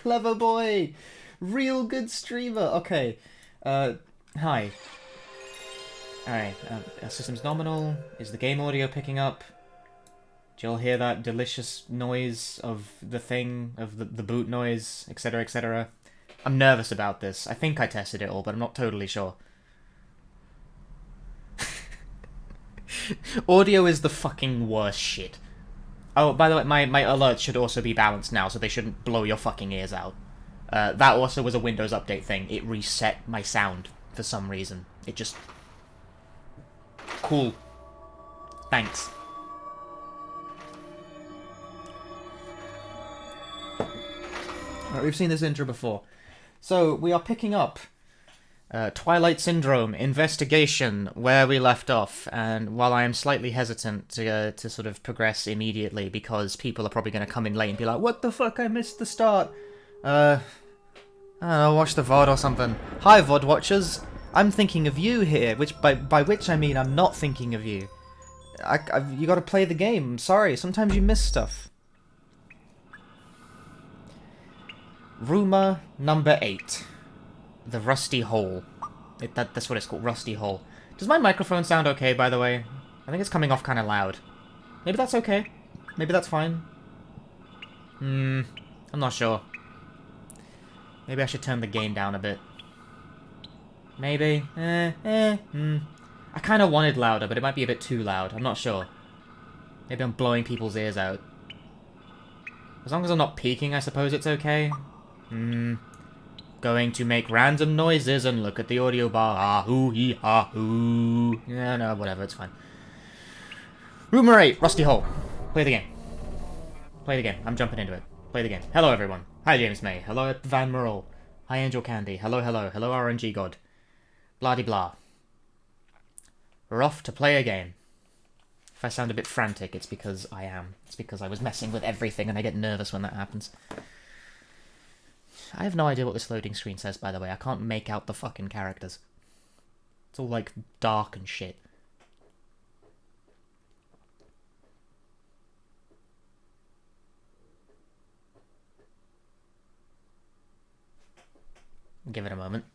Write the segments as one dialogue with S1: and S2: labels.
S1: clever boy. Real good streamer. Okay. Hi. Alright, system's nominal. Is the game audio picking up? Do y'all hear that delicious noise of the thing, of the boot noise, etc, etc? I'm nervous about this. I think I tested it all, but I'm not totally sure. Audio is the fucking worst shit. Oh, by the way, my alerts should also be balanced now, so they shouldn't blow your fucking ears out. That also was a Windows Update thing. It reset my sound for some reason. It just... Cool. Thanks. Alright, we've seen this intro before. So, we are picking up Twilight Syndrome Investigation, where we left off, and while I am slightly hesitant to sort of progress immediately, because people are probably going to come in late and be like, what the fuck, I missed the start. I don't know, watch the VOD or something. Hi, VOD watchers. I'm thinking of you here, which by which I mean I'm not thinking of you. You gotta play the game. Sorry, sometimes you miss stuff. Rumor number 8. The Rusty Hole. That's what it's called, Rusty Hole. Does my microphone sound okay, by the way? I think it's coming off kind of loud. Maybe that's okay. Maybe that's fine. I'm not sure. Maybe I should turn the gain down a bit. Maybe. I kind of wanted louder, but it might be a bit too loud. I'm not sure. Maybe I'm blowing people's ears out. As long as I'm not peaking, I suppose it's okay. Going to make random noises and look at the audio bar. Ah-hoo-hee-ah-hoo. Yeah, no, whatever, it's fine. Rumor 8, Rusty Hole. Play the game. Play the game. I'm jumping into it. Play the game. Hello, everyone. Hi, James May. Hello, Van Merle. Hi, Angel Candy. Hello, hello. Hello, RNG God. Blah-de-blah. We're off to play a game. If I sound a bit frantic, it's because I am. It's because I was messing with everything and I get nervous when that happens. I have no idea what this loading screen says, by the way. I can't make out the fucking characters. It's all, like, dark and shit. Give it a moment.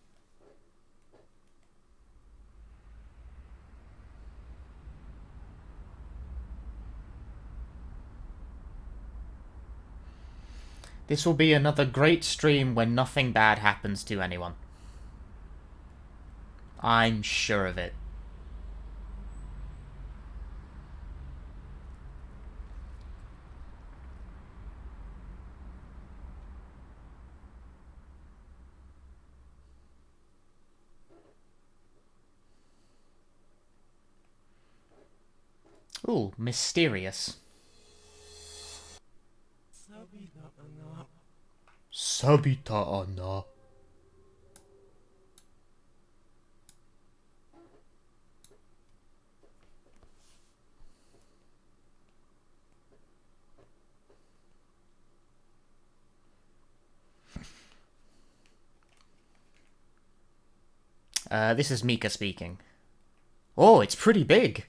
S1: This will be another great stream when nothing bad happens to anyone. I'm sure of it. Ooh, mysterious. Sabita Anna. This is Mika speaking. Oh, it's pretty big.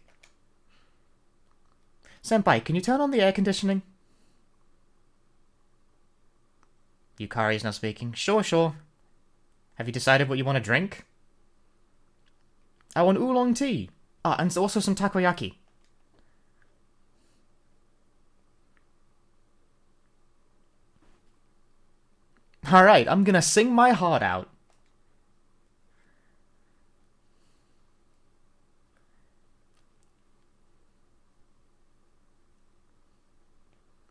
S1: Senpai, can you turn on the air conditioning? Yukari's not speaking. Sure, sure. Have you decided what you want to drink? I want oolong tea. Ah, and also some takoyaki. Alright, I'm gonna sing my heart out.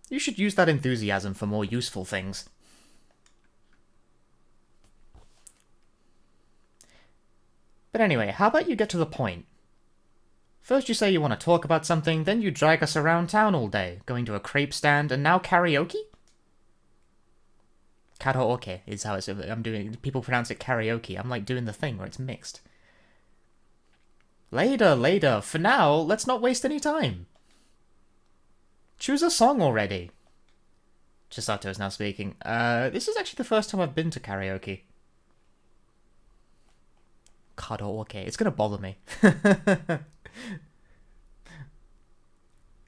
S1: You should use that enthusiasm for more useful things. But anyway, how about you get to the point? First you say you want to talk about something, then you drag us around town all day, going to a crepe stand, and now karaoke? Karaoke is how I'm doing. People pronounce it karaoke. I'm like doing the thing where it's mixed. Later, later. For now, let's not waste any time. Choose a song already. Chisato is now speaking. This is actually the first time I've been to karaoke. Karaoke. It's gonna bother me.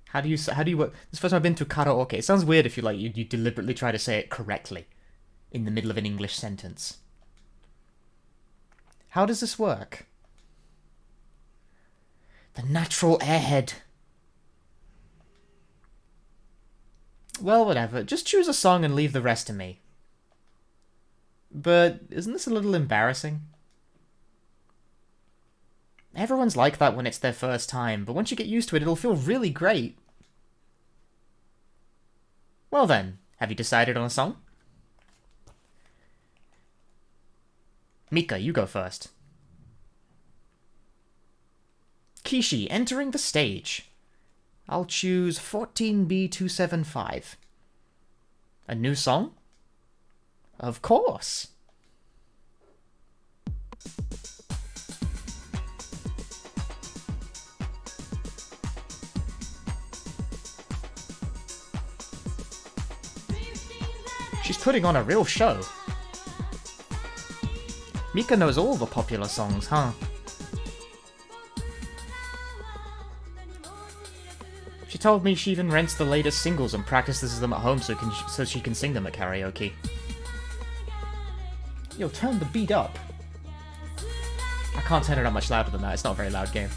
S1: How do you work? This is the first time I've been to karaoke. It sounds weird if you deliberately try to say it correctly. in the middle of an English sentence. How does this work? The natural airhead. Well, whatever. Just choose a song and leave the rest to me. But isn't this a little embarrassing? Everyone's like that when it's their first time, but once you get used to it, it'll feel really great. Well then, have you decided on a song? Mika, you go first. Kishi, entering the stage. I'll choose 14B275. A new song? Of course. She's putting on a real show. Mika knows all the popular songs, huh? She told me she even rents the latest singles and practices them at home so she can sing them at karaoke. Yo, turn the beat up. I can't turn it up much louder than that, it's not a very loud game.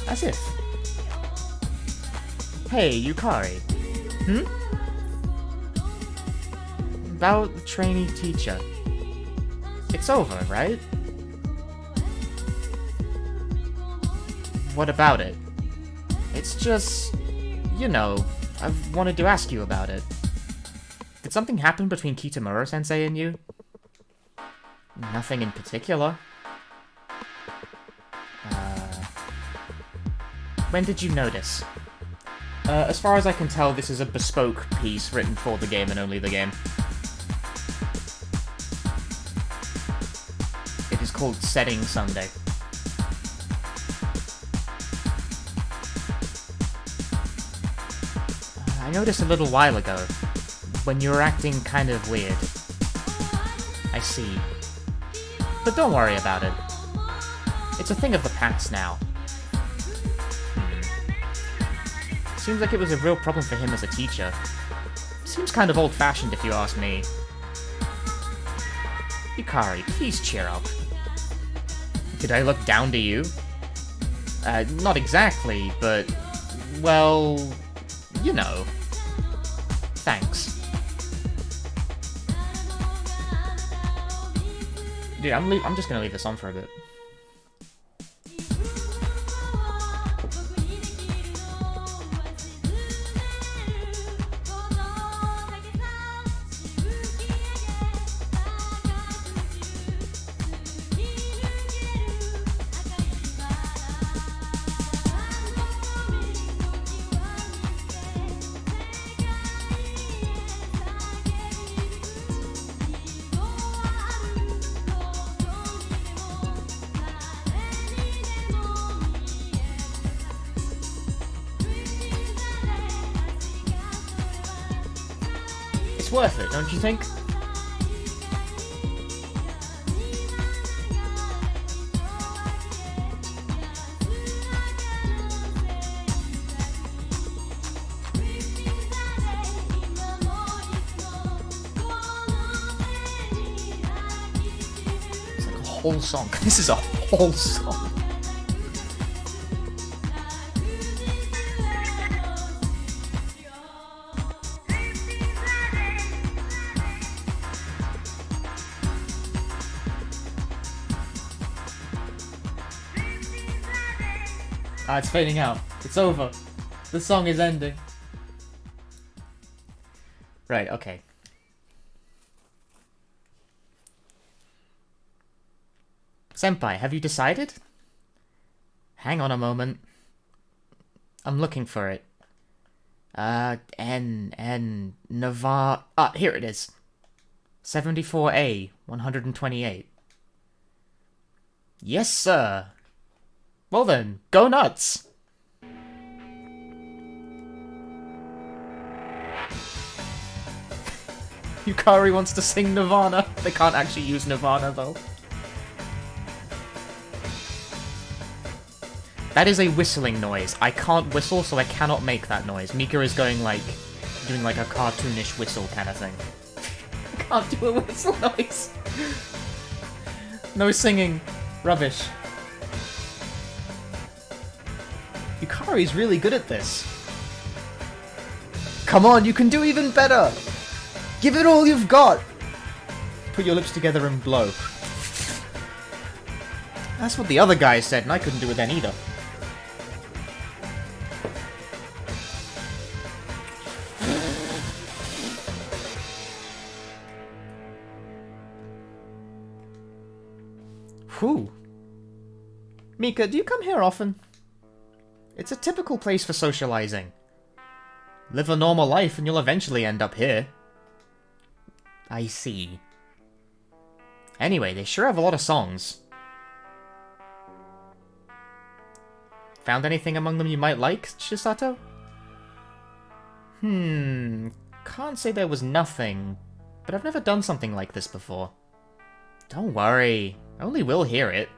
S1: As if. Hey, Yukari. About the trainee teacher. It's over, right? What about it? It's just... you know, I've wanted to ask you about it. Did something happen between Kitamura-sensei and you? Nothing in particular. When did you notice? As far as I can tell, this is a bespoke piece written for the game and only the game. It is called Setting Sunday. I noticed a little while ago, when you were acting kind of weird. I see. But don't worry about it. It's a thing of the past now. Seems like it was a real problem for him as a teacher. Seems kind of old-fashioned if you ask me. Yukari, please cheer up. Did I look down to you? Not exactly, but... well... you know. Thanks. Dude, I'm just gonna leave this on for a bit. It's worth it, don't you think? It's like a whole song. This is a whole song. Ah, it's fading out. It's over. The song is ending. Right, okay. Senpai, have you decided? Hang on a moment. I'm looking for it. Navarre... Ah, here it is. 74A, 128. Yes, sir. Well then, go nuts! Yukari wants to sing Nirvana. They can't actually use Nirvana, though. That is a whistling noise. I can't whistle, so I cannot make that noise. Mika is going like... doing like a cartoonish whistle kind of thing. I can't do a whistle noise. No singing. Rubbish. Yukari's really good at this. Come on, you can do even better! Give it all you've got! Put your lips together and blow. That's what the other guy said, and I couldn't do it then either. Whew. Mika, do you come here often? It's a typical place for socializing. Live a normal life and you'll eventually end up here. I see. Anyway, they sure have a lot of songs. Found anything among them you might like, Chisato? Can't say there was nothing, but I've never done something like this before. Don't worry, only we'll hear it.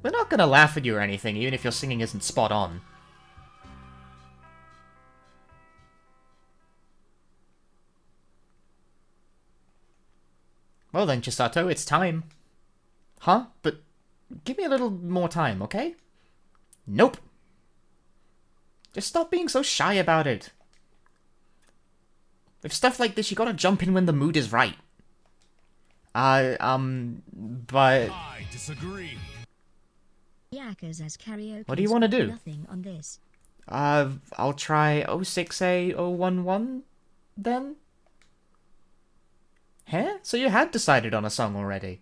S1: We're not gonna laugh at you or anything, even if your singing isn't spot on. Well then, Chisato, it's time. Huh? But give me a little more time, okay? Nope. Just stop being so shy about it. With stuff like this, you gotta jump in when the mood is right. But...
S2: I disagree.
S1: What do you want to do?
S3: Nothing on this.
S1: I'll try 06A011 then? Huh? So you had decided on a song already.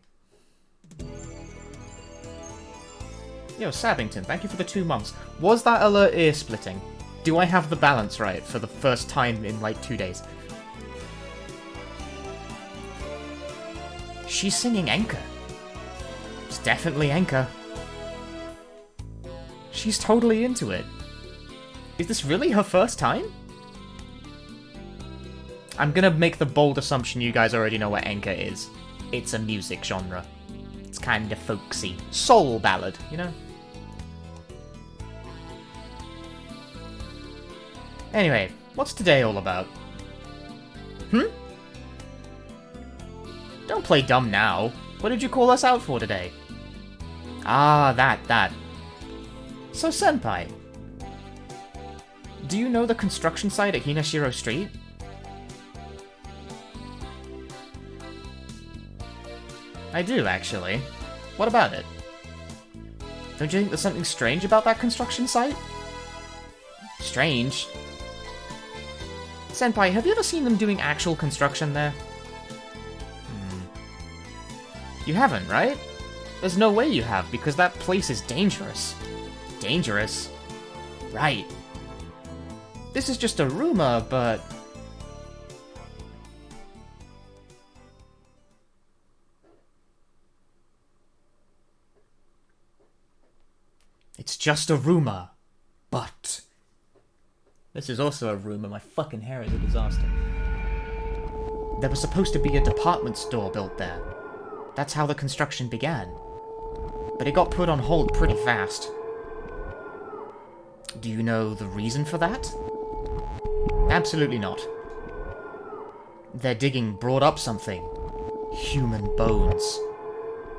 S1: Yo, Sabbington, thank you for the 2 months. Was that alert ear splitting? Do I have the balance right for the first time in like 2 days? She's singing Enka. It's definitely Enka. She's totally into it. Is this really her first time? I'm gonna make the bold assumption you guys already know what Enka is. It's a music genre. It's kind of folksy. Soul ballad, you know? Anyway, what's today all about? Don't play dumb now. What did you call us out for today? Ah, that. So, Senpai, do you know the construction site at Hinashiro Street? I do, actually. What about it? Don't you think there's something strange about that construction site? Strange? Senpai, have you ever seen them doing actual construction there? You haven't, right? There's no way you have, because that place is dangerous. Dangerous? Right. This is just a rumor, but... It's just a rumor, but... This is also a rumor, my fucking hair is a disaster. There was supposed to be a department store built there. That's how the construction began. But it got put on hold pretty fast. Do you know the reason for that? Absolutely not. Their digging brought up something. Human bones.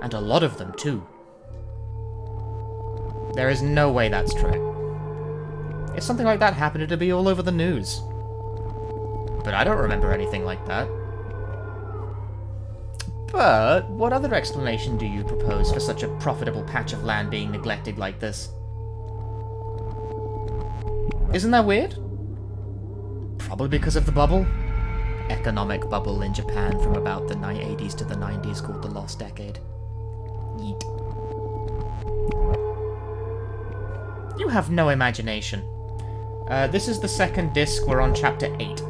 S1: And a lot of them, too. There is no way that's true. If something like that happened, it'd be all over the news. But I don't remember anything like that. But what other explanation do you propose for such a profitable patch of land being neglected like this? Isn't that weird? Probably because of the bubble. Economic bubble in Japan from about the 80s to the 90s called the Lost Decade. Yeet. You have no imagination. This is the second disc, we're on chapter 8.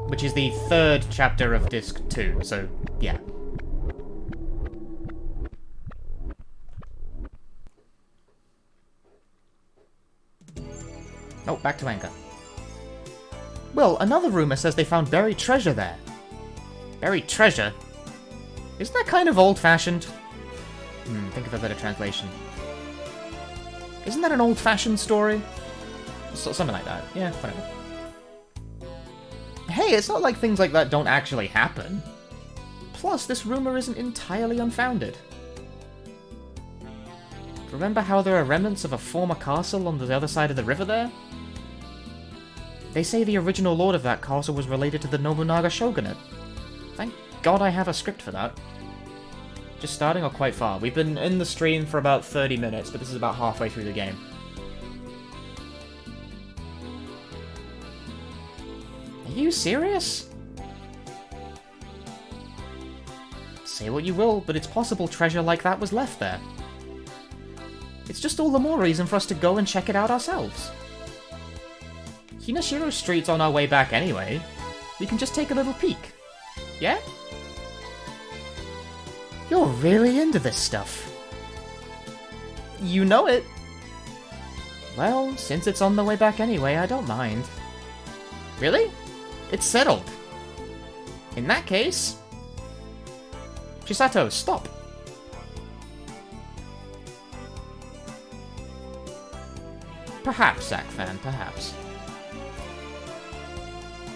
S1: Which is the third chapter of disc 2, so yeah. Oh, back to Anchor. Well, another rumor says they found buried treasure there. Buried treasure? Isn't that kind of old-fashioned? Think of a better translation. Isn't that an old-fashioned story? Something like that. Yeah, whatever. Hey, it's not like things like that don't actually happen. Plus, this rumor isn't entirely unfounded. Remember how there are remnants of a former castle on the other side of the river there? They say the original lord of that castle was related to the Nobunaga shogunate. Thank God I have a script for that. Just starting or quite far? We've been in the stream for about 30 minutes, but this is about halfway through the game. Are you serious? Say what you will, but it's possible treasure like that was left there. It's just all the more reason for us to go and check it out ourselves. Hinashiro Street's on our way back anyway. We can just take a little peek. Yeah? You're really into this stuff. You know it. Well, since it's on the way back anyway, I don't mind. Really? It's settled. In that case... Chisato, stop. Perhaps, Zach-fan, perhaps.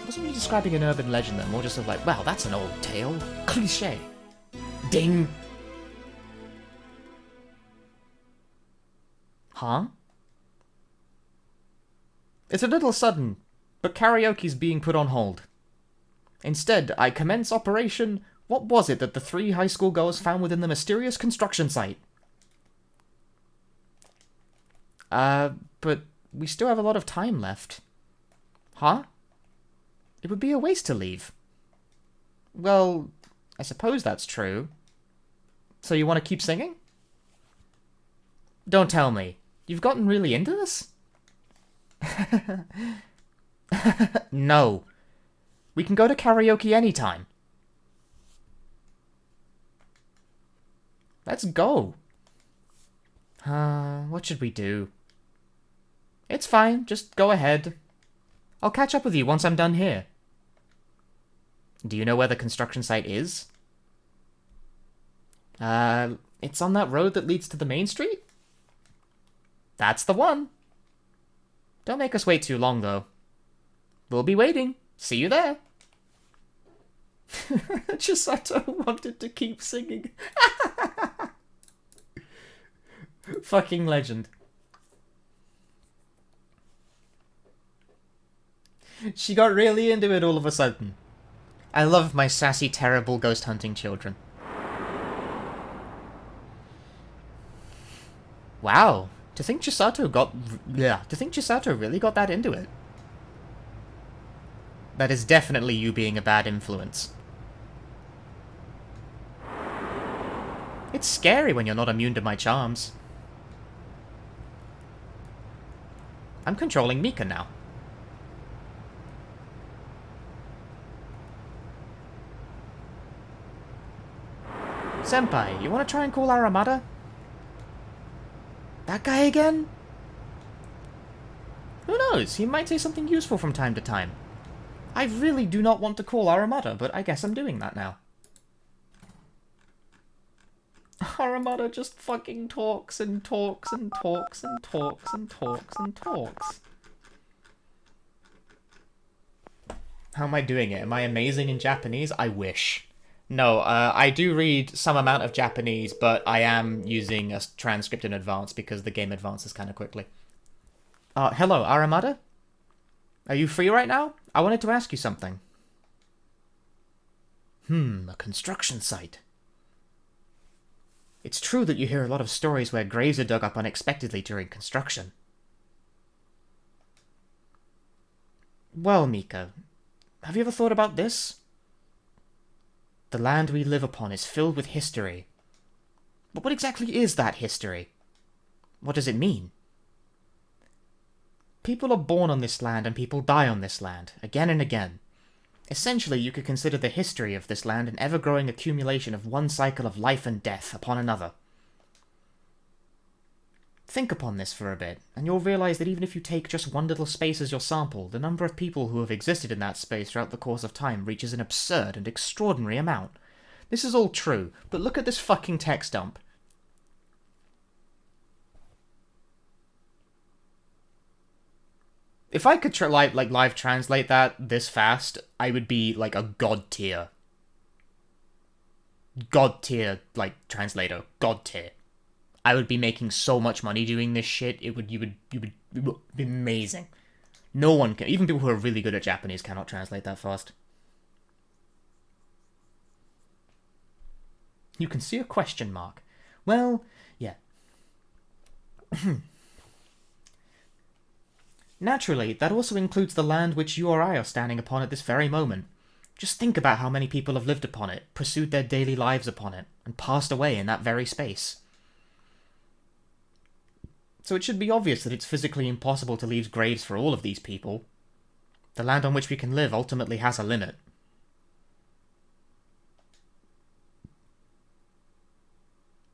S1: Wasn't really describing an urban legend though, more just of like, wow, that's an old tale. Cliché. Ding! Huh? It's a little sudden, but karaoke's being put on hold. Instead, I commence Operation... What was it that the 3 high school girls found within the mysterious construction site? But we still have a lot of time left. Huh? It would be a waste to leave. Well, I suppose that's true. So you want to keep singing? Don't tell me. You've gotten really into this? No. We can go to karaoke anytime. Let's go. What should we do? It's fine, just go ahead. I'll catch up with you once I'm done here. Do you know where the construction site is? It's on that road that leads to the main street? That's the one. Don't make us wait too long, though. We'll be waiting. See you there. Chisato wanted to keep singing. Fucking legend. She got really into it all of a sudden. I love my sassy, terrible ghost hunting children. Wow. To think Chisato really got that into it. That is definitely you being a bad influence. It's scary when you're not immune to my charms. I'm controlling Mika now. Senpai, you want to try and call Aramata? That guy again? Who knows, he might say something useful from time to time. I really do not want to call Aramata, but I guess I'm doing that now. Aramata just fucking talks and talks and talks and talks and talks and talks. How am I doing it? Am I amazing in Japanese? I wish. No, I do read some amount of Japanese, but I am using a transcript in advance because the game advances kind of quickly. Hello, Aramata? Are you free right now? I wanted to ask you something. A construction site. It's true that you hear a lot of stories where graves are dug up unexpectedly during construction. Well, Mika, have you ever thought about this? The land we live upon is filled with history. But what exactly is that history? What does it mean? People are born on this land and people die on this land, again and again. Essentially, you could consider the history of this land an ever-growing accumulation of one cycle of life and death upon another. Think upon this for a bit, and you'll realize that even if you take just one little space as your sample, the number of people who have existed in that space throughout the course of time reaches an absurd and extraordinary amount. This is all true, but look at this fucking text dump. If I could live translate that this fast, I would be like a god tier. God tier, translator. God tier. I would be making so much money doing this shit. You would be amazing. No one can, even people who are really good at Japanese cannot translate that fast. You can see a question mark. Well, yeah. Naturally, that also includes the land which you or I are standing upon at this very moment. Just think about how many people have lived upon it, pursued their daily lives upon it, and passed away in that very space. So it should be obvious that it's physically impossible to leave graves for all of these people. The land on which we can live ultimately has a limit.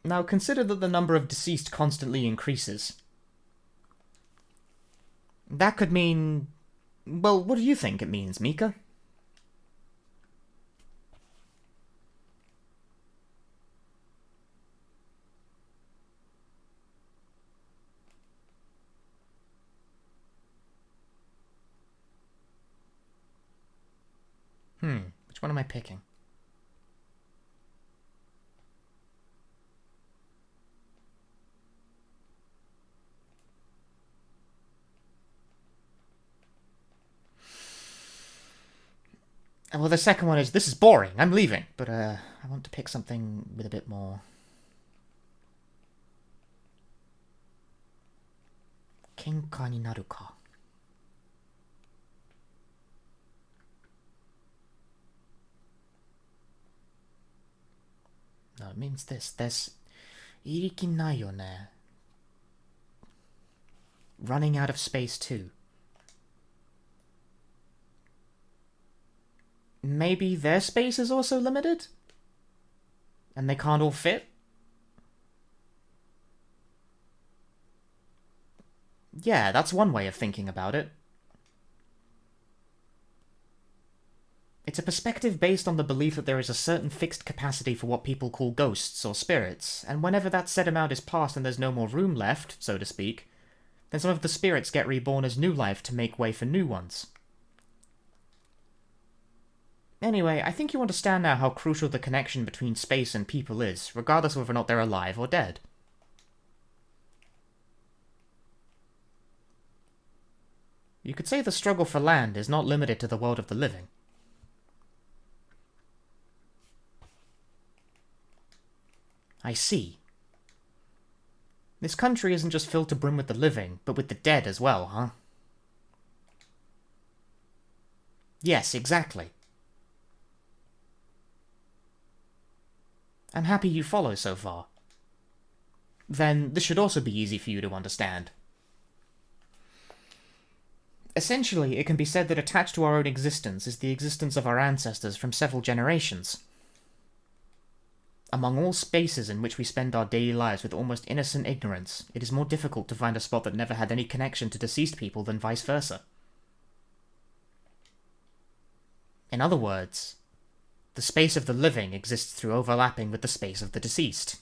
S1: Now consider that the number of deceased constantly increases. That could mean... Well, what do you think it means, Mika? Which one am I picking? Well, the second one is, this is boring, I'm leaving. But, I want to pick something with a bit more... Kenka ni naru ka. No, it means this. There's... Iriki nai yo ne. Running out of space too. Maybe their space is also limited? And they can't all fit? Yeah, that's one way of thinking about it. It's a perspective based on the belief that there is a certain fixed capacity for what people call ghosts or spirits, and whenever that set amount is passed and there's no more room left, so to speak, then some of the spirits get reborn as new life to make way for new ones. Anyway, I think you understand now how crucial the connection between space and people is, regardless of whether or not they're alive or dead. You could say the struggle for land is not limited to the world of the living. I see. This country isn't just filled to brim with the living, but with the dead as well, huh? Yes, exactly. I'm happy you follow so far. Then, this should also be easy for you to understand. Essentially, it can be said that attached to our own existence is the existence of our ancestors from several generations. Among all spaces in which we spend our daily lives with almost innocent ignorance, it is more difficult to find a spot that never had any connection to deceased people than vice versa. In other words, the space of the living exists through overlapping with the space of the deceased.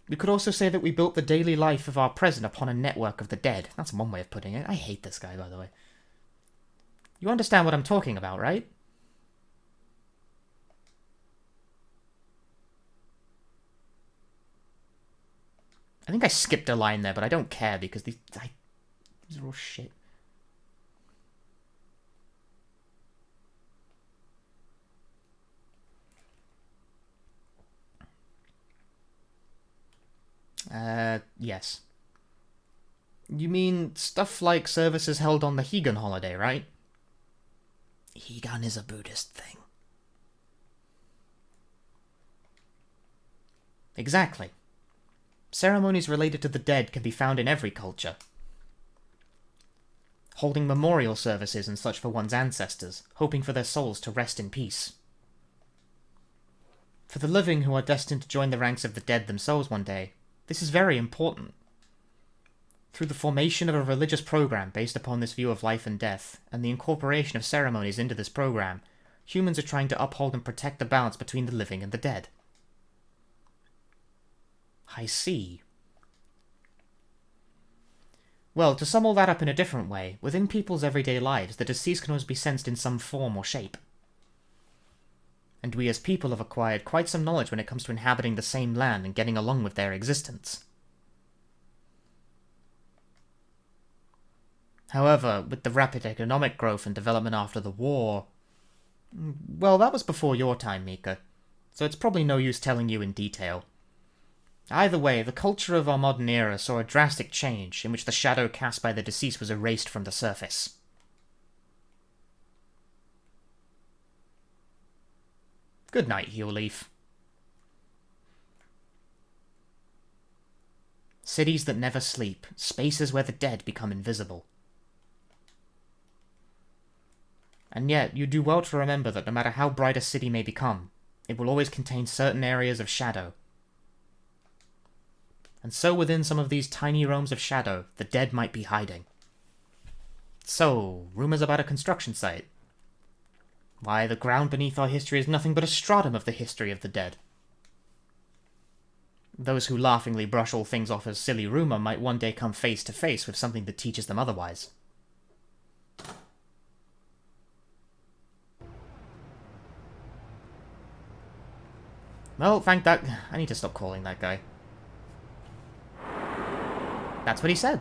S1: We could also say that we built the daily life of our present upon a network of the dead. That's one way of putting it. I hate this guy, by the way. You understand what I'm talking about, right? I think I skipped a line there, but I don't care because these are all shit. Yes. You mean stuff like services held on the Higan holiday, right? Higan is a Buddhist thing. Exactly. Ceremonies related to the dead can be found in every culture. Holding memorial services and such for one's ancestors, hoping for their souls to rest in peace. For the living who are destined to join the ranks of the dead themselves one day, this is very important. Through the formation of a religious program based upon this view of life and death, and the incorporation of ceremonies into this program, humans are trying to uphold and protect the balance between the living and the dead. I see. Well, to sum all that up in a different way, within people's everyday lives, the deceased can always be sensed in some form or shape. And we as people have acquired quite some knowledge when it comes to inhabiting the same land and getting along with their existence. However, with the rapid economic growth and development after the war... Well, that was before your time, Mika, so it's probably no use telling you in detail. Either way, the culture of our modern era saw a drastic change in which the shadow cast by the deceased was erased from the surface. Good night, Heelleaf. Cities that never sleep, spaces where the dead become invisible. And yet, you do well to remember that no matter how bright a city may become, it will always contain certain areas of shadow. And so within some of these tiny realms of shadow, the dead might be hiding. So, rumors about a construction site. Why, the ground beneath our history is nothing but a stratum of the history of the dead. Those who laughingly brush all things off as silly rumor might one day come face to face with something that teaches them otherwise. Well, thank that... I need to stop calling that guy. That's what he said.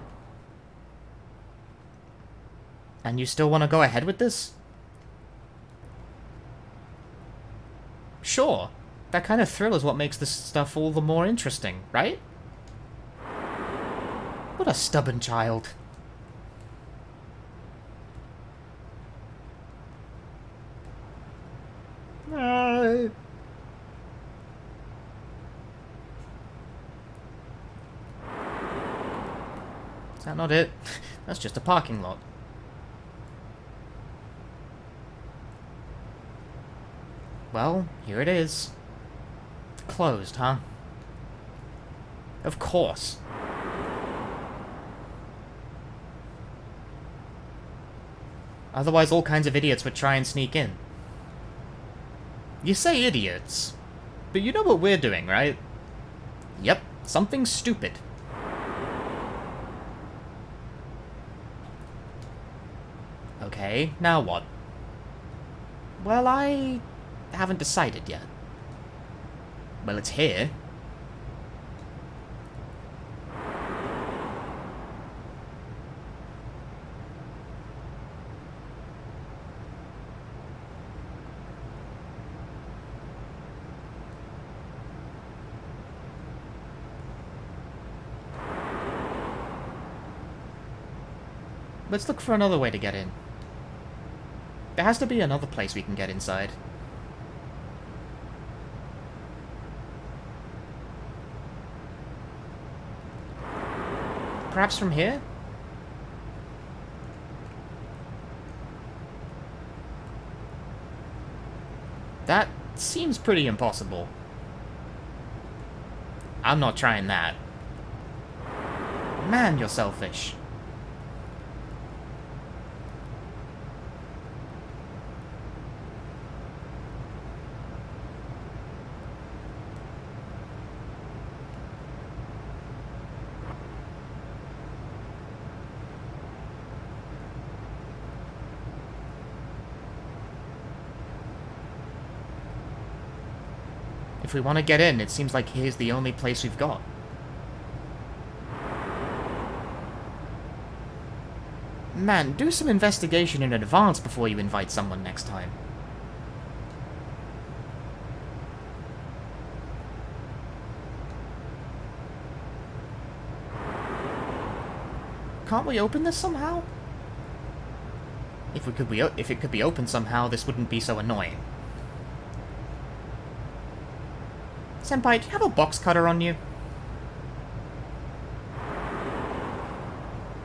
S1: And you still want to go ahead with this? Sure. That kind of thrill is what makes this stuff all the more interesting, right? What a stubborn child. Is that not it? That's just a parking lot. Well, here it is. Closed, huh? Of course. Otherwise, all kinds of idiots would try and sneak in. You say idiots, but you know what we're doing, right? Yep, something stupid. Okay, now what? Well, I haven't decided yet. Well, it's here. Let's look for another way to get in. There has to be another place we can get inside. Perhaps from here? That seems pretty impossible. I'm not trying that. Man, you're selfish. If we want to get in, it seems like here's the only place we've got. Man, do some investigation in advance before you invite someone next time. Can't we open this somehow? If it could be opened somehow, this wouldn't be so annoying. Senpai, do you have a box cutter on you?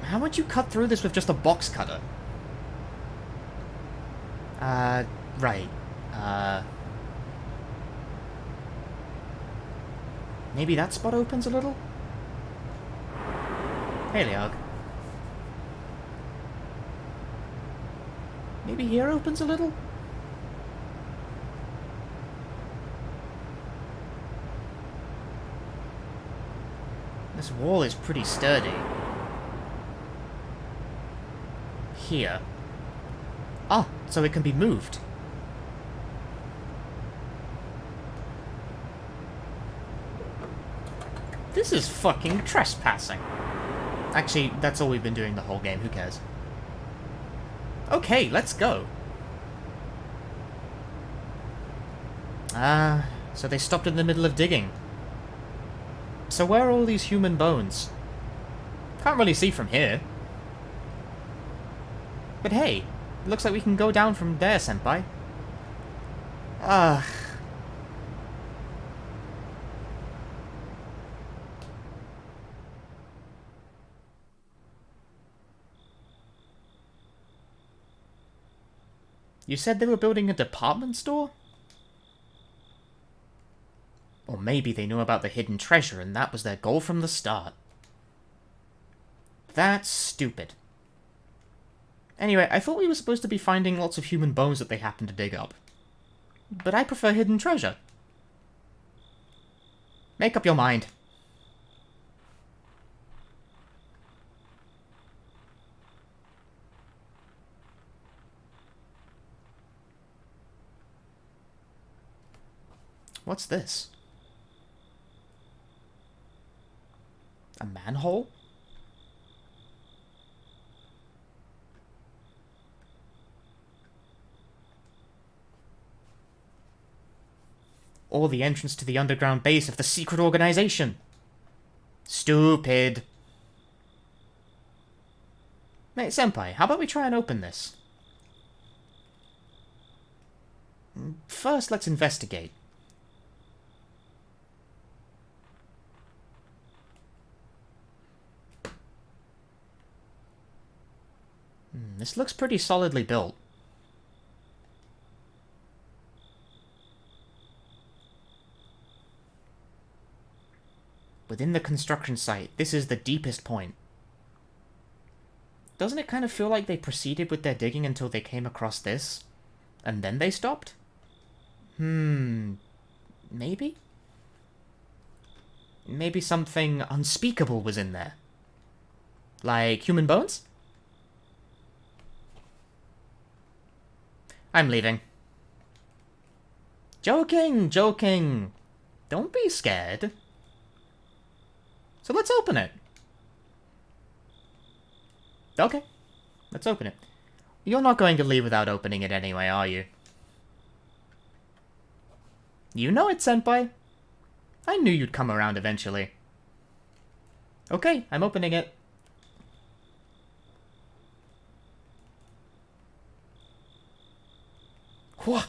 S1: How would you cut through this with just a box cutter? Right. Maybe that spot opens a little? Hey, Leog. Maybe here opens a little? This wall is pretty sturdy. Here. Ah, so it can be moved. This is fucking trespassing. Actually, that's all we've been doing the whole game, who cares? Okay, let's go. Ah, so they stopped in the middle of digging. So where are all these human bones? Can't really see from here. But hey, it looks like we can go down from there, senpai. Ah. You said they were building a department store? Or maybe they knew about the hidden treasure and that was their goal from the start. That's stupid. Anyway, I thought we were supposed to be finding lots of human bones that they happened to dig up. But I prefer hidden treasure. Make up your mind. What's this? A manhole? Or the entrance to the underground base of the secret organization. Stupid. Mate, senpai, how about we try and open this? First, let's investigate. This looks pretty solidly built. Within the construction site, this is the deepest point. Doesn't it kind of feel like they proceeded with their digging until they came across this? And then they stopped? Maybe? Maybe something unspeakable was in there. Like human bones? I'm leaving. Joking, joking. Don't be scared. So let's open it. Okay, let's open it. You're not going to leave without opening it anyway, are you? You know it, senpai. I knew you'd come around eventually. Okay, I'm opening it. Whoa,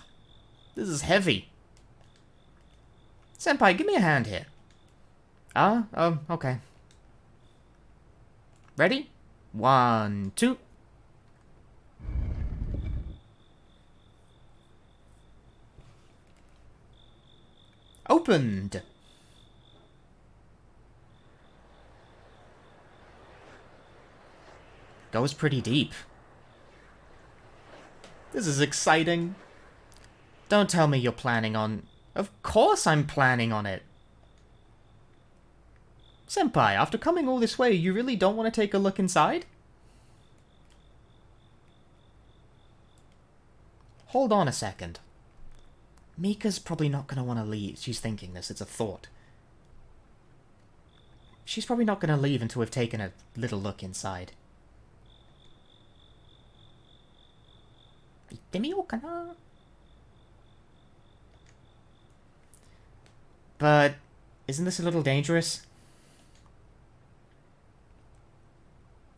S1: this is heavy. Senpai, give me a hand here. Okay. Ready? 1, 2. Opened! Goes pretty deep. This is exciting. Don't tell me you're planning on... Of course I'm planning on it. Senpai, after coming all this way, you really don't want to take a look inside? Hold on a second. Mika's probably not going to want to leave. She's thinking this, it's a thought. She's probably not going to leave until we've taken a little look inside. But isn't this a little dangerous?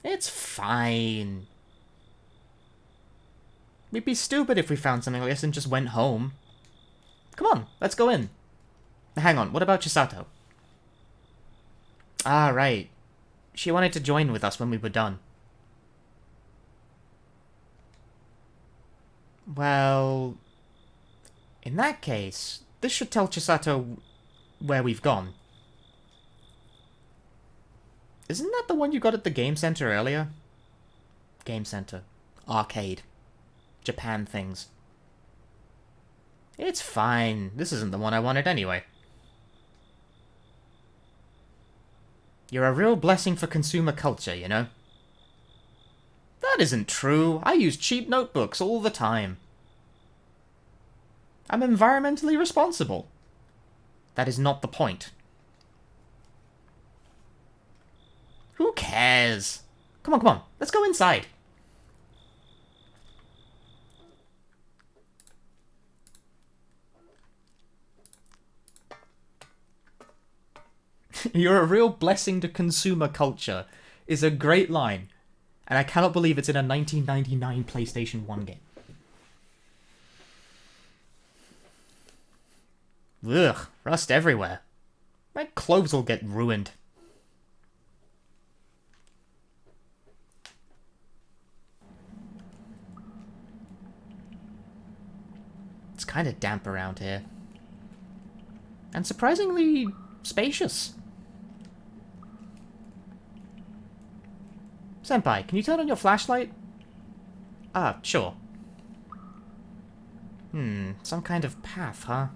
S1: It's fine. We'd be stupid if we found something like this and just went home. Come on, let's go in. Hang on, what about Chisato? Ah, right. She wanted to join with us when we were done. Well... in that case, this should tell Chisato where we've gone. Isn't that the one you got at the Game Center earlier? Game Center. Arcade. Japan things. It's fine. This isn't the one I wanted anyway. You're a real blessing for consumer culture, you know? That isn't true. I use cheap notebooks all the time. I'm environmentally responsible. That is not the point. Who cares? Come on, come on. Let's go inside. You're a real blessing to consumer culture is a great line. And I cannot believe it's in a 1999 PlayStation 1 game. Ugh, rust everywhere. My clothes will get ruined. It's kind of damp around here. And surprisingly spacious. Senpai, can you turn on your flashlight? Ah, sure. Some kind of path, huh?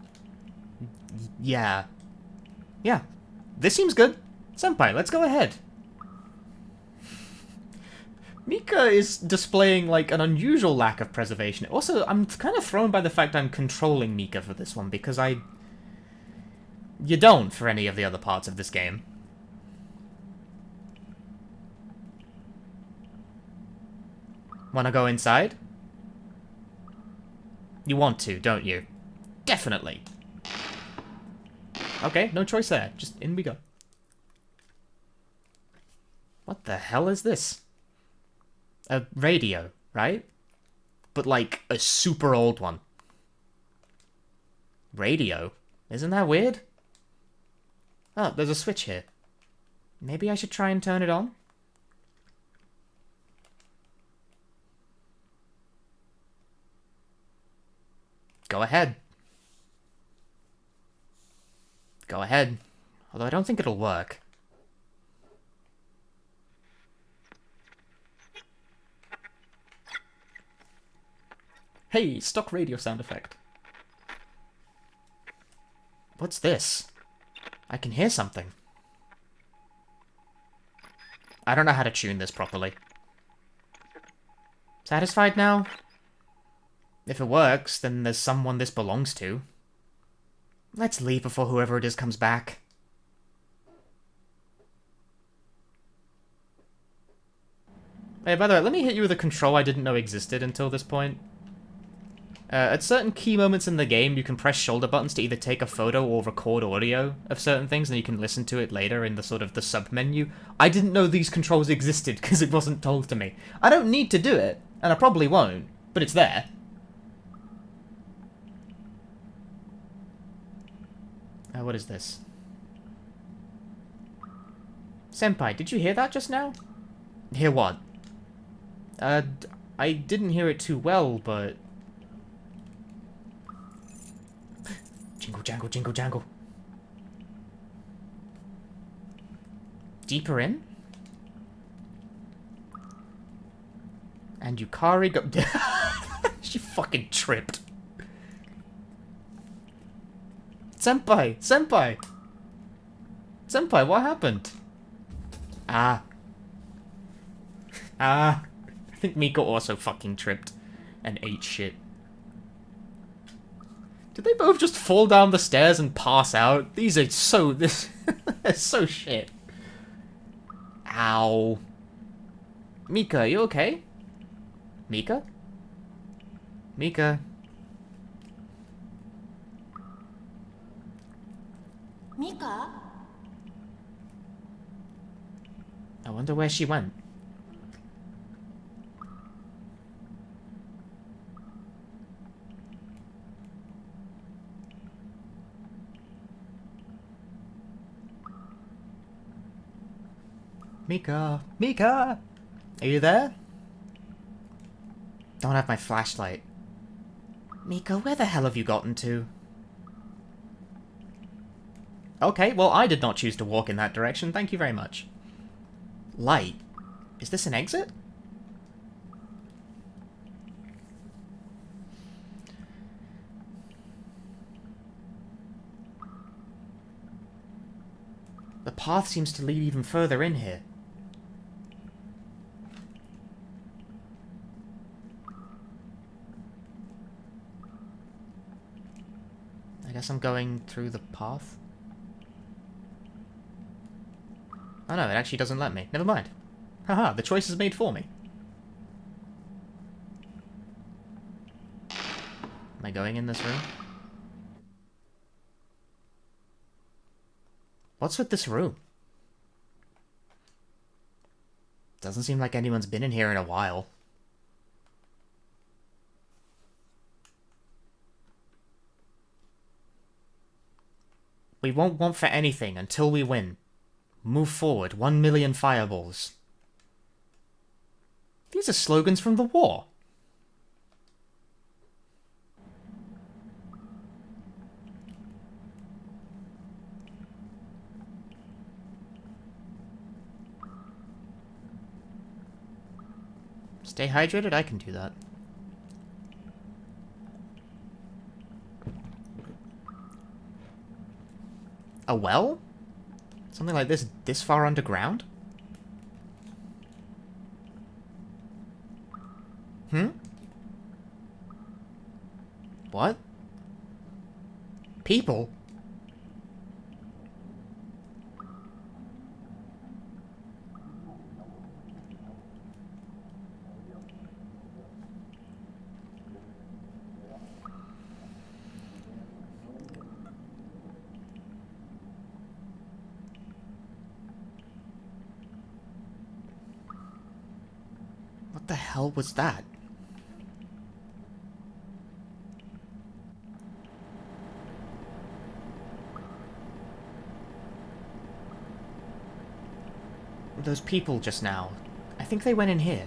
S1: Yeah. Yeah. This seems good. Senpai, let's go ahead. Mika is displaying, like, an unusual lack of preservation. Also, I'm kind of thrown by the fact I'm controlling Mika for this one, because you don't for any of the other parts of this game. Wanna go inside? You want to, don't you? Definitely. Okay, no choice there. Just in we go. What the hell is this? A radio, right? But like a super old one. Radio? Isn't that weird? Oh, there's a switch here. Maybe I should try and turn it on? Go ahead. Go ahead. Although I don't think it'll work. Hey, stock radio sound effect. What's this? I can hear something. I don't know how to tune this properly. Satisfied now? If it works, then there's someone this belongs to. Let's leave before whoever it is comes back. Hey, by the way, let me hit you with a control I didn't know existed until this point. At certain key moments in the game, you can press shoulder buttons to either take a photo or record audio of certain things, and you can listen to it later in the sort of the sub-menu. I didn't know these controls existed because it wasn't told to me. I don't need to do it, and I probably won't, but it's there. What is this? Senpai, did you hear that just now? Hear what? I didn't hear it too well, but... Jingle, jangle, jingle, jangle. Deeper in? And Yukari go... She fucking tripped. Senpai! Senpai! Senpai, what happened? Ah. Ah. I think Mika also fucking tripped and ate shit. Did they both just fall down the stairs and pass out? These are so... They're so shit. Ow. Mika, are you okay? Mika? Mika?
S3: Mika?
S1: I wonder where she went. Mika! Mika! Are you there? Don't have my flashlight. Mika, where the hell have you gotten to? Okay, well, I did not choose to walk in that direction. Thank you very much. Light. Is this an exit? The path seems to lead even further in here. I guess I'm going through the path. Oh no, it actually doesn't let me. Never mind. Haha, the choice is made for me. Am I going in this room? What's with this room? Doesn't seem like anyone's been in here in a while. We won't want for anything until we win. Move forward, 1 million fireballs. These are slogans from the war. Stay hydrated? I can do that. A well? Something like this far underground? Hmm? What? People? What the hell was that? Those people just now. I think they went in here.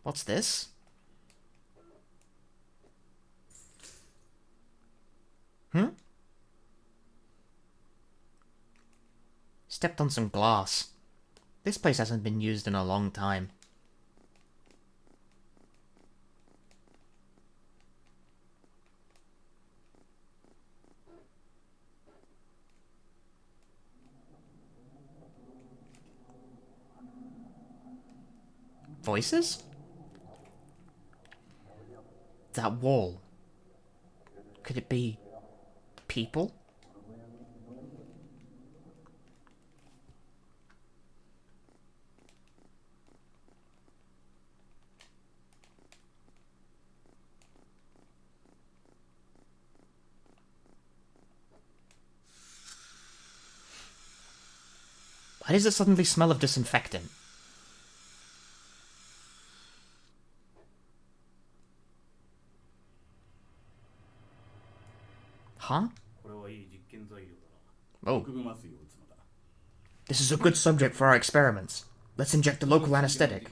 S1: What's this? Hmm? Stepped on some glass. This place hasn't been used in a long time. Voices? That wall. Could it be people? Why does it suddenly smell of disinfectant? Huh? Oh. This is a good subject for our experiments. Let's inject the local anesthetic.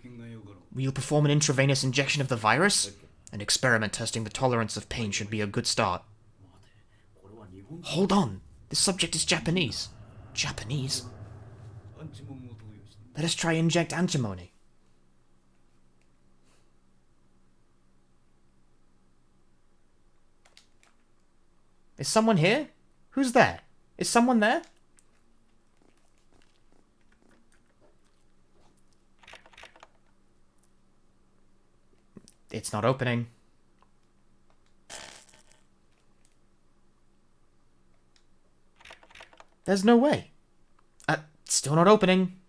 S1: Will you perform an intravenous injection of the virus? An experiment testing the tolerance of pain should be a good start. Hold on. This subject is Japanese. Japanese? Let us try inject antimony. Is someone here? Who's there? Is someone there? It's not opening. There's no way. Still not opening.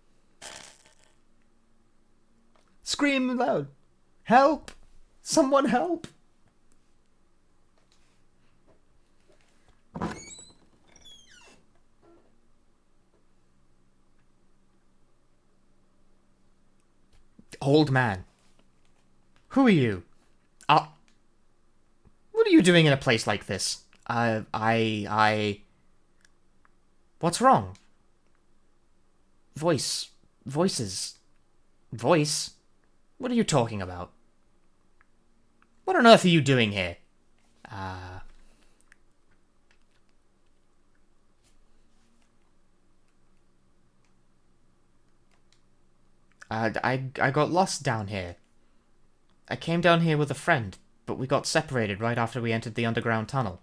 S1: Scream loud. Help! Someone help! Old man. Who are you? What are you doing in a place like this? What's wrong? Voices. Voice? What are you talking about? What on earth are you doing here? I got lost down here. I came down here with a friend, but we got separated right after we entered the underground tunnel.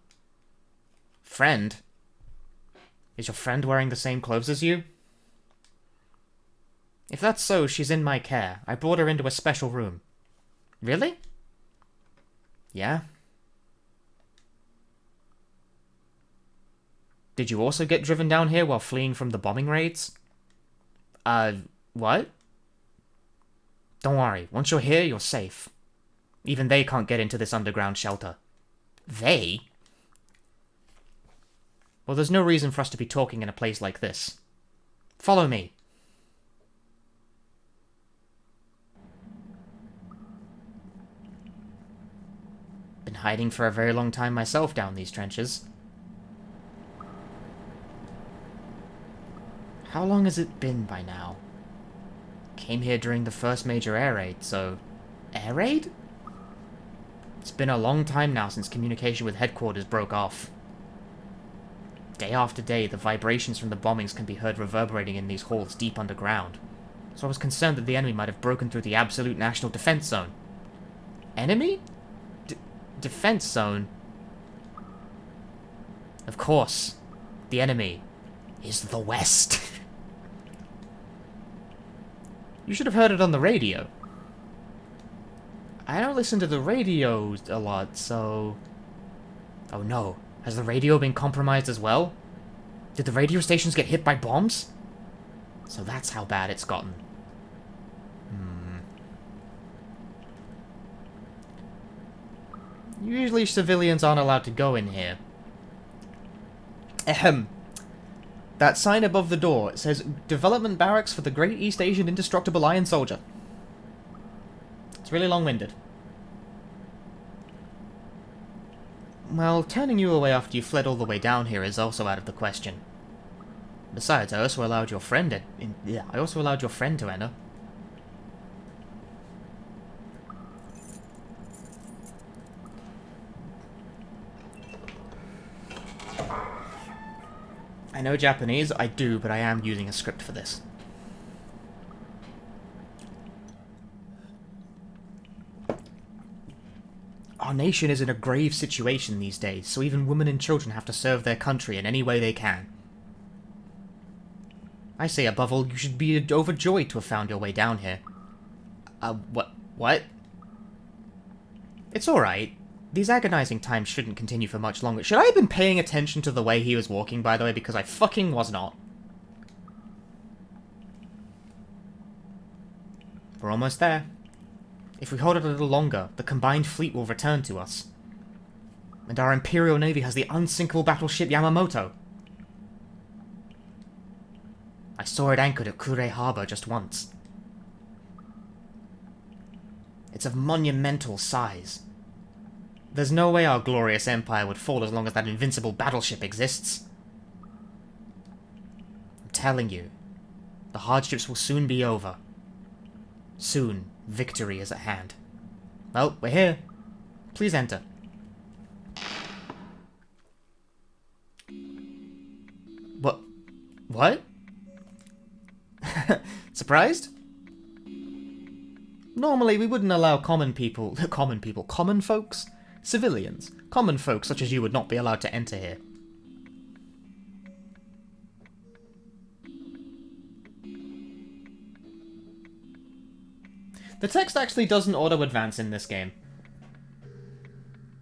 S1: Friend? Is your friend wearing the same clothes as you? If that's so, she's in my care. I brought her into a special room. Really? Yeah? Did you also get driven down here while fleeing from the bombing raids? What? Don't worry, once you're here, you're safe. Even they can't get into this underground shelter. They? Well, there's no reason for us to be talking in a place like this. Follow me. Been hiding for a very long time myself down these trenches. How long has it been by now? Came here during the first major air raid, so... Air raid? It's been a long time now since communication with headquarters broke off. Day after day, the vibrations from the bombings can be heard reverberating in these halls deep underground. So I was concerned that the enemy might have broken through the absolute national defense zone. Enemy? Defense zone? Of course. The enemy is the West. You should have heard it on the radio. I don't listen to the radio a lot, so... Oh no. Has the radio been compromised as well? Did the radio stations get hit by bombs? So that's how bad it's gotten. Usually civilians aren't allowed to go in here. Ahem. That sign above the door, it says, Development Barracks for the Great East Asian Indestructible Iron Soldier. It's really long-winded. Well, turning you away after you fled all the way down here is also out of the question. Besides, I also allowed your friend to enter. I know Japanese, I do, but I am using a script for this. Our nation is in a grave situation these days, so even women and children have to serve their country in any way they can. I say, above all, you should be overjoyed to have found your way down here. What? It's alright. These agonizing times shouldn't continue for much longer. Should I have been paying attention to the way he was walking, by the way? Because I fucking was not. We're almost there. If we hold it a little longer, the combined fleet will return to us. And our Imperial Navy has the unsinkable battleship Yamamoto. I saw it anchored at Kure Harbor just once. It's of monumental size. There's no way our glorious empire would fall as long as that invincible battleship exists. I'm telling you, the hardships will soon be over. Soon, victory is at hand. Well, we're here. Please enter. What? Surprised? Normally, we wouldn't allow common folks? Civilians. Common folks such as you would not be allowed to enter here. The text actually doesn't auto-advance in this game.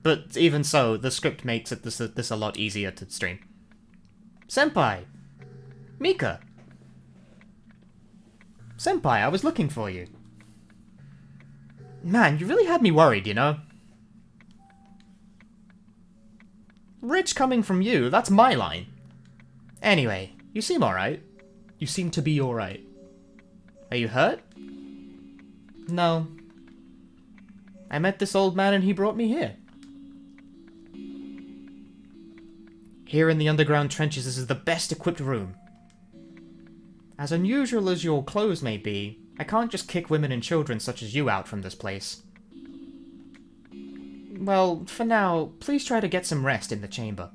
S1: But even so, the script makes it this a lot easier to stream. Senpai! Mika! Senpai, I was looking for you. Man, you really had me worried, you know? Rich coming from you, that's my line. Anyway, you seem alright. You seem to be alright. Are you hurt? No. I met this old man and he brought me here. Here in the underground trenches, this is the best equipped room. As unusual as your clothes may be, I can't just kick women and children such as you out from this place. Well, for now, please try to get some rest in the chamber.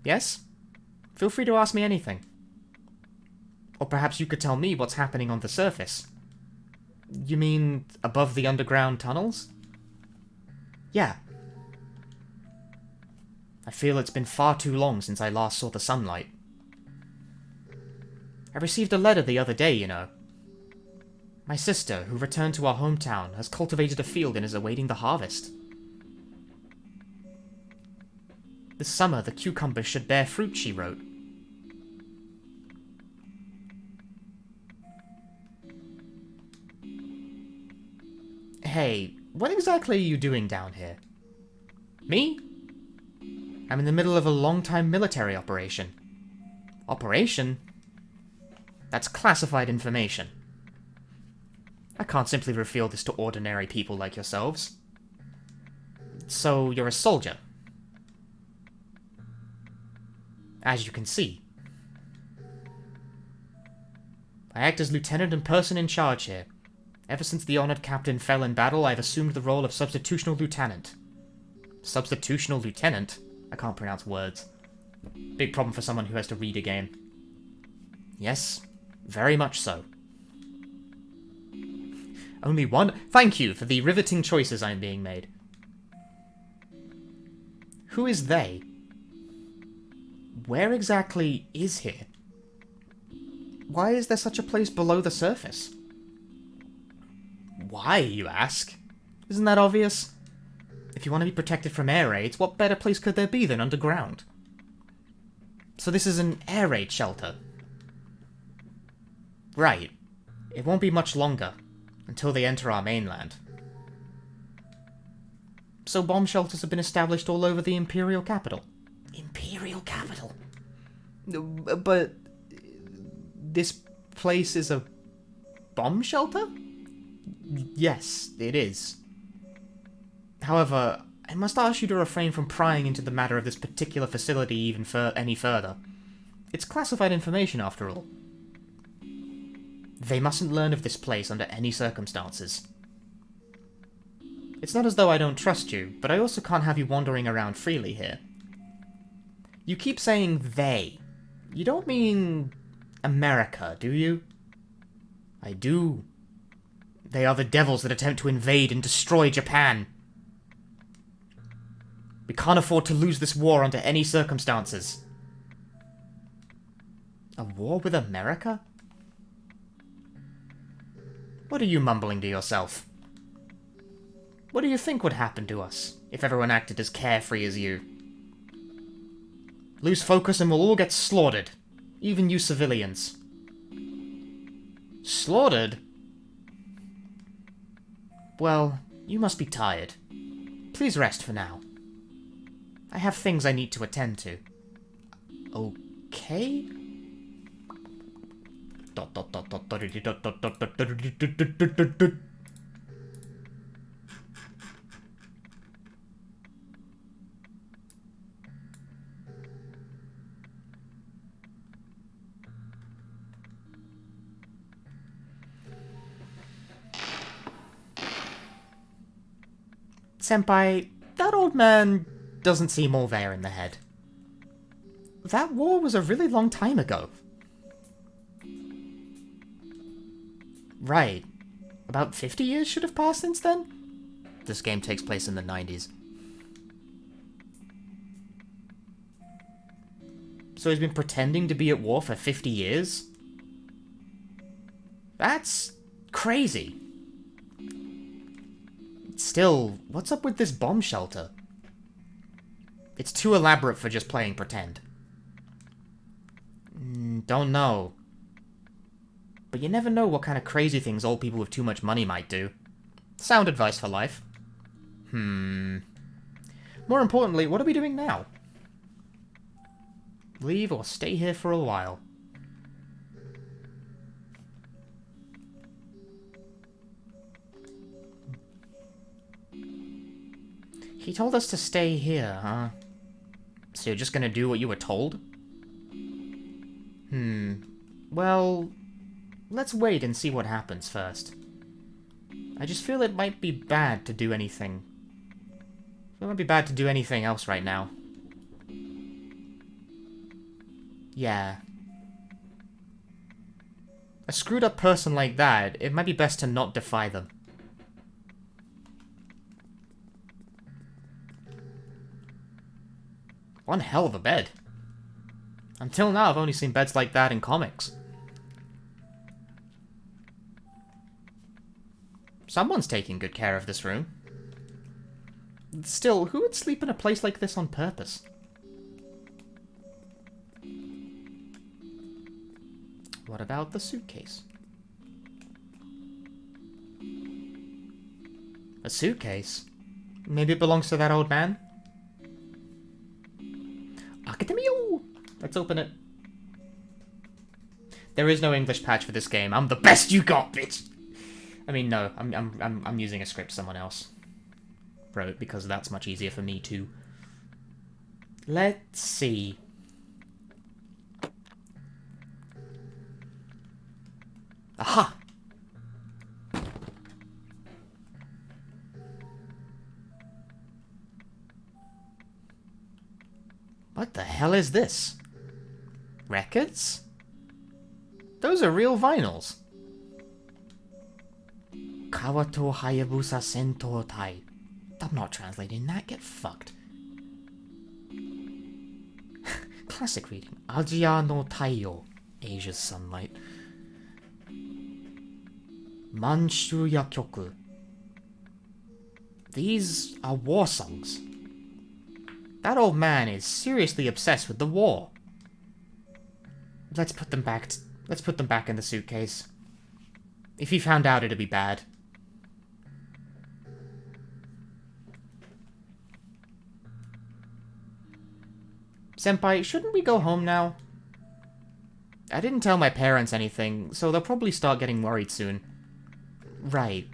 S1: Yes? Feel free to ask me anything. Or perhaps you could tell me what's happening on the surface. You mean above the underground tunnels? Yeah. I feel it's been far too long since I last saw the sunlight. I received a letter the other day, you know. My sister, who returned to our hometown, has cultivated a field and is awaiting the harvest. This summer, the cucumbers should bear fruit, she wrote. Hey, what exactly are you doing down here? Me? I'm in the middle of a long-time military operation. Operation? That's classified information. I can't simply reveal this to ordinary people like yourselves. So, you're a soldier. As you can see. I act as lieutenant and person in charge here. Ever since the honored captain fell in battle, I've assumed the role of substitutional lieutenant. Substitutional lieutenant? I can't pronounce words. Big problem for someone who has to read a game. Yes, very much so. Only one? Thank you for the riveting choices I'm being made. Who is they? Where exactly is here? Why is there such a place below the surface? Why, you ask? Isn't that obvious? If you want to be protected from air raids, what better place could there be than underground? So this is an air raid shelter. Right. It won't be much longer, until they enter our mainland. So bomb shelters have been established all over the Imperial capital. Imperial capital? But this place is a bomb shelter? Yes, it is. However, I must ask you to refrain from prying into the matter of this particular facility even any further. It's classified information, after all. They mustn't learn of this place under any circumstances. It's not as though I don't trust you, but I also can't have you wandering around freely here. You keep saying they. You don't mean America, do you? I do. They are the devils that attempt to invade and destroy Japan. We can't afford to lose this war under any circumstances. A war with America? What are you mumbling to yourself? What do you think would happen to us if everyone acted as carefree as you? Lose focus and we'll all get slaughtered. Even you civilians. Slaughtered? Well, you must be tired. Please rest for now. I have things I need to attend to. Okay? Senpai, that old man doesn't seem all there in the head. That war was a really long time ago. Right. About 50 years should have passed since then? This game takes place in the 90s. So he's been pretending to be at war for 50 years? That's crazy. Still, what's up with this bomb shelter? It's too elaborate for just playing pretend. Don't know. But you never know what kind of crazy things old people with too much money might do. Sound advice for life. More importantly, what are we doing now? Leave or stay here for a while? He told us to stay here, huh? So you're just gonna do what you were told? Well, let's wait and see what happens first. I just feel it might be bad to do anything. It might be bad to do anything else right now. Yeah. A screwed up person like that, it might be best to not defy them. One hell of a bed. Until now, I've only seen beds like that in comics. Someone's taking good care of this room. Still, who would sleep in a place like this on purpose? What about the suitcase? A suitcase? Maybe it belongs to that old man? Academio! Let's open it. There is no English patch for this game. I'm the best you got, bitch! I mean, no. I'm using a script someone else wrote because that's much easier for me too. Let's see. Aha! What the hell is this? Records? Those are real vinyls. Kawato Hayabusa Sento Tai. I'm not translating that, get fucked. Classic reading. Ajiya no Taiyo. Asia's sunlight. Manshuya Kyoku. These are war songs. That old man is seriously obsessed with the war. Let's put them back in the suitcase. If he found out, it'd be bad. Senpai, shouldn't we go home now? I didn't tell my parents anything, so they'll probably start getting worried soon. Right.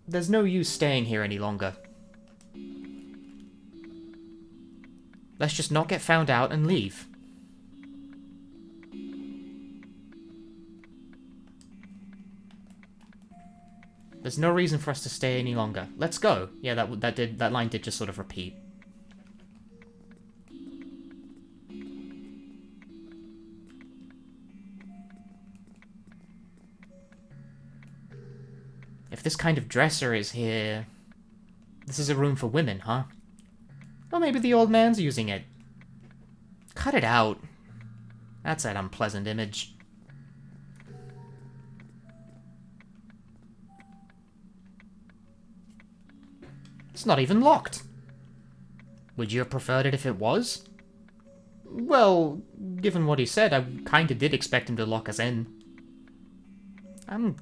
S1: There's no use staying here any longer. Let's just not get found out and leave. There's no reason for us to stay any longer. Let's go. Yeah, that line did just sort of repeat. If this kind of dresser is here... This is a room for women, huh? Well, maybe the old man's using it. Cut it out. That's an unpleasant image. It's not even locked. Would you have preferred it if it was? Well, given what he said, I kinda did expect him to lock us in. I'm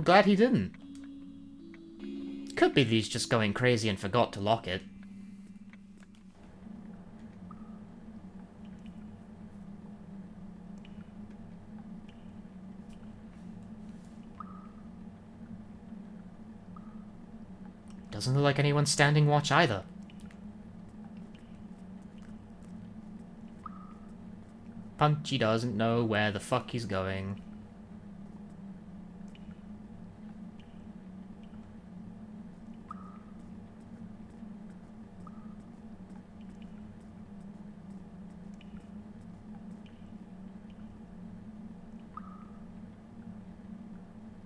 S1: glad he didn't. Could be that he's just going crazy and forgot to lock it. Doesn't look like anyone's standing watch either. Punchy doesn't know where the fuck he's going.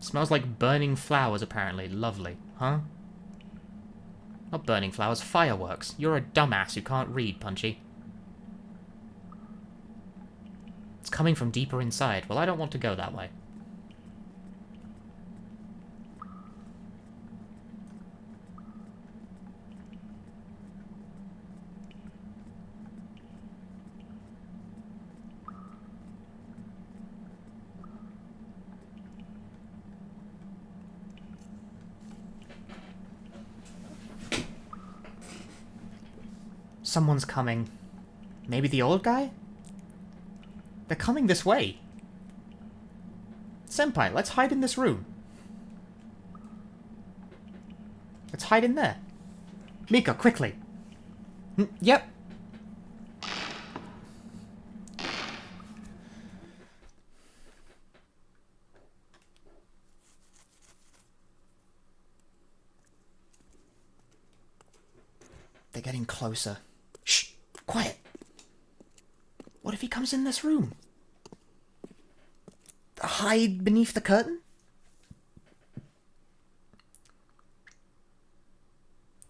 S1: Smells like burning flowers, apparently. Lovely. Huh? Not burning flowers, fireworks. You're a dumbass who can't read, Punchy. It's coming from deeper inside. Well, I don't want to go that way. Someone's coming. Maybe the old guy? They're coming this way. Senpai, let's hide in this room. Let's hide in there. Mika, quickly. Yep. They're getting closer. Shh! Quiet! What if he comes in this room? hide beneath the curtain?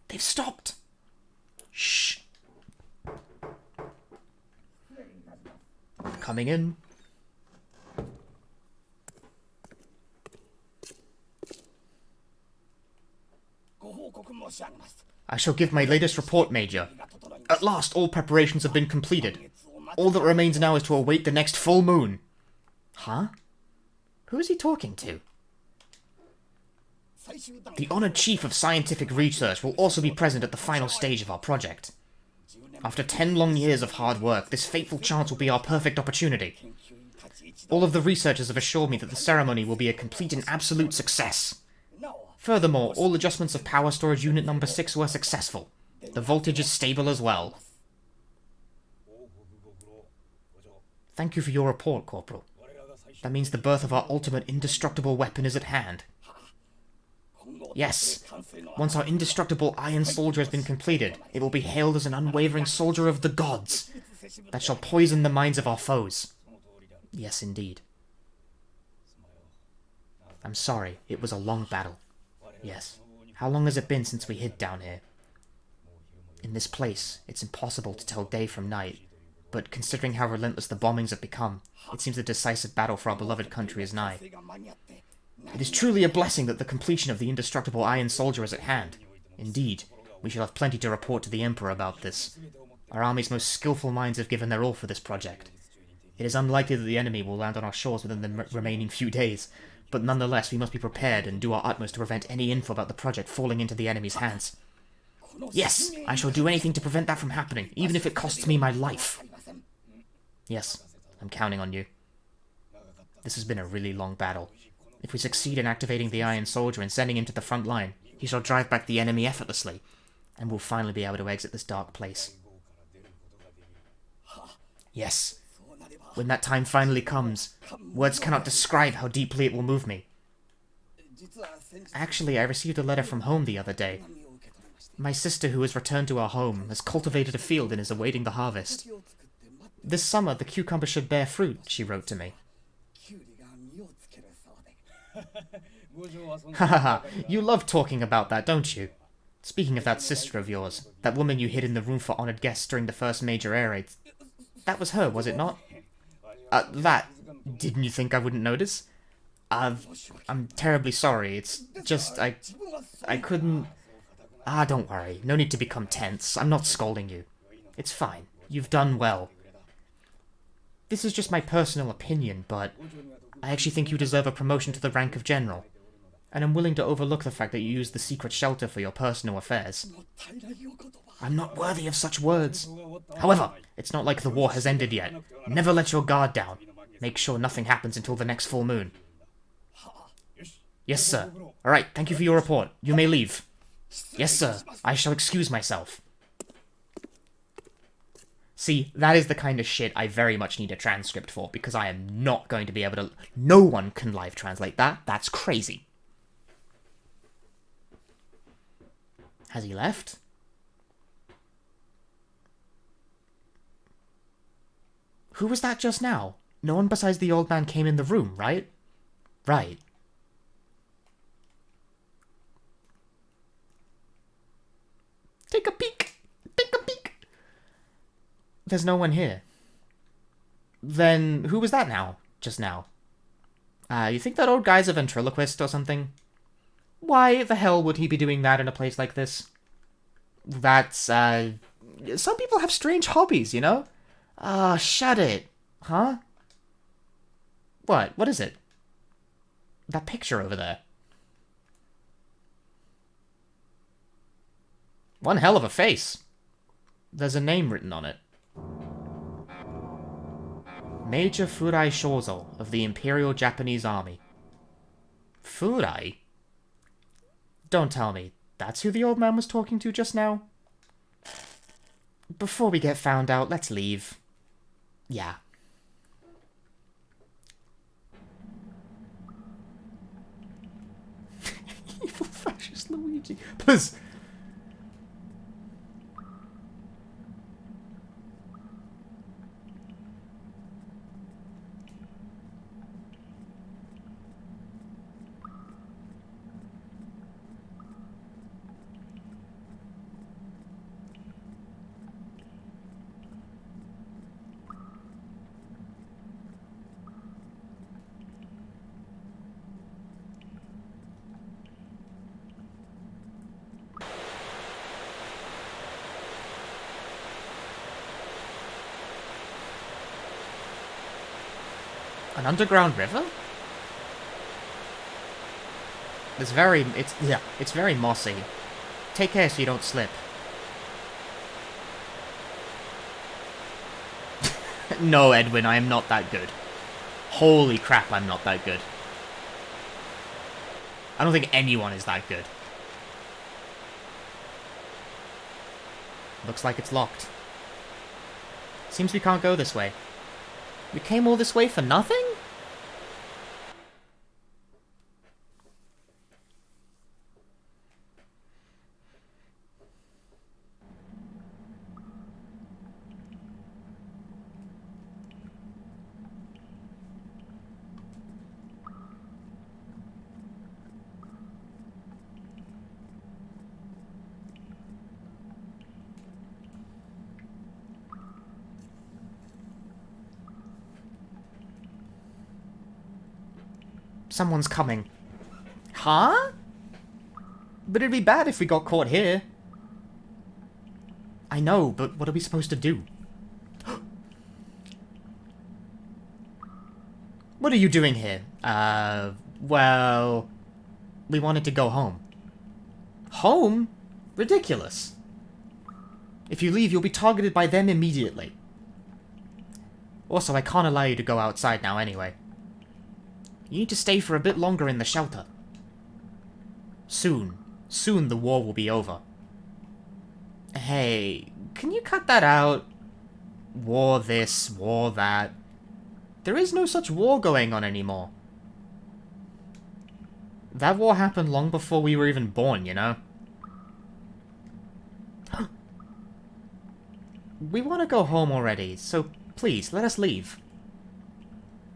S1: They've stopped. Shh. Coming in. I shall give my latest report, Major. At last, all preparations have been completed. All that remains now is to await the next full moon. Huh? Who is he talking to? The Honored Chief of Scientific Research will also be present at the final stage of our project. After 10 long years of hard work, this fateful chance will be our perfect opportunity. All of the researchers have assured me that the ceremony will be a complete and absolute success. Furthermore, all adjustments of power storage unit number 6 were successful. The voltage is stable as well. Thank you for your report, Corporal. That means the birth of our ultimate indestructible weapon is at hand. Yes, once our indestructible iron soldier has been completed, it will be hailed as an unwavering soldier of the gods that shall poison the minds of our foes. Yes, indeed. I'm sorry, it was a long battle. Yes. How long has it been since we hid down here? In this place, it's impossible to tell day from night, but considering how relentless the bombings have become, it seems the decisive battle for our beloved country is nigh. It is truly a blessing that the completion of the indestructible Iron Soldier is at hand. Indeed, we shall have plenty to report to the Emperor about this. Our army's most skillful minds have given their all for this project. It is unlikely that the enemy will land on our shores within the remaining few days, but nonetheless we must be prepared and do our utmost to prevent any info about the project falling into the enemy's hands. Yes, I shall do anything to prevent that from happening, even if it costs me my life. Yes, I'm counting on you. This has been a really long battle. If we succeed in activating the Iron Soldier and sending him to the front line, he shall drive back the enemy effortlessly, and we'll finally be able to exit this dark place. Yes, when that time finally comes, words cannot describe how deeply it will move me. Actually, I received a letter from home the other day. My sister, who has returned to our home, has cultivated a field and is awaiting the harvest. This summer, the cucumber should bear fruit, she wrote to me. Hahaha, you love talking about that, don't you? Speaking of that sister of yours, that woman you hid in the room for honored guests during the first major air raid, that was her, was it not? Didn't you think I wouldn't notice? I'm terribly sorry, it's just, I couldn't... don't worry, no need to become tense, I'm not scolding you. It's fine, you've done well. This is just my personal opinion, but I actually think you deserve a promotion to the rank of general, and I'm willing to overlook the fact that you used the secret shelter for your personal affairs. I'm not worthy of such words. However, it's not like the war has ended yet. Never let your guard down. Make sure nothing happens until the next full moon. Yes, sir. Alright, thank you for your report. You may leave. Yes, sir. I shall excuse myself. See, that is the kind of shit I very much need a transcript for, because I am not going to be able to... No one can live translate that. That's crazy. Has he left? Who was that just now? No one besides the old man came in the room, right? Right. Take a peek! Take a peek! There's no one here. Then, who was that now? Just now? You think that old guy's a ventriloquist or something? Why the hell would he be doing that in a place like this? That's, some people have strange hobbies, you know? Shut it. Huh? What? What is it? That picture over there. One hell of a face. There's a name written on it. Major Furai Shozo of the Imperial Japanese Army. Furai? Don't tell me. That's who the old man was talking to just now? Before we get found out, let's leave. Yeah. Evil fascist Luigi. Please. An underground river? It's very mossy. Take care so you don't slip. No, Edwin, I am not that good. Holy crap, I'm not that good. I don't think anyone is that good. Looks like it's locked. Seems we can't go this way. We came all this way for nothing? Someone's coming. Huh? But it'd be bad if we got caught here. I know, but what are we supposed to do? What are you doing here? Well... We wanted to go home. Home? Ridiculous. If you leave, you'll be targeted by them immediately. Also, I can't allow you to go outside now anyway. You need to stay for a bit longer in the shelter. Soon the war will be over. Hey, can you cut that out? War this, war that. There is no such war going on anymore. That war happened long before we were even born, you know? We want to go home already, so please, let us leave.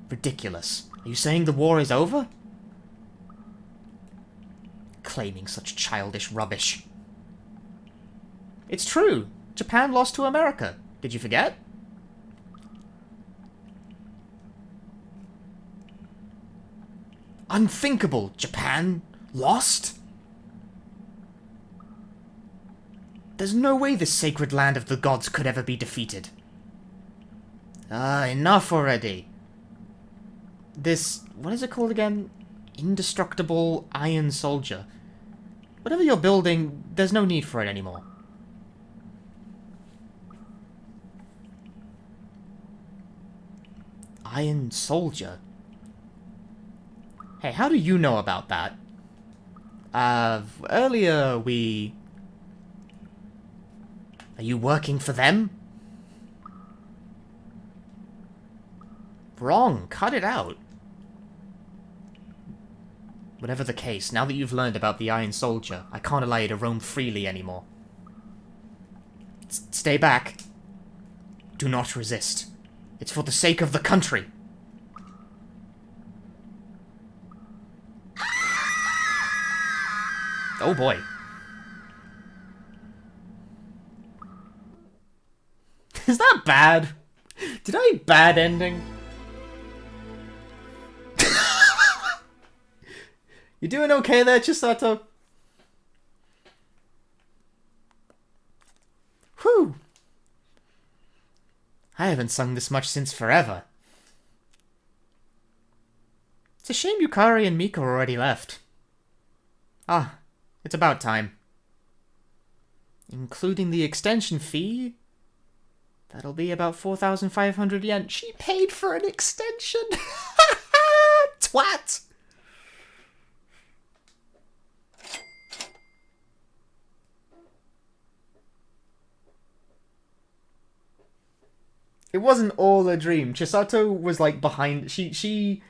S1: Ridiculous. Are you saying the war is over? Claiming such childish rubbish. It's true. Japan lost to America. Did you forget? Unthinkable. Japan lost? There's no way this sacred land of the gods could ever be defeated. Enough already. This, what is it called again? Indestructible Iron Soldier. Whatever you're building, there's no need for it anymore. Iron Soldier? Hey, how do you know about that? Earlier we... Are you working for them? Wrong, cut it out. Whatever the case, now that you've learned about the Iron Soldier, I can't allow you to roam freely anymore. Stay back. Do not resist. It's for the sake of the country. Oh boy. Is that bad? Did I bad ending? You doing okay there, Chisato? Whew. I haven't sung this much since forever. It's a shame Yukari and Mika already left. Ah, it's about time. Including the extension fee? That'll be about 4,500 yen. She paid for an extension! Twat! It wasn't all a dream. Chisato was like behind. She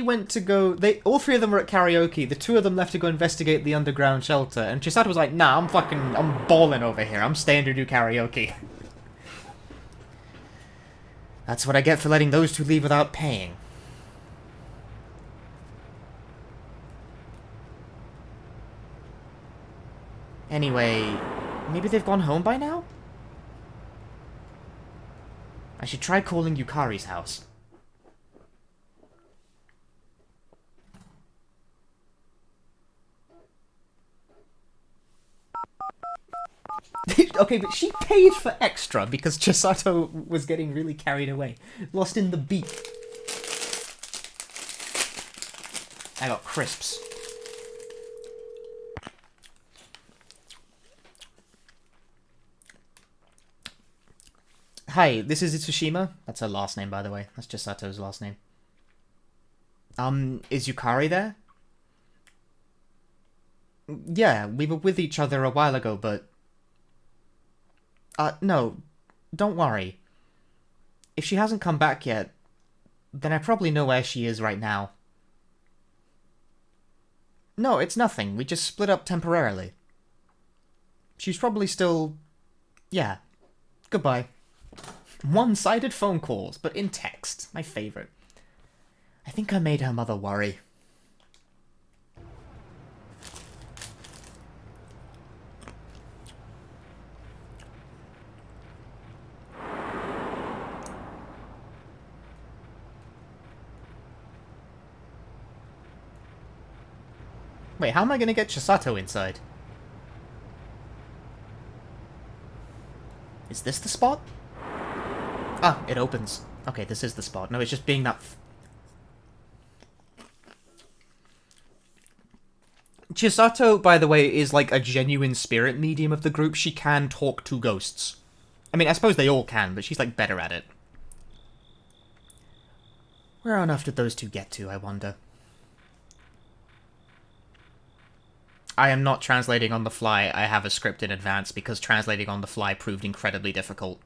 S1: went to go. All three of them were at karaoke. The two of them left to go investigate the underground shelter, and Chisato was like, "Nah, I'm balling over here. I'm staying to do karaoke." That's what I get for letting those two leave without paying. Anyway, maybe they've gone home by now? I should try calling Yukari's house. Okay, but she paid for extra because Chisato was getting really carried away. Lost in the beat. I got crisps. Hi, this is Itsushima. That's her last name, by the way. That's Chisato's last name. Is Yukari there? Yeah, we were with each other a while ago, but... no. Don't worry. If she hasn't come back yet, then I probably know where she is right now. No, it's nothing. We just split up temporarily. She's probably still... Yeah. Goodbye. One-sided phone calls, but in text. My favorite. I think I made her mother worry. Wait, how am I gonna get Chisato inside? Is this the spot? Ah, it opens. Okay, this is the spot. No, it's just being that... Chisato, by the way, is like a genuine spirit medium of the group. She can talk to ghosts. I mean, I suppose they all can, but she's like better at it. Where on earth did those two get to, I wonder? I am not translating on the fly. I have a script in advance because translating on the fly proved incredibly difficult.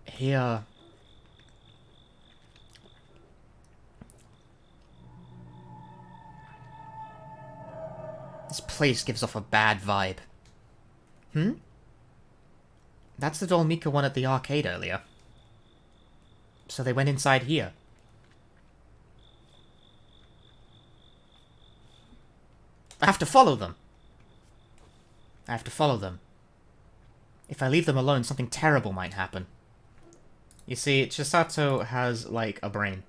S1: Here. This place gives off a bad vibe. Hmm? That's the doll Mika won at the arcade earlier. So they went inside here. I have to follow them. I have to follow them. If I leave them alone, something terrible might happen. You see, Chisato has, like, a brain.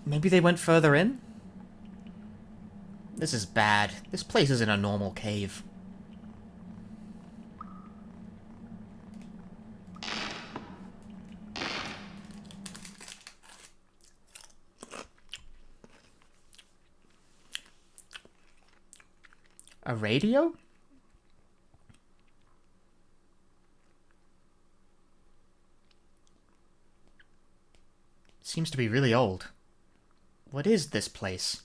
S1: Maybe they went further in? This is bad. This place isn't a normal cave. A radio? Seems to be really old. What is this place?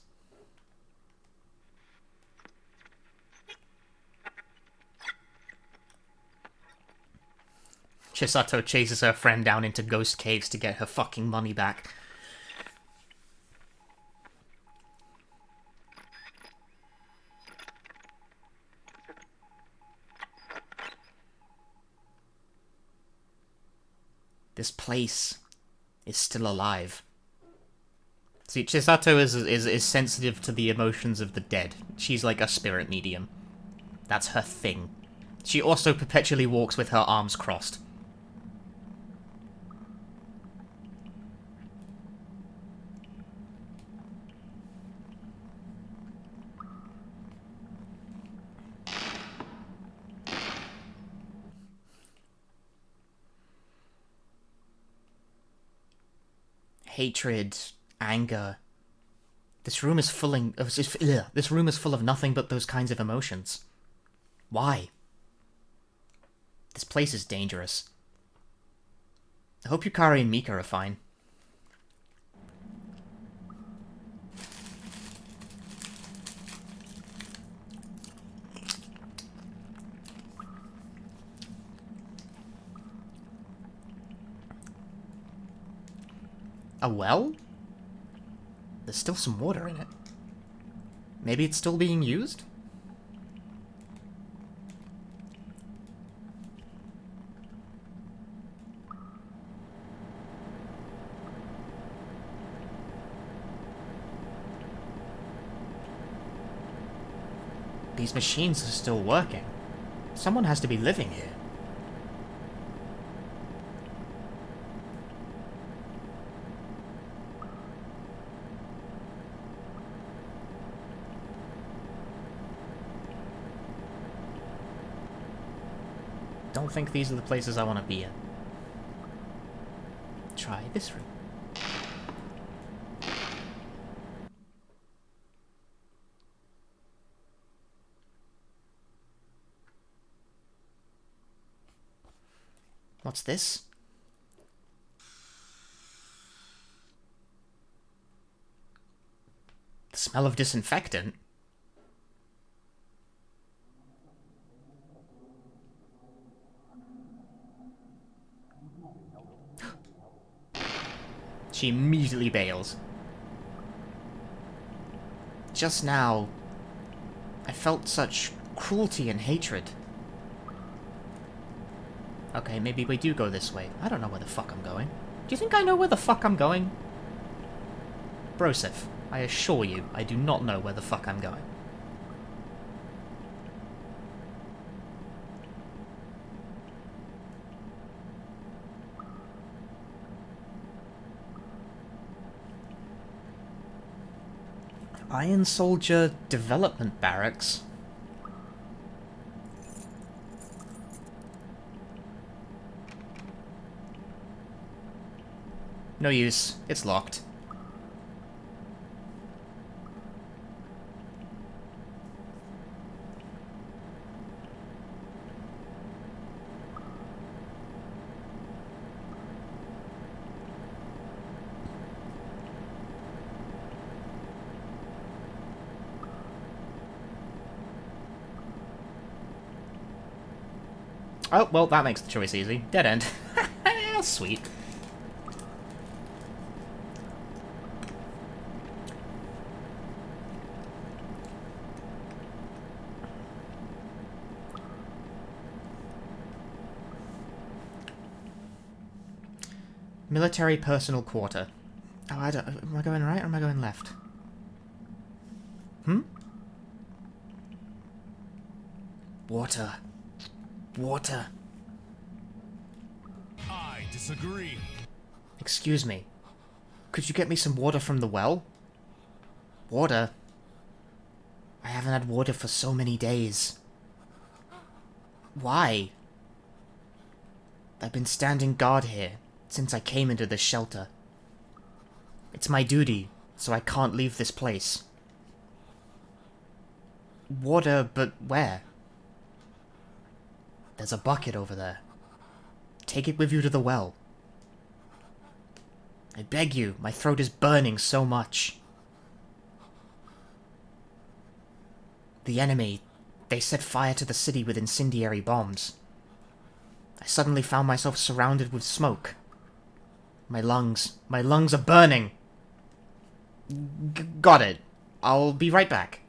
S1: Chisato chases her friend down into ghost caves to get her fucking money back. This place is still alive. See, Chisato is sensitive to the emotions of the dead. She's like a spirit medium. That's her thing. She also perpetually walks with her arms crossed. Hatred, anger. This room is full of nothing but those kinds of emotions. Why? This place is dangerous. I hope Yukari and Mika are fine. A well? There's still some water in it. Maybe it's still being used? These machines are still working. Someone has to be living here. Don't think these are the places I want to be in. Try this room. What's this? The smell of disinfectant? She immediately bails. Just now, I felt such cruelty and hatred. Okay, maybe we do go this way. I don't know where the fuck I'm going. Do you think I know where the fuck I'm going? Broseph, I assure you, I do not know where the fuck I'm going. Iron Soldier Development Barracks. No use. It's locked. Oh, well, that makes the choice easy. Dead end. Sweet. Military personal quarter. Oh, I don't... Am I going right or am I going left? Hmm? Water. Water.
S2: I disagree.
S1: Excuse me. Could you get me some water from the well? Water? I haven't had water for so many days. Why? I've been standing guard here since I came into this shelter. It's my duty, so I can't leave this place. Water, but where? There's a bucket over there. Take it with you to the well. I beg you, my throat is burning so much. The enemy, they set fire to the city with incendiary bombs. I suddenly found myself surrounded with smoke. My lungs are burning. Got it. I'll be right back.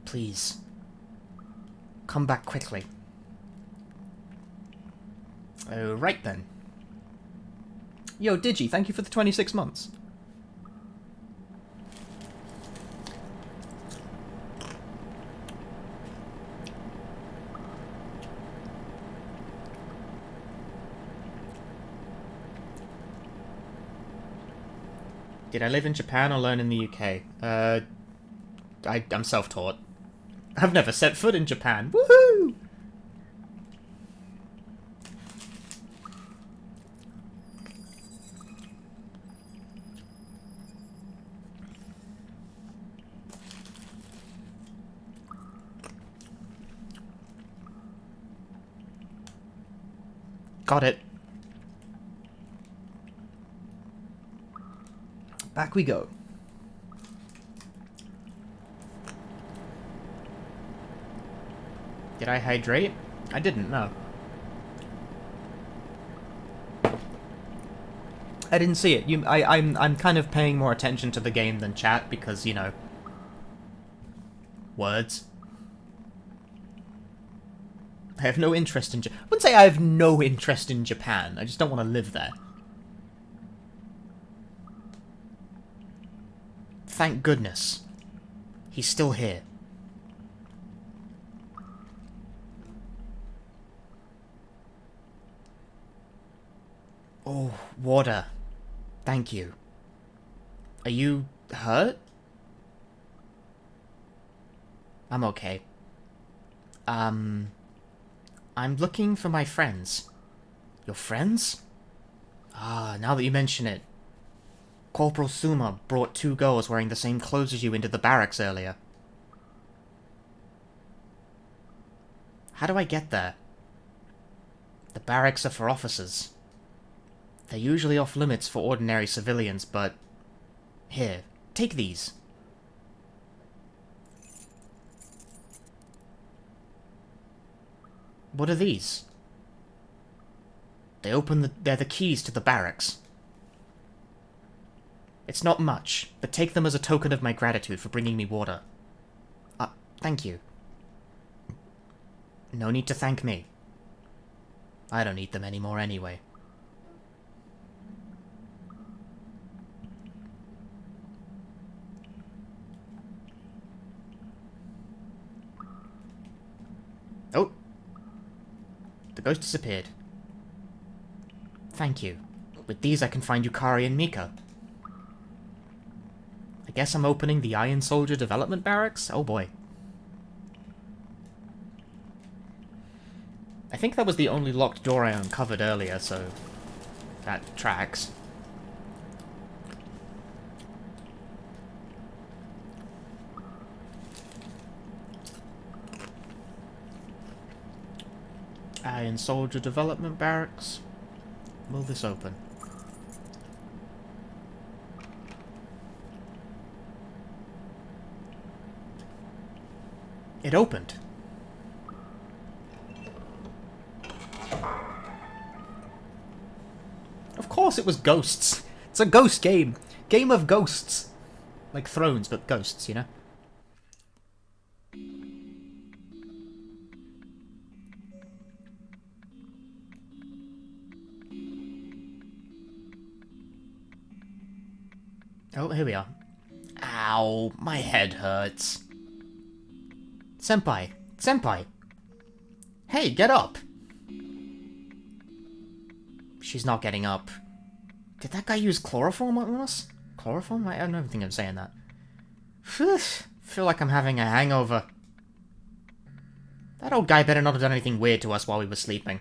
S1: Please. Come back quickly. Oh, right then. Yo, Digi, thank you for the 26 months. Did I live in Japan or learn in the UK? I'm self-taught. I've never set foot in Japan. Woohoo! Got it. Back we go. Did I hydrate? I didn't, no. I didn't see it. I'm kind of paying more attention to the game than chat because, you know, words. I have no interest in I wouldn't say I have no interest in Japan. I just don't want to live there. Thank goodness. He's still here. Oh, water. Thank you. Are you hurt? I'm okay. I'm looking for my friends. Your friends? Ah, now that you mention it. Corporal Suma brought 2 girls wearing the same clothes as you into the barracks earlier. How do I get there? The barracks are for officers. They're usually off limits for ordinary civilians, but... Here, take these. What are these? They're the keys to the barracks. It's not much, but take them as a token of my gratitude for bringing me water. Thank you. No need to thank me. I don't need them anymore anyway. Oh! The ghost disappeared. Thank you. With these I can find Yukari and Mika. I guess I'm opening the Iron Soldier Development Barracks? Oh boy. I think that was the only locked door I uncovered earlier, so... that tracks. Iron Soldier Development Barracks. Will this open? It opened. Of course it was ghosts. It's a ghost game. Game of ghosts. Like Thrones, but ghosts, you know? Oh, here we are. Ow, my head hurts. Senpai! Senpai! Hey, get up! She's not getting up. Did that guy use chloroform on us? Chloroform? I don't think I'm saying that. Feel like I'm having a hangover. That old guy better not have done anything weird to us while we were sleeping.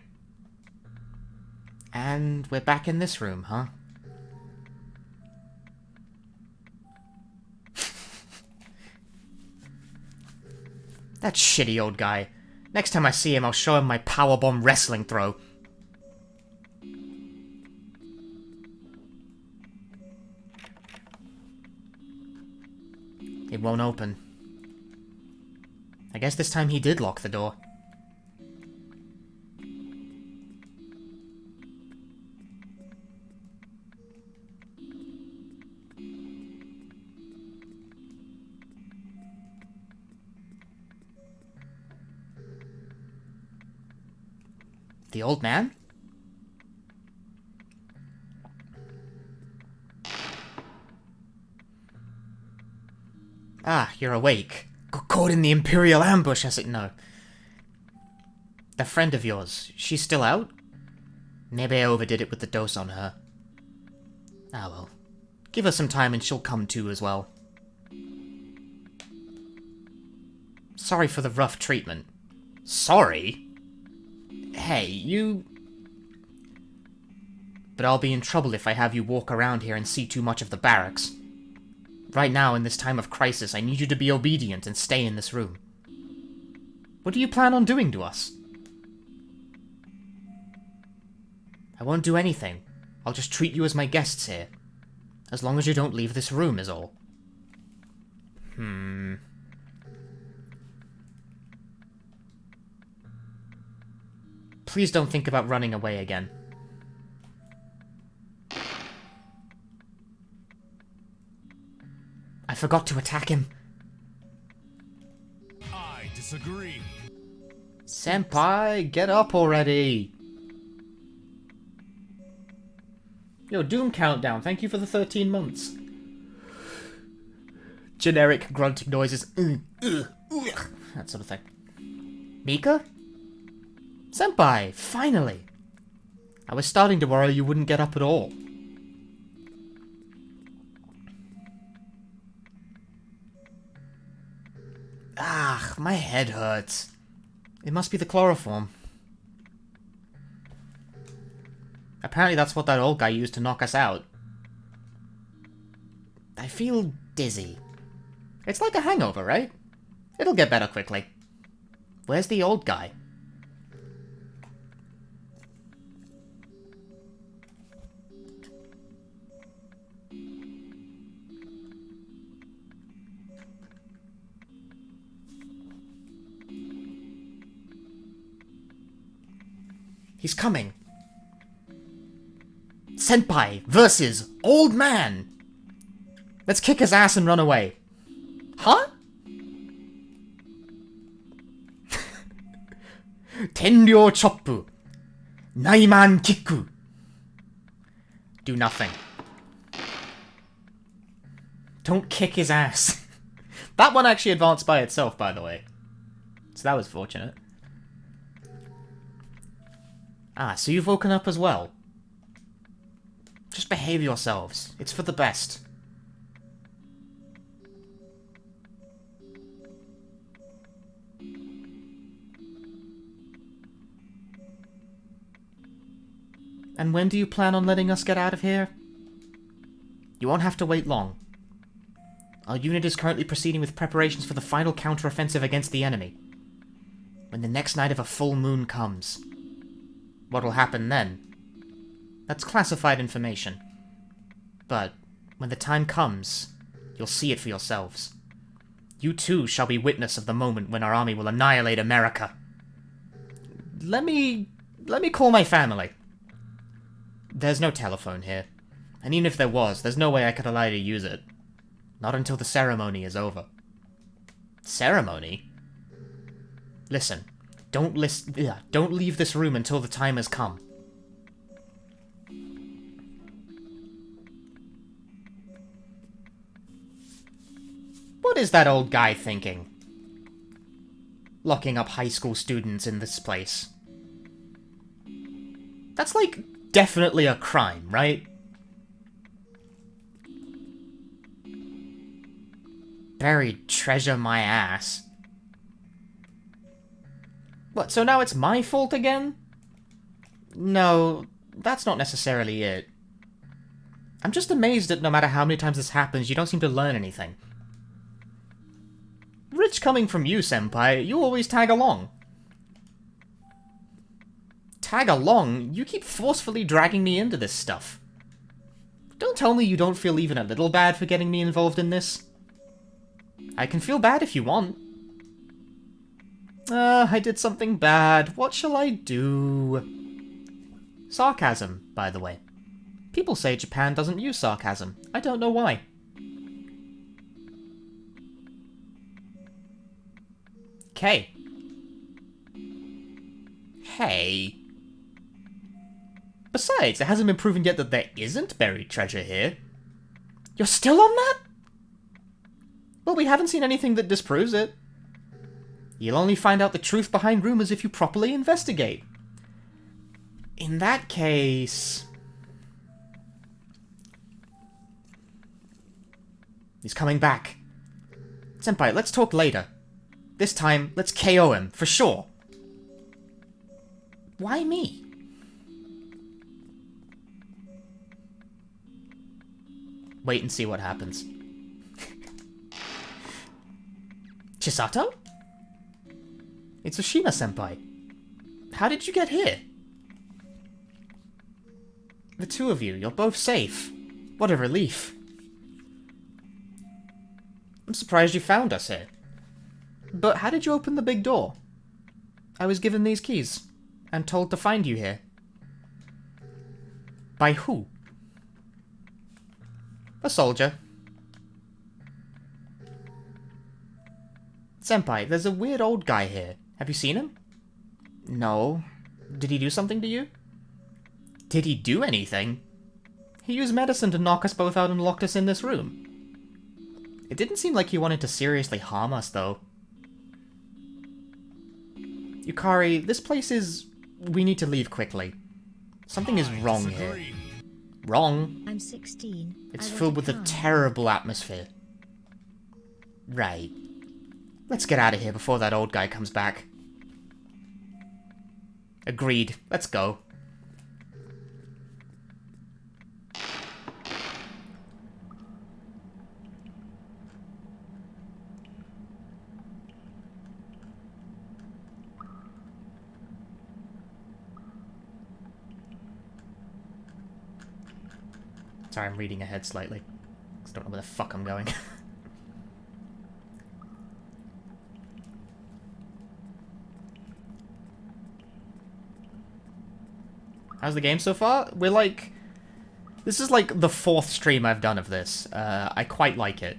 S1: And we're back in this room, huh? That shitty old guy. Next time I see him, I'll show him my powerbomb wrestling throw. It won't open. I guess this time he did lock the door. The old man? Ah, you're awake. Got caught in the Imperial ambush, as it no. The friend of yours, she's still out? Maybe I overdid it with the dose on her. Ah well. Give her some time and she'll come to as well. Sorry for the rough treatment. Sorry? Hey, you... But I'll be in trouble if I have you walk around here and see too much of the barracks. Right now, in this time of crisis, I need you to be obedient and stay in this room. What do you plan on doing to us? I won't do anything. I'll just treat you as my guests here. As long as you don't leave this room is all. Please don't think about running away again. I forgot to attack him.
S2: I disagree.
S1: Senpai, get up already. Yo, Doom Countdown, thank you for the 13 months. Generic grunting noises. That sort of thing. Mika? Senpai, finally! I was starting to worry you wouldn't get up at all. Ah, my head hurts. It must be the chloroform. Apparently that's what that old guy used to knock us out. I feel dizzy. It's like a hangover, right? It'll get better quickly. Where's the old guy? He's coming. Senpai versus Old Man. Let's kick his ass and run away. Huh? Tenryo choppu. Naiman kicku. Do nothing. Don't kick his ass. That one actually advanced by itself, by the way. So that was fortunate. Ah, so you've woken up as well. Just behave yourselves. It's for the best. And when do you plan on letting us get out of here? You won't have to wait long. Our unit is currently proceeding with preparations for the final counter-offensive against the enemy. When the next night of a full moon comes, what will happen then? That's classified information. But when the time comes, you'll see it for yourselves. You too shall be witness of the moment when our army will annihilate America. Let me call my family. There's no telephone here. And even if there was, there's no way I could allow you to use it. Not until the ceremony is over. Ceremony? Listen. Don't leave this room until the time has come. What is that old guy thinking? Locking up high school students in this place. That's like definitely a crime, right? Buried treasure my ass. What, so now it's my fault again? No, that's not necessarily it. I'm just amazed that no matter how many times this happens, you don't seem to learn anything. Rich coming from you, Senpai, you always tag along. Tag along? You keep forcefully dragging me into this stuff. Don't tell me you don't feel even a little bad for getting me involved in this. I can feel bad if you want. I did something bad. What shall I do? Sarcasm, by the way. People say Japan doesn't use sarcasm. I don't know why. Okay. Hey. Besides, it hasn't been proven yet that there isn't buried treasure here. You're still on that? Well, we haven't seen anything that disproves it. You'll only find out the truth behind rumors if you properly investigate. In that case... He's coming back. Senpai, let's talk later. This time, let's KO him, for sure. Why me? Wait and see what happens. Chisato? It's Oshima-senpai. How did you get here? The two of you, you're both safe. What a relief. I'm surprised you found us here. But how did you open the big door? I was given these keys, and told to find you here. By who? A soldier. Senpai, there's a weird old guy here. Have you seen him? No. Did he do something to you? Did he do anything? He used medicine to knock us both out and locked us in this room. It didn't seem like he wanted to seriously harm us, though. Yukari, this place is... We need to leave quickly. Something is wrong here. Wrong?
S4: I'm 16.
S1: It's
S4: I want
S1: filled with a
S4: car.
S1: terrible atmosphere. Right. Let's get out of here before that old guy comes back. Agreed. Let's go. Sorry, I'm reading ahead slightly. I don't know where the fuck I'm going. How's the game so far? We're like... This is like the 4th stream I've done of this. I quite like it.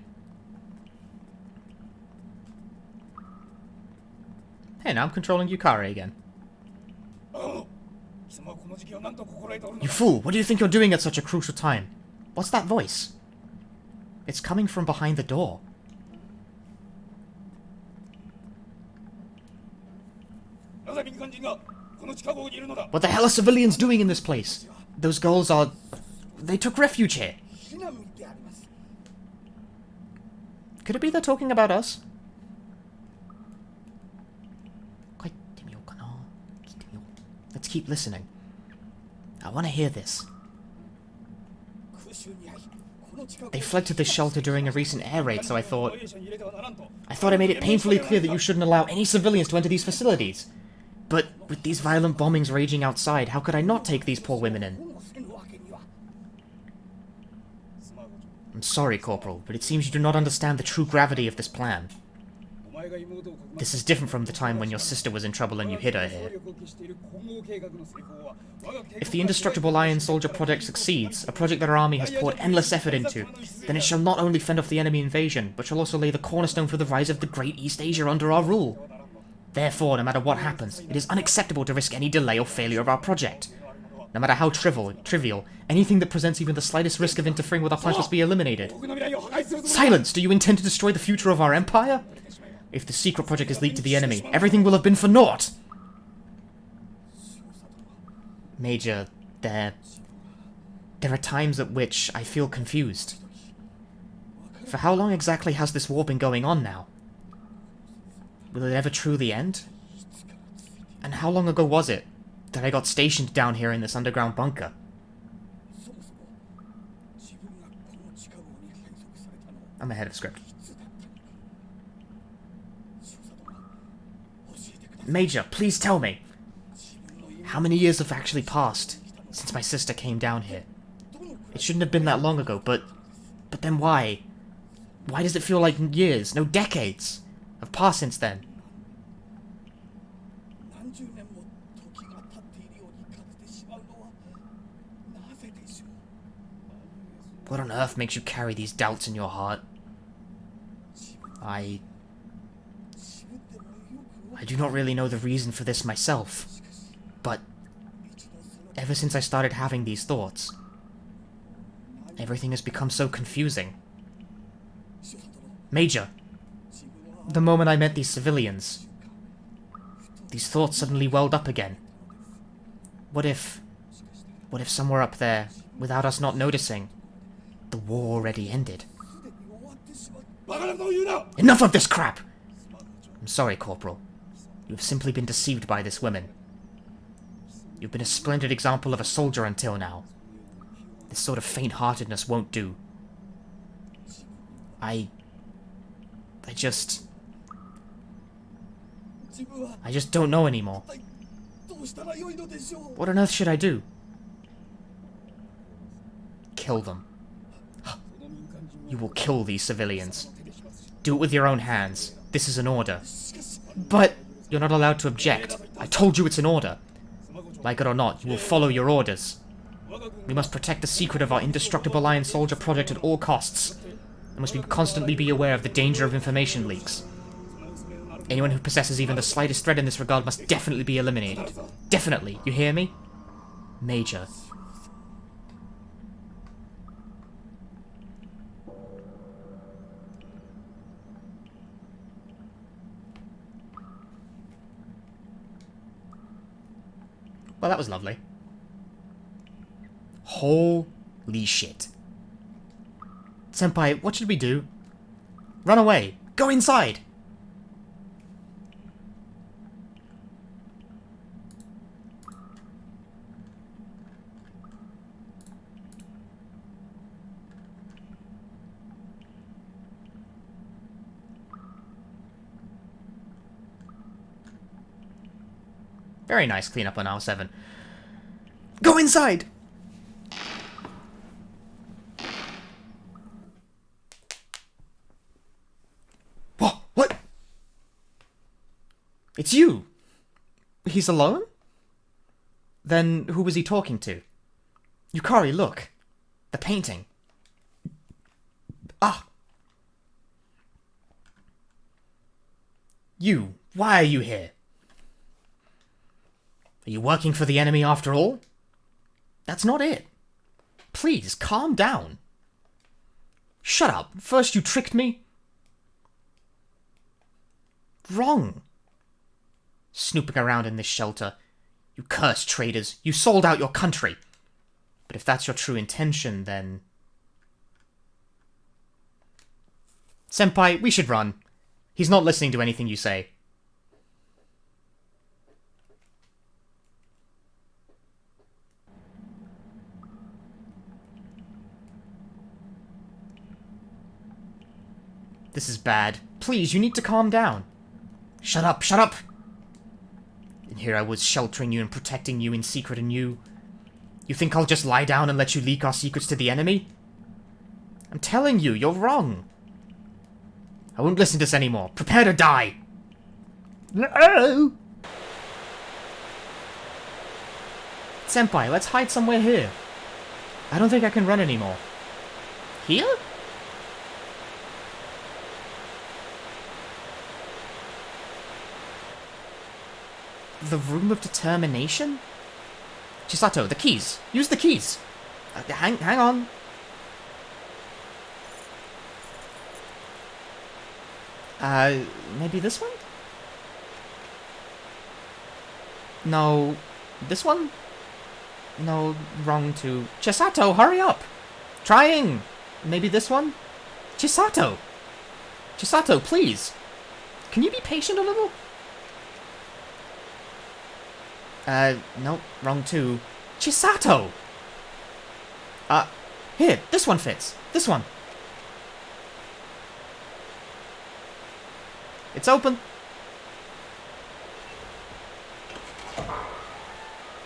S1: Hey, now I'm controlling Yukari again. You fool! What do you think you're doing at such a crucial time? What's that voice? It's coming from behind the door. What the hell are civilians doing in this place? Those girls are... They took refuge here. Could it be they're talking about us? Let's keep listening. I want to hear this. They fled to this shelter during a recent air raid, so I thought I made it painfully clear that you shouldn't allow any civilians to enter these facilities. But with these violent bombings raging outside, how could I not take these poor women in? I'm sorry, Corporal, but it seems you do not understand the true gravity of this plan. This is different from the time when your sister was in trouble and you hid her here. If the Indestructible Iron Soldier project succeeds, a project that our army has poured endless effort into, then it shall not only fend off the enemy invasion, but shall also lay the cornerstone for the rise of the Great East Asia under our rule. Therefore, no matter what happens, it is unacceptable to risk any delay or failure of our project. No matter how trivial, anything that presents even the slightest risk of interfering with our plans must be eliminated. Silence! Do you intend to destroy the future of our empire? If the secret project is leaked to the enemy, everything will have been for naught! Major, there are times at which I feel confused. For how long exactly has this war been going on now? Will it ever truly end? And how long ago was it that I got stationed down here in this underground bunker? I'm ahead of script. Major, please tell me. How many years have actually passed since my sister came down here? It shouldn't have been that long ago, but then why? Why does it feel like years, no decades, have passed since then? What on earth makes you carry these doubts in your heart? I do not really know the reason for this myself, but ever since I started having these thoughts, everything has become so confusing. Major, the moment I met these civilians, these thoughts suddenly welled up again. What if somewhere up there, without us not noticing, the war already ended? Enough of this crap! I'm sorry, Corporal. You have simply been deceived by this woman. You've been a splendid example of a soldier until now. This sort of faint-heartedness won't do. I just don't know anymore. What on earth should I do? Kill them. You will kill these civilians. Do it with your own hands. This is an order. But you're not allowed to object. I told you it's an order. Like it or not, you will follow your orders. We must protect the secret of our Indestructible Iron Soldier project at all costs. And must constantly be aware of the danger of information leaks. Anyone who possesses even the slightest threat in this regard must definitely be eliminated. Definitely, you hear me? Major. Well, that was lovely. Holy shit. Senpai, what should we do? Run away. Go inside. Very nice cleanup on aisle 7. Go inside! What? It's you! He's alone? Then who was he talking to? Yukari, look. The painting. Ah! You, why are you here? Are you working for the enemy after all? That's not it. Please, calm down. Shut up. First you tricked me. Wrong. Snooping around in this shelter. You cursed traitors. You sold out your country. But if that's your true intention, then... Senpai, we should run. He's not listening to anything you say. This is bad. Please, you need to calm down. Shut up, shut up! And here I was sheltering you and protecting you in secret, and you think I'll just lie down and let you leak our secrets to the enemy? I'm telling you, you're wrong. I won't listen to this anymore. Prepare to die! No! Senpai, let's hide somewhere here. I don't think I can run anymore. Here? The Room of Determination? Chisato, the keys! Use the keys! Hang on. Maybe this one? No. This one? No, wrong too. Chisato, hurry up! Trying! Maybe this one? Chisato! Chisato, please! Can you be patient a little? Nope, wrong too. Chisato! Here, this one fits. This one. It's open.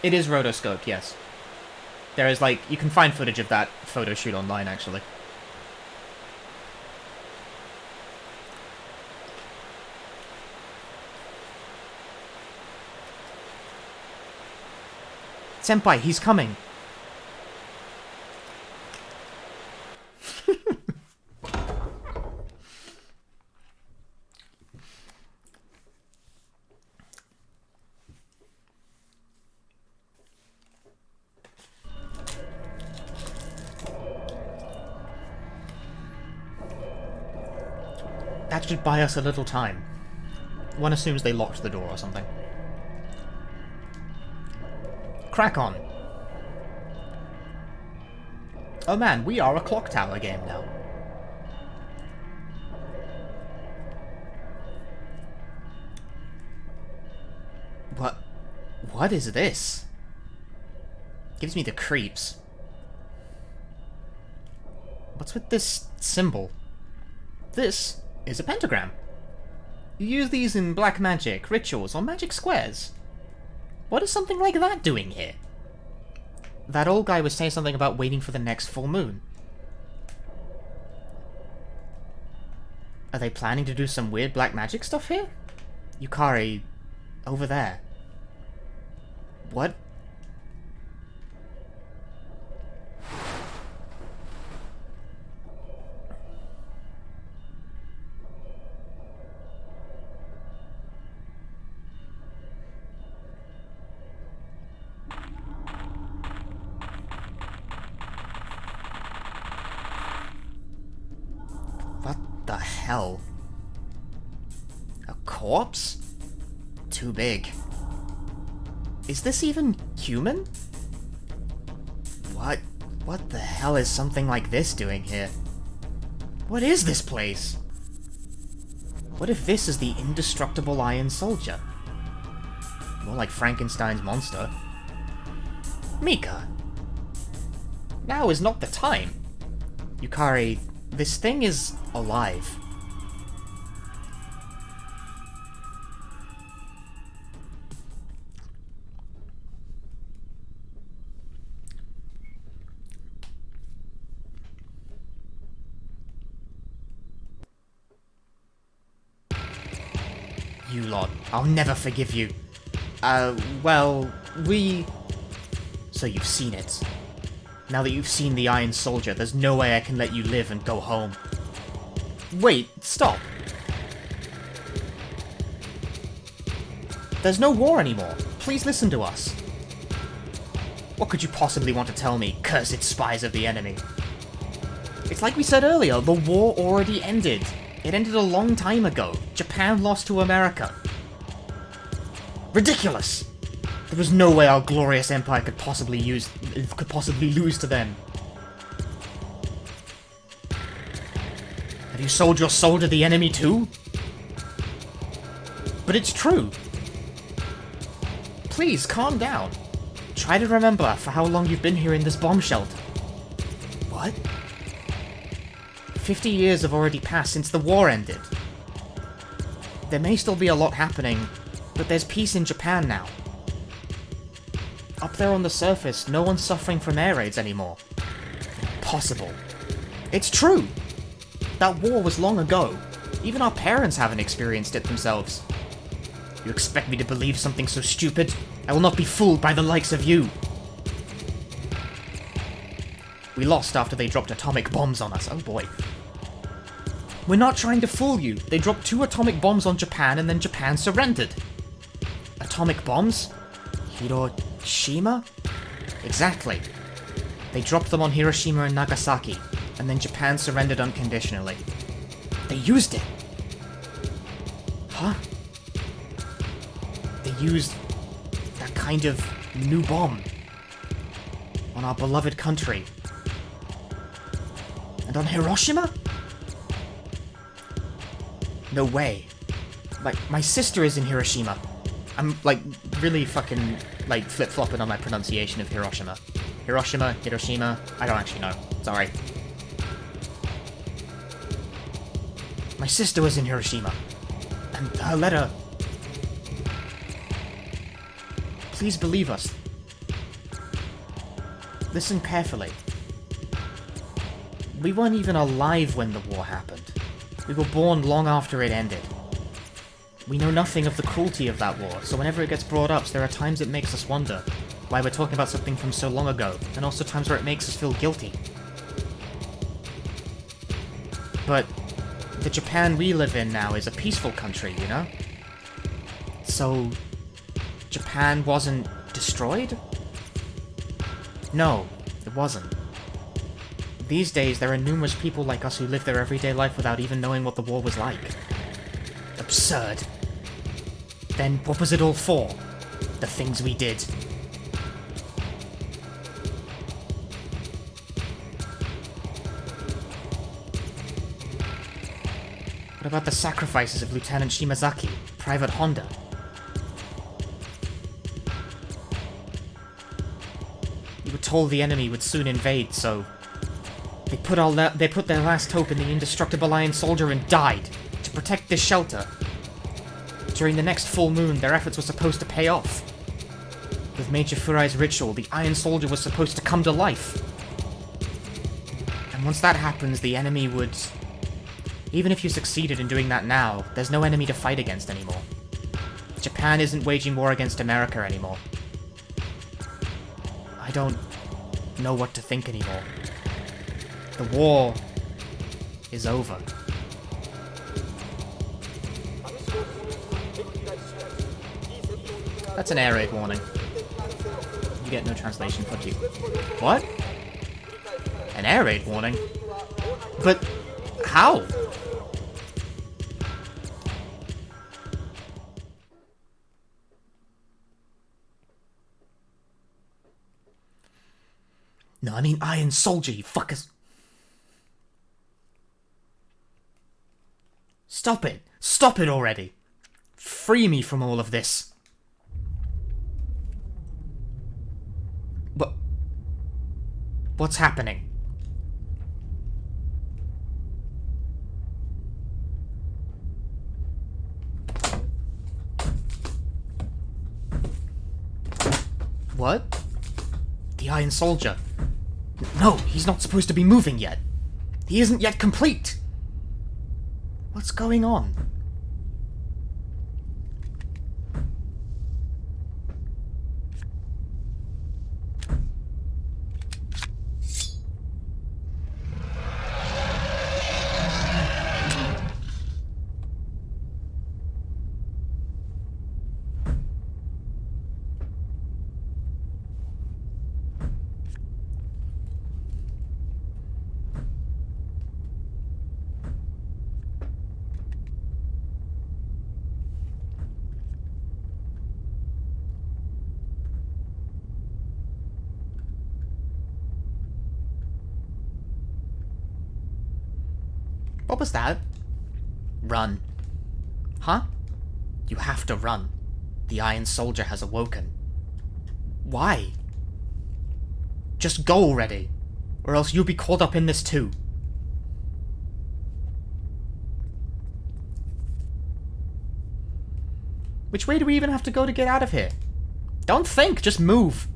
S1: It is rotoscoped, yes. There is, like, you can find footage of that photo shoot online, actually. Senpai, he's coming. That should buy us a little time. One assumes they locked the door or something. Crack on. Oh man, we are a clock tower game now. What is this? Gives me the creeps. What's with this symbol? This is a pentagram. You use these in black magic, rituals, or magic squares. What is something like that doing here? That old guy was saying something about waiting for the next full moon. Are they planning to do some weird black magic stuff here? Yukari, over there. What? The hell? A corpse? Too big. Is this even human? What What the hell is something like this doing here? What is this place? What if this is the indestructible Iron Soldier? More like Frankenstein's monster. Mika! Now is not the time. Yukari, this thing is alive. You lot, I'll never forgive you. Well, So you've seen it. Now that you've seen the Iron Soldier, there's no way I can let you live and go home. Wait, stop. There's no war anymore. Please listen to us. What could you possibly want to tell me, cursed spies of the enemy? It's like we said earlier, the war already ended. It ended a long time ago. Japan lost to America. Ridiculous! There was no way our glorious empire could possibly lose to them. Have you sold your soul to the enemy too? But it's true. Please, calm down. Try to remember for how long you've been here in this bomb shelter. What? 50 years have already passed since the war ended. There may still be a lot happening, but there's peace in Japan now. Up there on the surface, no one's suffering from air raids anymore. Impossible. It's true! That war was long ago. Even our parents haven't experienced it themselves. You expect me to believe something so stupid? I will not be fooled by the likes of you. We lost after they dropped atomic bombs on us. Oh boy. We're not trying to fool you. They dropped 2 atomic bombs on Japan and then Japan surrendered. Atomic bombs? Hiroshima? Exactly. They dropped them on Hiroshima and Nagasaki, and then Japan surrendered unconditionally. They used it. Huh? They used that kind of new bomb on our beloved country. And on Hiroshima? No way. My sister is in Hiroshima. I'm, really fucking, flip-flopping on my pronunciation of Hiroshima. Hiroshima, Hiroshima, I don't actually know. Sorry. My sister was in Hiroshima. And her letter... Please believe us. Listen carefully. We weren't even alive when the war happened. We were born long after it ended. We know nothing of the cruelty of that war, so whenever it gets brought up, there are times it makes us wonder why we're talking about something from so long ago, and also times where it makes us feel guilty. But the Japan we live in now is a peaceful country, you know? So, Japan wasn't destroyed? No, it wasn't. These days, there are numerous people like us who live their everyday life without even knowing what the war was like. Absurd. Then what was it all for? The things we did. What about the sacrifices of Lieutenant Shimazaki, Private Honda? We were told the enemy would soon invade, so... They put their last hope in the indestructible Iron Soldier and died to protect this shelter. During the next full moon, their efforts were supposed to pay off. With Major Furai's ritual, the Iron Soldier was supposed to come to life. And once that happens, the enemy would... Even if you succeeded in doing that now, there's no enemy to fight against anymore. Japan isn't waging war against America anymore. I don't know what to think anymore. The war is over. That's an air raid warning. You get no translation, fuck you. What? An air raid warning? But how? No, I mean Iron Soldier, you fuckers. Stop it. Stop it already. Free me from all of this. What? What's happening? What? The Iron Soldier. No, he's not supposed to be moving yet. He isn't yet complete. What's going on? What was that? Run. Huh? You have to run. The Iron Soldier has awoken. Why? Just go already, or else you'll be caught up in this too. Which way do we even have to go to get out of here? Don't think, just move.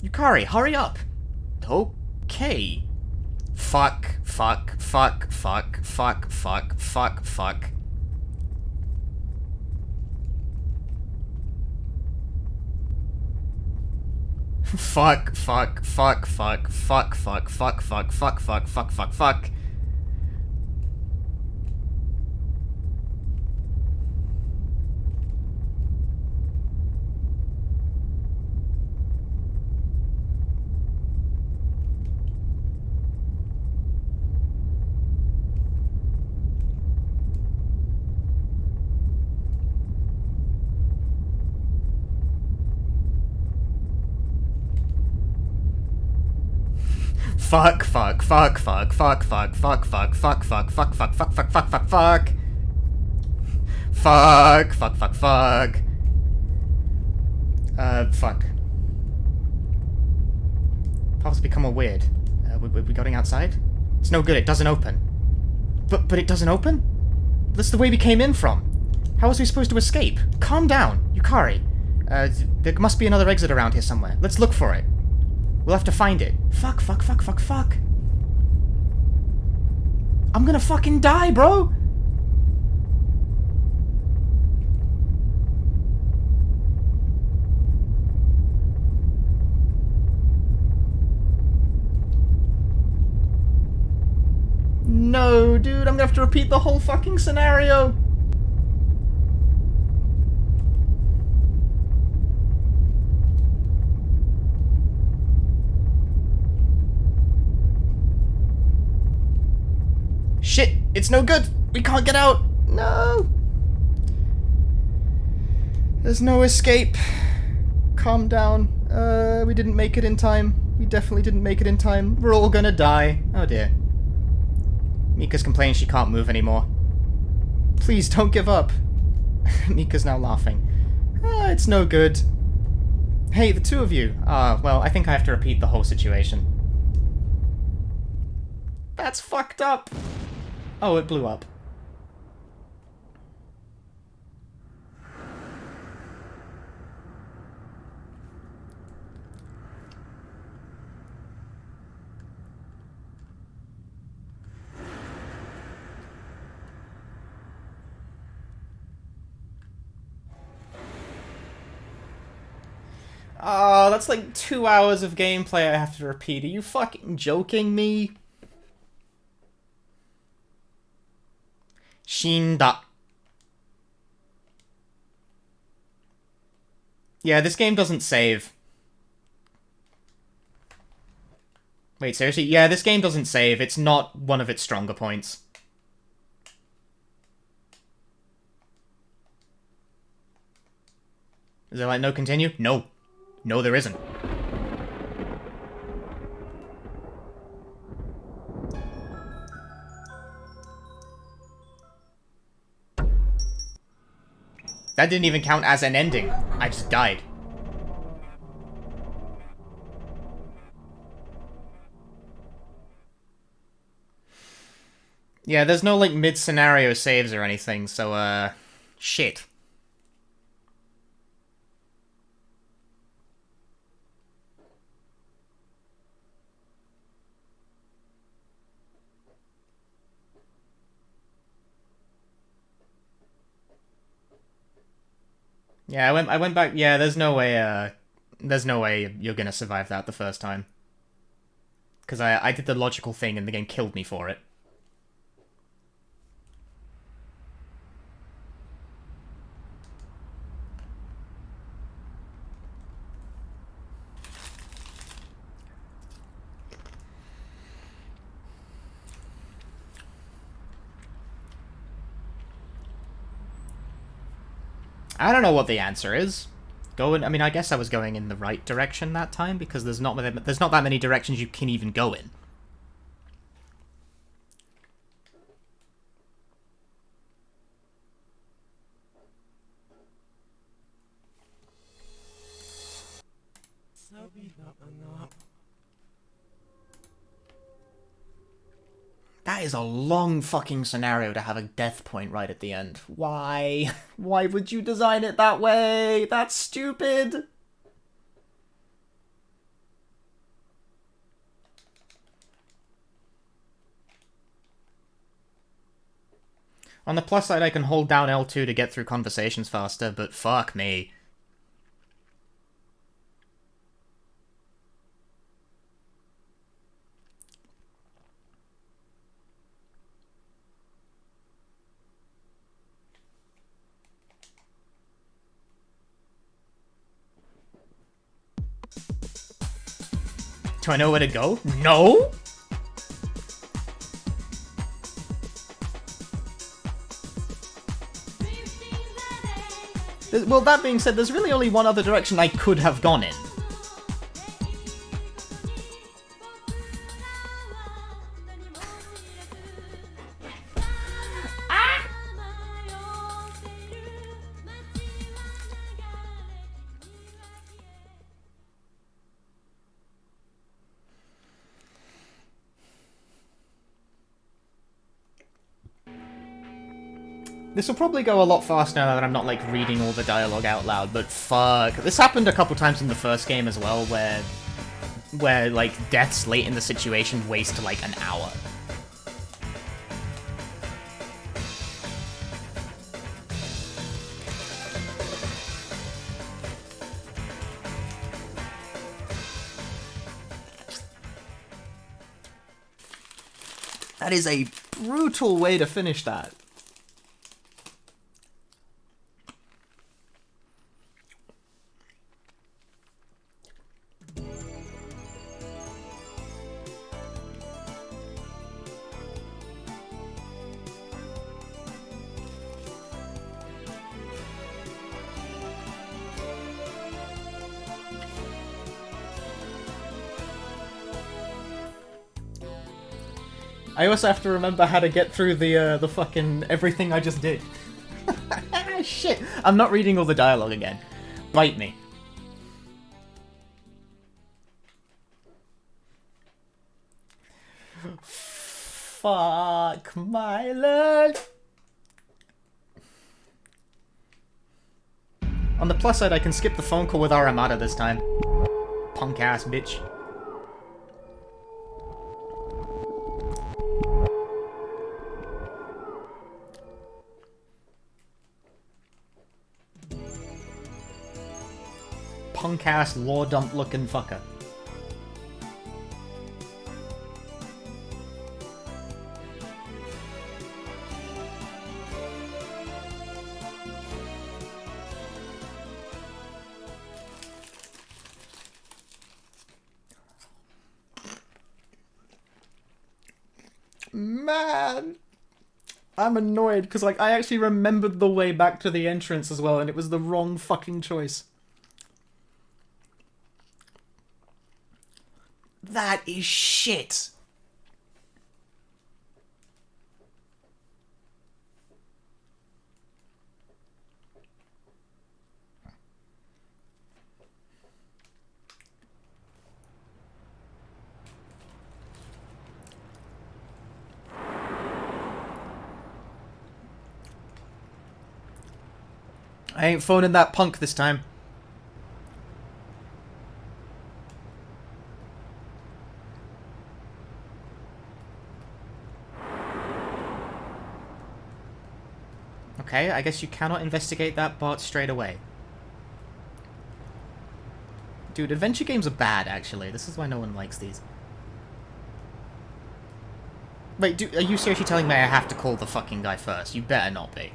S1: Yukari, hurry up. Okay. Fuck, fuck, fuck, fuck, fuck, fuck, fuck, fuck. Fuck, fuck, fuck, fuck, fuck, fuck, fuck, fuck, fuck, fuck, fuck, fuck, fuck. Fuck, fuck, fuck, fuck, fuck, fuck, fuck, fuck, fuck, fuck, fuck, fuck, fuck, fuck, fuck, fuck, fuck. Fuck, fuck, fuck, fuck. Fuck. Path's become all weird. We going outside? It's no good, it doesn't open. But it doesn't open? That's the way we came in from. How was we supposed to escape? Calm down, Yukari. There must be another exit around here somewhere. Let's look for it. We'll have to find it. Fuck, fuck, fuck, fuck, fuck. I'm gonna fucking die, bro! No, dude, I'm gonna have to repeat the whole fucking scenario. Shit, it's no good. We can't get out. No. There's no escape. Calm down. We didn't make it in time. We definitely didn't make it in time. We're all gonna die. Oh dear. Mika's complaining she can't move anymore. Please don't give up. Mika's now laughing. It's no good. Hey, the two of you. Well, I think I have to repeat the whole situation. That's fucked up. Oh, it blew up. Oh, that's like 2 hours of gameplay I have to repeat. Are you fucking joking me? Shinda. Yeah, this game doesn't save. Wait, seriously? Yeah, this game doesn't save. It's not one of its stronger points. Is there like no continue? No. No, there isn't. That didn't even count as an ending. I just died. Yeah, there's no, like, mid-scenario saves or anything, so, shit. Yeah, I went back. Yeah, there's no way you're gonna survive that the first time. Because I did the logical thing and the game killed me for it. I don't know what the answer is. I mean, I guess I was going in the right direction that time because there's not that many directions you can even go in. That is a long fucking scenario to have a death point right at the end. Why? Why would you design it that way? That's stupid. On the plus side, I can hold down L2 to get through conversations faster, but fuck me. Do I know where to go? No? Well, that being said, there's really only one other direction I could have gone in. This will probably go a lot faster now that I'm not, like, reading all the dialogue out loud, but fuck. This happened a couple times in the first game as well, where like, deaths late in the situation waste, like, an hour. That is a brutal way to finish that. I also have to remember how to get through the fucking everything I just did. Shit, I'm not reading all the dialogue again. Bite me. Fuck my life. On the plus side, I can skip the phone call with Aramata this time. Punk ass bitch. Punk-ass, law dump-looking fucker. Man! I'm annoyed, because, like, I actually remembered the way back to the entrance as well, and it was the wrong fucking choice. That is shit. I ain't phoning that punk this time. Okay, I guess you cannot investigate that part straight away. Dude, adventure games are bad, actually. This is why no one likes these. Wait, are you seriously telling me I have to call the fucking guy first? You better not be.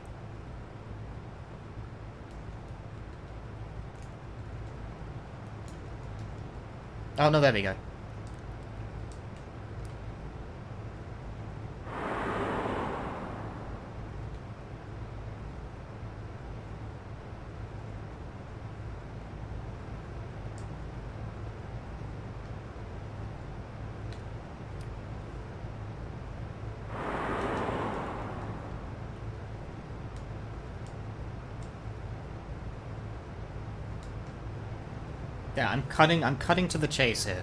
S1: Oh, no, there we go. Yeah, I'm cutting to the chase here.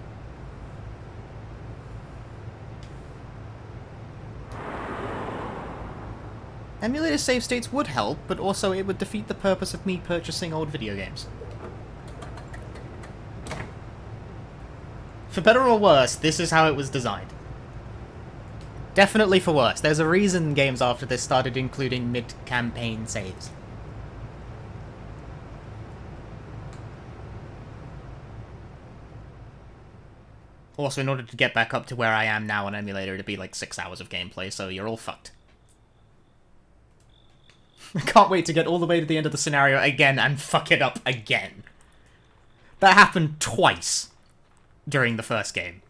S1: Emulator save states would help, but also it would defeat the purpose of me purchasing old video games. For better or worse, this is how it was designed. Definitely for worse. There's a reason games after this started including mid-campaign saves. Also, in order to get back up to where I am now on emulator, it'd be like 6 hours of gameplay, so you're all fucked. I can't wait to get all the way to the end of the scenario again and fuck it up again. That happened twice during the first game.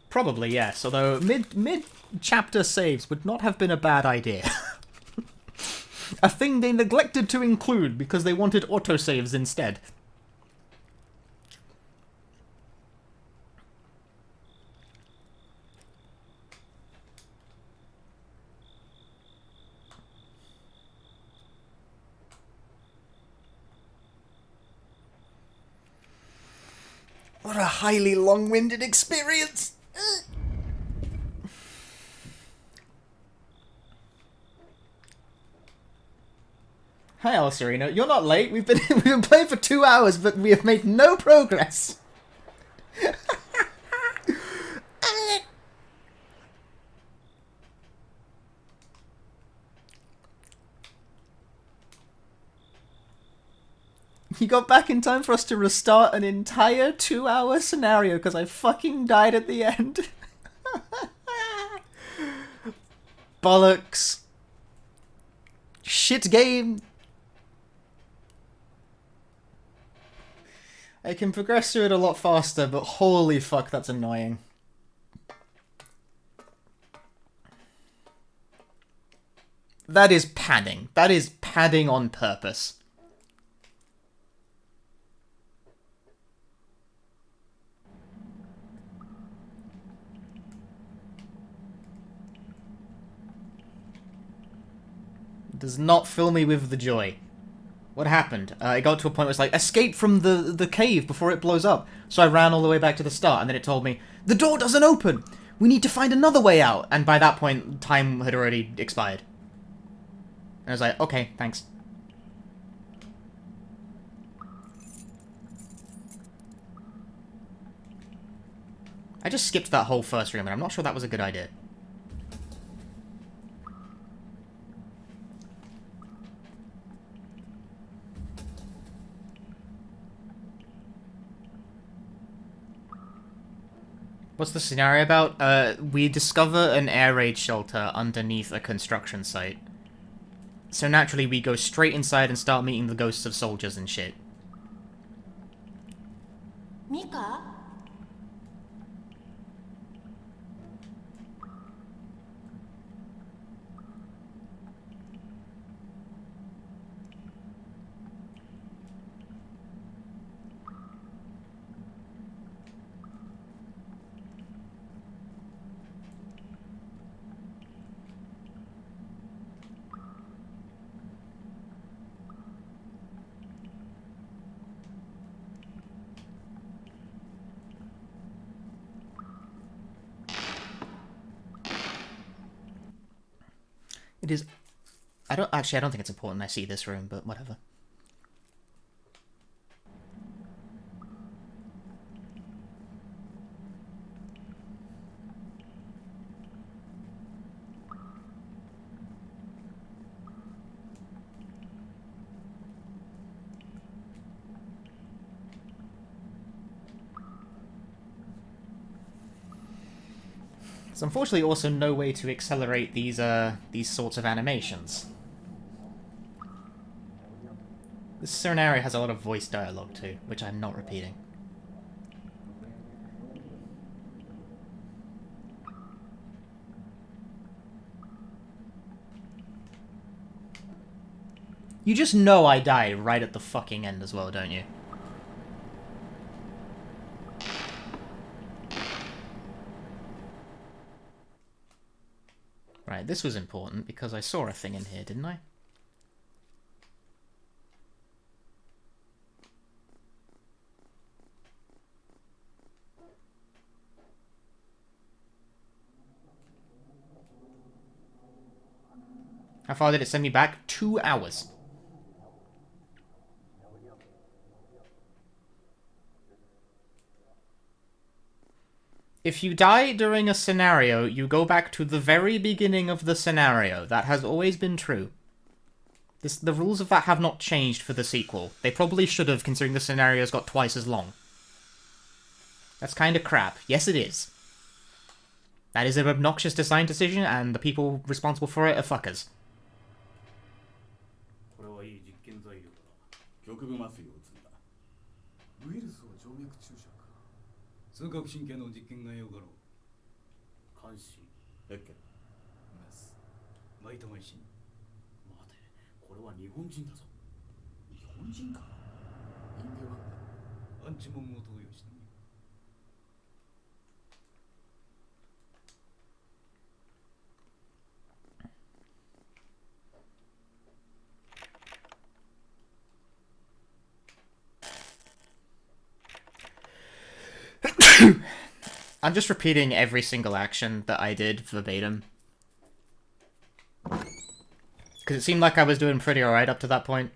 S1: Probably, yes, although mid-chapter saves would not have been a bad idea. A thing they neglected to include because they wanted autosaves instead. What a highly long-winded experience! Hi, Alcerino. You're not late. We've been playing for 2 hours, but we have made no progress. He got back in time for us to restart an entire 2-hour scenario because I fucking died at the end. Bollocks. Shit game. I can progress through it a lot faster, but holy fuck, that's annoying. That is padding. That is padding on purpose. Does not fill me with the joy. What happened? It got to a point where it's like, escape from the cave before it blows up. So I ran all the way back to the start, and then it told me, the door doesn't open! We need to find another way out! And by that point, time had already expired. And I was like, okay, thanks. I just skipped that whole first room, and I'm not sure that was a good idea. What's the scenario about? We discover an air raid shelter underneath a construction site. So naturally we go straight inside and start meeting the ghosts of soldiers and shit.
S3: Mika?
S1: It is... I don't think it's important I see this room, but whatever. There's unfortunately also no way to accelerate these sorts of animations. This scenario has a lot of voice dialogue too, which I'm not repeating. You just know I die right at the fucking end as well, don't you? Right, this was important because I saw a thing in here, didn't I? How far did it send me back? 2 hours. If you die during a scenario, you go back to the very beginning of the scenario. That has always been true. The rules of that have not changed for the sequel. They probably should have, considering the scenario's got twice as long. That's kind of crap. Yes, it is. That is an obnoxious design decision, and the people responsible for it are fuckers.
S4: これはいい実験材料だ。局部麻酔を打つんだ。ウイルスを静脈注射か。痛覚神経の実験がよかろう。監視。エッケン。メス。バイトマイシン。待て、これは日本人だぞ。日本人か。インディワンだ。アンチモンを投与した。
S1: I'm just repeating every single action that I did verbatim. Because it seemed like I was doing pretty alright up to that point.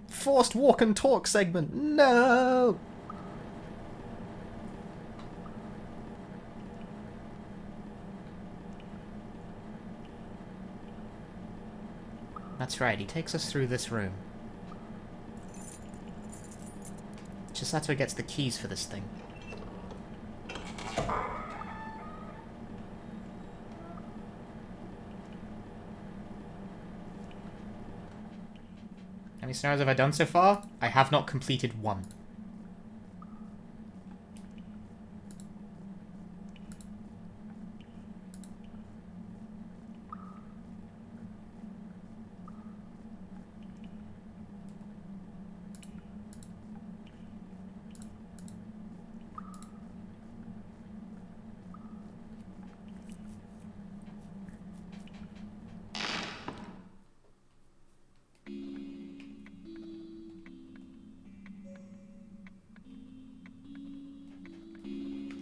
S1: Forced walk and talk segment. No! That's right, he takes us through this room. Just that's where he gets the keys for this thing. How many scenarios have I done so far? I have not completed one.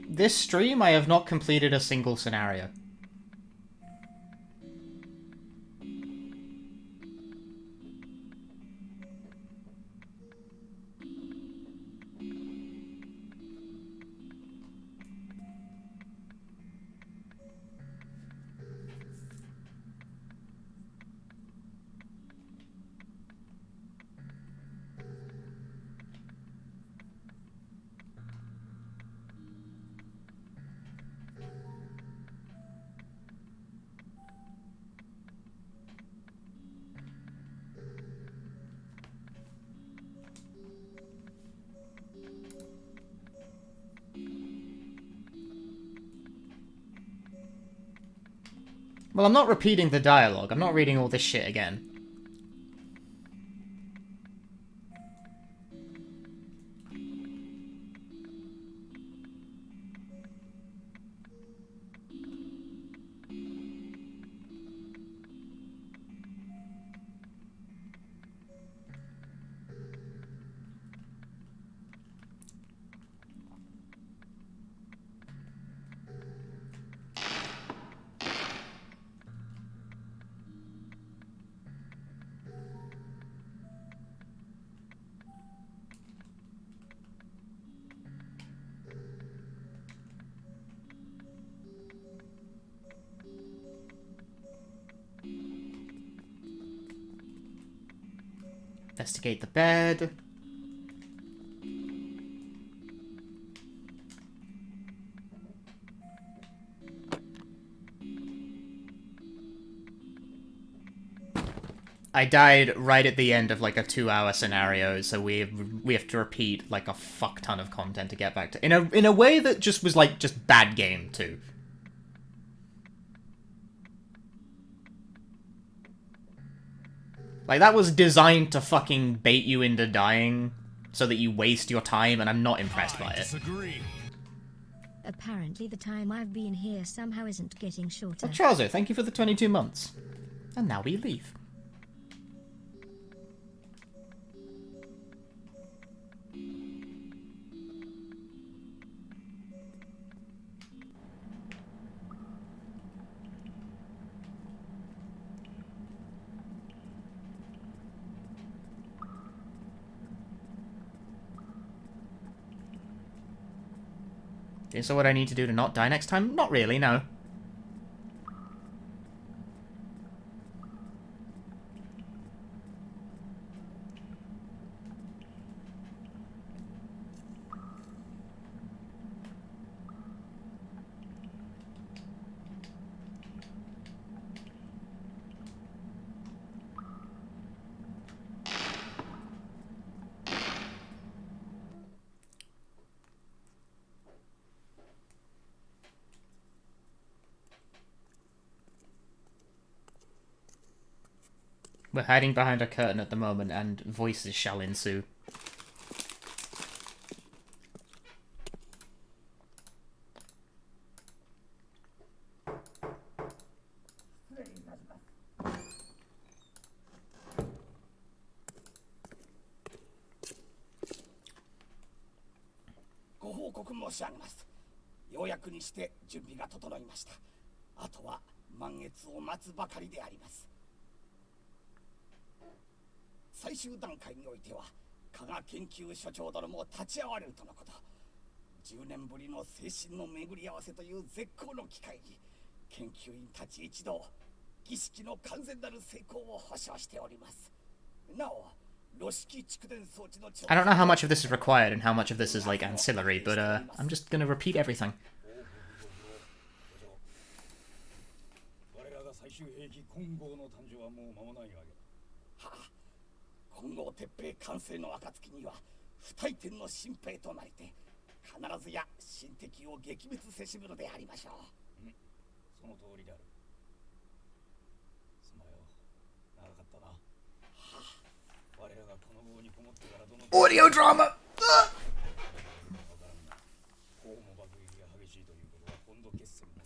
S1: This stream, I have not completed a single scenario. Well, I'm not repeating the dialogue. I'm not reading all this shit again. Investigate the bed. I died right at the end of like a 2-hour scenario, so we have to repeat like a fuck ton of content to get back to in a way that just was like just bad game too. Like that was designed to fucking bait you into dying so that you waste your time, and I'm not impressed by it.
S2: Disagree.
S5: Apparently the time I've been here somehow isn't getting shorter.
S1: Well, Charzo, thank you for the 22 months. And now we leave. Is that what I need to do to not die next time? Not really, no. We're hiding behind a curtain at the moment, and voices shall ensue. I don't know how much of this is required and how much of this is like ancillary, but I'm just gonna repeat everything. オーディオドラマ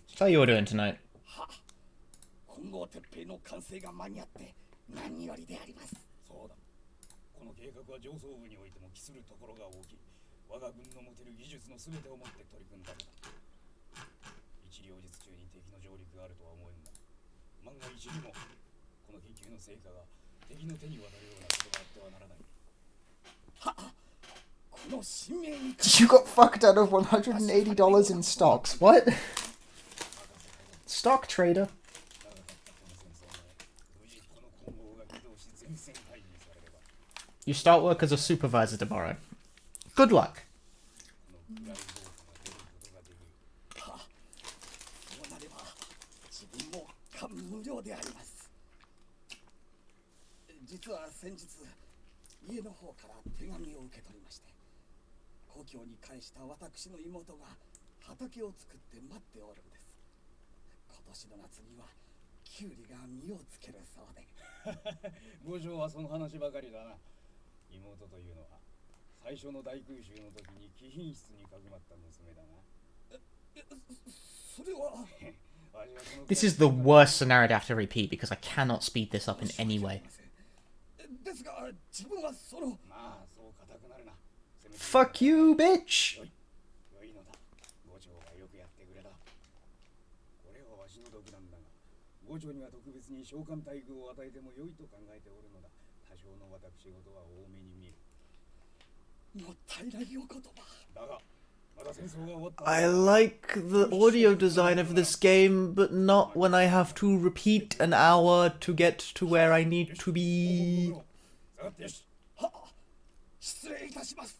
S1: So how you all doing tonight?
S6: 混合鉄平の完成が間に合って何よりであります。そうだ。この計画は上層部においても期するところが大きい。我が軍の持てる技術のすべてを持って取り組んだのだ。一両日中に敵の上陸があるとは思えんが、万が一にもこの研究の成果が敵の手に渡るようなことがあってはならない。はっ。
S1: You got fucked out of $180 in stocks. What? Stock trader. You start work as a supervisor tomorrow. Good luck. This is the worst scenario to have to repeat because I cannot speed this up in any way. Fuck you, bitch! I like the audio design of this game, but not when I have to repeat an hour to get to where I need to be.
S6: 失礼いたします。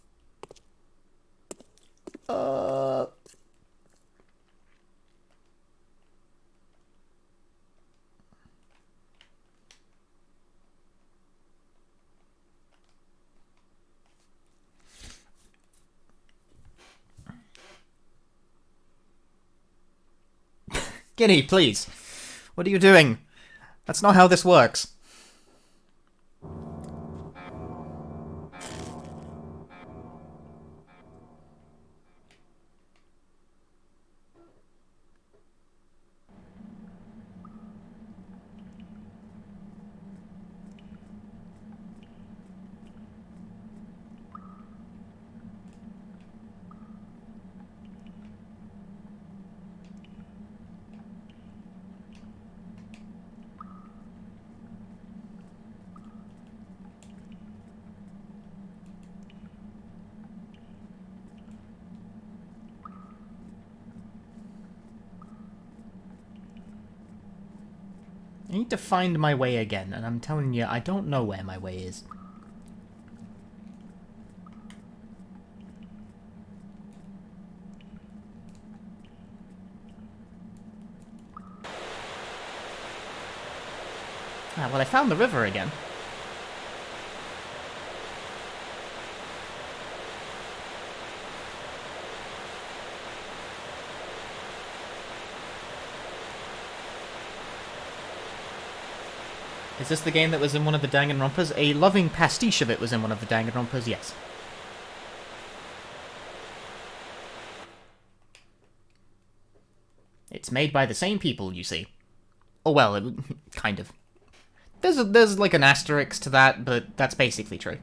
S1: Ginny, please. What are you doing? That's not how this works. I need to find my way again, and I'm telling you, I don't know where my way is. Ah, well, I found the river again. Is this the game that was in one of the Danganronpas? A loving pastiche of it was in one of the Danganronpas, yes. It's made by the same people, you see. Oh well, kind of. There's like an asterisk to that, but that's basically true.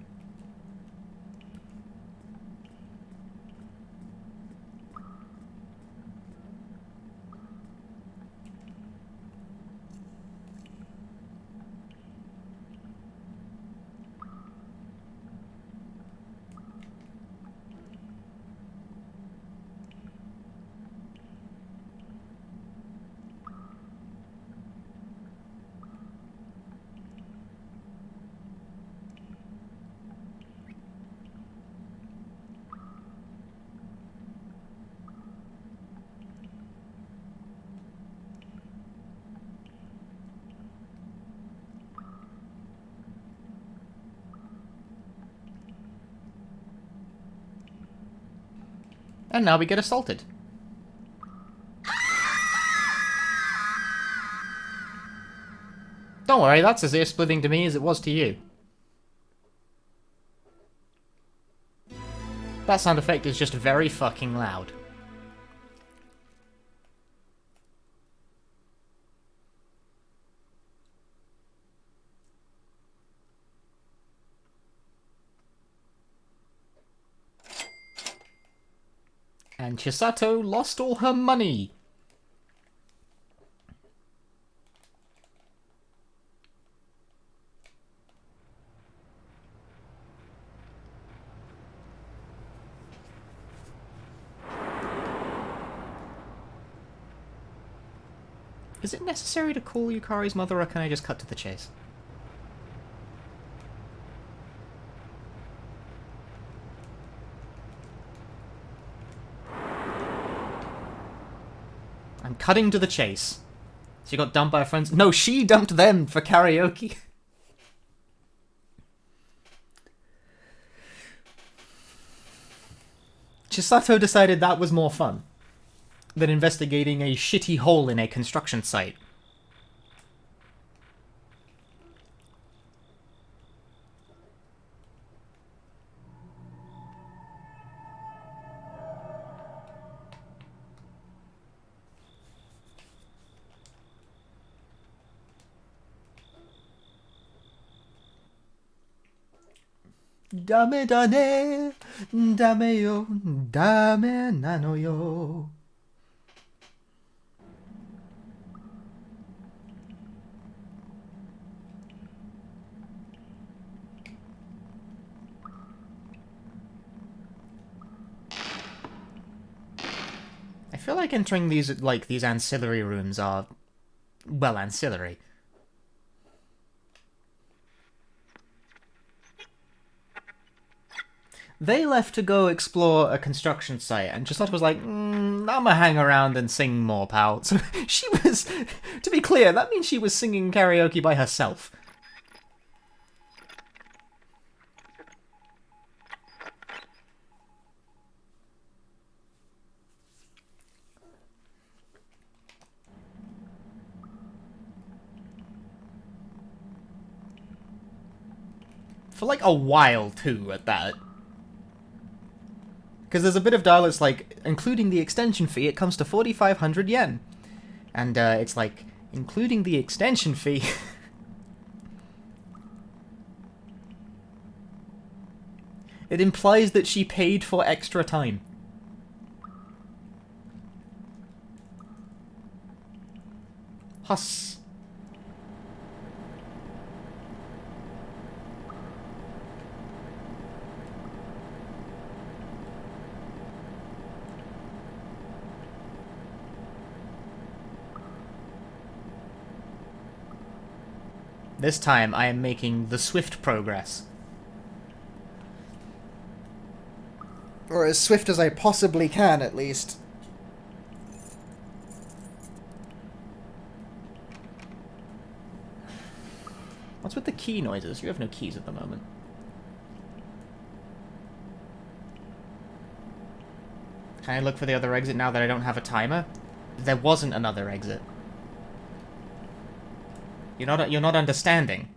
S1: And now we get assaulted. Don't worry, that's as ear-splitting to me as it was to you. That sound effect is just very fucking loud. And Chisato lost all her money. Is it necessary to call Yukari's mother, or can I just cut to the chase? I'm cutting to the chase. She got dumped by her friends. No, she dumped them for karaoke. Chisato decided that was more fun than investigating a shitty hole in a construction site. Dame da ne, dame yo, dame nano yo. I feel like entering these ancillary rooms are, well, ancillary. They left to go explore a construction site, and Chisata was like, I'm gonna hang around and sing more, pal. So she was, to be clear, that means she was singing karaoke by herself. For like a while, too, at that. Because there's a bit of dialogue that's like, including the extension fee, it comes to 4,500 yen. And it's like, including the extension fee... it implies that she paid for extra time. Huss. This time I am making the swift progress. Or as swift as I possibly can, at least. What's with the key noises? You have no keys at the moment. Can I look for the other exit now that I don't have a timer? There wasn't another exit. You're not understanding.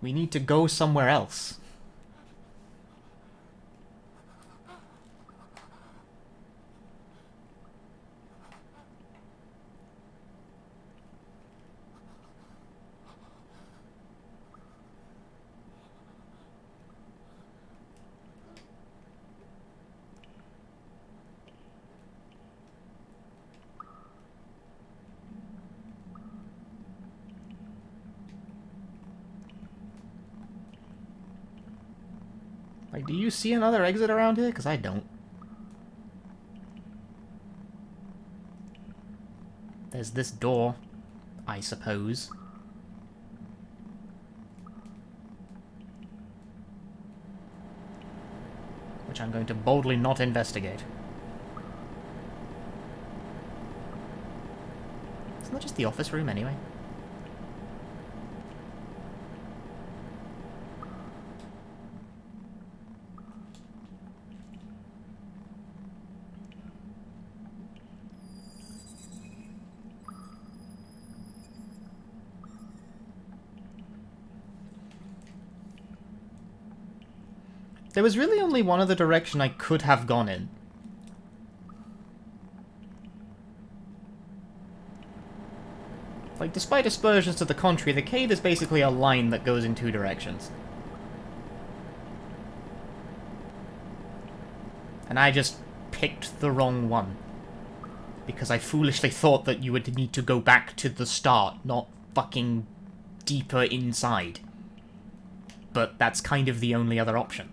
S1: We need to go somewhere else. Like, do you see another exit around here? Because I don't. There's this door, I suppose. Which I'm going to boldly not investigate. Isn't that just the office room anyway? There was really only one other direction I could have gone in. Like, despite aspersions to the contrary, the cave is basically a line that goes in two directions. And I just picked the wrong one. Because I foolishly thought that you would need to go back to the start, not fucking deeper inside. But that's kind of the only other option.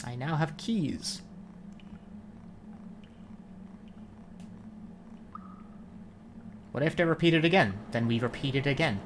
S1: I now have keys. What if they repeat it again? Then we repeat it again.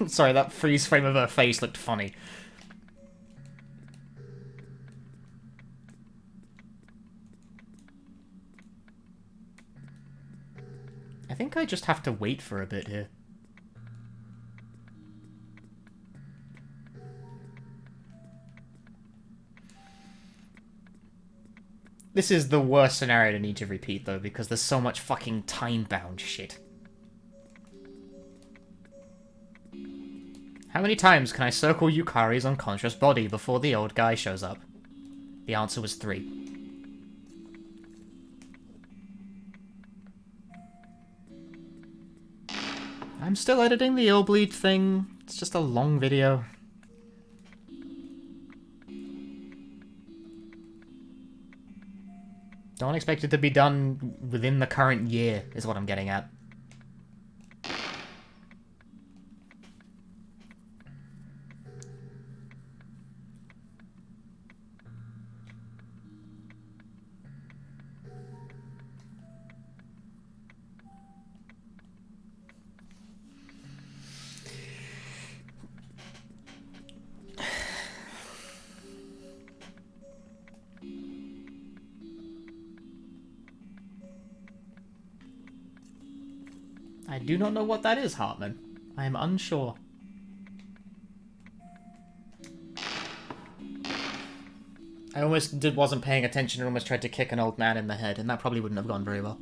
S1: Sorry, that freeze frame of her face looked funny. I think I just have to wait for a bit here. This is the worst scenario to need to repeat, though, because there's so much fucking time-bound shit. How many times can I circle Yukari's unconscious body before the old guy shows up? The answer was 3. I'm still editing the Illbleed thing. It's just a long video. Don't expect it to be done within the current year, is what I'm getting at. I do not know what that is, Hartman. I am unsure. I almost wasn't paying attention and almost tried to kick an old man in the head, and that probably wouldn't have gone very well.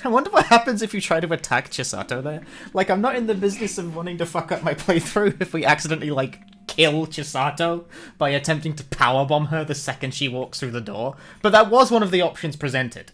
S1: I wonder what happens if you try to attack Chisato there. Like, I'm not in the business of wanting to fuck up my playthrough if we accidentally, like, kill Chisato by attempting to powerbomb her the second she walks through the door. But that was one of the options presented.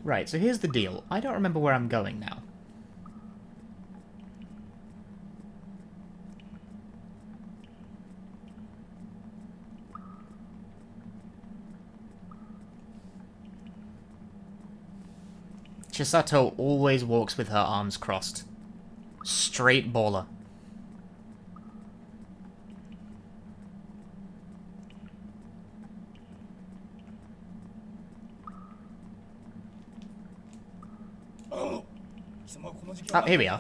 S1: Right, so here's the deal. I don't remember where I'm going now. Chisato always walks with her arms crossed. Straight baller. Oh, here we are.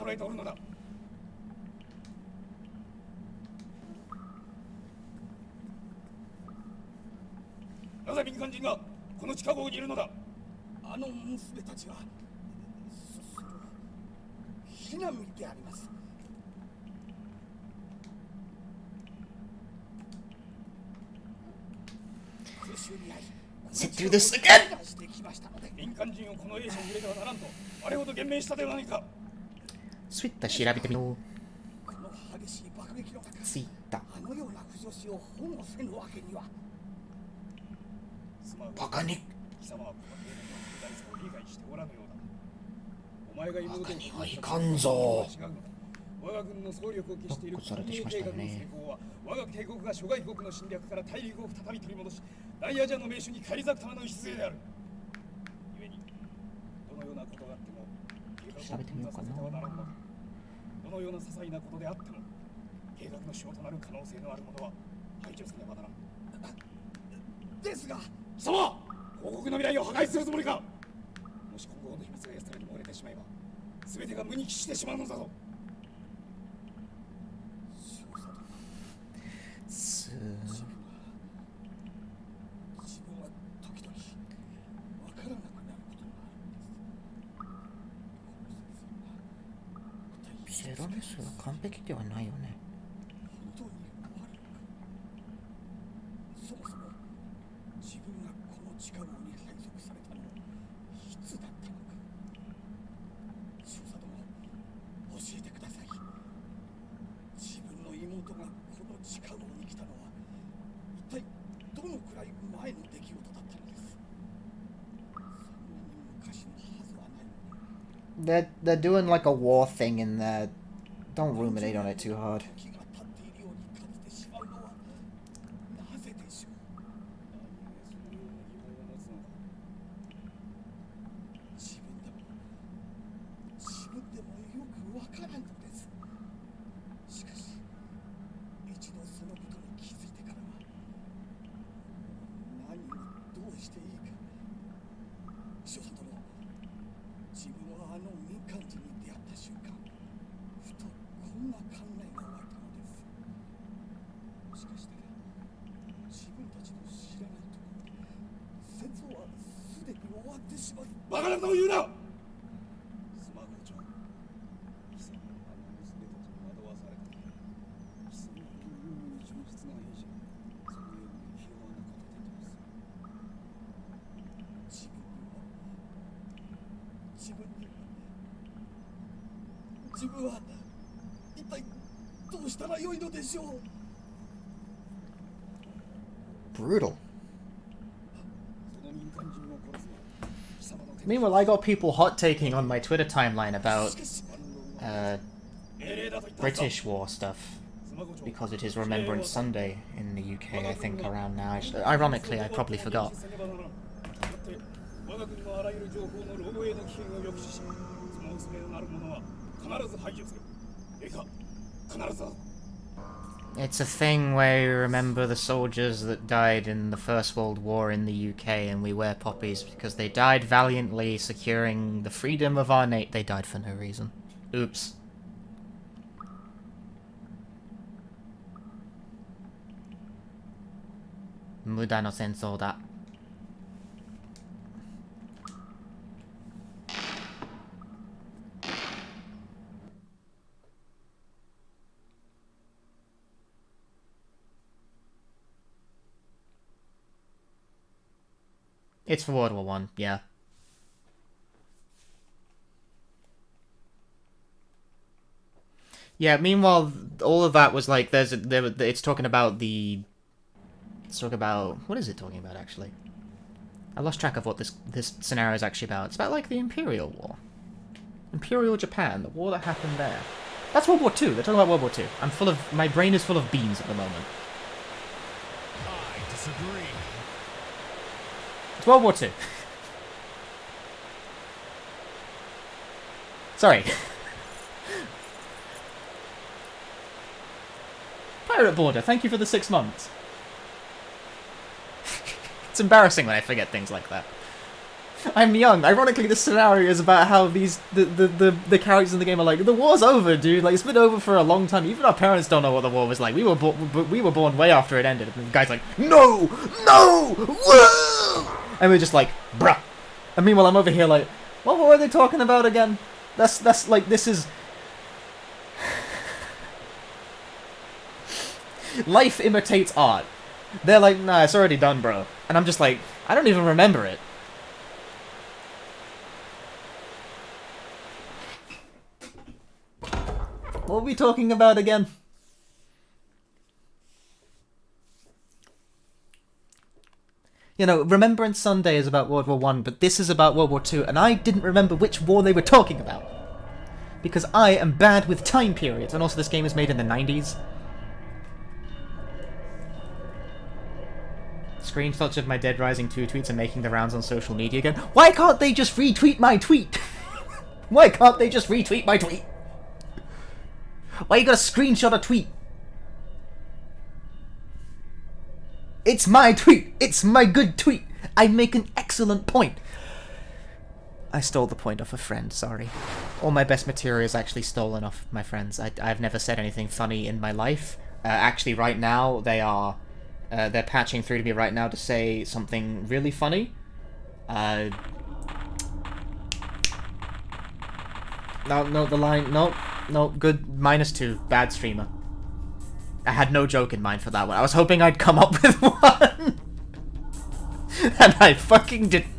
S6: なぜ民間人がこの地下壕にいるのだ。あの娘たちは避難民であります。空襲に遭い
S1: Sit through this again!
S6: 民間人をこの衛星に入れてはならんとあれほど言明したではないか。
S1: スイッタ調べてみよう。
S6: この激しい爆撃の中、
S1: ツイッタ
S6: あのような不女子を保護せぬわけには。
S1: バカに
S6: 貴様はこの兵の巨大さを理解しておらぬようだ。お前が妹を
S1: バカにはいかんぞ。
S6: 我が軍の総力を期しているこの計画の成功は我が帝国が諸外国の侵略から大陸を再び取り戻し大アジアの名手に返り咲くための礎である。故にどのようなことがあっても計画を頓挫させてはならんのだ。どのような些細なことであっても計画の主となる可能性のあるものは排除せねばならん。ですが貴様王国の未来を破壊するつもりか。もし今後の秘密が奴らに漏れてしまえば全てが無に帰してしまうのだぞ。
S1: ゼロネスは完璧ではないよね。
S6: 本当に終わるのか。そもそも自分がこの地下壕に配属されたのはいつだったのか。少佐殿、教えてください。自分の妹がこの地下壕に来たのは一体どのくらい前の出来事だったのです。そんなに昔のはずはないのに。
S1: They're doing like a war thing in there. Don't ruminate on it too hard.
S6: 時が経っているように感じてしまうのはなぜでしょう。何故そのような疑問を持つのか。自分でもよくわからんのです。しかし一度そのことに気づいてからは何をどうしていいか。少佐殿、自分はあの民間人に出会った瞬間、ふとこんな考えが湧いたのです。もしかしたら自分たちの知らないところで戦争はすでに終わってしまう。バカなことを言うな。スマゴ長、貴様のあの娘たちに惑わされた貴様の忠実な兵士がそのようにひ弱なことできます。自分は一体どうしたらよいのでしょう。
S1: Brutal.
S6: その民間人を殺すのは貴様の手。
S1: Meanwhile, I got people hot taking on my Twitter timeline about
S6: しかし
S1: uh, British war stuff because it is Remembrance Sunday in the UK, I think, around now. Ironically, I probably forgot.
S6: 我が国のあらゆる情報の漏洩の危険を抑止し、その恐れのある者は必ず排除する。いいか、必ず。
S1: It's a thing where you remember the soldiers that died in the First World War in the UK, and we wear poppies because they died valiantly securing the freedom of our nation. They died for no reason. Oops. Muda no sensou da. It's for World War One, yeah. Yeah. Meanwhile, all of that was like it's talking about the. It's talking about what is it talking about actually? I lost track of what this scenario is actually about. It's about like the Imperial War, Imperial Japan, the war that happened there. That's World War Two. They're talking about World War Two. My brain is full of beans at the moment.
S2: I disagree.
S1: It's World War Two. Sorry. Pirate Border, thank you for the 6 months. It's embarrassing when I forget things like that. I'm young. Ironically, this scenario is about how the characters in the game are like, the war's over, dude. Like, it's been over for a long time. Even our parents don't know what the war was like. We were born way after it ended. And the guy's like, no, whoa! And we're just like, bruh. And meanwhile, I'm over here like, what were they talking about again? That's like, this is... Life imitates art. They're like, nah, it's already done, bro. And I'm just like, I don't even remember it. What were we talking about again? You know, Remembrance Sunday is about World War One, but this is about World War Two, and I didn't remember which war they were talking about. Because I am bad with time periods, and also this game is made in the 90s. Screenshots of my Dead Rising 2 tweets are making the rounds on social media again. Why can't they just retweet my tweet? Why can't they just retweet my tweet? Why you gotta screenshot a tweet? It's my tweet! It's my good tweet! I make an excellent point! I stole the point off a friend, sorry. All my best material is actually stolen off my friends. I've never said anything funny in my life. Actually, right now, they're patching through to me right now to say something really funny. No, the line, no, No, good. -2. Bad streamer. I had no joke in mind for that one. I was hoping I'd come up with one. And I fucking didn't.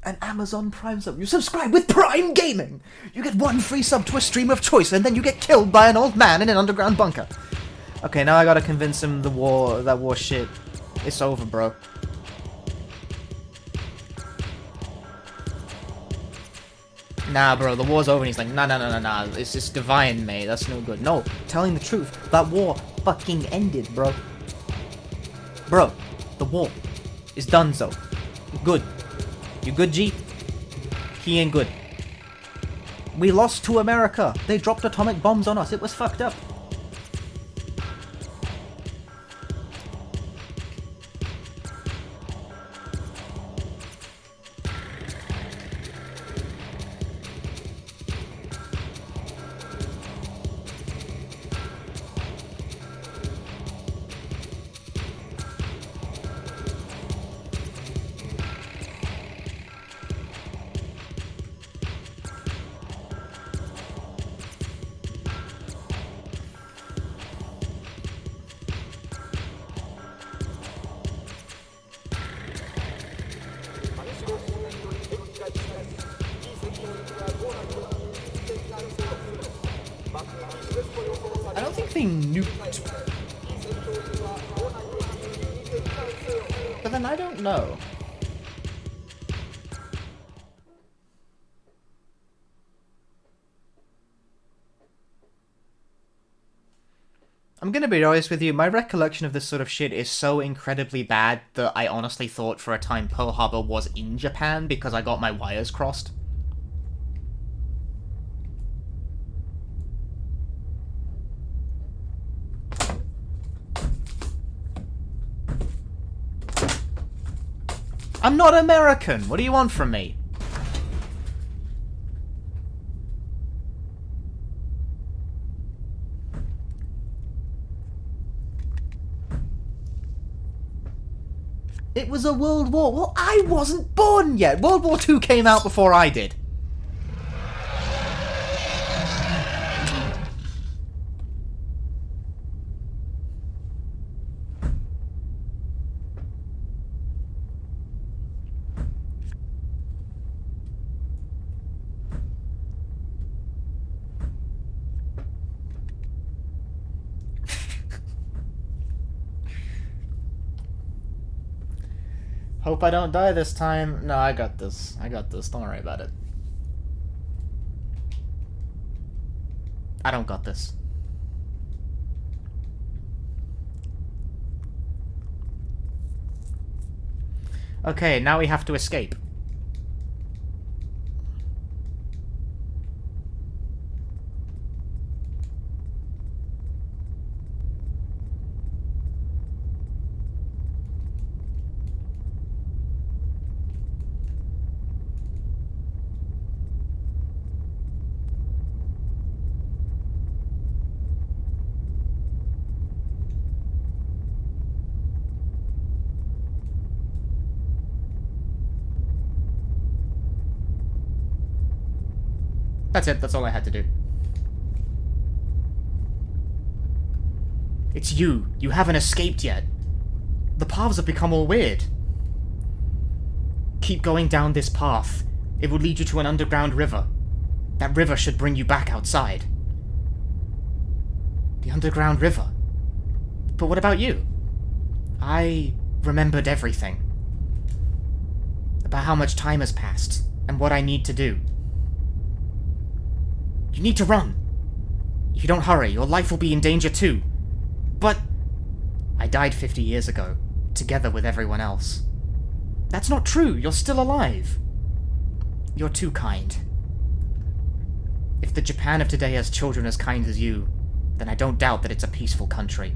S1: An Amazon Prime sub. You subscribe with Prime Gaming! You get 1 free sub to a stream of choice, and then you get killed by an old man in an underground bunker. Okay, now I gotta convince him that war shit. It's over, bro. Nah, bro, the war's over, and he's like, nah, it's just divine, mate, that's no good. No, telling the truth, that war fucking ended, bro. Bro, the war is done, so. Good. You good, G? He ain't good. We lost to America. They dropped atomic bombs on us. It was fucked up. I don't think they nuked. But then I don't know. I'm gonna be honest with you, my recollection of this sort of shit is so incredibly bad that I honestly thought for a time Pearl Harbor was in Japan because I got my wires crossed. I'm not American! What do you want from me? It was a World War. Well, I wasn't born yet! World War II came out before I did. Hope I don't die this time. No, I got this. I got this. Don't worry about it. I don't got this. Okay, now we have to escape. That's it, that's all I had to do. It's you. You haven't escaped yet. The paths have become all weird. Keep going down this path. It will lead you to an underground river. That river should bring you back outside. The underground river? But what about you? I remembered everything. About how much time has passed, and what I need to do. You need to run. If you don't hurry, your life will be in danger too. But I died 50 years ago, together with everyone else. That's not true. You're still alive. You're too kind. If the Japan of today has children as kind as you, then I don't doubt that it's a peaceful country.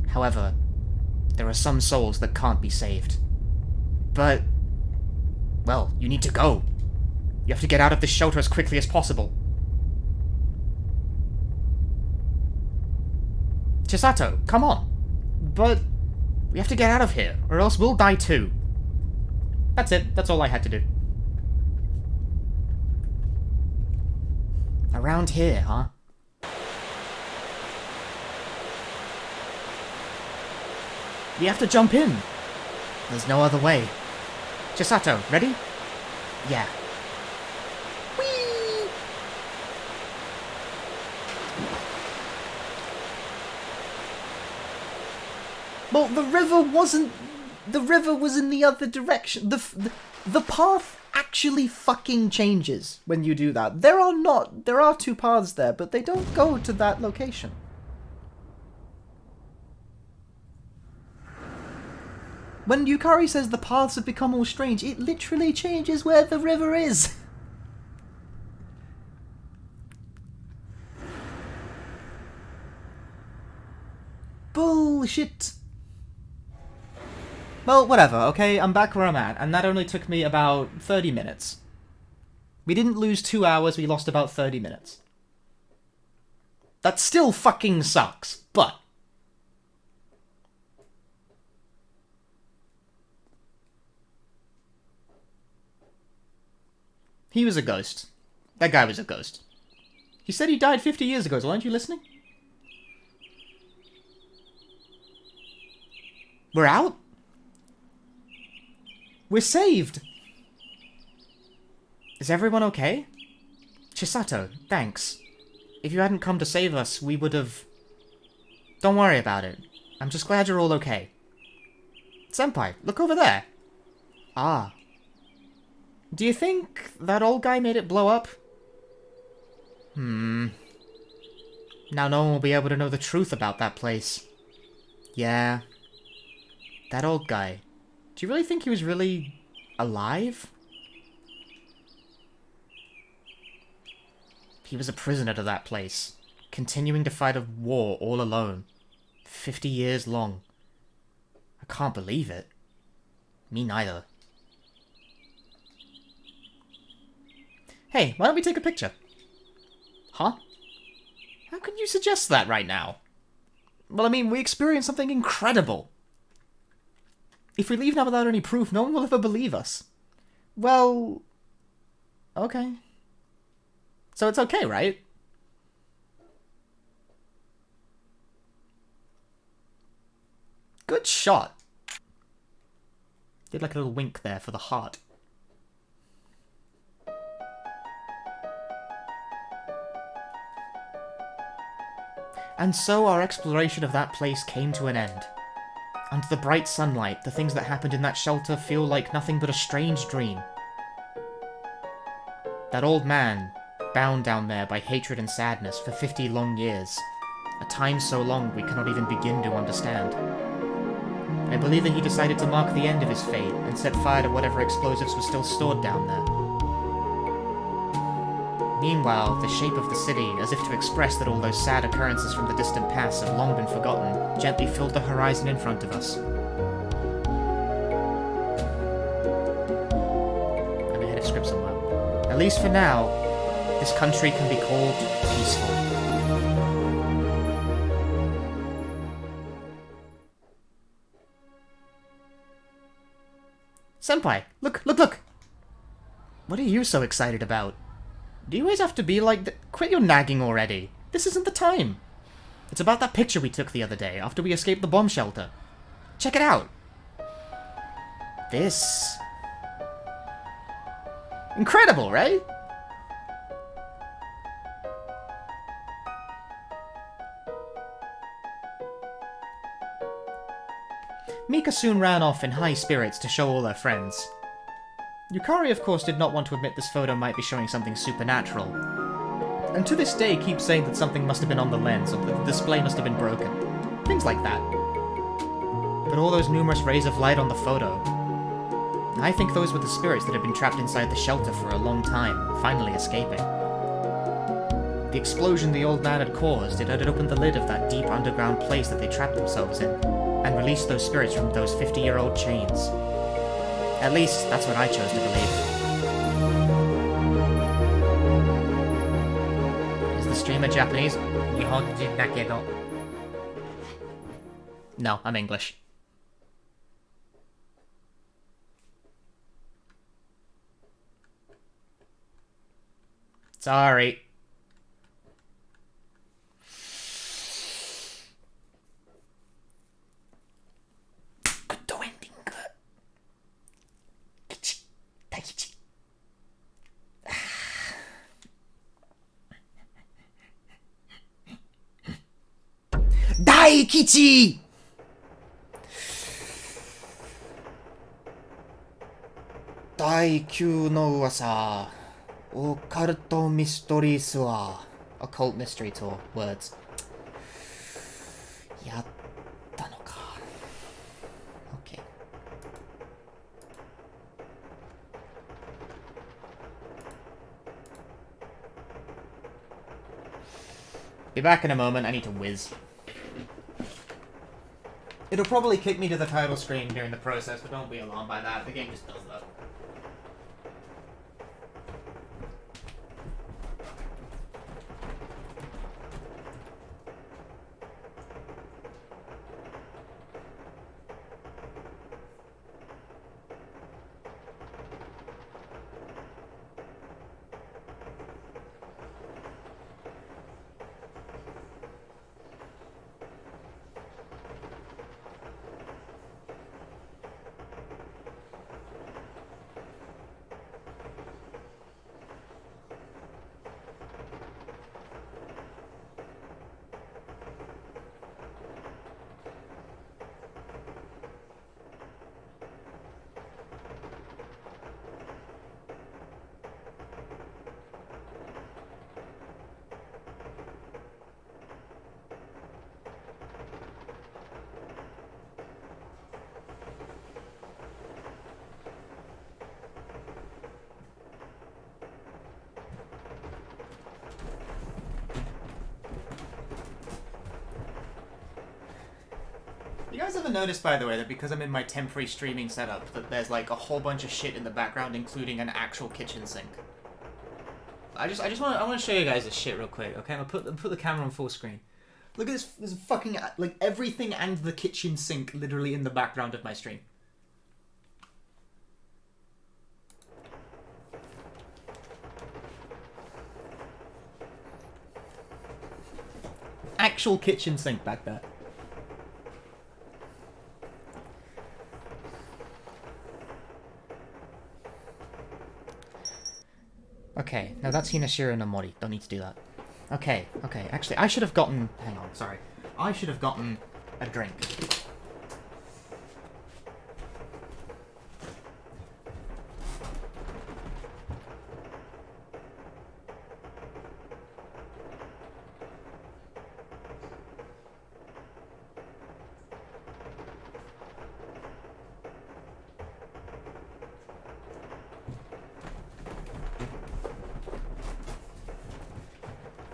S1: However, there are some souls that can't be saved. But, well, you need to go. You have to get out of this shelter as quickly as possible. Chisato, come on. But we have to get out of here, or else we'll die too. That's it. That's all I had to do. Around here, huh? We have to jump in. There's no other way. Chisato, ready? Yeah. Whee! Well, the river wasn't... The river was in the other direction. The path actually fucking changes when you do that. There are two paths there, but they don't go to that location. When Yukari says the paths have become all strange, it literally changes where the river is. Bullshit. Well, whatever, okay? I'm back where I'm at, and that only took me about 30 minutes. We didn't lose 2 hours, we lost about 30 minutes. That still fucking sucks, but... He was a ghost. That guy was a ghost. He said he died 50 years ago, so aren't you listening? We're out? We're saved! Is everyone okay? Chisato, thanks. If you hadn't come to save us, we would have... Don't worry about it. I'm just glad you're all okay. Senpai, look over there. Ah. Do you think that old guy made it blow up? Now no one will be able to know the truth about that place. Yeah. That old guy. Do you really think he was really alive? He was a prisoner to that place, continuing to fight a war all alone. 50 years long. I can't believe it. Me neither. Hey, why don't we take a picture? Huh? How can you suggest that right now? Well, I mean, we experienced something incredible. If we leave now without any proof, no one will ever believe us. Well... Okay. So it's okay, right? Good shot. Did like a little wink there for the heart. And so our exploration of that place came to an end. Under the bright sunlight, the things that happened in that shelter feel like nothing but a strange dream. That old man, bound down there by hatred and sadness for 50 long years. A time so long we cannot even begin to understand. I believe that he decided to mark the end of his fate and set fire to whatever explosives were still stored down there. Meanwhile, the shape of the city, as if to express that all those sad occurrences from the distant past have long been forgotten, gently filled the horizon in front of us. I'm ahead of script somewhere. At least for now, this country can be called peaceful. Senpai, look, look, look! What are you so excited about? Do you always have to be like Quit your nagging already. This isn't the time. It's about that picture we took the other day after we escaped the bomb shelter. Check it out. This... Incredible, right? Mika soon ran off in high spirits to show all her friends. Yukari, of course, did not want to admit this photo might be showing something supernatural, and to this day keeps saying that something must have been on the lens, or that the display must have been broken. Things like that. But all those numerous rays of light on the photo, I think those were the spirits that had been trapped inside the shelter for a long time, finally escaping. The explosion the old man had caused, it had opened the lid of that deep underground place that they trapped themselves in, and released those spirits from those 50-year-old chains. At least, that's what I chose to believe. Is the streamer Japanese? 日本人だけど. No, I'm English. Sorry. Good ending. Kichi. Taikichi. Daikichi! Daikyu no Uwasa. Occult Mystery Tour. Occult Mystery Tour. Words. Yatta no ka. Okay. Be back in a moment. I need to whiz. It'll probably kick me to the title screen during the process, but don't be alarmed by that. The game just does that. You guys ever noticed, by the way, that because I'm in my temporary streaming setup, that there's like a whole bunch of shit in the background, including an actual kitchen sink? I want to show you guys this shit real quick, okay? I'm gonna put the camera on full screen. Look at this. There's fucking like everything and the kitchen sink literally in the background of my stream. Actual kitchen sink back there. Okay, now that's Hinashiro no Mori. Don't need to do that. Okay. Actually, I should have gotten... Hang on, sorry. I should have gotten a drink.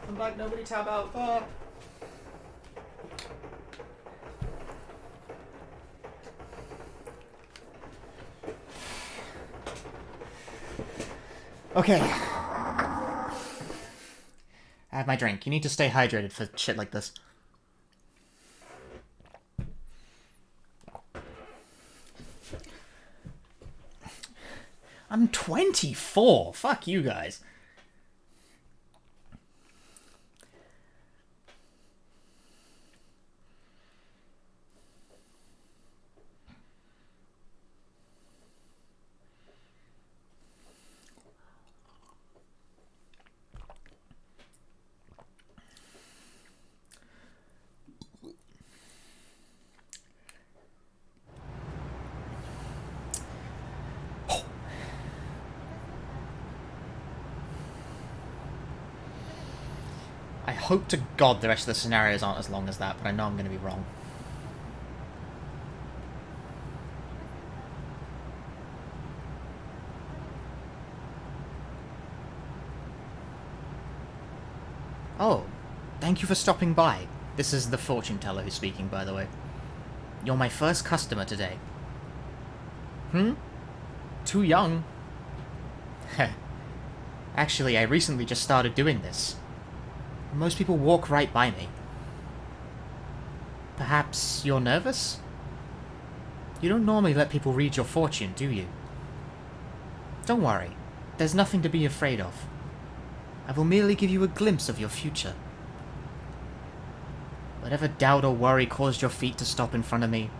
S1: Come back, nobody tab out. Fuck. Okay. I have my drink. You need to stay hydrated for shit like this. I'm 24. Fuck you guys. I hope to God the rest of the scenarios aren't as long as that, but I know I'm going to be wrong. Oh, thank you for stopping by. This is the fortune teller who's speaking, by the way. You're my first customer today. Too young? Actually, I recently just started doing this. Most people walk right by me. Perhaps you're nervous? You don't normally let people read your fortune, do you? Don't worry. There's nothing to be afraid of. I will merely give you a glimpse of your future. Whatever doubt or worry caused your feet to stop in front of me,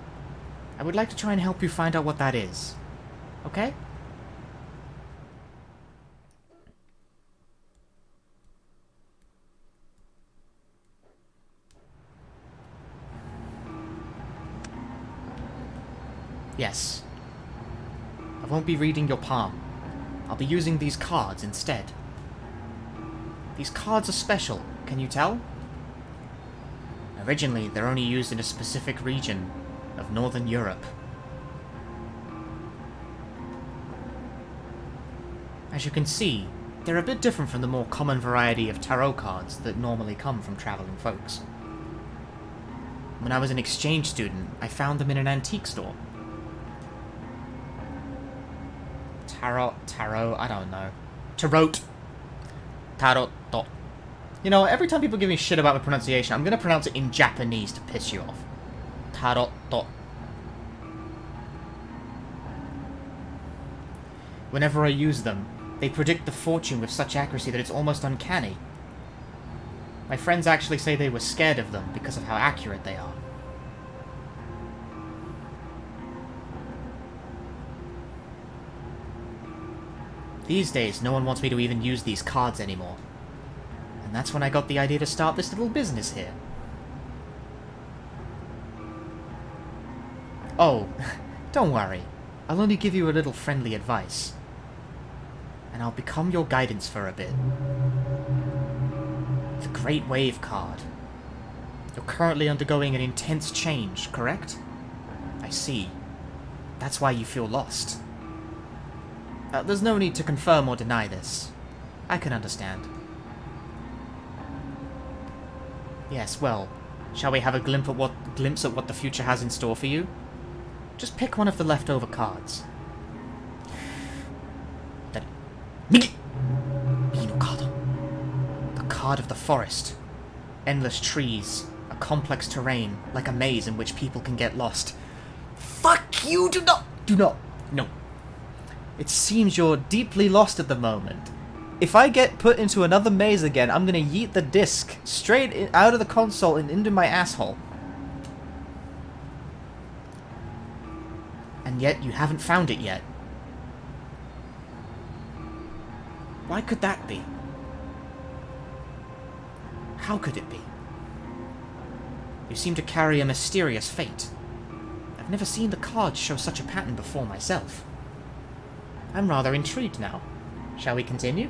S1: I would like to try and help you find out what that is. Okay? Yes. I won't be reading your palm. I'll be using these cards instead. These cards are special, can you tell? Originally, they're only used in a specific region of Northern Europe. As you can see, they're a bit different from the more common variety of tarot cards that normally come from traveling folks. When I was an exchange student, I found them in an antique store. Tarot, I don't know. Tarot. You know, every time people give me shit about my pronunciation, I'm gonna pronounce it in Japanese to piss you off. Tarot. Whenever I use them, they predict the fortune with such accuracy that it's almost uncanny. My friends actually say they were scared of them because of how accurate they are. These days, no one wants me to even use these cards anymore. And that's when I got the idea to start this little business here. Oh, don't worry. I'll only give you a little friendly advice. And I'll become your guidance for a bit. The Great Wave card. You're currently undergoing an intense change, correct? I see. That's why you feel lost. There's no need to confirm or deny this. I can understand. Yes, well, shall we have a glimpse at what the future has in store for you? Just pick one of the leftover cards. The card of the forest. Endless trees, a complex terrain, like a maze in which people can get lost. Fuck you! Do not! No. It seems you're deeply lost at the moment. If I get put into another maze again, I'm gonna yeet the disc straight out of the console and into my asshole. And yet, you haven't found it yet. Why could that be? How could it be? You seem to carry a mysterious fate. I've never seen the cards show such a pattern before myself. I'm rather intrigued now. Shall we continue?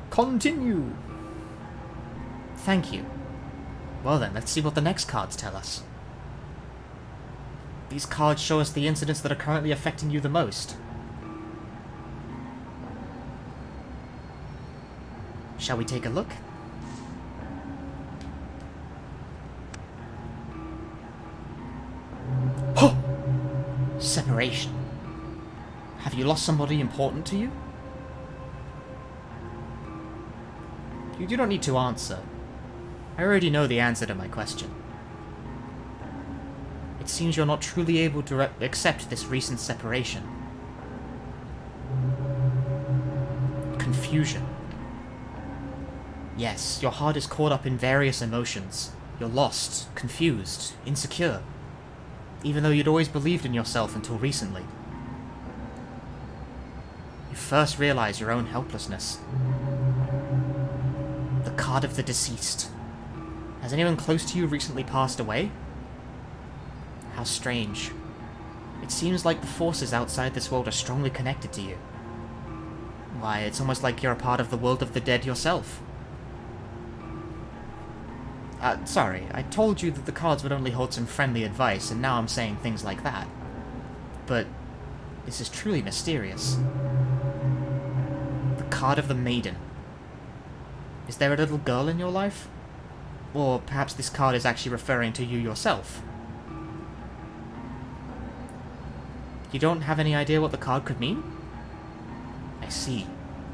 S1: Continue! Thank you. Well then, let's see what the next cards tell us. These cards show us the incidents that are currently affecting you the most. Shall we take a look? Oh! Separation. Have you lost somebody important to you? You do not need to answer. I already know the answer to my question. It seems you're not truly able to accept this recent separation. Confusion. Yes, your heart is caught up in various emotions. You're lost, confused, insecure. Even though you'd always believed in yourself until recently. You first realize your own helplessness. The card of the deceased. Has anyone close to you recently passed away? How strange. It seems like the forces outside this world are strongly connected to you. Why, it's almost like you're a part of the world of the dead yourself. Sorry, I told you that the cards would only hold some friendly advice, and now I'm saying things like that. But this is truly mysterious. The card of the maiden. Is there a little girl in your life? Or perhaps this card is actually referring to you yourself? You don't have any idea what the card could mean? I see.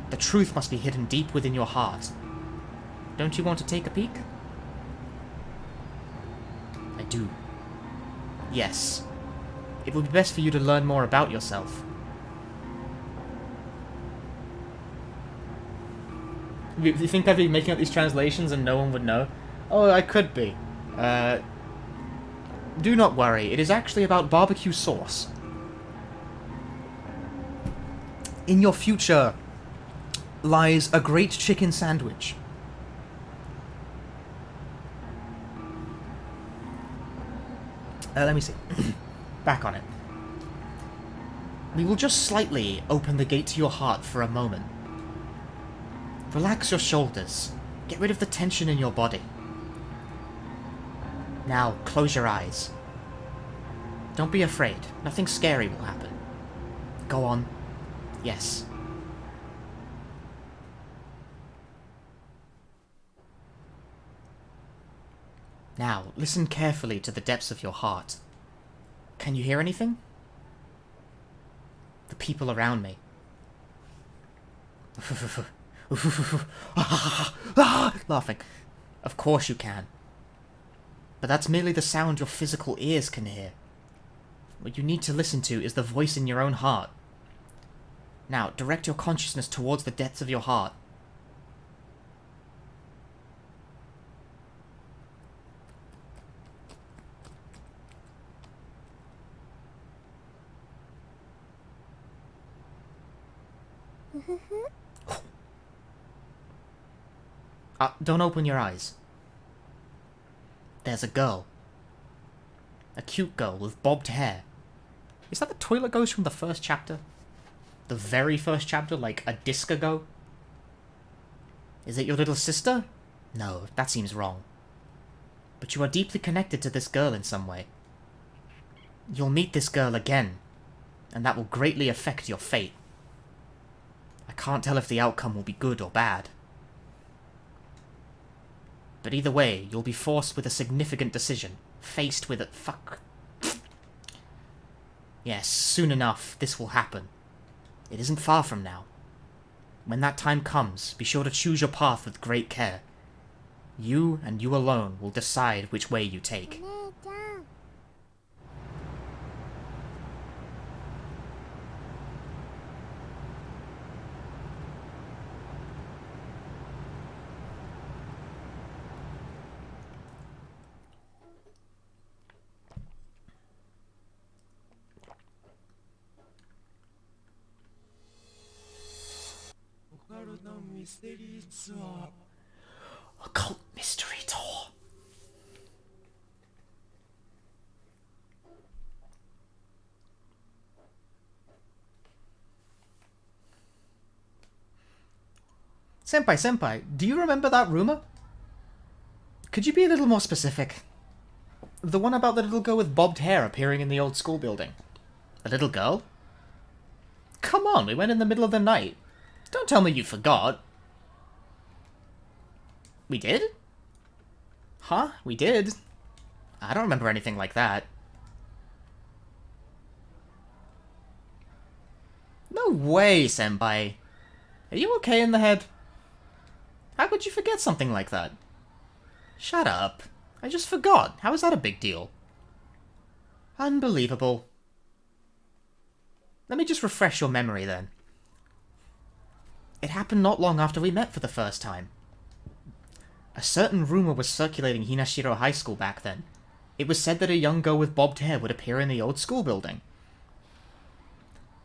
S1: The truth must be hidden deep within your heart. Don't you want to take a peek? do. Yes. It would be best for you to learn more about yourself. You think I'd be making up these translations and no one would know? Oh, I could be. Do not worry, it is actually about barbecue sauce. In your future lies a great chicken sandwich. Let me see. Back on it. We will just slightly open the gate to your heart for a moment. Relax your shoulders. Get rid of the tension in your body. Now, close your eyes. Don't be afraid. Nothing scary will happen. Go on. Yes. Now, listen carefully to the depths of your heart. Can you hear anything? The people around me. Laughing. Of course you can. But that's merely the sound your physical ears can hear. What you need to listen to is the voice in your own heart. Now, direct your consciousness towards the depths of your heart. Don't open your eyes. There's a girl. A cute girl with bobbed hair. Is that the toilet ghost from the first chapter? The very first chapter, like a disc ago? Is it your little sister? No, that seems wrong. But you are deeply connected to this girl in some way. You'll meet this girl again, and that will greatly affect your fate. I can't tell if the outcome will be good or bad. But either way, you'll be forced with a significant decision. Faced with a... fuck. Yes, soon enough, this will happen. It isn't far from now. When that time comes, be sure to choose your path with great care. You, and you alone, will decide which way you take. Occult mystery tour. Senpai, do you remember that rumor? Could you be a little more specific? The one about the little girl with bobbed hair appearing in the old school building. A little girl? Come on, we went in the middle of the night. Don't tell me you forgot. We did? Huh? We did? I don't remember anything like that. No way, Senpai. Are you okay in the head? How could you forget something like that? Shut up. I just forgot. How is that a big deal? Unbelievable. Let me just refresh your memory then. It happened not long after we met for the first time. A certain rumor was circulating Hinashiro High School back then. It was said that a young girl with bobbed hair would appear in the old school building.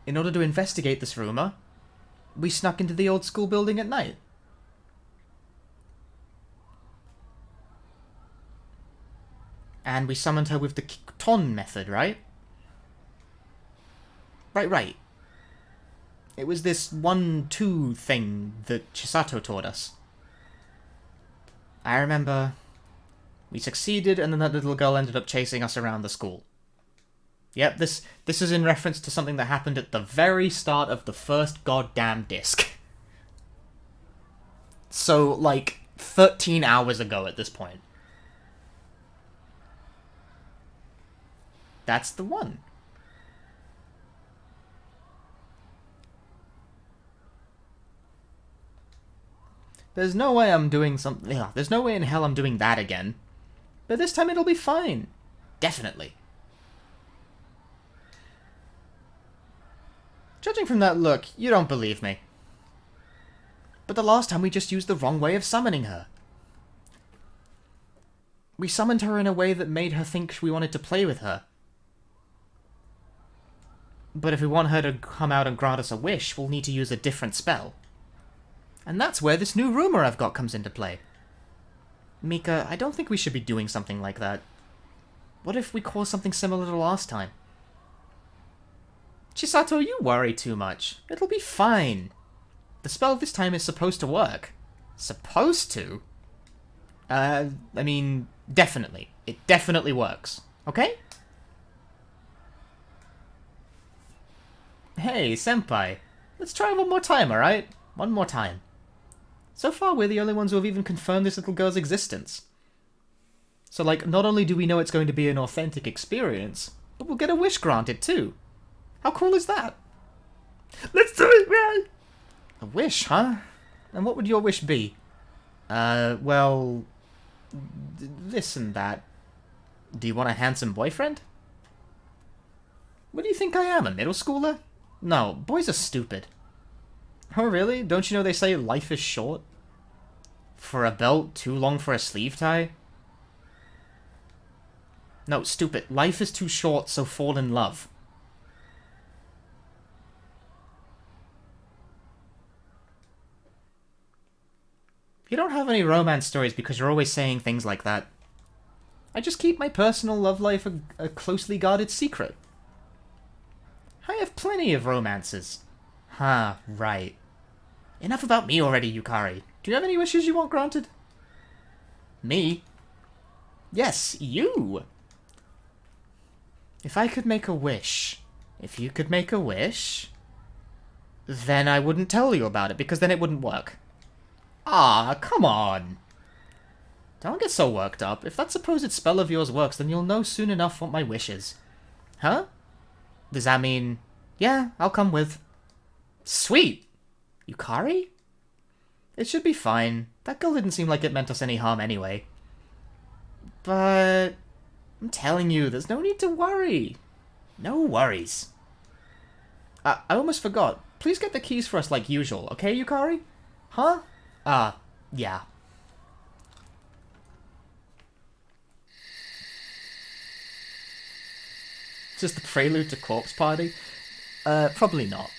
S1: In order to investigate this rumor, we snuck into the old school building at night. And we summoned her with the Ton method, right? Right. It was this 1-2 thing that Chisato taught us. I remember we succeeded, and then that little girl ended up chasing us around the school. Yep, this is in reference to something that happened at the very start of the first goddamn disc. So, like, 13 hours ago at this point. That's the one. There's no way I'm doing something... There's no way in hell I'm doing that again. But this time it'll be fine. Definitely. Judging from that look, you don't believe me. But the last time we just used the wrong way of summoning her. We summoned her in a way that made her think we wanted to play with her. But if we want her to come out and grant us a wish, we'll need to use a different spell. And that's where this new rumor I've got comes into play. Mika, I don't think we should be doing something like that. What if we cause something similar to last time? Chisato, you worry too much. It'll be fine. The spell this time is supposed to work. Supposed to? I mean, definitely. It definitely works. Okay? Hey, senpai. Let's try one more time, alright? One more time. So far, we're the only ones who have even confirmed this little girl's existence. So, like, not only do we know it's going to be an authentic experience, but we'll get a wish granted, too. How cool is that? Let's do it, man! A wish, huh? And what would your wish be? Well... this and that. Do you want a handsome boyfriend? What do you think I am, a middle schooler? No, boys are stupid. Oh, really? Don't you know they say life is short? For a belt, too long for a sleeve tie? No, stupid. Life is too short, so fall in love. You don't have any romance stories because you're always saying things like that. I just keep my personal love life a closely guarded secret. I have plenty of romances. Huh, right. Enough about me already, Yukari. Do you have any wishes you want granted? Me? Yes, you! If I could make a wish... If you could make a wish... Then I wouldn't tell you about it, because then it wouldn't work. Ah, come on! Don't get so worked up. If that supposed spell of yours works, then you'll know soon enough what my wish is. Huh? Does that mean... Yeah, I'll come with... Sweet! Yukari? It should be fine. That girl didn't seem like it meant us any harm anyway. But... I'm telling you, there's no need to worry. No worries. I almost forgot. Please get the keys for us like usual, okay, Yukari? Huh? Yeah. Just the prelude to Corpse Party? Probably not.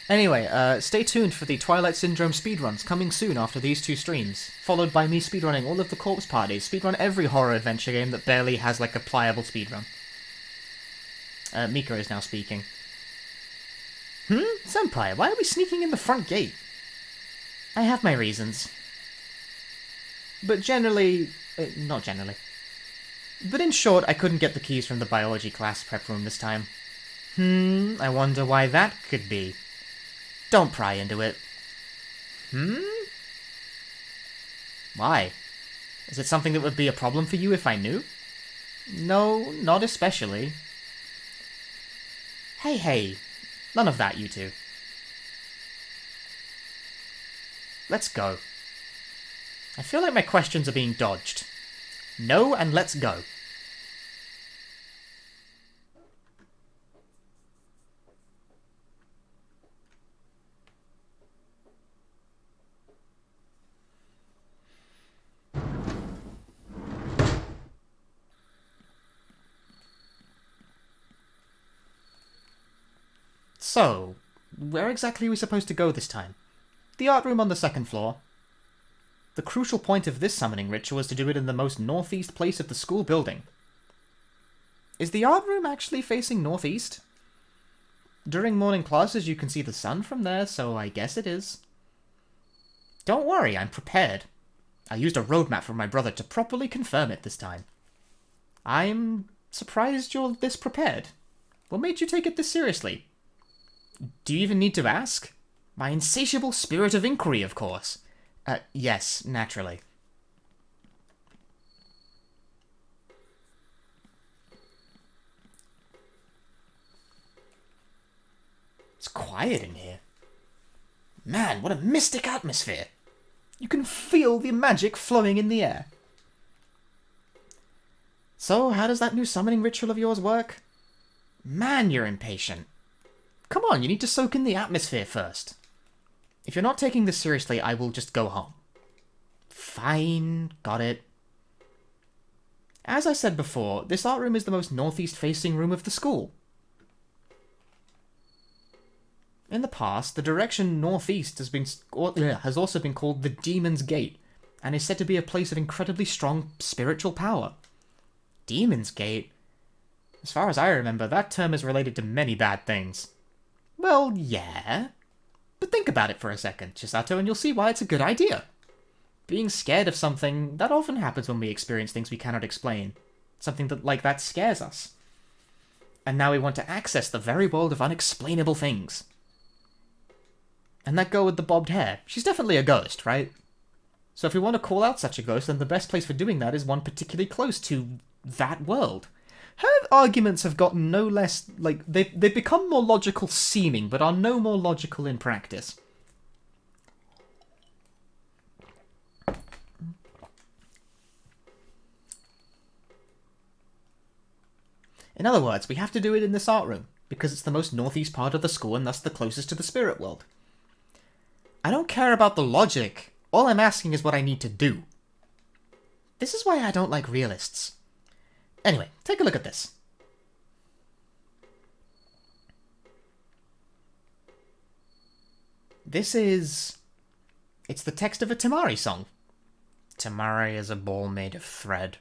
S1: Anyway, stay tuned for the Twilight Syndrome speedruns coming soon after these two streams, followed by me speedrunning all of the Corpse Parties, speedrun every horror adventure game that barely has like a pliable speedrun. Mika is now speaking. Senpai, why are we sneaking in the front gate? I have my reasons. But generally... not generally. But in short, I couldn't get the keys from the biology class prep room this time. I wonder why that could be. Don't pry into it. Why? Is it something that would be a problem for you if I knew? No, not especially. Hey. None of that, you two. Let's go. I feel like my questions are being dodged. No, and let's go. So, where exactly are we supposed to go this time? The art room on the second floor. The crucial point of this summoning ritual is to do it in the most northeast place of the school building. Is the art room actually facing northeast? During morning classes you can see the sun from there, so I guess it is. Don't worry, I'm prepared. I used a roadmap from my brother to properly confirm it this time. I'm surprised you're this prepared. What made you take it this seriously? Do you even need to ask? My insatiable spirit of inquiry, of course. Yes, naturally. It's quiet in here. Man, what a mystic atmosphere. You can feel the magic flowing in the air. So, how does that new summoning ritual of yours work? Man, you're impatient. Come on, you need to soak in the atmosphere first. If you're not taking this seriously, I will just go home. Fine, got it. As I said before, this art room is the most northeast-facing room of the school. In the past, the direction northeast has also been called the Demon's Gate, and is said to be a place of incredibly strong spiritual power. Demon's Gate? As far as I remember, that term is related to many bad things. Well, yeah. But think about it for a second, Chisato, and you'll see why it's a good idea. Being scared of something, that often happens when we experience things we cannot explain. Something like that scares us. And now we want to access the very world of unexplainable things. And that girl with the bobbed hair, she's definitely a ghost, right? So if we want to call out such a ghost, then the best place for doing that is one particularly close to that world. Her arguments have gotten no less, they've become more logical seeming, but are no more logical in practice. In other words, we have to do it in this art room, because it's the most northeast part of the school and thus the closest to the spirit world. I don't care about the logic, all I'm asking is what I need to do. This is why I don't like realists. Anyway, take a look at this. It's the text of a Tamari song. Tamari is a ball made of thread.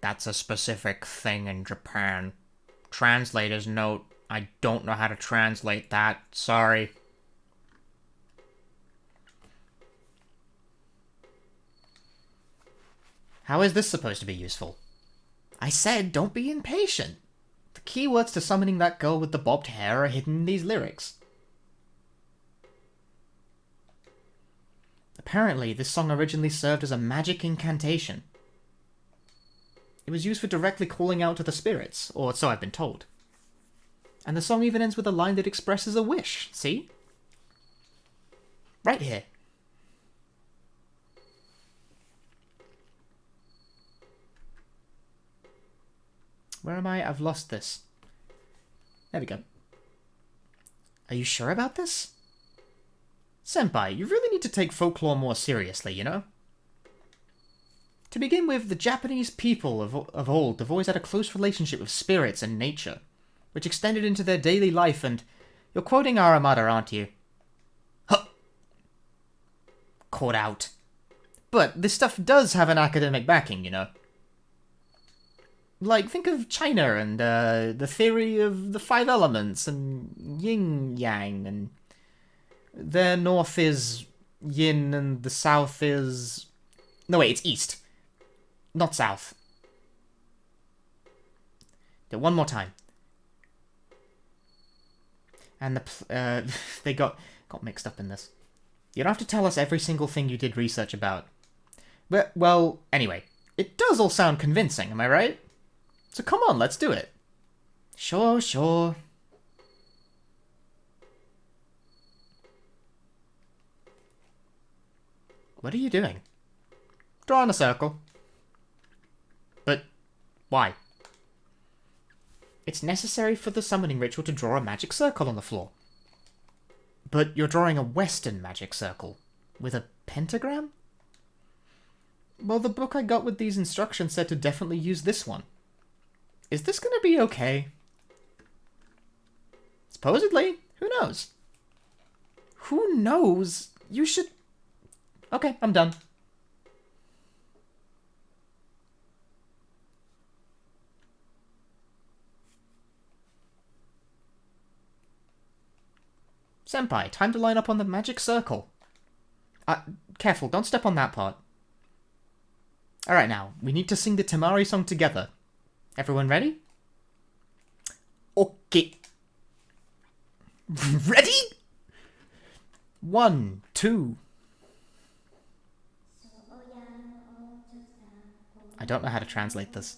S1: That's a specific thing in Japan. Translator's note, I don't know how to translate that, sorry. How is this supposed to be useful? I said don't be impatient. The keywords to summoning that girl with the bobbed hair are hidden in these lyrics. Apparently, this song originally served as a magic incantation. It was used for directly calling out to the spirits, or so I've been told. And the song even ends with a line that expresses a wish, see? Right here. Where am I? I've lost this. There we go. Are you sure about this? Senpai, you really need to take folklore more seriously, you know? To begin with, the Japanese people of old have always had a close relationship with spirits and nature, which extended into their daily life, and you're quoting Aramata, aren't you? Huh! Caught out. But this stuff does have an academic backing, you know? Like, think of China and the theory of the 5 elements and yin-yang, and their north is yin and the south is... No, wait, it's east. Not south. Do it one more time. And they got mixed up in this. You don't have to tell us every single thing you did research about. But, well, anyway, it does all sound convincing, am I right? So come on, let's do it. Sure, sure. What are you doing? Drawing a circle. But why? It's necessary for the summoning ritual to draw a magic circle on the floor. But you're drawing a Western magic circle. With a pentagram? Well, the book I got with these instructions said to definitely use this one. Is this gonna be okay? Supposedly. Who knows? Who knows? You should... Okay, I'm done. Senpai, time to line up on the magic circle. Careful, don't step on that part. Alright now, we need to sing the Tamari song together. Everyone ready? Okay. Ready? 1, 2. I don't know how to translate this.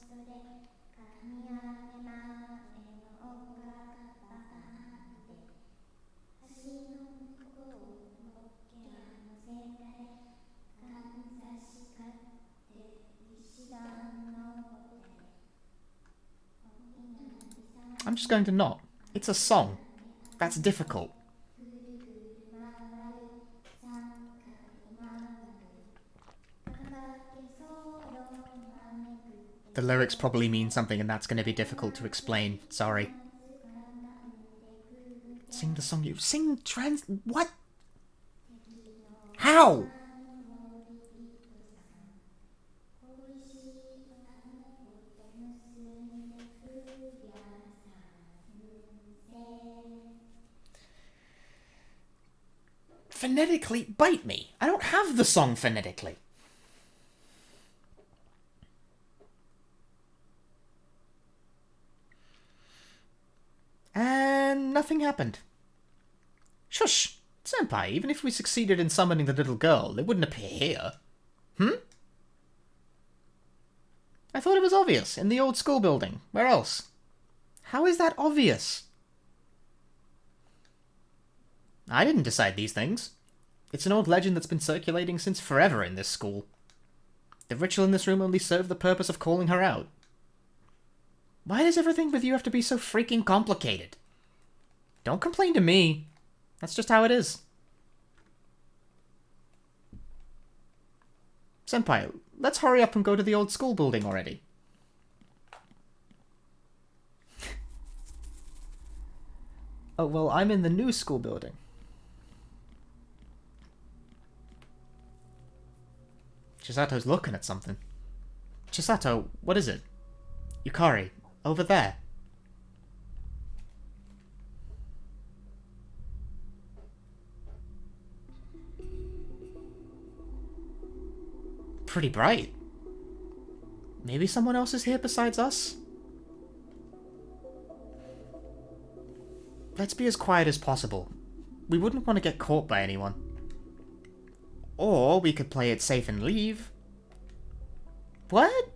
S1: I'm just going to not. It's a song. That's difficult. The lyrics probably mean something and that's going to be difficult to explain. Sorry. Sing the song you... Sing trans... What? How? Phonetically, bite me. I don't have the song phonetically. And nothing happened. Shush! Senpai, even if we succeeded in summoning the little girl, they wouldn't appear here. I thought it was obvious, in the old school building. Where else? How is that obvious? I didn't decide these things. It's an old legend that's been circulating since forever in this school. The ritual in this room only served the purpose of calling her out. Why does everything with you have to be so freaking complicated? Don't complain to me. That's just how it is. Senpai, let's hurry up and go to the old school building already. Oh, well, I'm in the new school building. Chisato's looking at something. Chisato, what is it? Yukari, over there. Pretty bright. Maybe someone else is here besides us? Let's be as quiet as possible. We wouldn't want to get caught by anyone. Or we could play it safe and leave. What?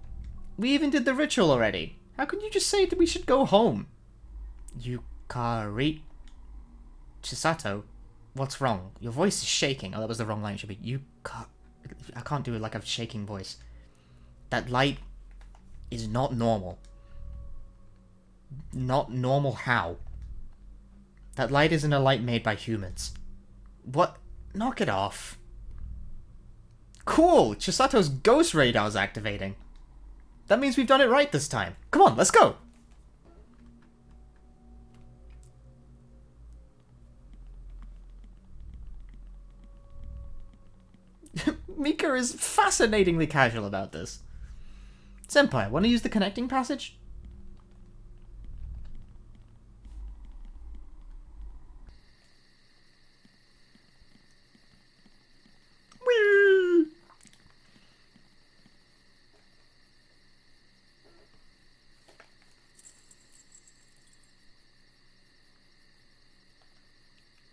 S1: We even did the ritual already. How can you just say that we should go home? Yukari. Chisato, what's wrong? Your voice is shaking. Oh, that was the wrong line. It should be I can't do it like a shaking voice. That light is not normal. Not normal how? That light isn't a light made by humans. What? Knock it off. Cool! Chisato's ghost radar's activating. That means we've done it right this time. Come on, let's go! Mika is fascinatingly casual about this. Senpai, want to use the connecting passage? Whee!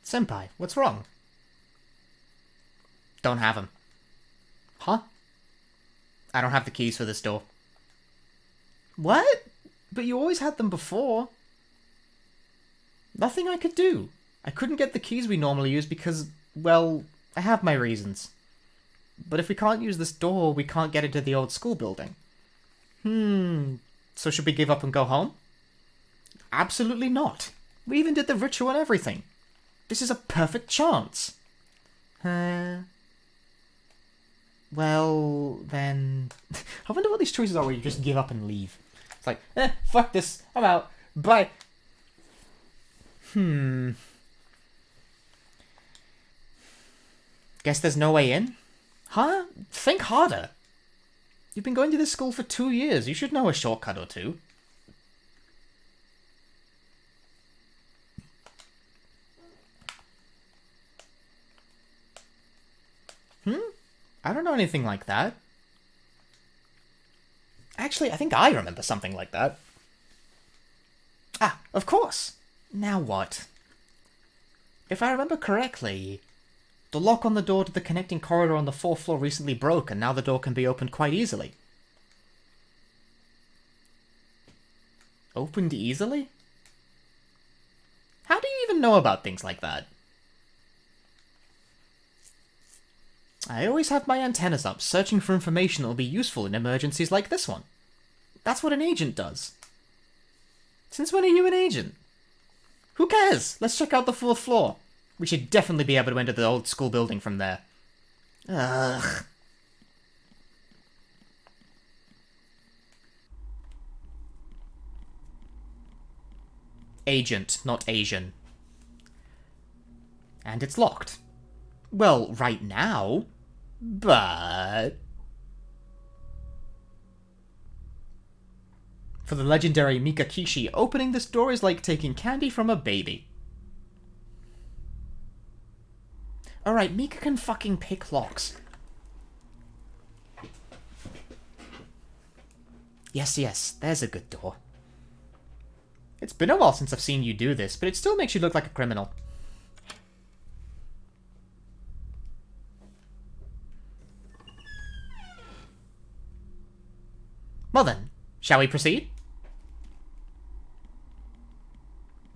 S1: Senpai, what's wrong? Don't have him. Huh? I don't have the keys for this door. What? But you always had them before. Nothing I could do. I couldn't get the keys we normally use because, well, I have my reasons. But if we can't use this door, we can't get into the old school building. So should we give up and go home? Absolutely not. We even did the ritual and everything. This is a perfect chance. Well, then... I wonder what these choices are where you just give up and leave. It's like, fuck this, I'm out, bye. Guess there's no way in? Huh? Think harder. You've been going to this school for 2 years, you should know a shortcut or two. I don't know anything like that. Actually, I think I remember something like that. Ah, of course! Now what? If I remember correctly, the lock on the door to the connecting corridor on the 4th floor recently broke, and now the door can be opened quite easily. Opened easily? How do you even know about things like that? I always have my antennas up, searching for information that will be useful in emergencies like this one. That's what an agent does. Since when are you an agent? Who cares? Let's check out the 4th floor. We should definitely be able to enter the old school building from there. Ugh. Agent, not Asian. And it's locked. Well, right now. But... For the legendary Mika Kishi, opening this door is like taking candy from a baby. Alright, Mika can fucking pick locks. Yes, yes, there's a good door. It's been a while since I've seen you do this, but it still makes you look like a criminal. Well then, shall we proceed?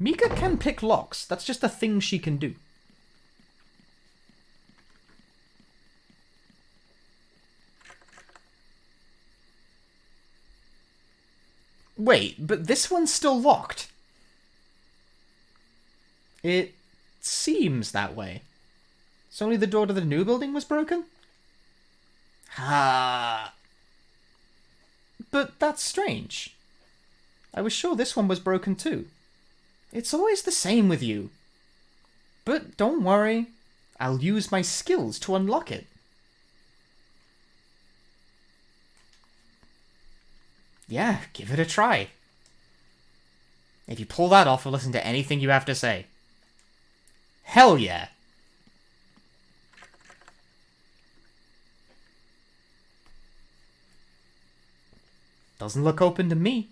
S1: Mika can pick locks. That's just a thing she can do. Wait, but this one's still locked. It seems that way. It's only the door to the new building was broken? Ah. But that's strange. I was sure this one was broken too. It's always the same with you. But don't worry. I'll use my skills to unlock it. Yeah, give it a try. If you pull that off, I'll listen to anything you have to say. Hell yeah! Doesn't look open to me.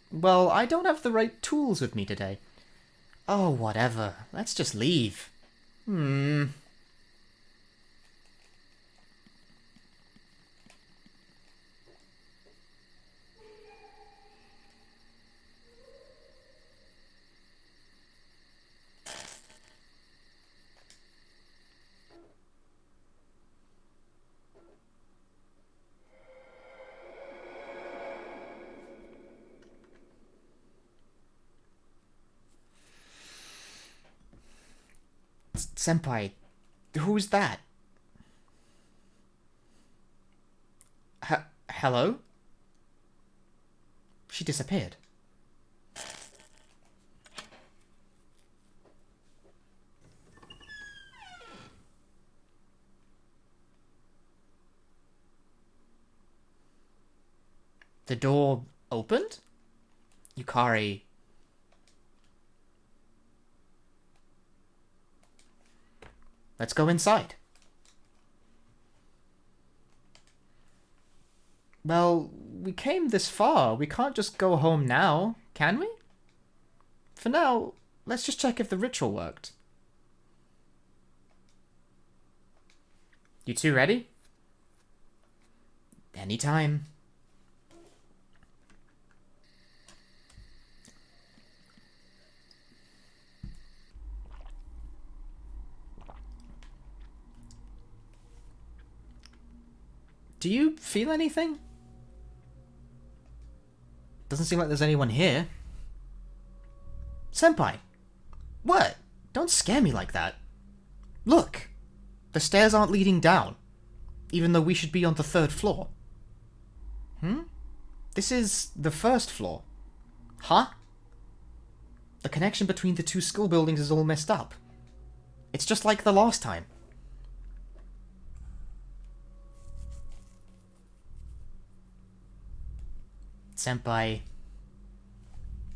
S1: Well, I don't have the right tools with me today. Oh, whatever. Let's just leave. Senpai, who's that? Hello? She disappeared. The door opened? Yukari... Let's go inside. Well, we came this far. We can't just go home now, can we? For now, let's just check if the ritual worked. You two ready? Anytime. Do you feel anything? Doesn't seem like there's anyone here. Senpai! What? Don't scare me like that. Look! The stairs aren't leading down, even though we should be on the 3rd floor. This is the 1st floor. Huh? The connection between the 2 school buildings is all messed up. It's just like the last time. Senpai,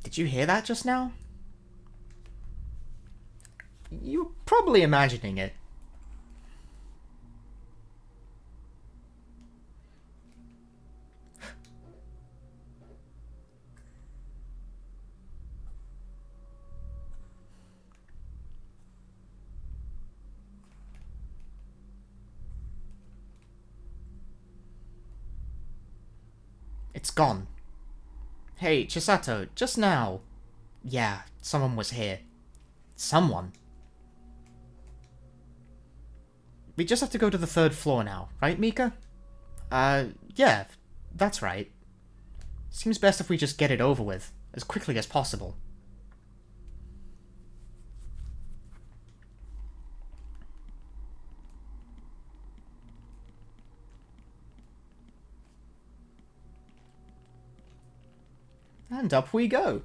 S1: did you hear that just now? You're probably imagining it. It's gone. Hey, Chisato, just now. Yeah, someone was here. Someone. We just have to go to the 3rd floor now, right, Mika? Yeah, that's right. Seems best if we just get it over with. as quickly as possible. And up we go.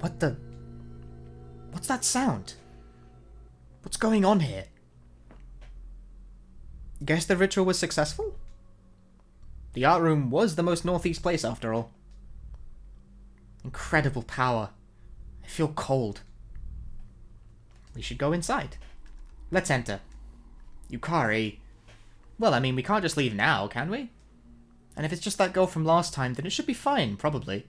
S1: What the... What's that sound? What's going on here? Guess the ritual was successful? The art room was the most northeast place after all. Incredible power. I feel cold. We should go inside. Let's enter. Yukari. Well, I mean, we can't just leave now, can we? And if it's just that girl from last time, then it should be fine, probably.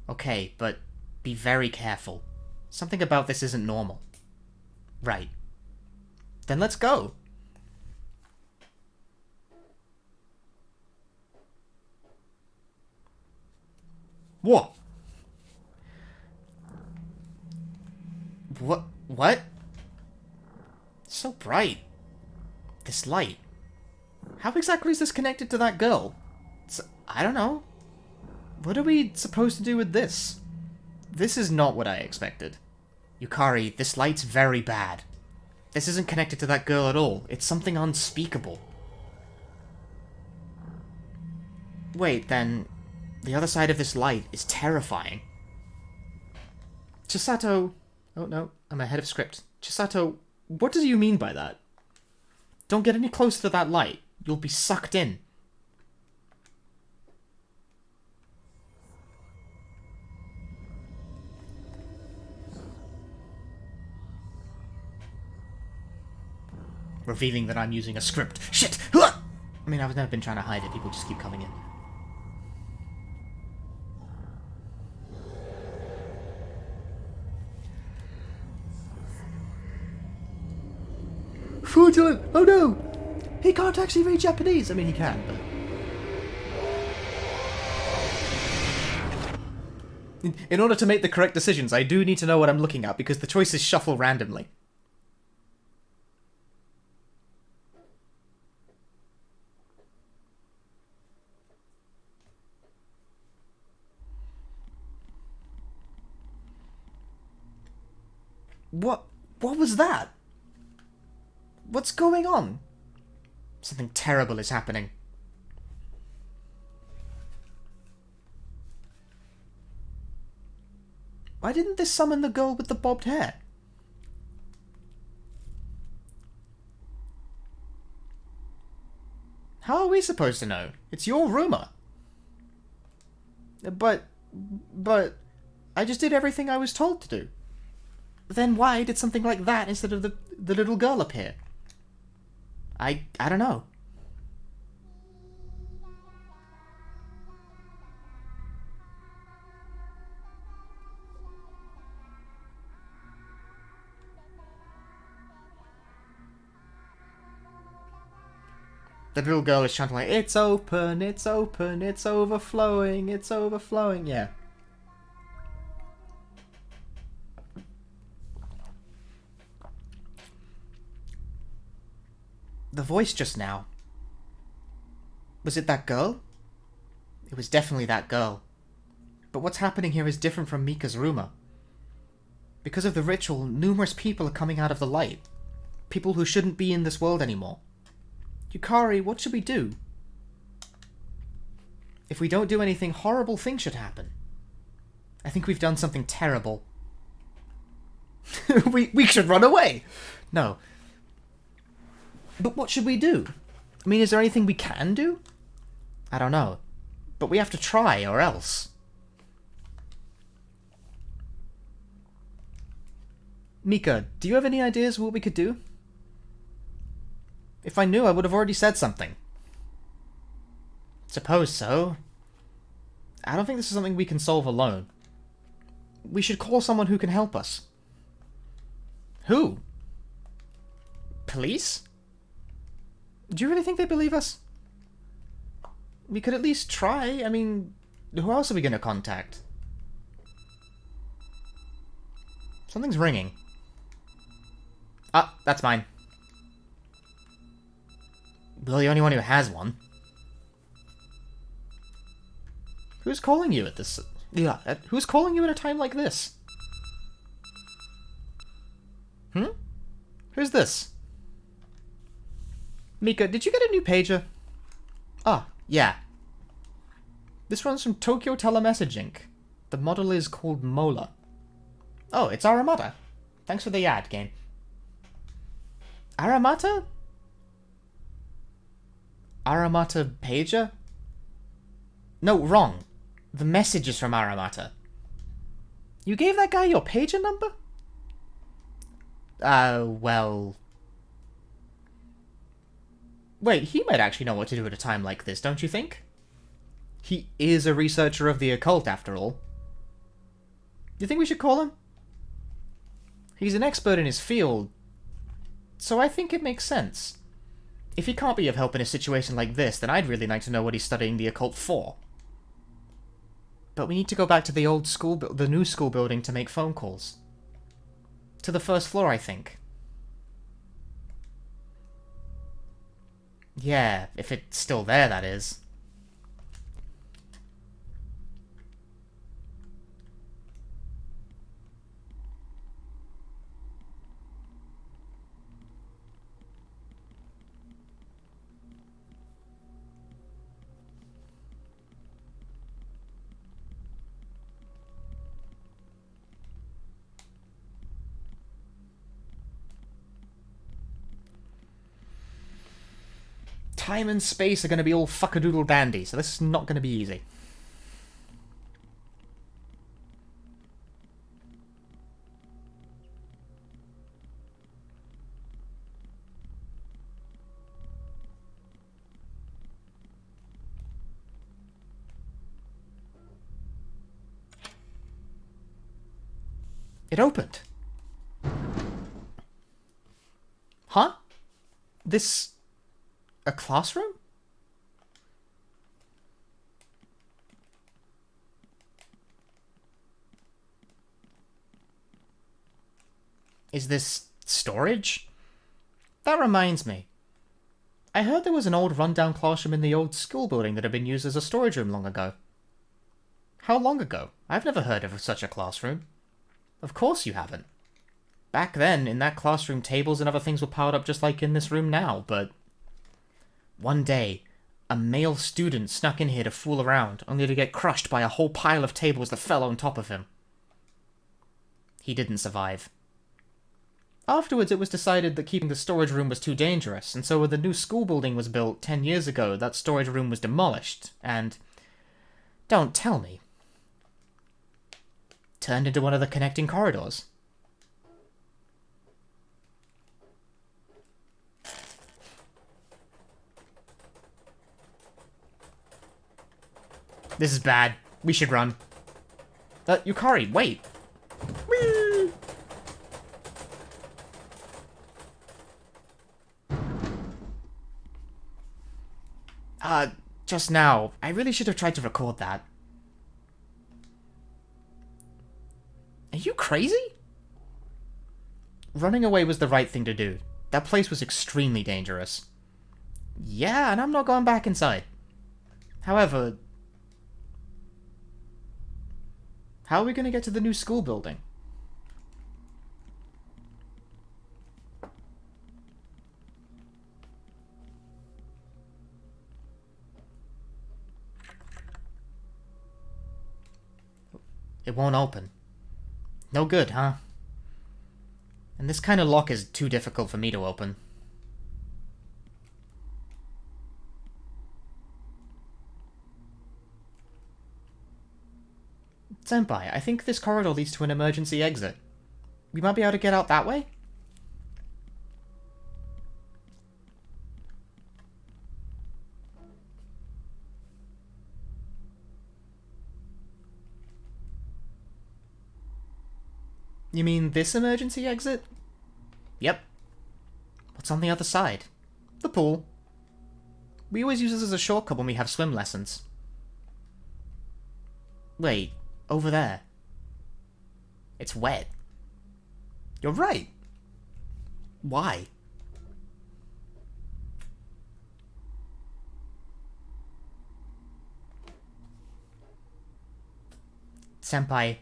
S1: Okay, but be very careful. Something about this isn't normal. Right. Then let's go. What? What? It's so bright. This light. How exactly is this connected to that girl? I don't know. What are we supposed to do with this? This is not what I expected. Yukari, this light's very bad. This isn't connected to that girl at all. It's something unspeakable. Wait, then... the other side of this light is terrifying. Chisato... Oh no, I'm ahead of script. Chisato, what do you mean by that? Don't get any closer to that light. You'll be sucked in. Revealing that I'm using a script. Shit! I mean, I've never been trying to hide it. People just keep coming in. Fraudulent! Oh no! He can't actually read Japanese! I mean, he can, but... In order to make the correct decisions, I do need to know what I'm looking at, because the choices shuffle randomly. What was that? What's going on? Something terrible is happening. Why didn't this summon the girl with the bobbed hair? How are we supposed to know? It's your rumor. But... I just did everything I was told to do. Then why did something like that instead of the little girl appear? I don't know. The little girl is chanting like, it's open, it's open, it's overflowing, it's overflowing. Yeah. The voice just now. Was it that girl? It was definitely that girl. But what's happening here is different from Mika's rumor. Because of the ritual, numerous people are coming out of the light. People who shouldn't be in this world anymore. Yukari, what should we do? If we don't do anything, horrible things should happen. I think we've done something terrible. we should run away! No. But what should we do? I mean, is there anything we can do? I don't know. But we have to try, or else. Mika, do you have any ideas what we could do? If I knew, I would have already said something. Suppose so. I don't think this is something we can solve alone. We should call someone who can help us. Who? Police? Do you really think they believe us? We could at least try. I mean, Who else are we gonna contact? Something's ringing. Ah, that's mine. Well, the only one who has one. Who's calling you at this... Yeah, who's calling you at a time like this? Who's this? Mika, did you get a new pager? Ah, yeah. This runs from Tokyo Telemessage Inc. The model is called Mola. Oh, it's Aramata. Thanks for the ad, game. Aramata? Aramata pager? No, wrong. The message is from Aramata. You gave that guy your pager number? Well... Wait, he might actually know what to do at a time like this, don't you think? He is a researcher of the occult, after all. You think we should call him? He's an expert in his field, so I think it makes sense. If he can't be of help in a situation like this, then I'd really like to know what he's studying the occult for. But we need to go back to the old school, the new school building to make phone calls. To the first floor, I think. Yeah, if it's still there, that is. Time and space are going to be all fuckadoodle dandy, so this is not going to be easy. It opened. Huh? This... a classroom? Is this storage? That reminds me. I heard there was an old rundown classroom in the old school building that had been used as a storage room long ago. How long ago? I've never heard of such a classroom. Of course you haven't. Back then, in that classroom, tables and other things were piled up just like in this room now, but... One day, a male student snuck in here to fool around, only to get crushed by a whole pile of tables that fell on top of him. He didn't survive. Afterwards, it was decided that keeping the storage room was too dangerous, and so when the new school building was built 10 years ago, that storage room was demolished, and... Don't tell me. Turned into one of the connecting corridors. This is bad. We should run. Yukari, wait! Whee! Just now. I really should have tried to record that. Are you crazy? Running away was the right thing to do. That place was extremely dangerous. Yeah, and I'm not going back inside. However... How are we going to get to the new school building? It won't open. No good, huh? And this kind of lock is too difficult for me to open. Senpai, I think this corridor leads to an emergency exit. We might be able to get out that way? You mean this emergency exit? Yep. What's on the other side? The pool. We always use this as a shortcut when we have swim lessons. Wait, over there. It's wet. You're right. Why? Senpai.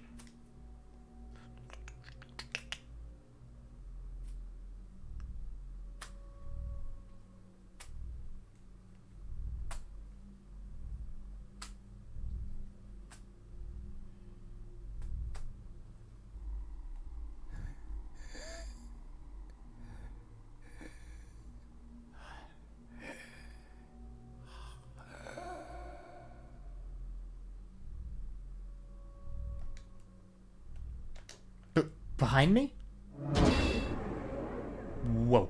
S1: Behind me? Whoa.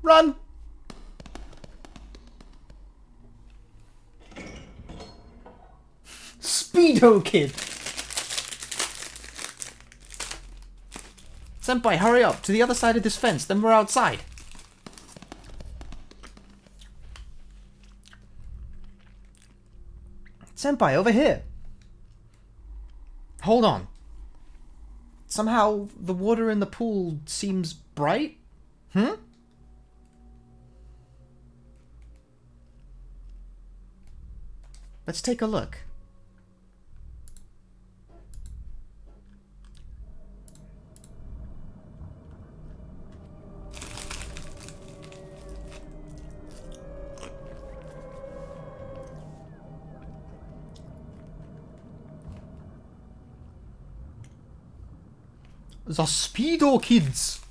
S1: Run! Speedo Kid! Senpai, hurry up! To the other side of this fence, then we're outside. Senpai, over here! Hold on. Somehow, the water in the pool seems bright? Hmm? Let's take a look. The Speedo Kids!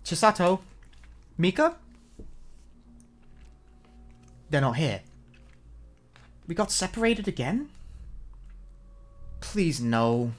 S1: Chisato? Mika? They're not here. We got separated again? Please, no.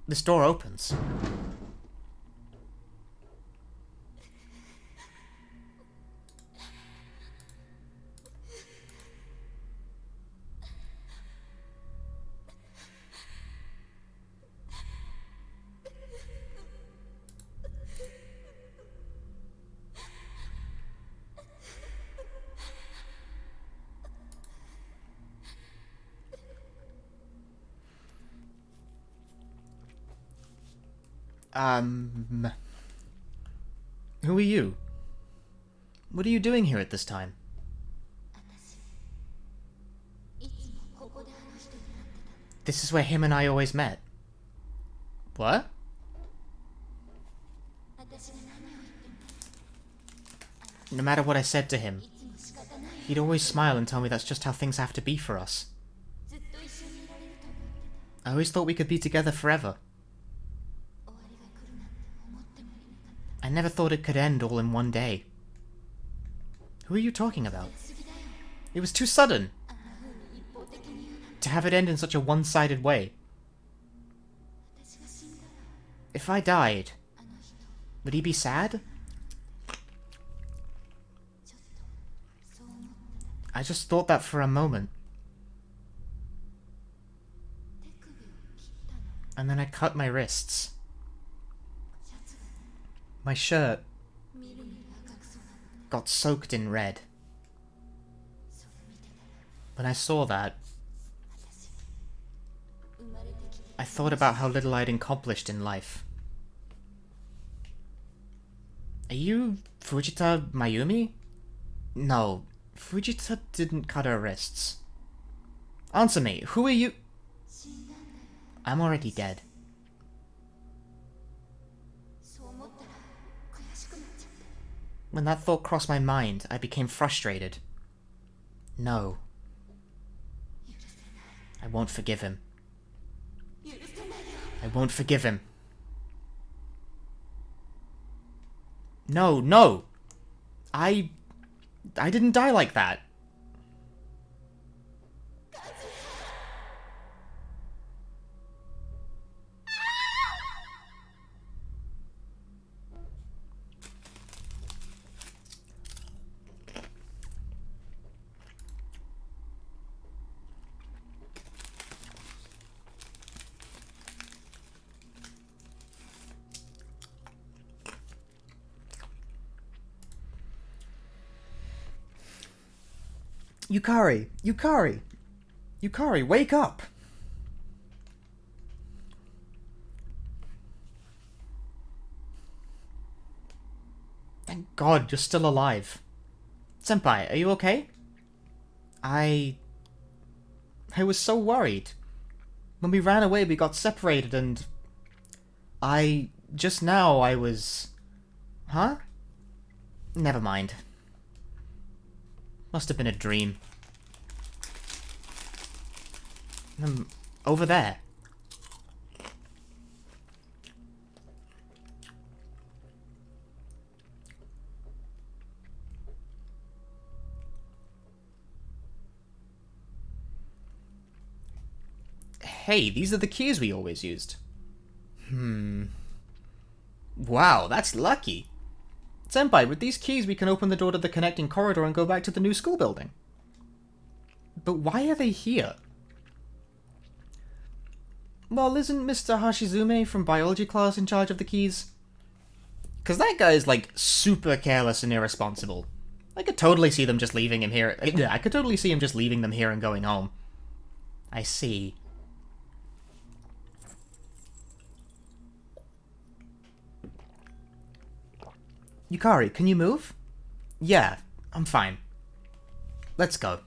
S1: This door opens. Who are you? What are you doing here at this time? This is where him and I always met. What? No matter what I said to him, he'd always smile and tell me that's just how things have to be for us. I always thought we could be together forever. I never thought it could end all in one day. Who are you talking about? It was too sudden. To have it end in such a one-sided way. If I died, would he be sad? I just thought that for a moment. And then I cut my wrists. My shirt got soaked in red. When I saw that, I thought about how little I'd accomplished in life. Are you Fujita Mayumi? No, Fujita didn't cut her wrists. Answer me, who are you? I'm already dead. When that thought crossed my mind, I became frustrated. No, I won't forgive him. I won't forgive him. No, no! I didn't die like that. Yukari! Yukari! Yukari, wake up! Thank God, you're still alive. Senpai, are you okay? I was so worried. When we ran away, we got separated and... Just now, I was... Huh? Never mind. Must have been a dream. Over there. Hey, these are the keys we always used. Wow, that's lucky. Senpai, with these keys we can open the door to the connecting corridor and go back to the new school building. But why are they here? Well, isn't Mr. Hashizume from biology class in charge of the keys? Because that guy is, like, super careless and irresponsible. I could totally see them just leaving him here. I could totally see him just leaving them here and going home. I see. Yukari, can you move? Yeah, I'm fine. Let's go.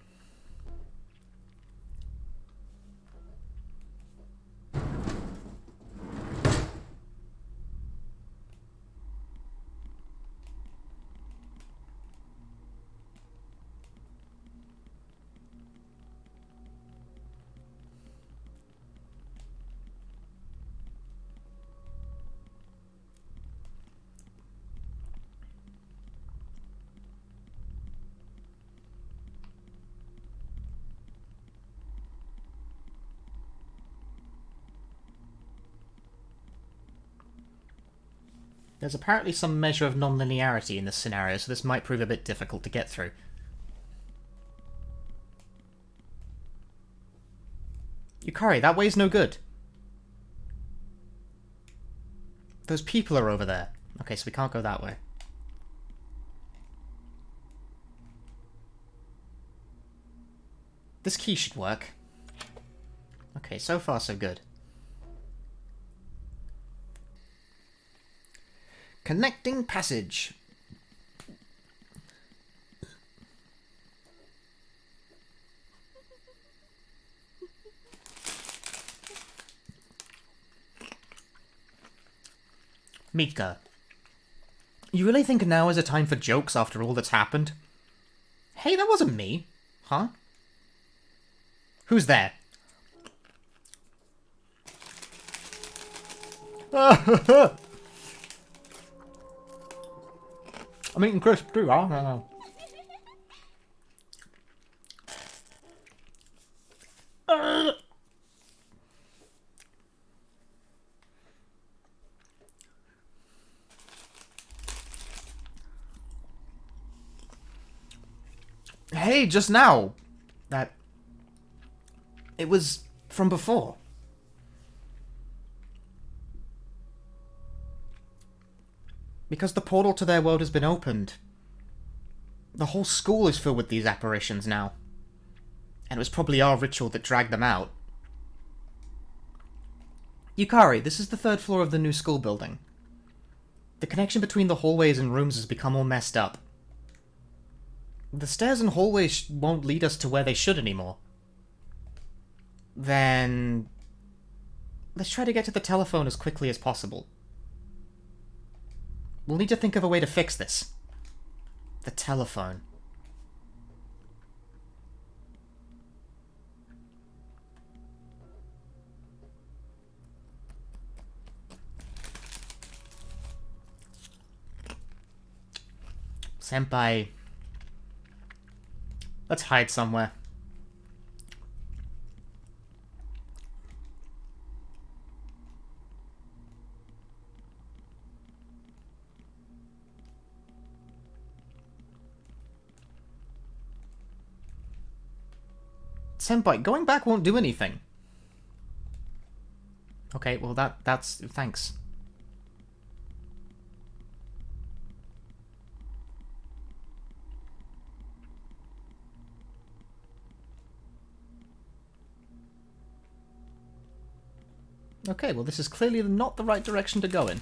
S1: There's apparently some measure of non-linearity in this scenario, so this might prove a bit difficult to get through. Yukari, that way's no good. Those people are over there. Okay, so we can't go that way. This key should work. Okay, so far so good. Connecting passage. Mika, you really think now is a time for jokes after all that's happened? Hey, that wasn't me. Huh? Who's there? I'm eating crisp too, huh? Hey, just now. It was from before. Because the portal to their world has been opened. The whole school is filled with these apparitions now. And it was probably our ritual that dragged them out. Yukari, this is the third floor of the new school building. The connection between the hallways and rooms has become all messed up. The stairs and hallways won't lead us to where they should anymore. Then... let's try to get to the telephone as quickly as possible. We'll need to think of a way to fix this. The telephone. Senpai. Let's hide somewhere. Senpai, going back won't do anything. Okay, well that's... thanks. Okay, well this is clearly not the right direction to go in.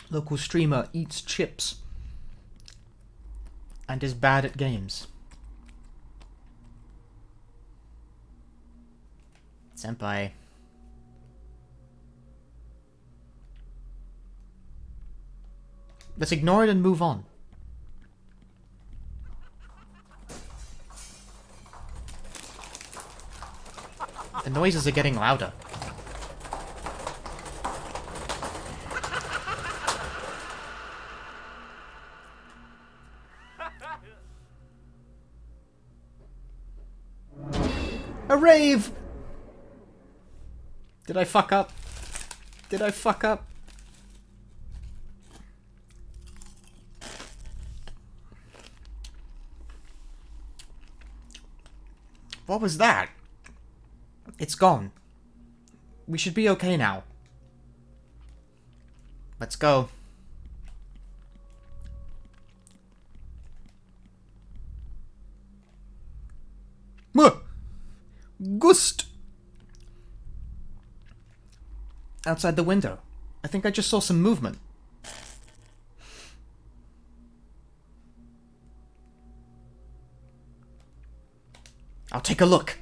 S1: Local streamer eats chips and is bad at games. Senpai. Let's ignore it and move on. The noises are getting louder. A rave! Did I fuck up? Did I fuck up? What was that? It's gone. We should be okay now. Let's go. Gust! Outside the window. I think I just saw some movement. I'll take a look.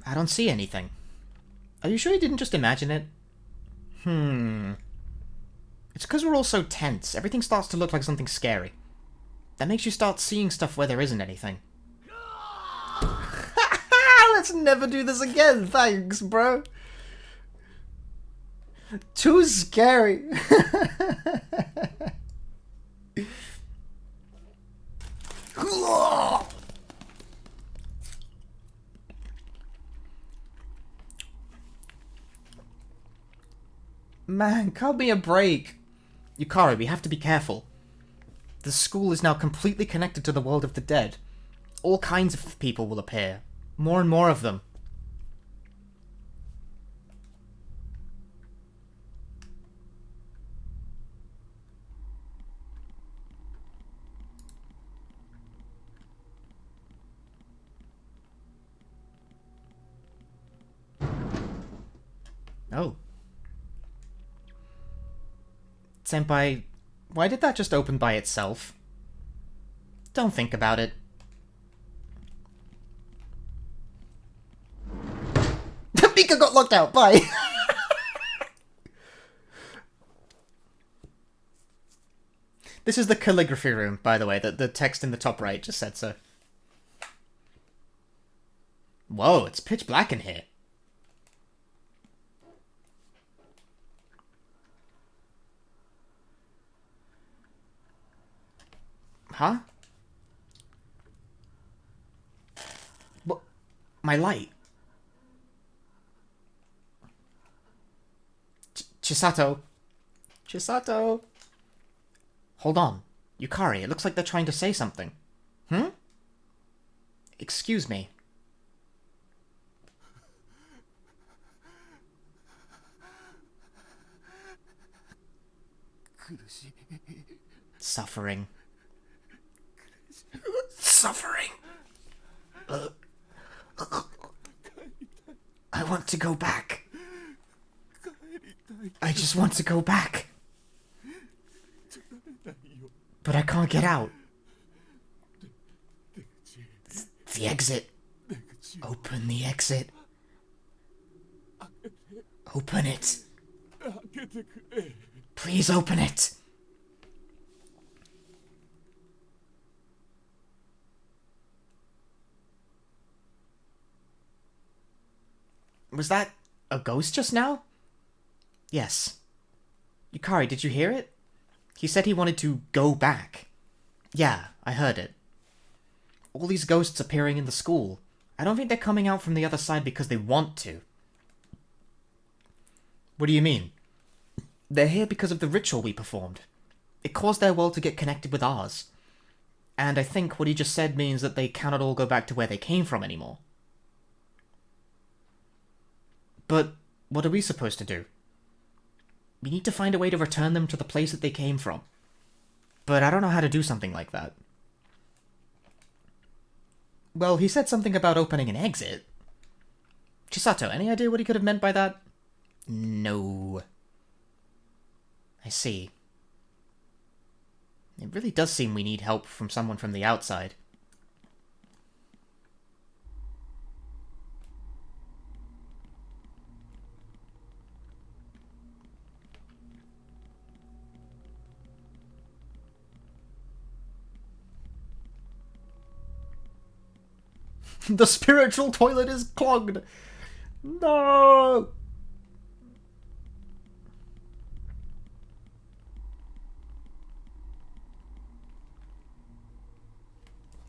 S1: I don't see anything. Are you sure you didn't just imagine it? It's because we're all so tense. Everything starts to look like something scary. That makes you start seeing stuff where there isn't anything. Let's never do this again, thanks, bro. Too scary. Man, cut me a break. Yukari, we have to be careful. The school is now completely connected to the world of the dead. All kinds of people will appear. More and more of them. Oh. Senpai, why did that just open by itself? Don't think about it. Mika got locked out, bye! This is the calligraphy room, by the way. The text in the top right just said so. Whoa, it's pitch black in here. Huh? What? My light. Chisato. Chisato. Hold on. Yukari, it looks like they're trying to say something. Excuse me. Suffering. Suffering. I want to go back. I just want to go back. But I can't get out. The exit. Open the exit. Open it. Please open it. Was that a ghost just now? Yes. Yukari, did you hear it? He said he wanted to go back. Yeah, I heard it. All these ghosts appearing in the school. I don't think they're coming out from the other side because they want to. What do you mean? They're here because of the ritual we performed. It caused their world to get connected with ours. And I think what he just said means that they cannot all go back to where they came from anymore. But what are we supposed to do? We need to find a way to return them to the place that they came from. But I don't know how to do something like that. Well, he said something about opening an exit. Chisato, any idea what he could have meant by that? No. I see. It really does seem we need help from someone from the outside. The spiritual toilet is clogged! No!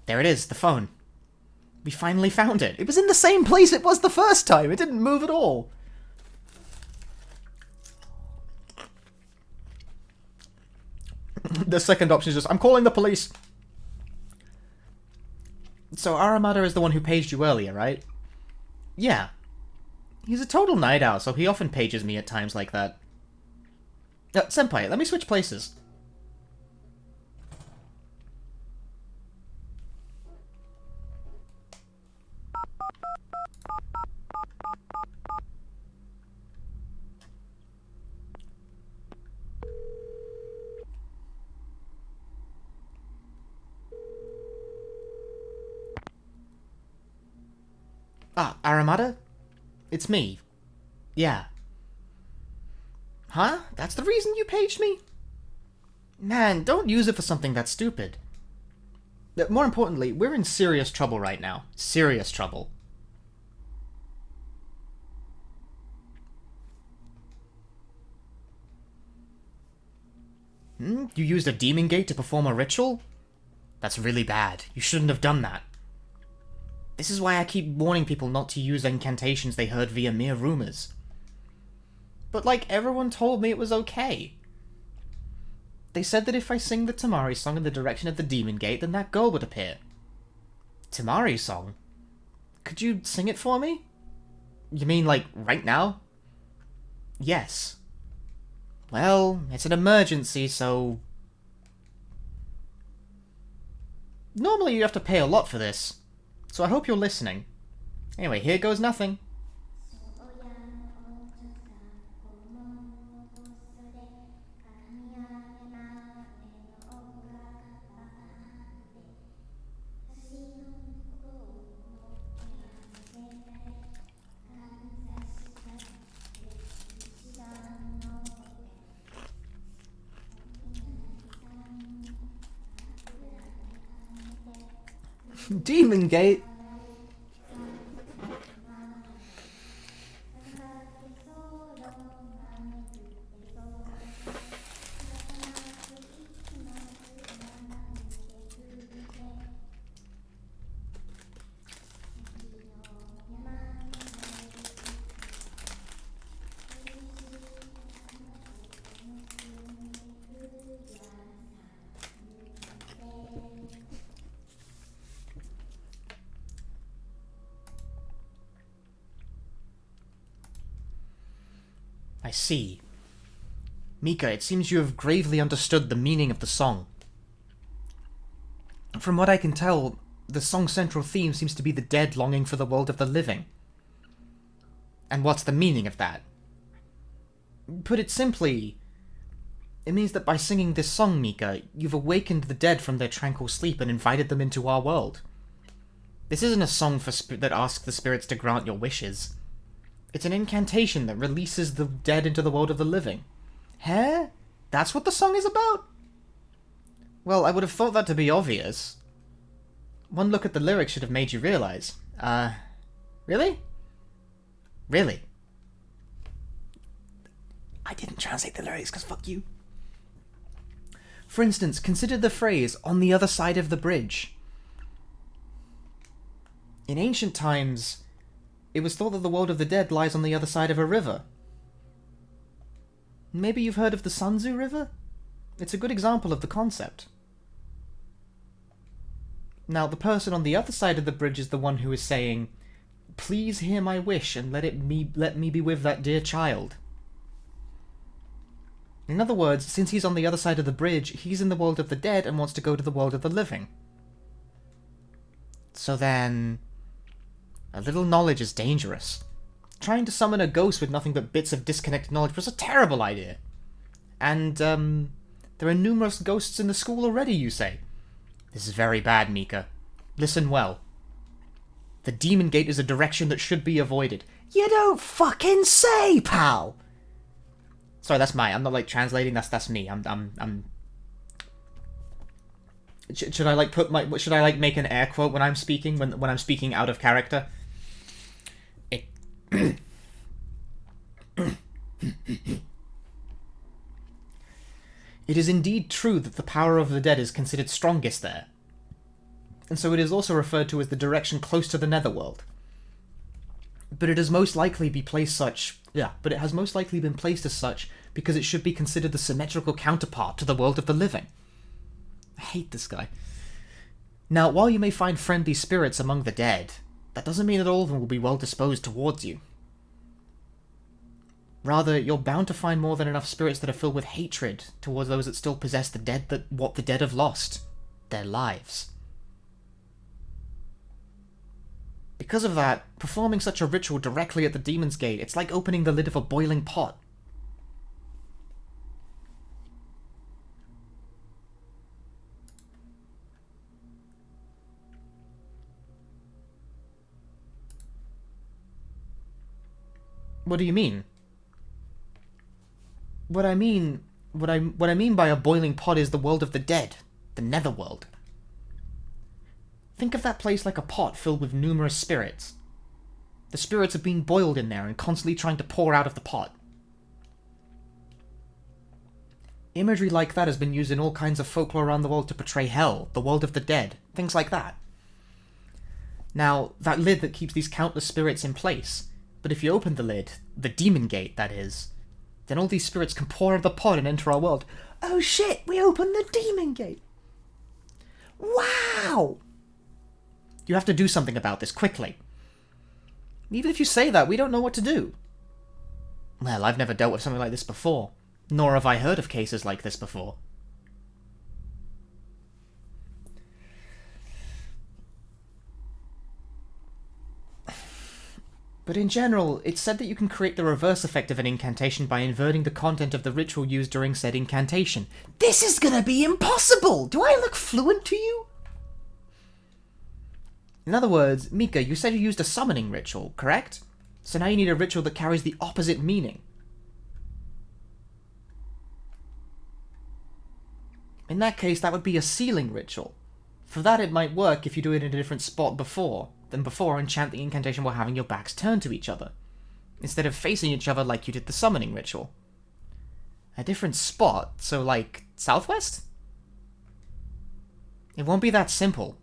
S1: There it is, the phone. We finally found it. It was in the same place it was the first time. It didn't move at all. The second option is just, I'm calling the police. So Aramada is the one who paged you earlier, right? Yeah. He's a total night owl, so he often pages me at times like that. Senpai, let me switch places. Ah, Aramada? It's me. Yeah. Huh? That's the reason you paged me? Man, don't use it for something that stupid. More importantly, we're in serious trouble right now. Serious trouble. You used a demon gate to perform a ritual? That's really bad. You shouldn't have done that. This is why I keep warning people not to use incantations they heard via mere rumors. But like, everyone told me it was okay. They said that if I sing the Tamari song in the direction of the demon gate, then that girl would appear. Tamari song? Could you sing it for me? You mean, like, right now? Yes. Well, it's an emergency, so... Normally you have to pay a lot for this. So I hope you're listening. Anyway, here goes nothing. Demon Gate. I see. Mika, it seems you have gravely understood the meaning of the song. From what I can tell, the song's central theme seems to be the dead longing for the world of the living. And what's the meaning of that? Put it simply, it means that by singing this song, Mika, you've awakened the dead from their tranquil sleep and invited them into our world. This isn't a song that asks the spirits to grant your wishes. It's an incantation that releases the dead into the world of the living. Huh? That's what the song is about? Well, I would have thought that to be obvious. One look at the lyrics should have made you realize. Really? Really? I didn't translate the lyrics because fuck you. For instance, consider the phrase, on the other side of the bridge. In ancient times, it was thought that the world of the dead lies on the other side of a river. Maybe you've heard of the Sun Tzu River? It's a good example of the concept. Now, the person on the other side of the bridge is the one who is saying, please hear my wish and let me be with that dear child. In other words, since he's on the other side of the bridge, he's in the world of the dead and wants to go to the world of the living. So then, a little knowledge is dangerous. Trying to summon a ghost with nothing but bits of disconnected knowledge was a terrible idea. And, there are numerous ghosts in the school already, you say? This is very bad, Mika. Listen well. The Demon Gate is a direction that should be avoided. You don't fucking say, pal! Sorry, that's I'm not, like, translating, that's me. Should I, like, should I, like, make an air quote when I'm speaking, when I'm speaking out of character? It is indeed true that the power of the dead is considered strongest there, and so it is also referred to as the direction close to the netherworld. But it has most likely been placed as such because it should be considered the symmetrical counterpart to the world of the living. I hate this guy. Now, while you may find friendly spirits among the dead, that doesn't mean that all of them will be well disposed towards you. Rather, you're bound to find more than enough spirits that are filled with hatred towards those that still possess what the dead have lost, their lives. Because of that, performing such a ritual directly at the Demon's Gate, it's like opening the lid of a boiling pot. What do you mean? What I mean by a boiling pot is the world of the dead, the netherworld. Think of that place like a pot filled with numerous spirits. The spirits are being boiled in there and constantly trying to pour out of the pot. Imagery like that has been used in all kinds of folklore around the world to portray hell, the world of the dead, things like that. Now, that lid that keeps these countless spirits in place, but if you open the lid, the Demon Gate, that is, then all these spirits can pour out of the pot and enter our world. Oh shit, we opened the Demon Gate! Wow! You have to do something about this, quickly. Even if you say that, we don't know what to do. Well, I've never dealt with something like this before, nor have I heard of cases like this before. But in general, it's said that you can create the reverse effect of an incantation by inverting the content of the ritual used during said incantation. This is gonna be impossible! Do I look fluent to you? In other words, Mika, you said you used a summoning ritual, correct? So now you need a ritual that carries the opposite meaning. In that case, that would be a sealing ritual. For that, it might work if you do it in a different spot than before and chant the incantation while having your backs turned to each other, instead of facing each other like you did the summoning ritual. A different spot, so like southwest? It won't be that simple.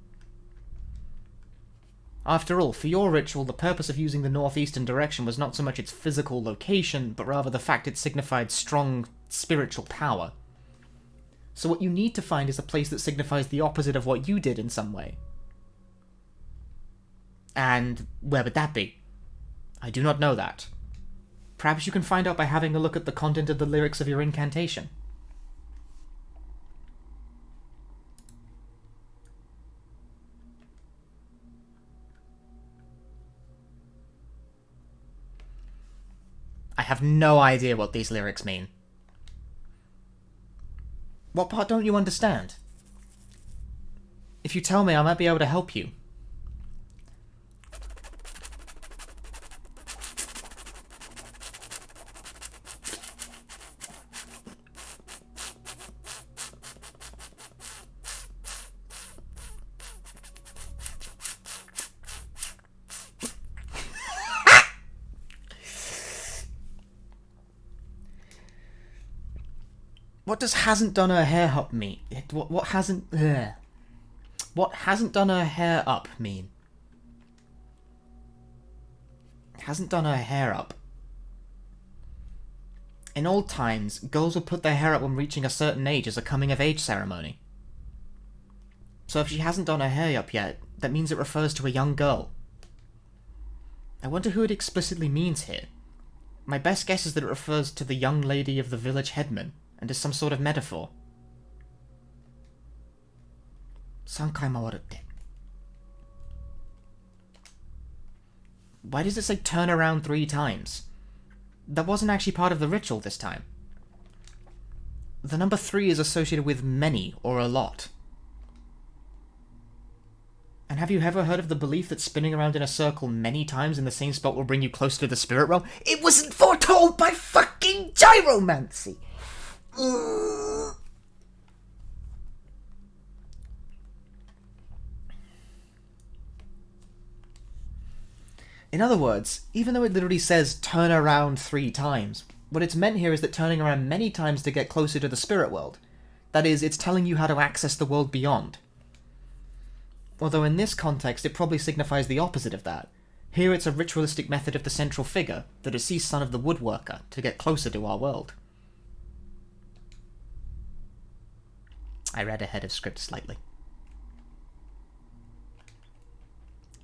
S1: After all, for your ritual, the purpose of using the northeastern direction was not so much its physical location, but rather the fact it signified strong spiritual power. So what you need to find is a place that signifies the opposite of what you did in some way. And where would that be? I do not know that. Perhaps you can find out by having a look at the content of the lyrics of your incantation. I have no idea what these lyrics mean. What part don't you understand? If you tell me, I might be able to help you. What does hasn't done her hair up mean? What hasn't... Ugh. What hasn't done her hair up mean? Hasn't done her hair up. In old times, girls would put their hair up when reaching a certain age as a coming-of-age ceremony. So if she hasn't done her hair up yet, that means it refers to a young girl. I wonder who it explicitly means here. My best guess is that it refers to the young lady of the village headman, and is some sort of metaphor. 3回回るって. Why does it say turn around 3 times? That wasn't actually part of the ritual this time. The number 3 is associated with many or a lot. And have you ever heard of the belief that spinning around in a circle many times in the same spot will bring you closer to the spirit realm? It wasn't foretold by fucking gyromancy! In other words, even though it literally says turn around 3 times, what it's meant here is that turning around many times to get closer to the spirit world. That is, it's telling you how to access the world beyond. Although in this context it probably signifies the opposite of that. Here it's a ritualistic method of the central figure, the deceased son of the woodworker, to get closer to our world. I read ahead of script slightly.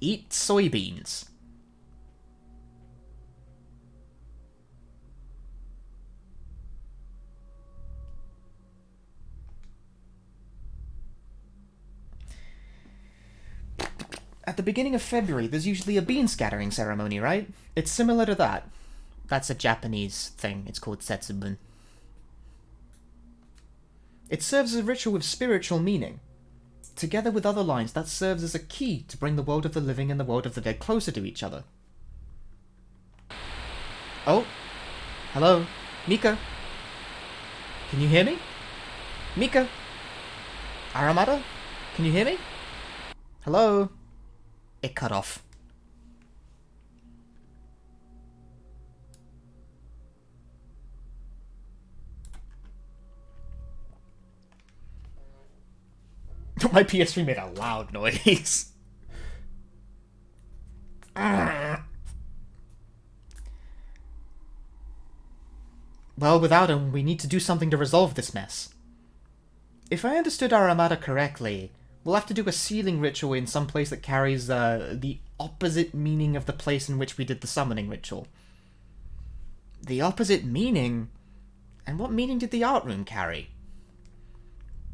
S1: Eat soybeans. At the beginning of February, there's usually a bean scattering ceremony, right? It's similar to that. That's a Japanese thing. It's called setsubun. It serves as a ritual with spiritual meaning. Together with other lines, that serves as a key to bring the world of the living and the world of the dead closer to each other. Oh. Hello? Mika? Can you hear me? Mika? Aramata? Can you hear me? Hello? It cut off. My PS3 made a loud noise. Well, without him, we need to do something to resolve this mess. If I understood Aramata correctly, we'll have to do a sealing ritual in some place that carries the opposite meaning of the place in which we did the summoning ritual. The opposite meaning? And what meaning did the art room carry?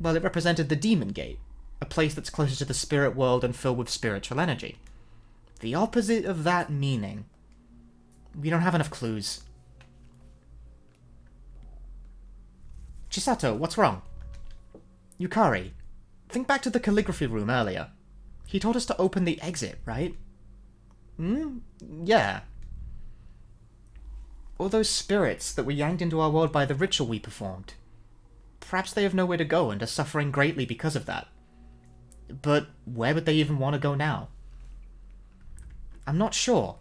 S1: Well, it represented the Demon Gate, a place that's closer to the spirit world and filled with spiritual energy. The opposite of that meaning. We don't have enough clues. Chisato, what's wrong? Yukari, think back to the calligraphy room earlier. He told us to open the exit, right? Yeah. All those spirits that were yanked into our world by the ritual we performed. Perhaps they have nowhere to go and are suffering greatly because of that. But where would they even want to go now? I'm not sure,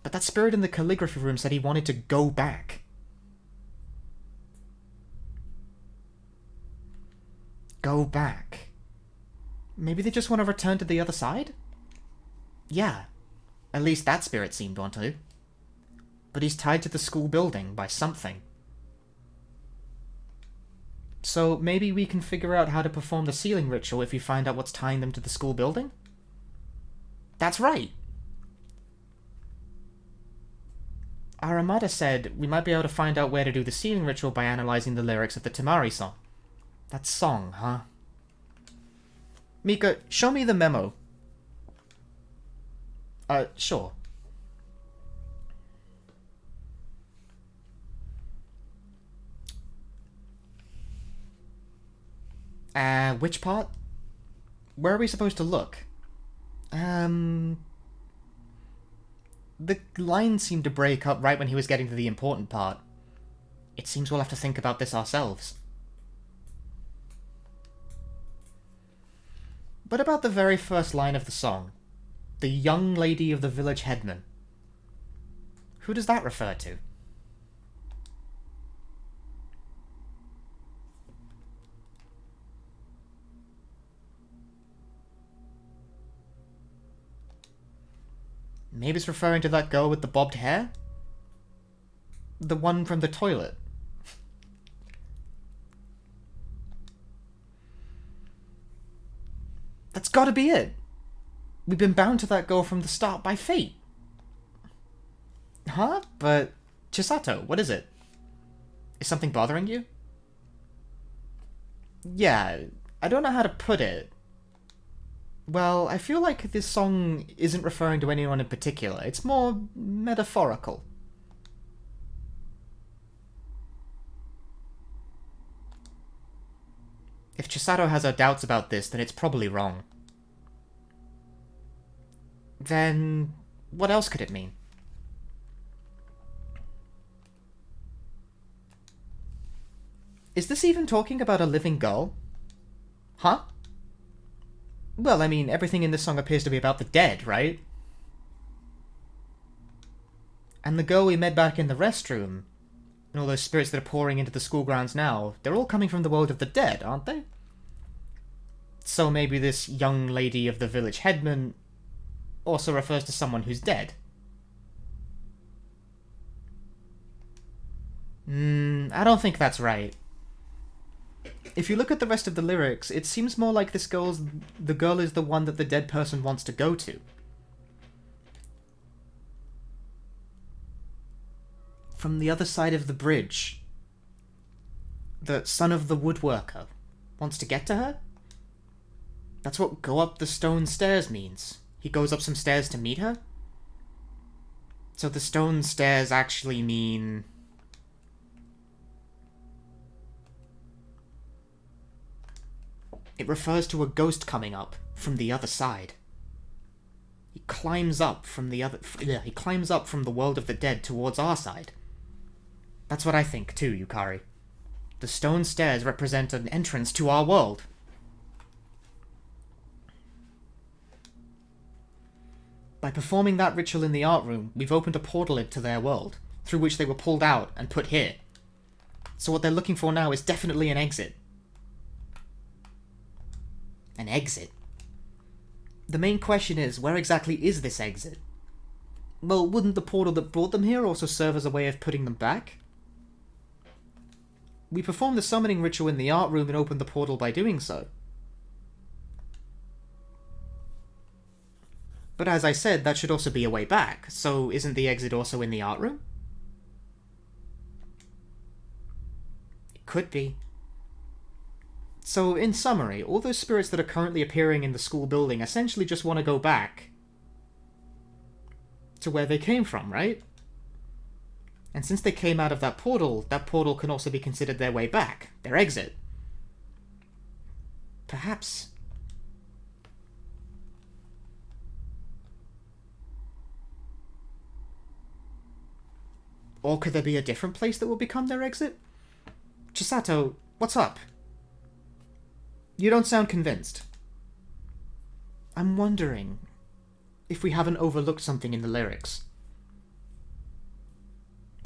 S1: but that spirit in the calligraphy room said he wanted to go back. Go back. Maybe they just want to return to the other side? Yeah, at least that spirit seemed to want to. But he's tied to the school building by something. So maybe we can figure out how to perform the sealing ritual if we find out what's tying them to the school building? That's right! Aramata said we might be able to find out where to do the sealing ritual by analyzing the lyrics of the Tamari song. That song, huh? Mika, show me the memo. Sure. Which part? Where are we supposed to look? The line seemed to break up right when he was getting to the important part. It seems we'll have to think about this ourselves. But about the very first line of the song, the young lady of the village headman. Who does that refer to? Maybe it's referring to that girl with the bobbed hair? The one from the toilet. That's gotta be it. We've been bound to that girl from the start by fate. Huh? But... Chisato, what is it? Is something bothering you? Yeah, I don't know how to put it. Well, I feel like this song isn't referring to anyone in particular. It's more metaphorical. If Chisato has her doubts about this, then it's probably wrong. Then... what else could it mean? Is this even talking about a living girl? Huh? Well, I mean, everything in this song appears to be about the dead, right? And the girl we met back in the restroom, and all those spirits that are pouring into the school grounds now, they're all coming from the world of the dead, aren't they? So maybe this young lady of the village headman also refers to someone who's dead. I don't think that's right. If you look at the rest of the lyrics, it seems more like the girl is the one that the dead person wants to go to. From the other side of the bridge, the son of the woodworker wants to get to her? That's what go up the stone stairs means. He goes up some stairs to meet her? So the stone stairs actually mean... It refers to a ghost coming up from the other side. He climbs up from the world of the dead towards our side. That's what I think too, Yukari. The stone stairs represent an entrance to our world. By performing that ritual in the art room, we've opened a portal into their world, through which they were pulled out and put here. So what they're looking for now is definitely an exit. An exit? The main question is, where exactly is this exit? Well, wouldn't the portal that brought them here also serve as a way of putting them back? We performed the summoning ritual in the art room and opened the portal by doing so. But as I said, that should also be a way back, so isn't the exit also in the art room? It could be. So, in summary, all those spirits that are currently appearing in the school building essentially just want to go back to where they came from, right? And since they came out of that portal can also be considered their way back, their exit. Perhaps. Or could there be a different place that will become their exit? Chisato, what's up? You don't sound convinced. I'm wondering if we haven't overlooked something in the lyrics.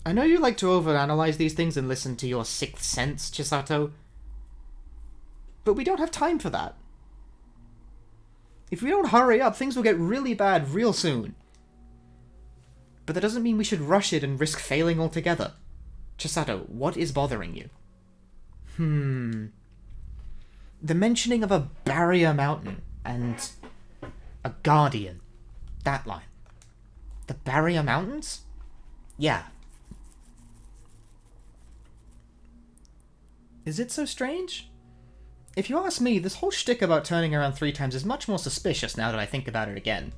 S1: I know you like to overanalyze these things and listen to your sixth sense, Chisato, but we don't have time for that. If we don't hurry up, things will get really bad real soon. But that doesn't mean we should rush it and risk failing altogether. Chisato, what is bothering you? The mentioning of a barrier mountain and a guardian. That line. The barrier mountains? Yeah. Is it so strange? If you ask me, this whole shtick about turning around 3 times is much more suspicious now that I think about it again.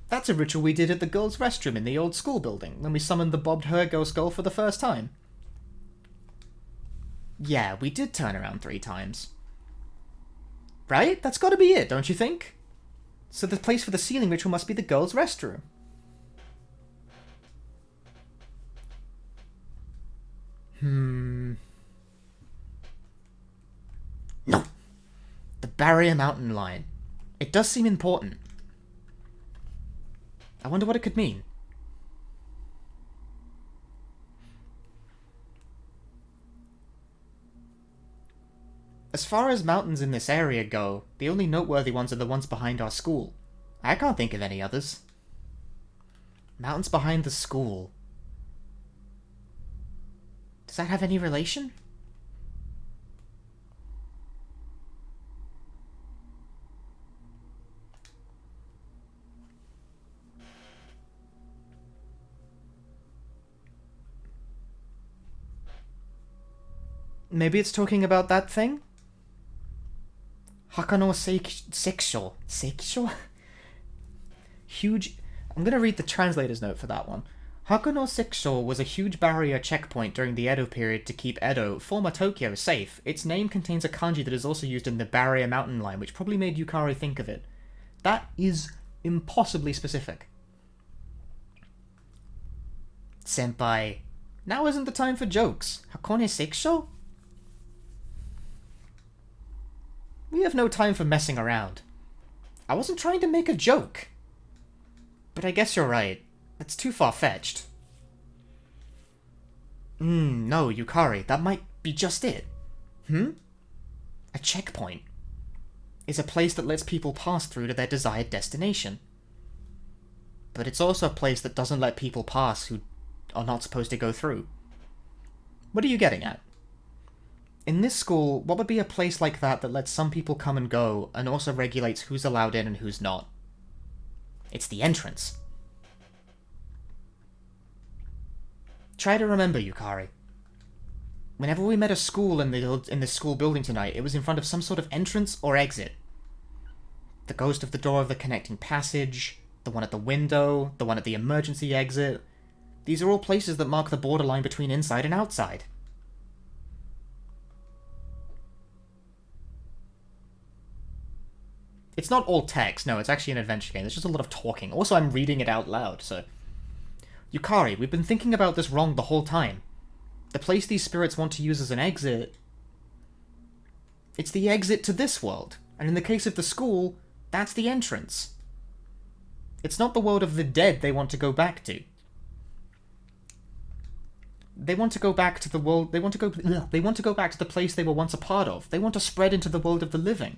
S1: That's a ritual we did at the girls' restroom in the old school building, when we summoned the bobbed hair ghost girl for the first time. Yeah, we did turn around 3 times. Right? That's gotta be it, don't you think? So the place for the ceiling ritual must be the girls' restroom. No! The barrier mountain line. It does seem important. I wonder what it could mean. As far as mountains in this area go, the only noteworthy ones are the ones behind our school. I can't think of any others. Mountains behind the school. Does that have any relation? Maybe it's talking about that thing? Hakano Seksho. Seksho? Huge... I'm gonna read the translator's note for that one. Hakano Seksho was a huge barrier checkpoint during the Edo period to keep Edo, former Tokyo, safe. Its name contains a kanji that is also used in the barrier mountain line, which probably made Yukari think of it. That is impossibly specific. Senpai, now isn't the time for jokes. Hakone Seksho? We have no time for messing around. I wasn't trying to make a joke. But I guess you're right. It's too far-fetched. No, Yukari, that might be just it. A checkpoint is a place that lets people pass through to their desired destination. But it's also a place that doesn't let people pass who are not supposed to go through. What are you getting at? In this school, what would be a place like that that lets some people come and go, and also regulates who's allowed in and who's not? It's the entrance. Try to remember, Yukari. Whenever we met a school in the school building tonight, it was in front of some sort of entrance or exit. The ghost of the door of the connecting passage, the one at the window, the one at the emergency exit. These are all places that mark the borderline between inside and outside. It's not all text, no, it's actually an adventure game. There's just a lot of talking. Also, I'm reading it out loud, so... Yukari, we've been thinking about this wrong the whole time. The place these spirits want to use as an exit... It's the exit to this world. And in the case of the school, that's the entrance. It's not the world of the dead they want to go back to. They want to go back to the world... They want to go back to the place they were once a part of. They want to spread into the world of the living.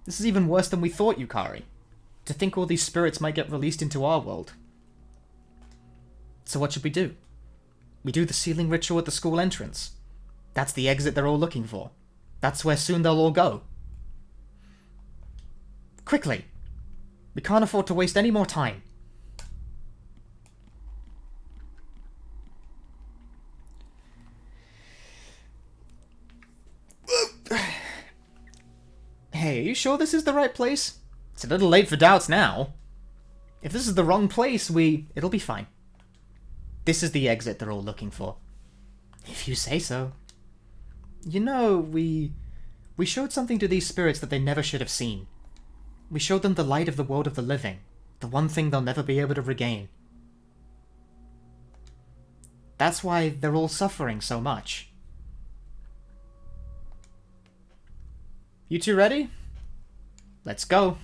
S1: This is even worse than we thought, Yukari. To think all these spirits might get released into our world. So what should we do? We do the sealing ritual at the school entrance. That's the exit they're all looking for. That's where soon they'll all go. Quickly! We can't afford to waste any more time. Hey, are you sure this is the right place? It's a little late for doubts now. If this is the wrong place, it'll be fine. This is the exit they're all looking for. If you say so. You know, we showed something to these spirits that they never should have seen. We showed them the light of the world of the living, the one thing they'll never be able to regain. That's why they're all suffering so much. You two ready? Let's go.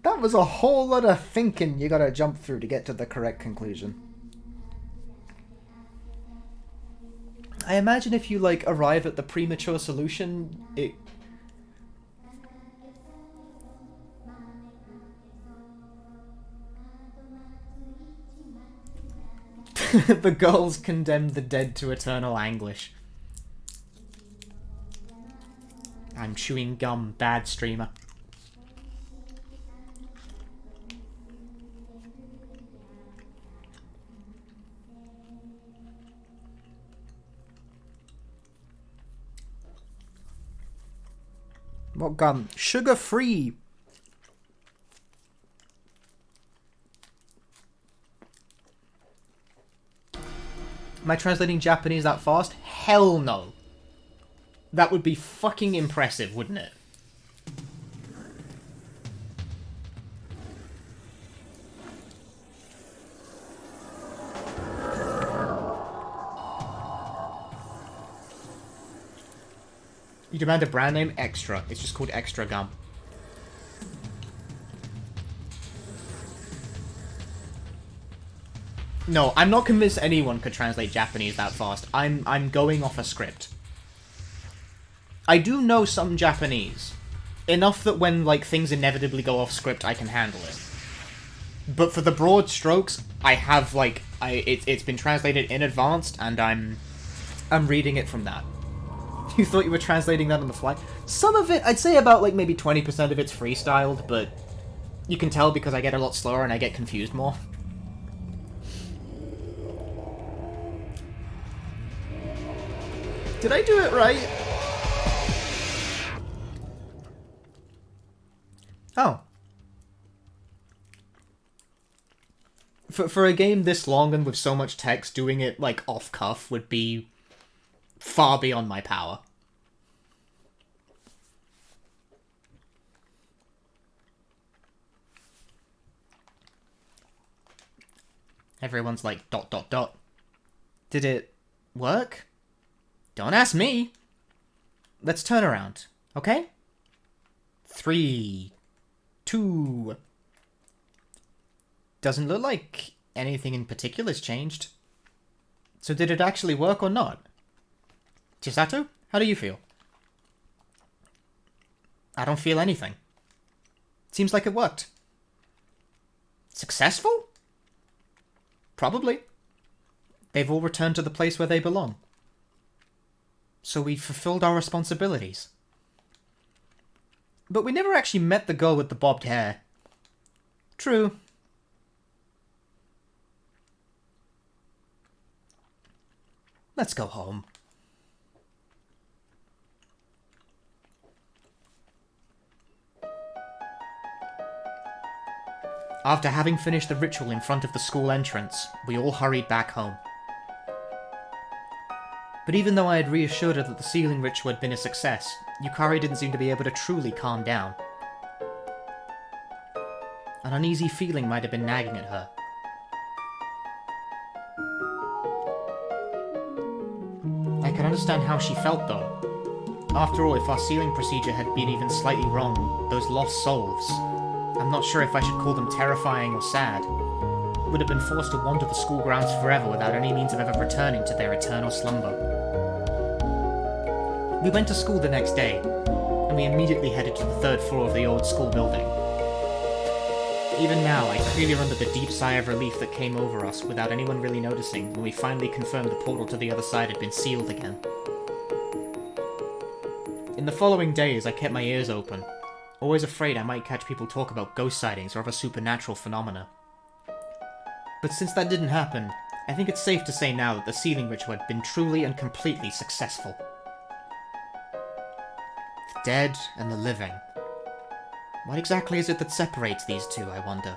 S1: That was a whole lot of thinking you gotta jump through to get to the correct conclusion. I imagine if you, like, arrive at the premature solution, it... The girls condemn the dead to eternal anguish. I'm chewing gum, bad streamer. What gum? Sugar-free! Am I translating Japanese that fast? Hell no! That would be fucking impressive, wouldn't it? You demand a brand name? Extra. It's just called Extra Gum. No, I'm not convinced anyone could translate Japanese that fast. I'm going off a script. I do know some Japanese. Enough that when, like, things inevitably go off script, I can handle it. But for the broad strokes, I have, like, it's been translated in advance, and I'm reading it from that. You thought you were translating that on the fly? Some of it, I'd say about, like, maybe 20% of it's freestyled, but you can tell because I get a lot slower and I get confused more. Did I do it right? Oh. For a game this long and with so much text, doing it, like, off-cuff would be far beyond my power. Everyone's like, ... Did it work? Don't ask me. Let's turn around, okay? 3, 2... Doesn't look like anything in particular's changed. So did it actually work or not? Chisato, how do you feel? I don't feel anything. Seems like it worked. Successful? Probably. They've all returned to the place where they belong. So we fulfilled our responsibilities. But we never actually met the girl with the bobbed hair. True. Let's go home. After having finished the ritual in front of the school entrance, we all hurried back home. But even though I had reassured her that the sealing ritual had been a success, Yukari didn't seem to be able to truly calm down. An uneasy feeling might have been nagging at her. I can understand how she felt, though. After all, if our sealing procedure had been even slightly wrong, those lost souls, I'm not sure if I should call them terrifying or sad, would have been forced to wander the school grounds forever without any means of ever returning to their eternal slumber. We went to school the next day, and we immediately headed to the 3rd floor of the old school building. Even now, I clearly remember the deep sigh of relief that came over us without anyone really noticing when we finally confirmed the portal to the other side had been sealed again. In the following days, I kept my ears open, always afraid I might catch people talk about ghost sightings or other supernatural phenomena. But since that didn't happen, I think it's safe to say now that the sealing ritual had been truly and completely successful. The dead and the living. What exactly is it that separates these two, I wonder?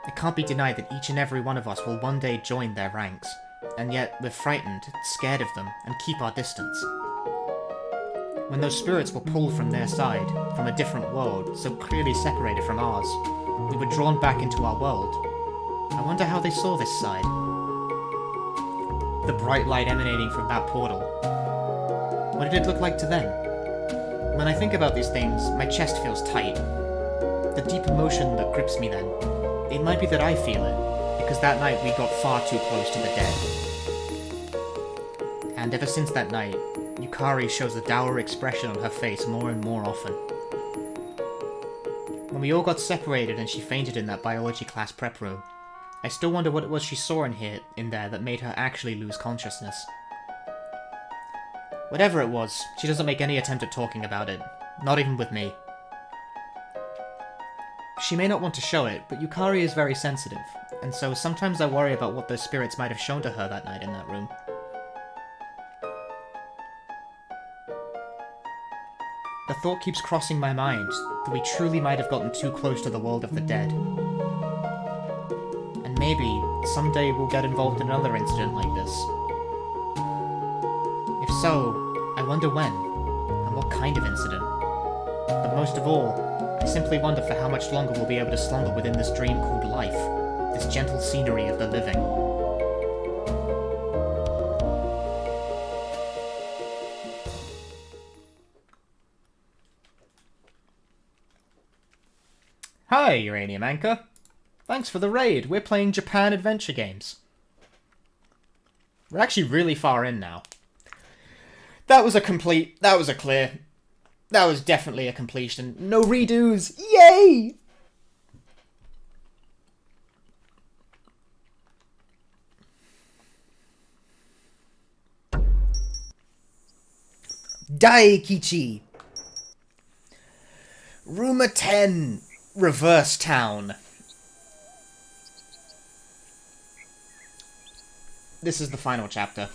S1: It can't be denied that each and every one of us will one day join their ranks, and yet we're frightened, scared of them, and keep our distance. When those spirits were pulled from their side, from a different world, so clearly separated from ours, we were drawn back into our world. I wonder how they saw this side. The bright light emanating from that portal. What did it look like to them? When I think about these things, my chest feels tight. The deep emotion that grips me then. It might be that I feel it, because that night we got far too close to the dead. And ever since that night, Yukari shows a dour expression on her face more and more often. When we all got separated and she fainted in that biology class prep room, I still wonder what it was she saw in there that made her actually lose consciousness. Whatever it was, she doesn't make any attempt at talking about it, not even with me. She may not want to show it, but Yukari is very sensitive, and so sometimes I worry about what those spirits might have shown to her that night in that room. The thought keeps crossing my mind that we truly might have gotten too close to the world of the dead. And maybe, someday we'll get involved in another incident like this. If so, I wonder when, and what kind of incident. But most of all, I simply wonder for how much longer we'll be able to slumber within this dream called life, this gentle scenery of the living. Hi, Uranium Anchor. Thanks for the raid. We're playing Japan adventure games. We're actually really far in now. That was a clear. That was definitely a completion. No redos. Yay! Daikichi. Rumor 10. Reverse Town. This is the final chapter.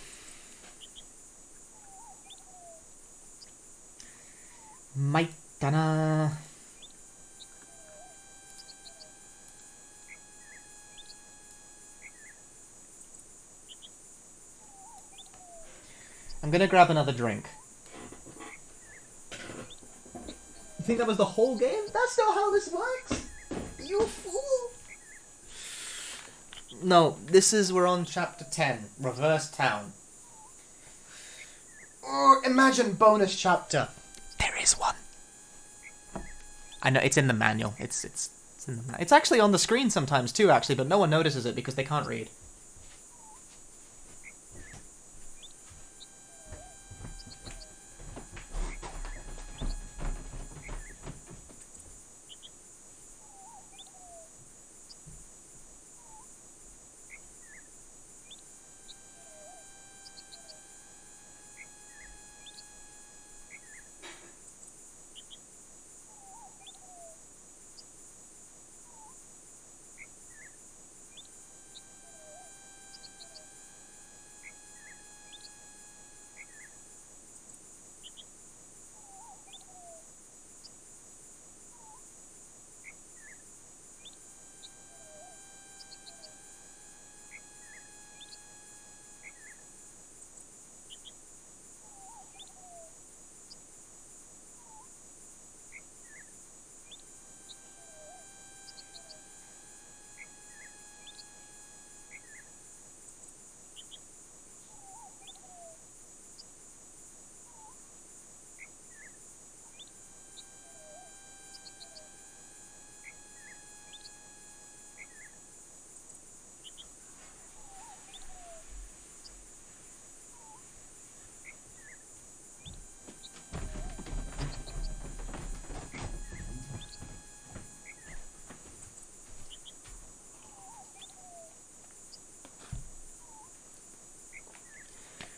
S1: Maitana. I'm gonna grab another drink. You think that was the whole game? That's not how this works! You fool! No, we're on chapter 10, Reverse Town. Oh, imagine bonus chapter. There is one. I know, it's in the manual. It's in the manual. It's actually on the screen sometimes too, actually, but no one notices it because they can't read.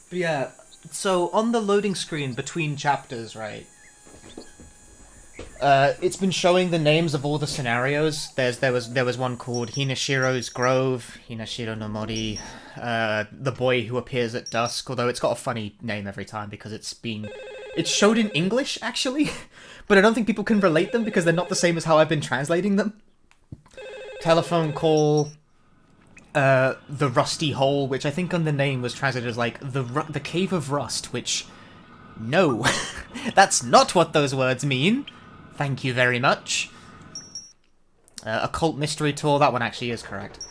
S1: But yeah, so on the loading screen between chapters, right? It's been showing the names of all the scenarios. There was one called Hinashiro's Grove, Hinashiro no Mori, the boy who appears at dusk. Although it's got a funny name every time because it's showed in English actually, but I don't think people can relate them because they're not the same as how I've been translating them. Telephone call. The Rusty Hole, which I think on the name was translated as like the Cave of Rust, which no, that's not what those words mean. Thank you very much. Occult Mystery Tour, that one actually is correct.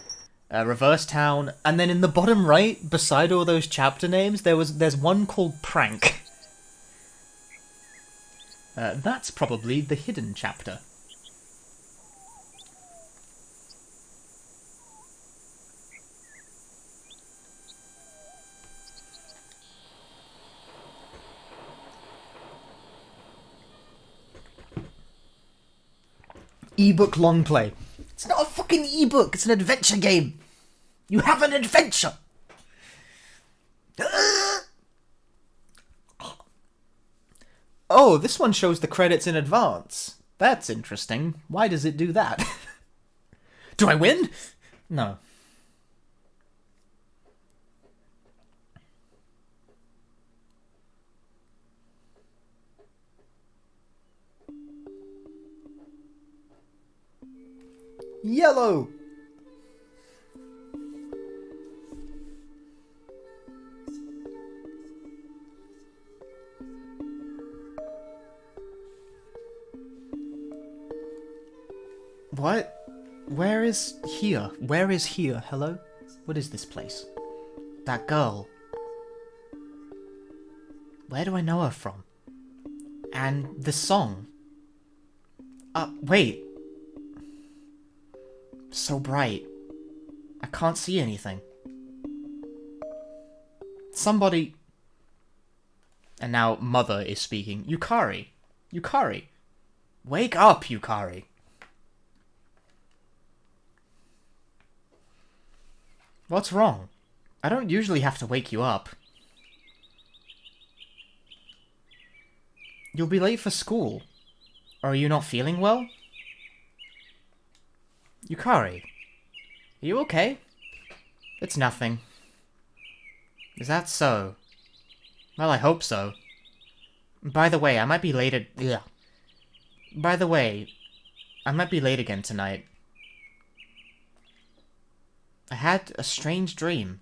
S1: Reverse Town, and then in the bottom right, beside all those chapter names, there's one called Prank. That's probably the hidden chapter. Ebook long play. It's not a fucking ebook, it's an adventure game. You have an adventure. Oh, this one shows the credits in advance. That's interesting. Why does it do that? Do I win? No. Yellow! What? Where is here? Where is here? Hello? What is this place? That girl. Where do I know her from? And the song. Wait. So bright. I can't see anything. Somebody... And now Mother is speaking. Yukari. Yukari. Wake up, Yukari. What's wrong? I don't usually have to wake you up. You'll be late for school. Are you not feeling well? Yukari. Are you okay? It's nothing. Is that so? Well, I hope so. By the way, I might be late at... Ugh. By the way, I might be late again tonight. I had a strange dream.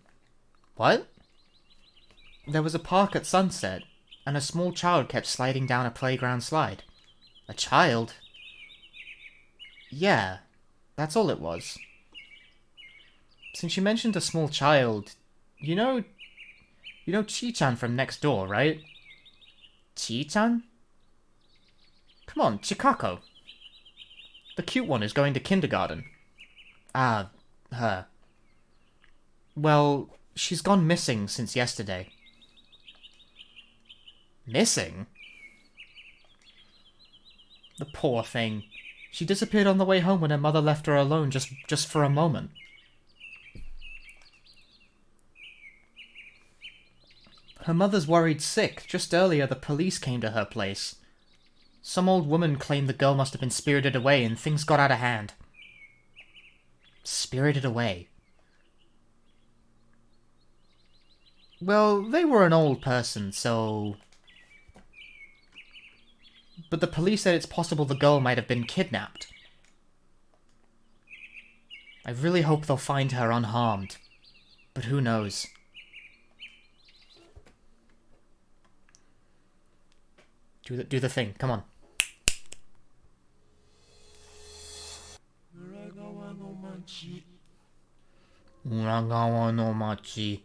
S1: What? There was a park at sunset, and a small child kept sliding down a playground slide. A child? Yeah, that's all it was. Since you mentioned a small child, you know Chi-chan from next door, right? Chi-chan? Come on, Chikako. The cute one is going to kindergarten. Ah, her. Well, she's gone missing since yesterday. Missing? The poor thing. She disappeared on the way home when her mother left her alone just for a moment. Her mother's worried sick. Just earlier, the police came to her place. Some old woman claimed the girl must have been spirited away and things got out of hand. Spirited away? Well, they were an old person, so... But the police said it's possible the girl might have been kidnapped. I really hope they'll find her unharmed. But who knows? Do the thing, come on. Uragawa no machi.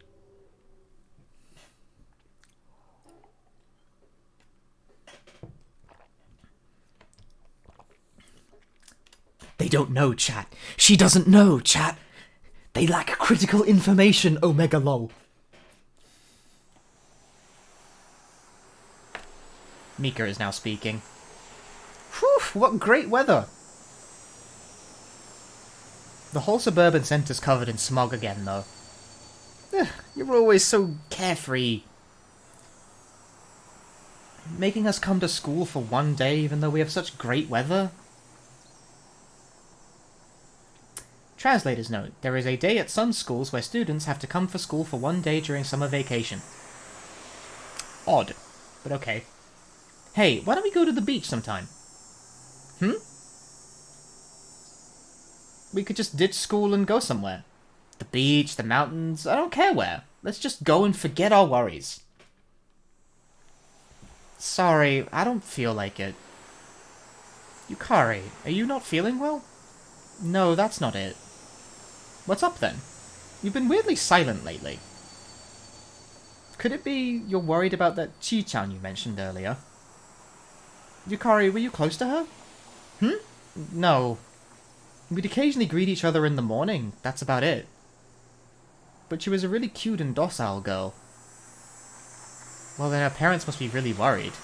S1: They don't know, chat. She doesn't know, chat. They lack critical information, Omega lol. Mika is now speaking. Whew, what great weather! The whole suburban centre's covered in smog again, though. You're always so carefree. Making us come to school for one day even though we have such great weather? Translator's note. There is a day at some schools where students have to come for school for one day during summer vacation. Odd, but okay. Hey, why don't we go to the beach sometime? We could just ditch school and go somewhere. The beach, the mountains, I don't care where. Let's just go and forget our worries. Sorry, I don't feel like it. Yukari, are you not feeling well? No, that's not it. What's up then? You've been weirdly silent lately. Could it be you're worried about that Chi-chan you mentioned earlier? Yukari, were you close to her? No. We'd occasionally greet each other in the morning, that's about it. But she was a really cute and docile girl. Well, then her parents must be really worried.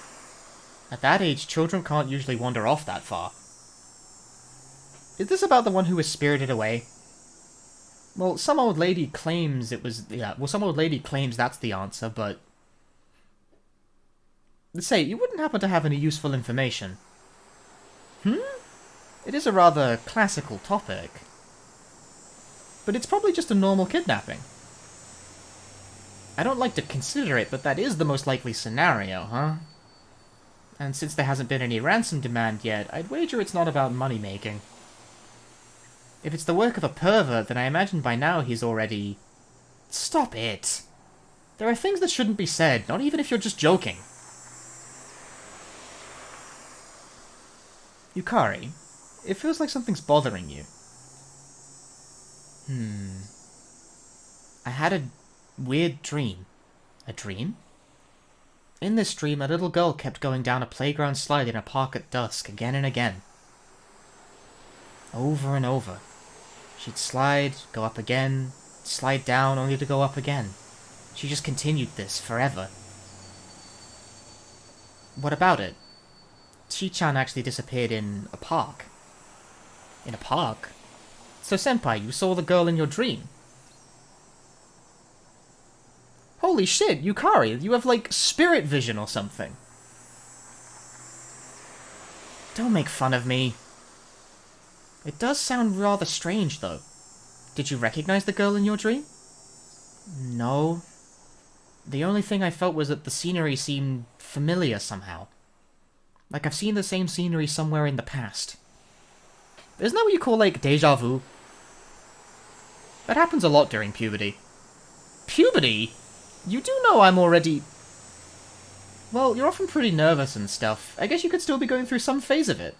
S1: At that age, children can't usually wander off that far. Is this about the one who was spirited away? Well, some old lady claims it was... some old lady claims that's the answer, but... Say, you wouldn't happen to have any useful information? It is a rather classical topic. But it's probably just a normal kidnapping. I don't like to consider it, but that is the most likely scenario, huh? And since there hasn't been any ransom demand yet, I'd wager it's not about money-making. If it's the work of a pervert, then I imagine by now he's already... Stop it! There are things that shouldn't be said, not even if you're just joking. Yukari, it feels like something's bothering you. I had a weird dream. A dream? In this dream, a little girl kept going down a playground slide in a park at dusk, again and again. Over and over. She'd slide, go up again, slide down only to go up again. She just continued this forever. What about it? Chi-chan actually disappeared in a park. In a park? So senpai, you saw the girl in your dream? Holy shit, Yukari, you have like spirit vision or something. Don't make fun of me. It does sound rather strange though. Did you recognize the girl in your dream? No. The only thing I felt was that the scenery seemed familiar somehow. Like I've seen the same scenery somewhere in the past. Isn't that what you call, like, deja vu? That happens a lot during puberty. Puberty? You do know I'm already... Well, you're often pretty nervous and stuff. I guess you could still be going through some phase of it.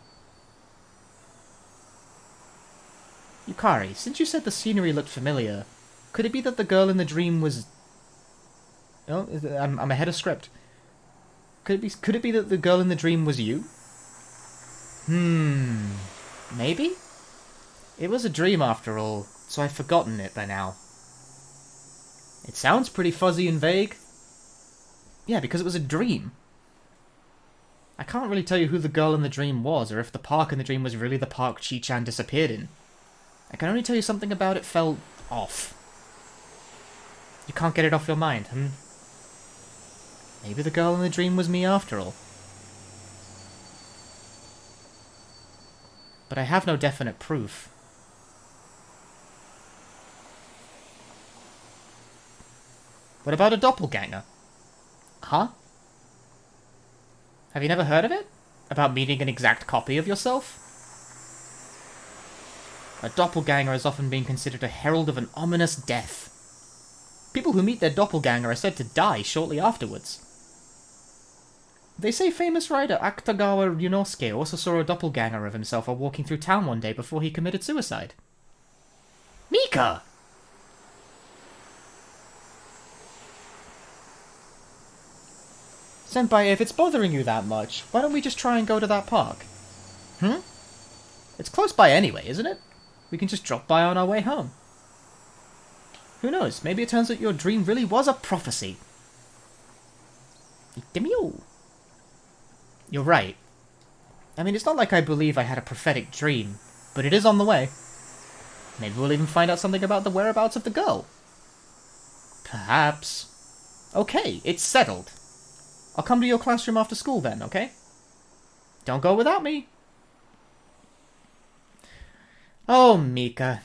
S1: Yukari, since you said the scenery looked familiar, could it be that the girl in the dream was... Oh, I'm ahead of script. Could it be that the girl in the dream was you? Maybe? It was a dream after all, so I've forgotten it by now. It sounds pretty fuzzy and vague. Yeah, because it was a dream. I can't really tell you who the girl in the dream was, or if the park in the dream was really the park Chi-chan disappeared in. I can only tell you something about it felt off. You can't get it off your mind, Maybe the girl in the dream was me after all. But I have no definite proof. What about a doppelganger? Huh? Have you never heard of it? About meeting an exact copy of yourself? A doppelganger has often been considered a herald of an ominous death. People who meet their doppelganger are said to die shortly afterwards. They say famous writer Akutagawa Ryunosuke also saw a doppelganger of himself while walking through town one day before he committed suicide. Mika! Senpai, if it's bothering you that much, why don't we just try and go to that park? It's close by anyway, isn't it? We can just drop by on our way home. Who knows, maybe it turns out your dream really was a prophecy. You're right. I mean, it's not like I believe I had a prophetic dream, but it is on the way. Maybe we'll even find out something about the whereabouts of the girl. Perhaps. Okay, it's settled. I'll come to your classroom after school then, okay? Don't go without me. Oh, Mika.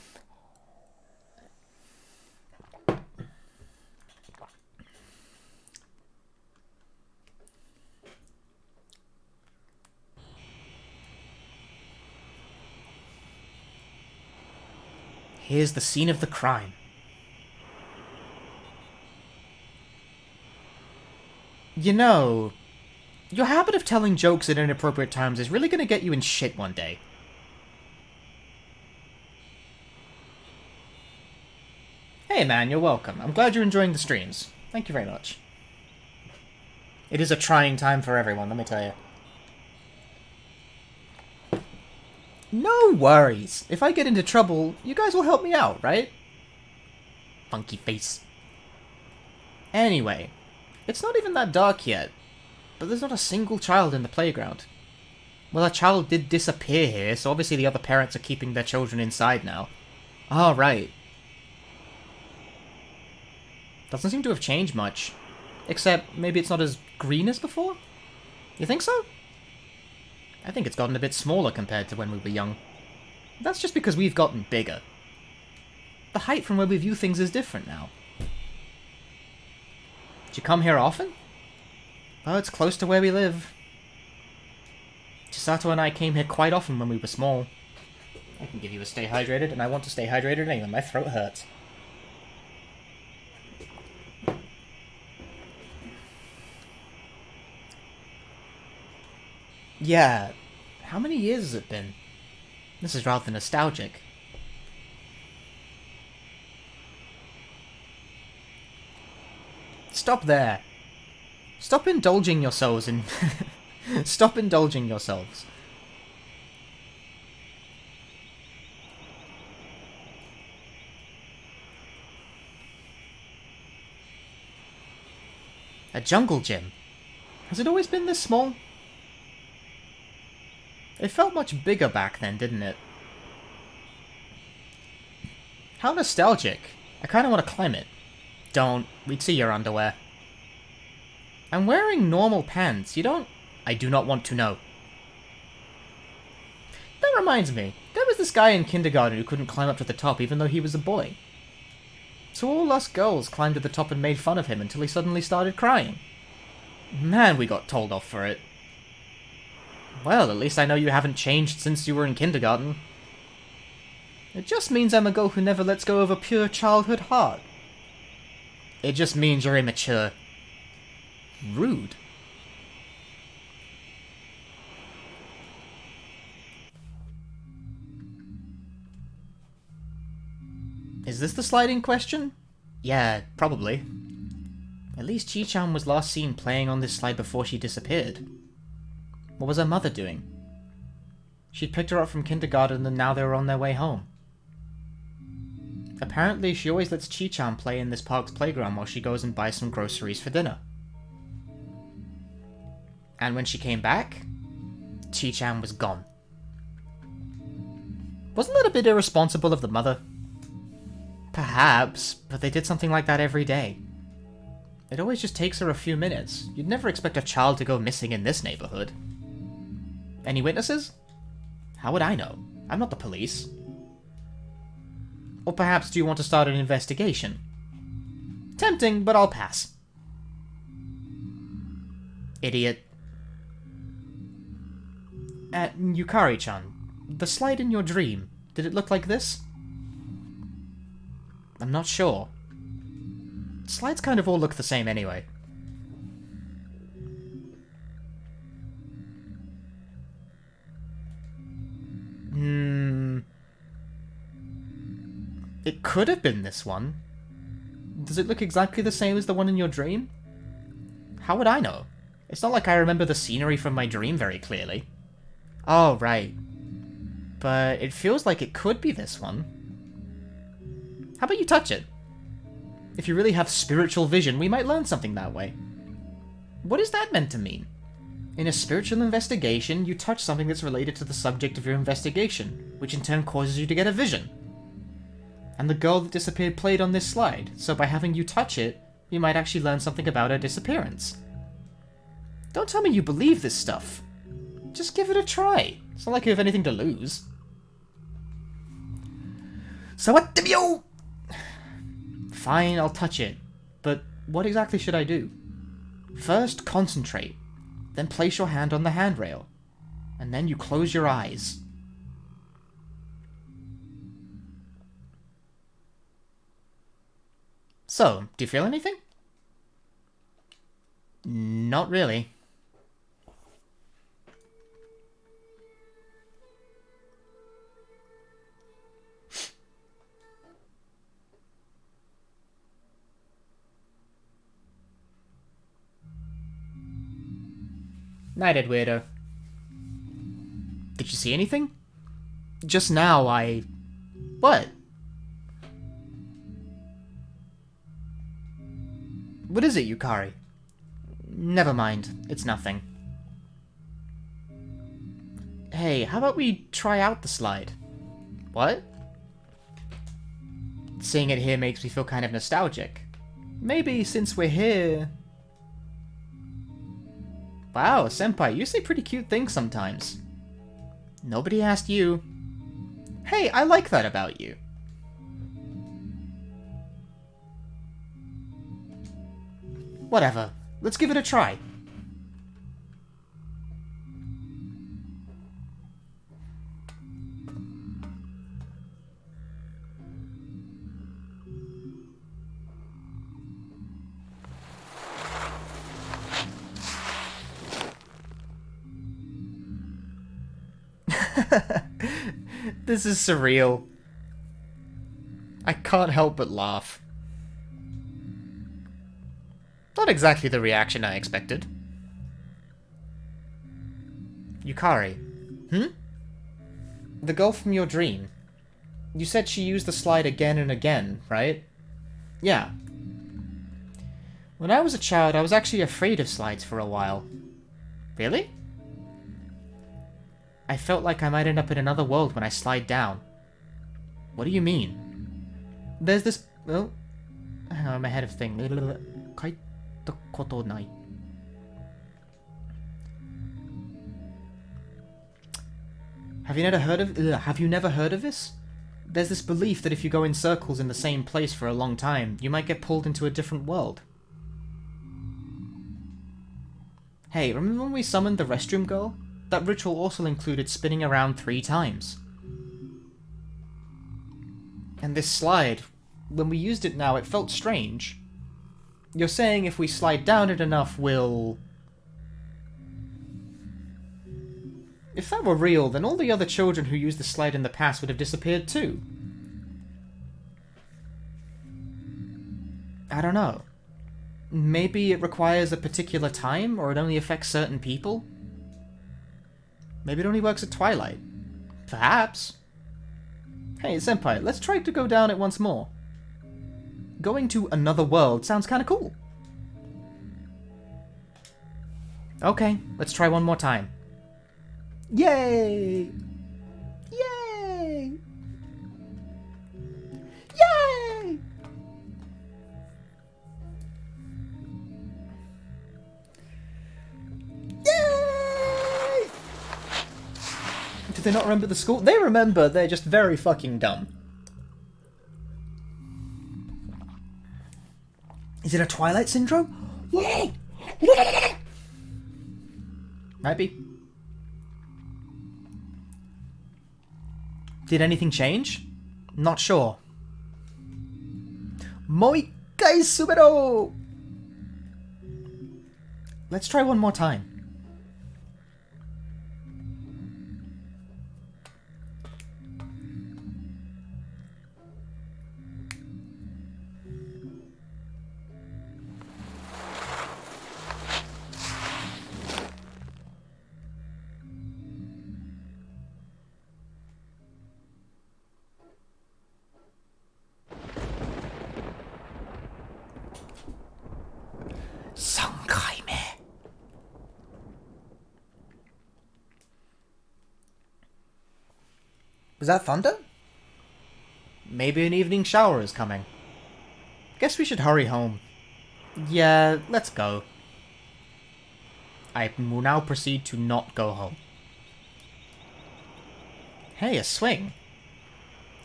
S1: Here's the scene of the crime. You know, your habit of telling jokes at inappropriate times is really gonna get you in shit one day. Hey man, you're welcome. I'm glad you're enjoying the streams. Thank you very much. It is a trying time for everyone, let me tell you. No worries. If I get into trouble, you guys will help me out, right? Funky face. Anyway, it's not even that dark yet, but there's not a single child in the playground. Well, a child did disappear here, so obviously the other parents are keeping their children inside now. Ah, right. Doesn't seem to have changed much. Except, maybe it's not as green as before? You think so? I think it's gotten a bit smaller compared to when we were young. That's just because we've gotten bigger. The height from where we view things is different now. Did you come here often? Oh, it's close to where we live. Chisato and I came here quite often when we were small. I can give you a stay hydrated, and I want to stay hydrated anyway. My throat hurts. Yeah, how many years has it been? This is rather nostalgic. Stop there. Stop indulging yourselves in... Stop indulging yourselves. A jungle gym. Has it always been this small? It felt much bigger back then, didn't it? How nostalgic. I kind of want to climb it. Don't. We'd see your underwear. I'm wearing normal pants. You don't... I do not want to know. That reminds me. There was this guy in kindergarten who couldn't climb up to the top even though he was a boy. So all us girls climbed to the top and made fun of him until he suddenly started crying. Man, we got told off for it. Well, at least I know you haven't changed since you were in kindergarten. It just means I'm a girl who never lets go of a pure childhood heart. It just means you're immature. Rude. Is this the sliding question? Yeah, probably. At least Chi-chan was last seen playing on this slide before she disappeared. What was her mother doing? She'd picked her up from kindergarten and now they were on their way home. Apparently, she always lets Chi-chan play in this park's playground while she goes and buys some groceries for dinner. And when she came back, Chi-chan was gone. Wasn't that a bit irresponsible of the mother? Perhaps, but they did something like that every day. It always just takes her a few minutes. You'd never expect a child to go missing in this neighborhood. Any witnesses? How would I know? I'm not the police. Or perhaps do you want to start an investigation? Tempting, but I'll pass. Idiot. Yukari-chan, the slide in your dream, did it look like this? I'm not sure. Slides kind of all look the same anyway. It could have been this one. Does it look exactly the same as the one in your dream? How would I know? It's not like I remember the scenery from my dream very clearly. Oh, right. But it feels like it could be this one. How about you touch it? If you really have spiritual vision, we might learn something that way. What is that meant to mean? In a spiritual investigation, you touch something that's related to the subject of your investigation, which in turn causes you to get a vision. And the girl that disappeared played on this slide, so by having you touch it, you might actually learn something about her disappearance. Don't tell me you believe this stuff. Just give it a try. It's not like you have anything to lose. So what do you? Fine, I'll touch it. But what exactly should I do? First, concentrate. Then place your hand on the handrail. And then you close your eyes. So, do you feel anything? Not really. Nighted, weirdo. Did you see anything? Just now, What? What is it, Yukari? Never mind. It's nothing. Hey, how about we try out the slide? What? Seeing it here makes me feel kind of nostalgic. Maybe since we're here... Wow, senpai, you say pretty cute things sometimes. Nobody asked you. Hey, I like that about you. Whatever. Let's give it a try. This is surreal. I can't help but laugh. Not exactly the reaction I expected. Yukari. The girl from your dream. You said she used the slide again and again, right? Yeah. When I was a child, I was actually afraid of slides for a while. Really? I felt like I might end up in another world when I slide down. What do you mean? There's this... Oh, hang on, I'm ahead of thing. Kaita koto nai. Have you never heard of this? There's this belief that if you go in circles in the same place for a long time, you might get pulled into a different world. Hey, remember when we summoned the restroom girl? That ritual also included spinning around 3 times. And this slide, when we used it now, it felt strange. You're saying if we slide down it enough, we'll... If that were real, then all the other children who used the slide in the past would have disappeared too. I don't know. Maybe it requires a particular time, or it only affects certain people? Maybe it only works at Twilight. Perhaps. Hey, Senpai, let's try to go down it once more. Going to another world sounds kinda cool. Okay, let's try one more time. Yay! Yay! Yay! Yay! Do they not remember the school? They remember, they're just very fucking dumb. Is it a Twilight syndrome? Yay! Might be. Did anything change? Not sure. Moikai Subero! Let's try one more time. Was that thunder? Maybe an evening shower is coming. Guess we should hurry home. Yeah, let's go. I will now proceed to not go home. Hey, a swing.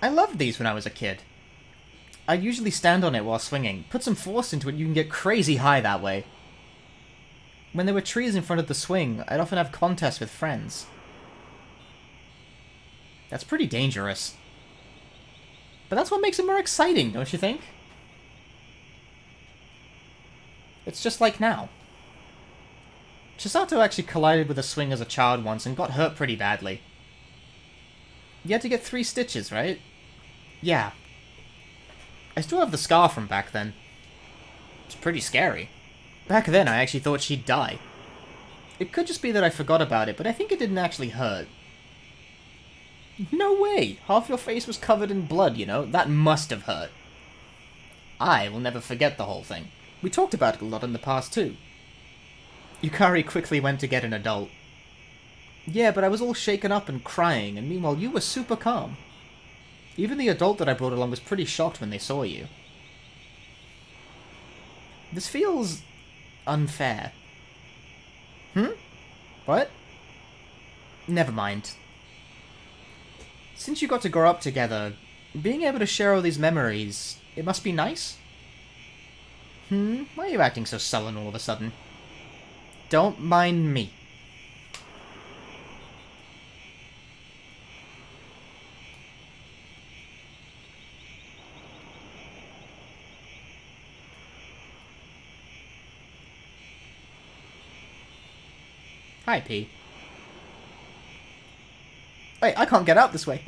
S1: I loved these when I was a kid. I'd usually stand on it while swinging. Put some force into it, you can get crazy high that way. When there were trees in front of the swing, I'd often have contests with friends. That's pretty dangerous. But that's what makes it more exciting, don't you think? It's just like now. Chisato actually collided with a swing as a child once and got hurt pretty badly. You had to get 3 stitches, right? Yeah. I still have the scar from back then. It's pretty scary. Back then, I actually thought she'd die. It could just be that I forgot about it, but I think it didn't actually hurt. No way! Half your face was covered in blood, you know? That must have hurt. I will never forget the whole thing. We talked about it a lot in the past, too. Yukari quickly went to get an adult. Yeah, but I was all shaken up and crying, and meanwhile you were super calm. Even the adult that I brought along was pretty shocked when they saw you. This feels... unfair. What? Never mind. Since you got to grow up together, being able to share all these memories, it must be nice? Why are you acting so sullen all of a sudden? Don't mind me. Hi, P. Wait, I can't get out this way.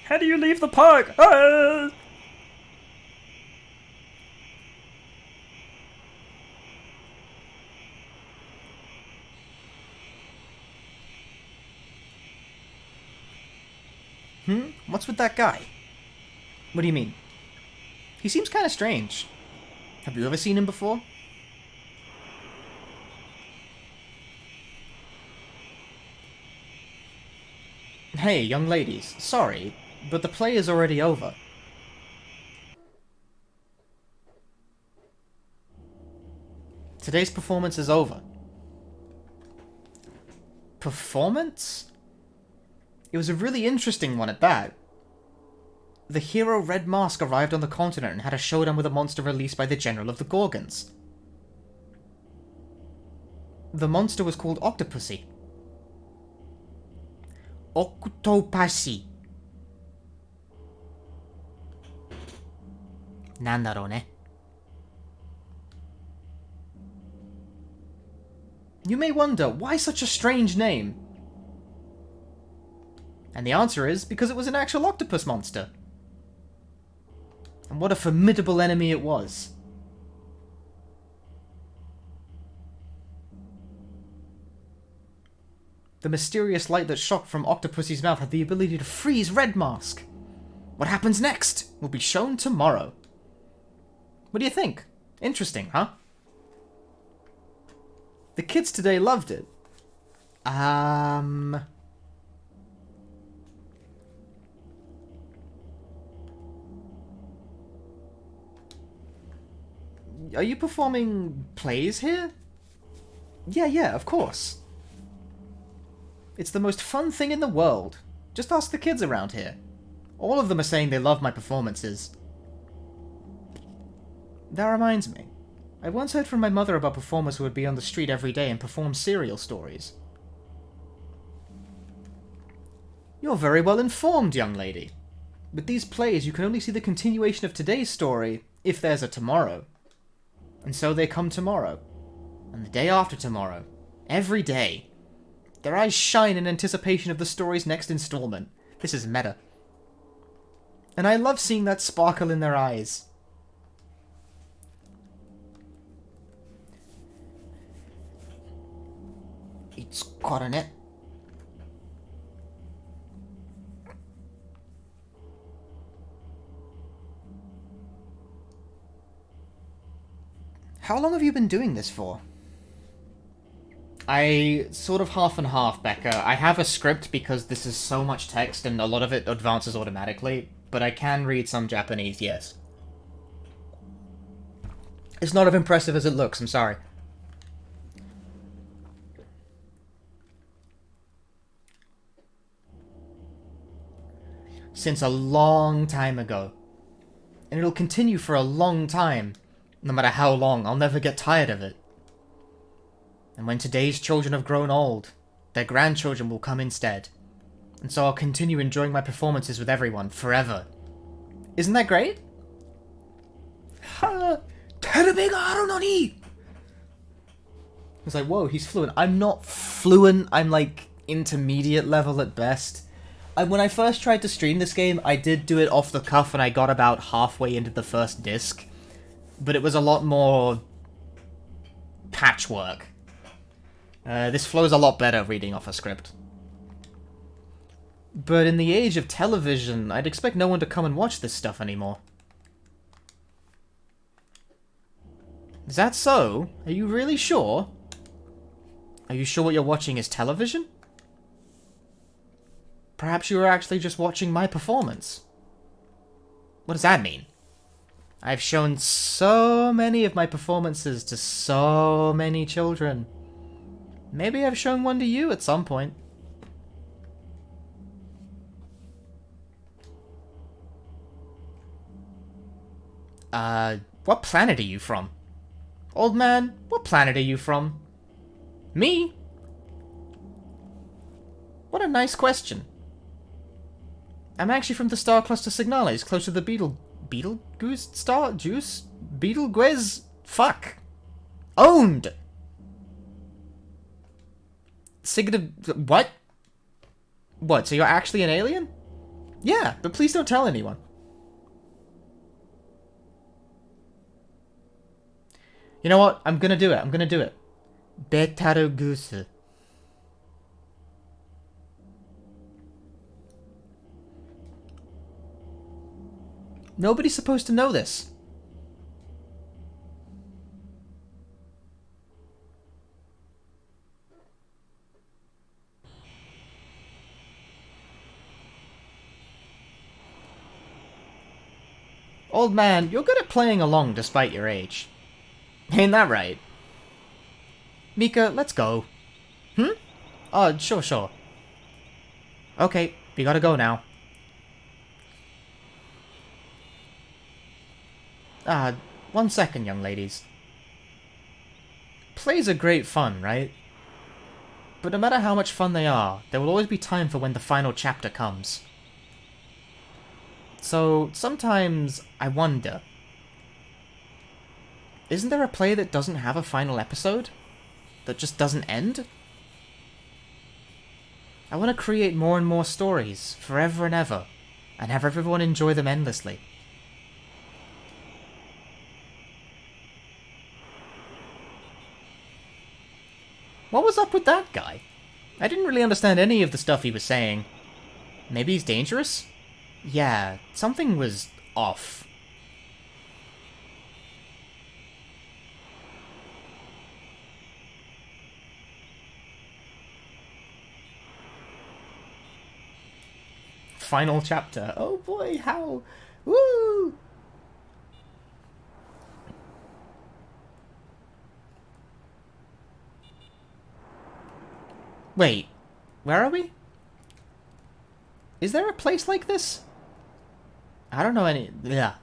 S1: How do you leave the park? Ah! What's with that guy? What do you mean? He seems kind of strange. Have you ever seen him before? Hey, young ladies. Sorry, but the play is already over. Today's performance is over. Performance? It was a really interesting one at that. The hero Red Mask arrived on the continent and had a showdown with a monster released by the General of the Gorgons. The monster was called Octopussy. Octopussy. なんだろうね. You may wonder, why such a strange name? And the answer is, because it was an actual octopus monster. And what a formidable enemy it was. The mysterious light that shot from Octopussy's mouth had the ability to freeze Red Mask. What happens next will be shown tomorrow. What do you think? Interesting, huh? The kids today loved it. Are you performing plays here? Yeah, of course. It's the most fun thing in the world. Just ask the kids around here. All of them are saying they love my performances. That reminds me. I once heard from my mother about performers who would be on the street every day and perform serial stories. You're very well informed, young lady. With these plays, you can only see the continuation of today's story, if there's a tomorrow. And so they come tomorrow. And the day after tomorrow. Every day. Their eyes shine in anticipation of the story's next installment. This is meta. And I love seeing that sparkle in their eyes. It's coronet. How long have you been doing this for? I sort of half and half, Becca. I have a script because this is so much text and a lot of it advances automatically, but I can read some Japanese, yes. It's not as impressive as it looks, I'm sorry. Since a long time ago. And it'll continue for a long time. No matter how long, I'll never get tired of it. And when today's children have grown old, their grandchildren will come instead. And so I'll continue enjoying my performances with everyone, forever. Isn't that great? Ha! Terebe ga aru no ni! It's like, whoa, he's fluent. I'm not fluent, I'm like intermediate level at best. When I first tried to stream this game, I did do it off the cuff and I got about halfway into the first disc. But it was a lot more patchwork. This flows a lot better reading off a script. But in the age of television, I'd expect no one to come and watch this stuff anymore. Is that so? Are you really sure? Are you sure what you're watching is television? Perhaps you were actually just watching my performance. What does that mean? I've shown so many of my performances to so many children. Maybe I've shown one to you at some point. What planet are you from? Old man, what planet are you from? Me? What a nice question. I'm actually from the star cluster Signales, close to the Betelgeuse star? Juice? Betelgeuse? Fuck. Owned! What? What, so you're actually an alien? Yeah, but please don't tell anyone. You know what? I'm gonna do it. Betelgeuse. Nobody's supposed to know this. Old man, you're good at playing along despite your age. Ain't that right? Mika, let's go. Oh, sure. Okay, we gotta go now. One second, young ladies. Plays are great fun, right? But no matter how much fun they are, there will always be time for when the final chapter comes. So, sometimes I wonder... Isn't there a play that doesn't have a final episode? That just doesn't end? I want to create more and more stories, forever and ever, and have everyone enjoy them endlessly. What was up with that guy? I didn't really understand any of the stuff he was saying. Maybe he's dangerous? Yeah, something was off. Final chapter. Oh boy, how... Woo! Wait, where are we? Is there a place like this? I don't know any... Yeah.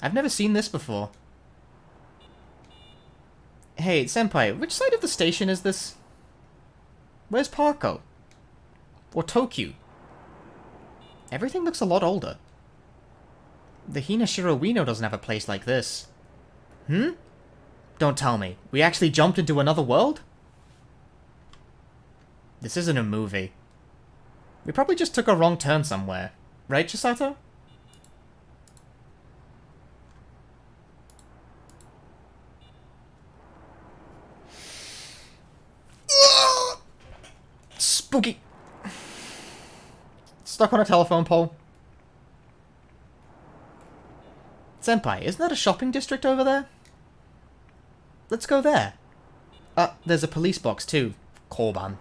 S1: I've never seen this before. Hey, senpai, which side of the station is this? Where's Parko? Or Tokyo? Everything looks a lot older. The Hinashiro we know doesn't have a place like this. Don't tell me. We actually jumped into another world? This isn't a movie. We probably just took a wrong turn somewhere. Right, Chisato? Spooky! Stuck on a telephone pole. Senpai, isn't that a shopping district over there? Let's go there. There's a police box too. Korban.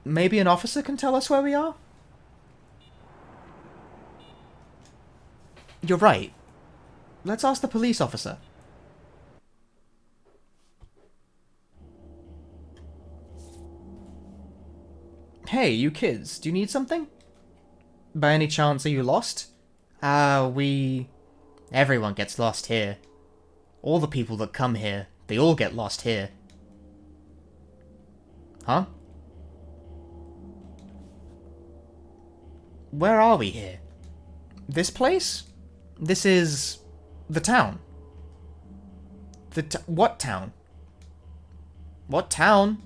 S1: Maybe an officer can tell us where we are? You're right. Let's ask the police officer. Hey, you kids, do you need something? By any chance, are you lost? Everyone gets lost here. All the people that come here, they all get lost here. Huh? Where are we here? This place? This is... the town. What town? What town?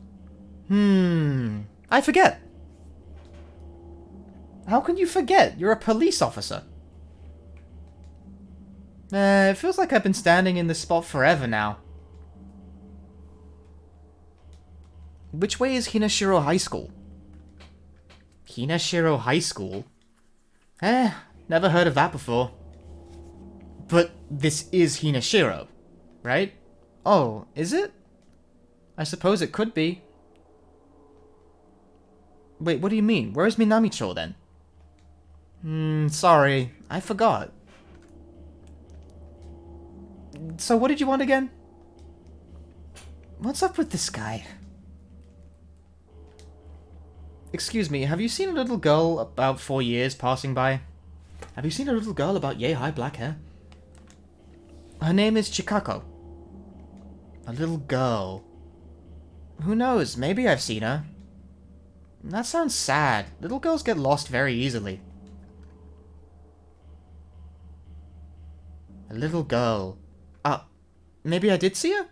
S1: I forget. How can you forget? You're a police officer. It feels like I've been standing in this spot forever now. Which way is Hinashiro High School? Hinashiro High School? Never heard of that before. But this is Hinashiro, right? Oh, is it? I suppose it could be. Wait, what do you mean? Where is Minamicho then? Sorry. I forgot. So what did you want again? What's up with this guy? Excuse me, have you seen a little girl about 4 years passing by? Have you seen a little girl about yay-high black hair? Her name is Chikako. A little girl. Who knows, maybe I've seen her. That sounds sad. Little girls get lost very easily. A little girl. Maybe I did see her?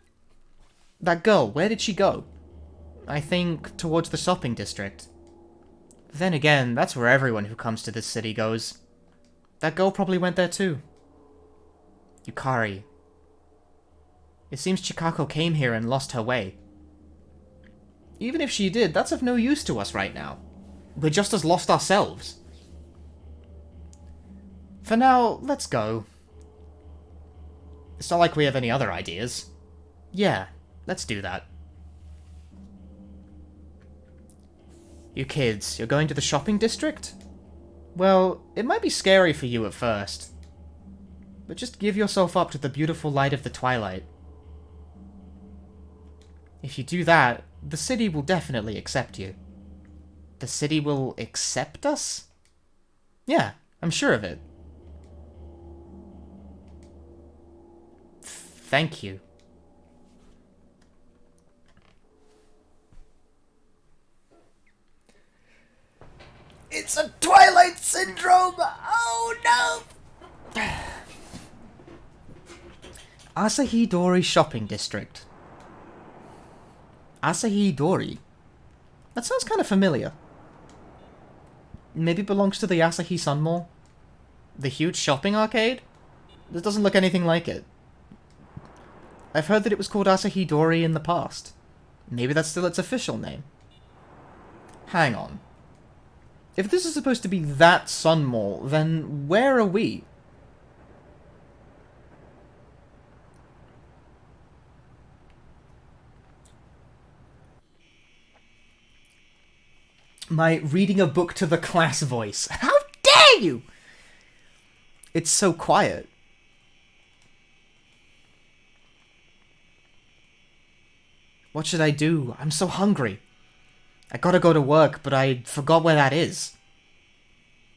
S1: That girl, where did she go? I think towards the shopping district. Then again, that's where everyone who comes to this city goes. That girl probably went there too. Yukari. It seems Chikako came here and lost her way. Even if she did, that's of no use to us right now. We're just as lost ourselves. For now, let's go. It's not like we have any other ideas. Yeah, let's do that. You kids, you're going to the shopping district? Well, it might be scary for you at first. But just give yourself up to the beautiful light of the Twilight. If you do that, the city will definitely accept you. The city will accept us? Yeah, I'm sure of it. Thank you. It's a Twilight Syndrome! Oh no! Asahi Dori Shopping District. Asahi Dori? That sounds kind of familiar. Maybe it belongs to the Asahi Sun Mall? The huge shopping arcade? This doesn't look anything like it. I've heard that it was called Asahi Dori in the past. Maybe that's still its official name. Hang on. If this is supposed to be that Sun Mall, then where are we? My reading a book to the class voice. How dare you! It's so quiet. What should I do? I'm so hungry. I gotta go to work, but I forgot where that is.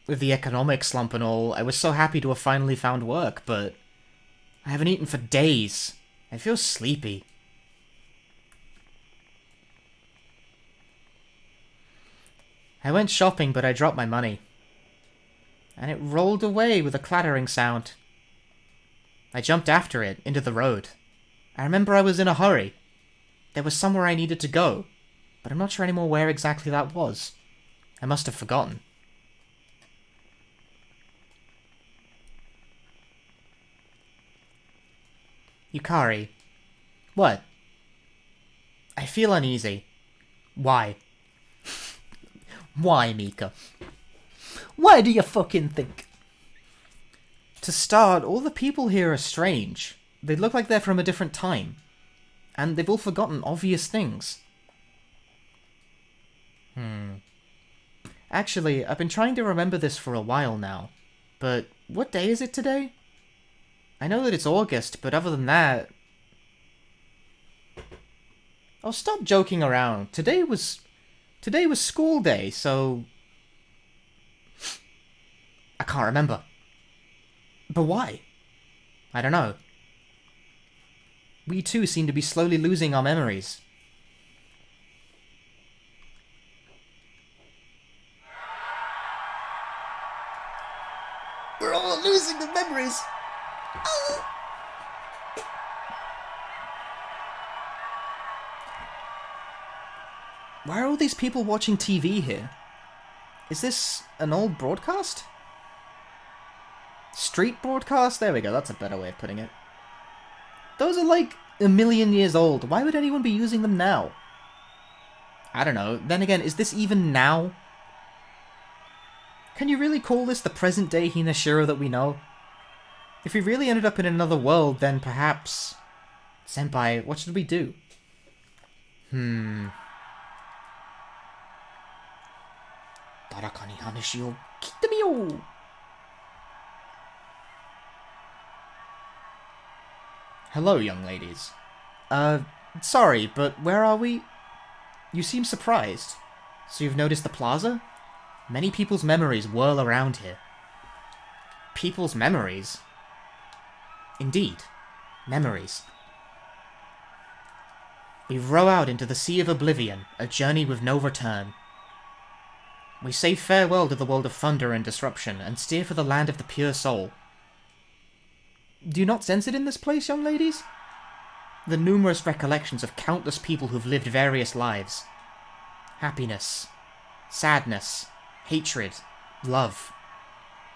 S1: With the economic slump and all, I was so happy to have finally found work, but I haven't eaten for days. I feel sleepy. I went shopping, but I dropped my money. And it rolled away with a clattering sound. I jumped after it, into the road. I remember I was in a hurry. There was somewhere I needed to go, but I'm not sure anymore where exactly that was. I must have forgotten. Yukari. What? I feel uneasy. Why? Why, Mika? Why do you fucking think? To start, all the people here are strange. They look like they're from a different time. And they've all forgotten obvious things. Actually, I've been trying to remember this for a while now. But what day is it today? I know that it's August, but other than that... Oh, stop joking around. Today was school day, so... I can't remember. But why? I don't know. We too seem to be slowly losing our memories. We're all losing the memories! Oh. Why are all these people watching TV here? Is this an old broadcast? Street broadcast? There we go, that's a better way of putting it. Those are like a million years old. Why would anyone be using them now? I don't know. Then again, is this even now? Can you really call this the present day Hinashiro that we know? If we really ended up in another world, then perhaps... Senpai, what should we do? Daraka ni hanashi o kitte miyou! Hello, young ladies. Sorry, but where are we? You seem surprised. So you've noticed the plaza? Many people's memories whirl around here. People's memories? Indeed. Memories. We row out into the sea of oblivion, a journey with no return. We say farewell to the world of thunder and disruption, and steer for the land of the pure soul. Do you not sense it in this place, young ladies? The numerous recollections of countless people who've lived various lives. Happiness, sadness, hatred, love.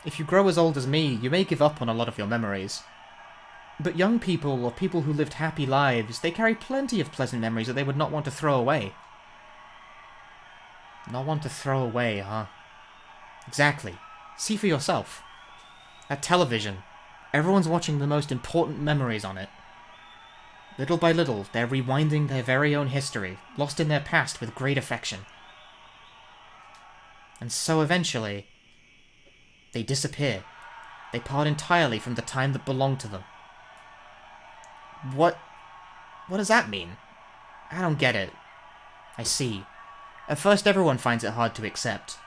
S1: If you grow as old as me, you may give up on a lot of your memories. But young people, or people who lived happy lives, they carry plenty of pleasant memories that they would not want to throw away. Not want to throw away, huh? Exactly. See for yourself. That television. Everyone's watching the most important memories on it. Little by little, they're rewinding their very own history, lost in their past with great affection. And so eventually, they disappear. They part entirely from the time that belonged to them. What does that mean? I don't get it. I see. At first everyone finds it hard to accept.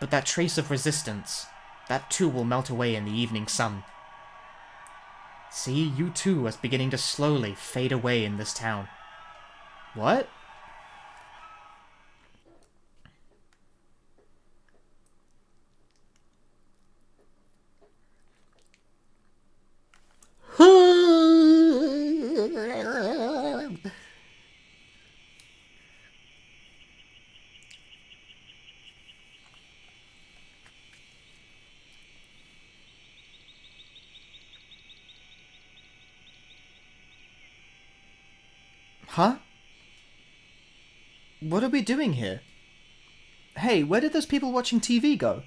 S1: But that trace of resistance, that too will melt away in the evening sun. See, you too are beginning to slowly fade away in this town. What? Huh? What are we doing here? Hey, where did those people watching TV go?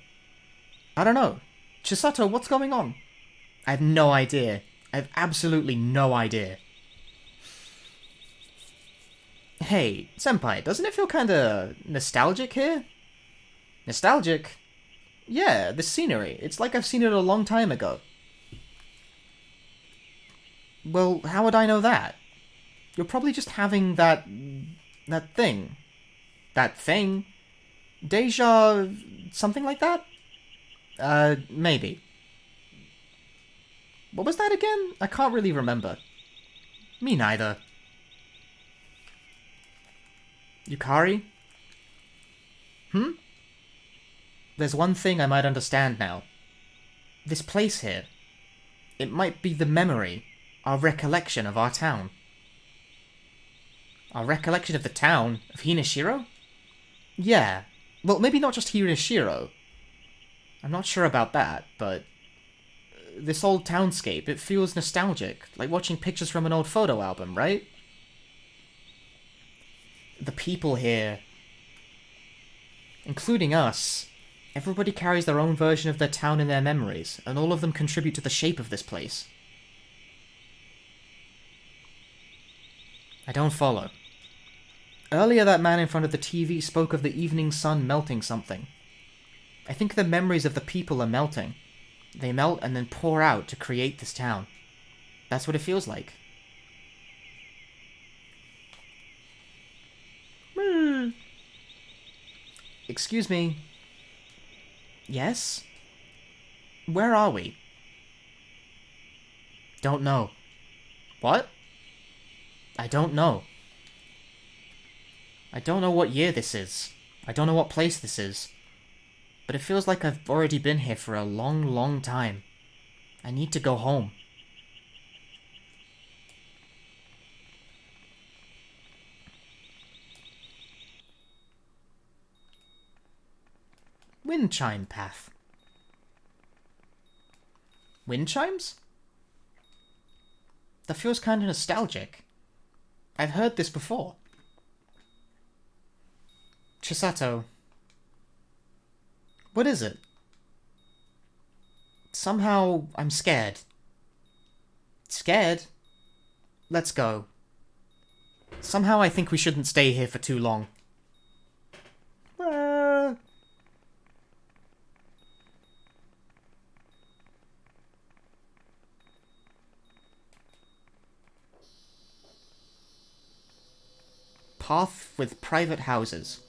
S1: I don't know. Chisato, what's going on? I have no idea. I have absolutely no idea. Hey, senpai, doesn't it feel kinda nostalgic here? Nostalgic? Yeah, the scenery. It's like I've seen it a long time ago. Well, how would I know that? You're probably just having that thing. That thing? Deja... something like that? Maybe. What was that again? I can't really remember. Me neither. Yukari? There's one thing I might understand now. This place here. It might be the memory, our recollection of our town. Our recollection of the town? Of Hinashiro? Yeah. Well, maybe not just Hinashiro. I'm not sure about that, but... this old townscape, it feels nostalgic. Like watching pictures from an old photo album, right? The people here... including us... everybody carries their own version of their town in their memories, and all of them contribute to the shape of this place. I don't follow. Earlier that man in front of the TV spoke of the evening sun melting something. I think the memories of the people are melting. They melt and then pour out to create this town. That's what it feels like. Excuse me. Yes? Where are we? Don't know. What? I don't know. I don't know what year this is. I don't know what place this is. But it feels like I've already been here for a long, long time. I need to go home. Wind chime path. Wind chimes? That feels kind of nostalgic. I've heard this before. Chisato. What is it? Somehow, I'm scared. Scared? Let's go. Somehow I think we shouldn't stay here for too long. Path with private houses.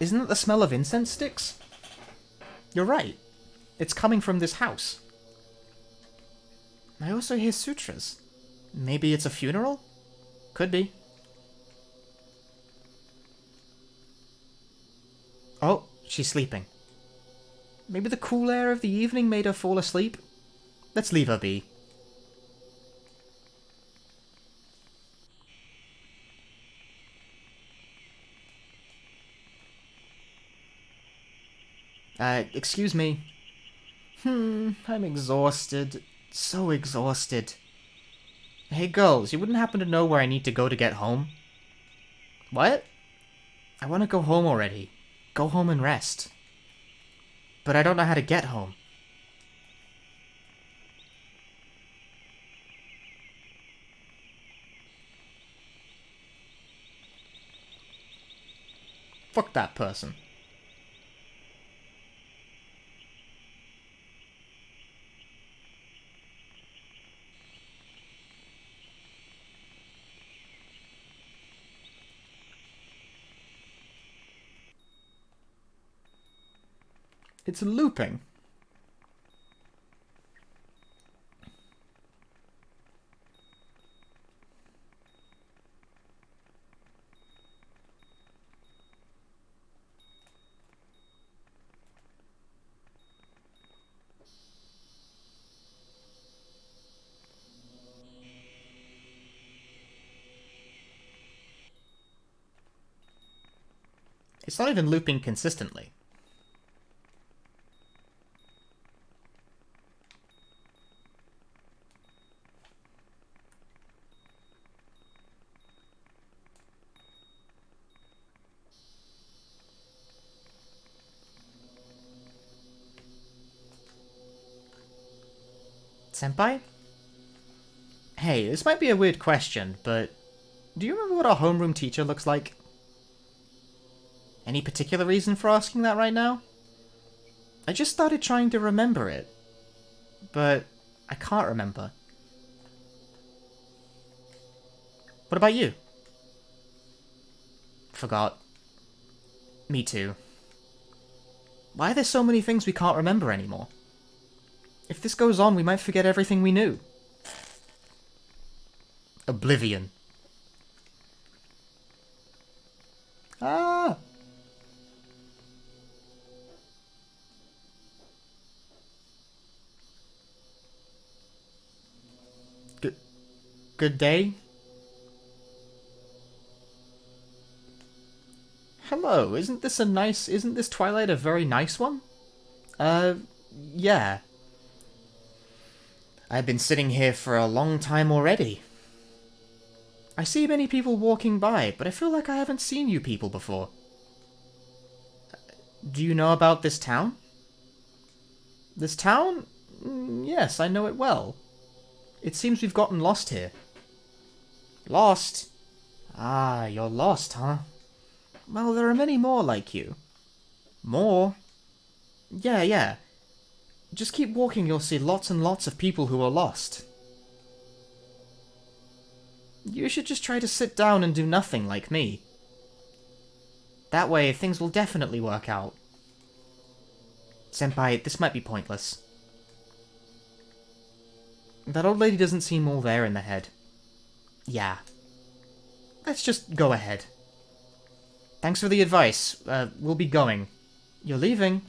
S1: Isn't it the smell of incense sticks? You're right. It's coming from this house. I also hear sutras. Maybe it's a funeral? Could be. Oh, she's sleeping. Maybe the cool air of the evening made her fall asleep? Let's leave her be. Excuse me. I'm exhausted. So exhausted. Hey girls, you wouldn't happen to know where I need to go to get home? What? I want to go home already. Go home and rest. But I don't know how to get home. Fuck that person. It's looping. It's not even looping consistently. Senpai? Hey, this might be a weird question, but do you remember what our homeroom teacher looks like? Any particular reason for asking that right now? I just started trying to remember it, but I can't remember. What about you? Forgot. Me too. Why are there so many things we can't remember anymore? If this goes on, we might forget everything we knew. Oblivion. Ah! Good day? Hello, isn't this Twilight a very nice one? Yeah. I've been sitting here for a long time already. I see many people walking by, but I feel like I haven't seen you people before. Do you know about this town? This town? Yes, I know it well. It seems we've gotten lost here. Lost? Ah, you're lost, huh? Well, there are many more like you. More? Yeah. Just keep walking, you'll see lots and lots of people who are lost. You should just try to sit down and do nothing like me. That way, things will definitely work out. Senpai, this might be pointless. That old lady doesn't seem all there in the head. Yeah. Let's just go ahead. Thanks for the advice. We'll be going. You're leaving?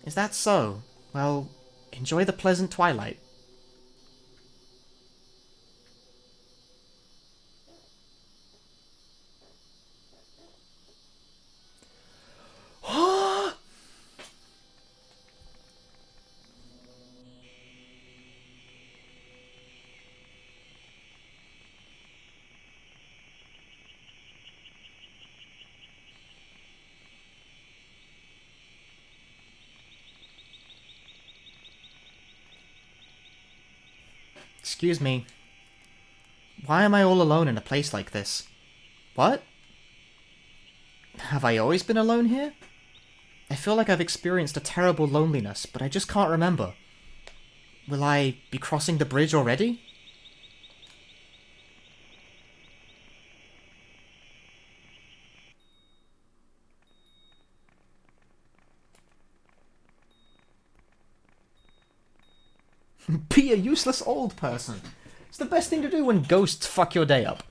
S1: Is that so? Well, enjoy the pleasant twilight. Excuse me. Why am I all alone in a place like this? What? Have I always been alone here? I feel like I've experienced a terrible loneliness, but I just can't remember. Will I be crossing the bridge already? Be a useless old person. It's the best thing to do when ghosts fuck your day up.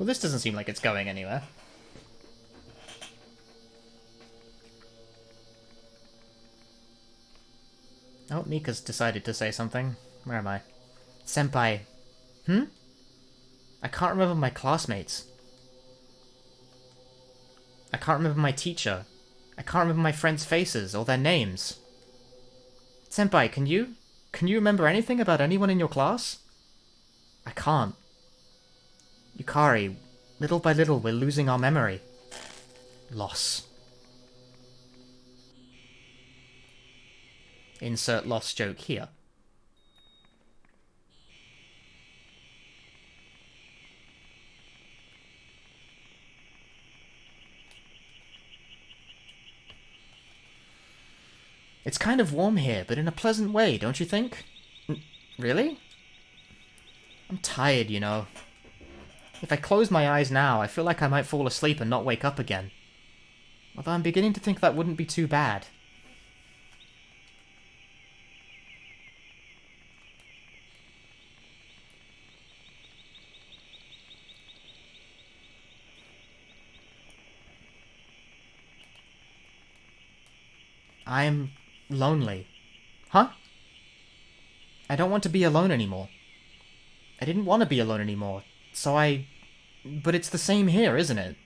S1: Well, this doesn't seem like it's going anywhere. Oh, Mika's decided to say something. Where am I? Senpai. I can't remember my classmates. I can't remember my teacher. I can't remember my friends' faces or their names. Senpai, can you? Can you remember anything about anyone in your class? I can't. Yukari, little by little we're losing our memory. Loss. Insert loss joke here. It's kind of warm here, but in a pleasant way, don't you think? Really? I'm tired, you know. If I close my eyes now, I feel like I might fall asleep and not wake up again. Although I'm beginning to think that wouldn't be too bad. I'm lonely. Huh? I don't want to be alone anymore. I didn't want to be alone anymore, so I... But it's the same here, isn't it?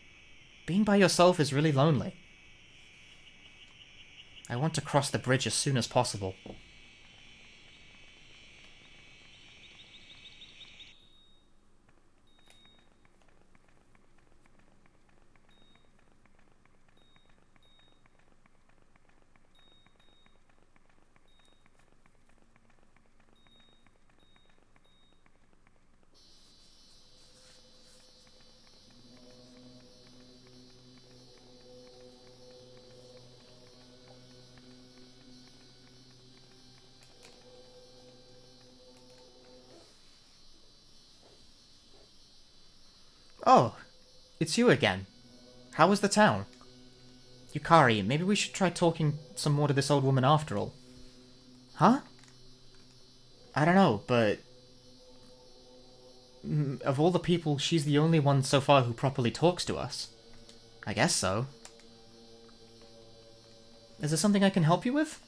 S1: Being by yourself is really lonely. I want to cross the bridge as soon as possible. Oh, it's you again. How was the town? Yukari, maybe we should try talking some more to this old woman after all. Huh? I don't know, but... of all the people, she's the only one so far who properly talks to us. I guess so. Is there something I can help you with?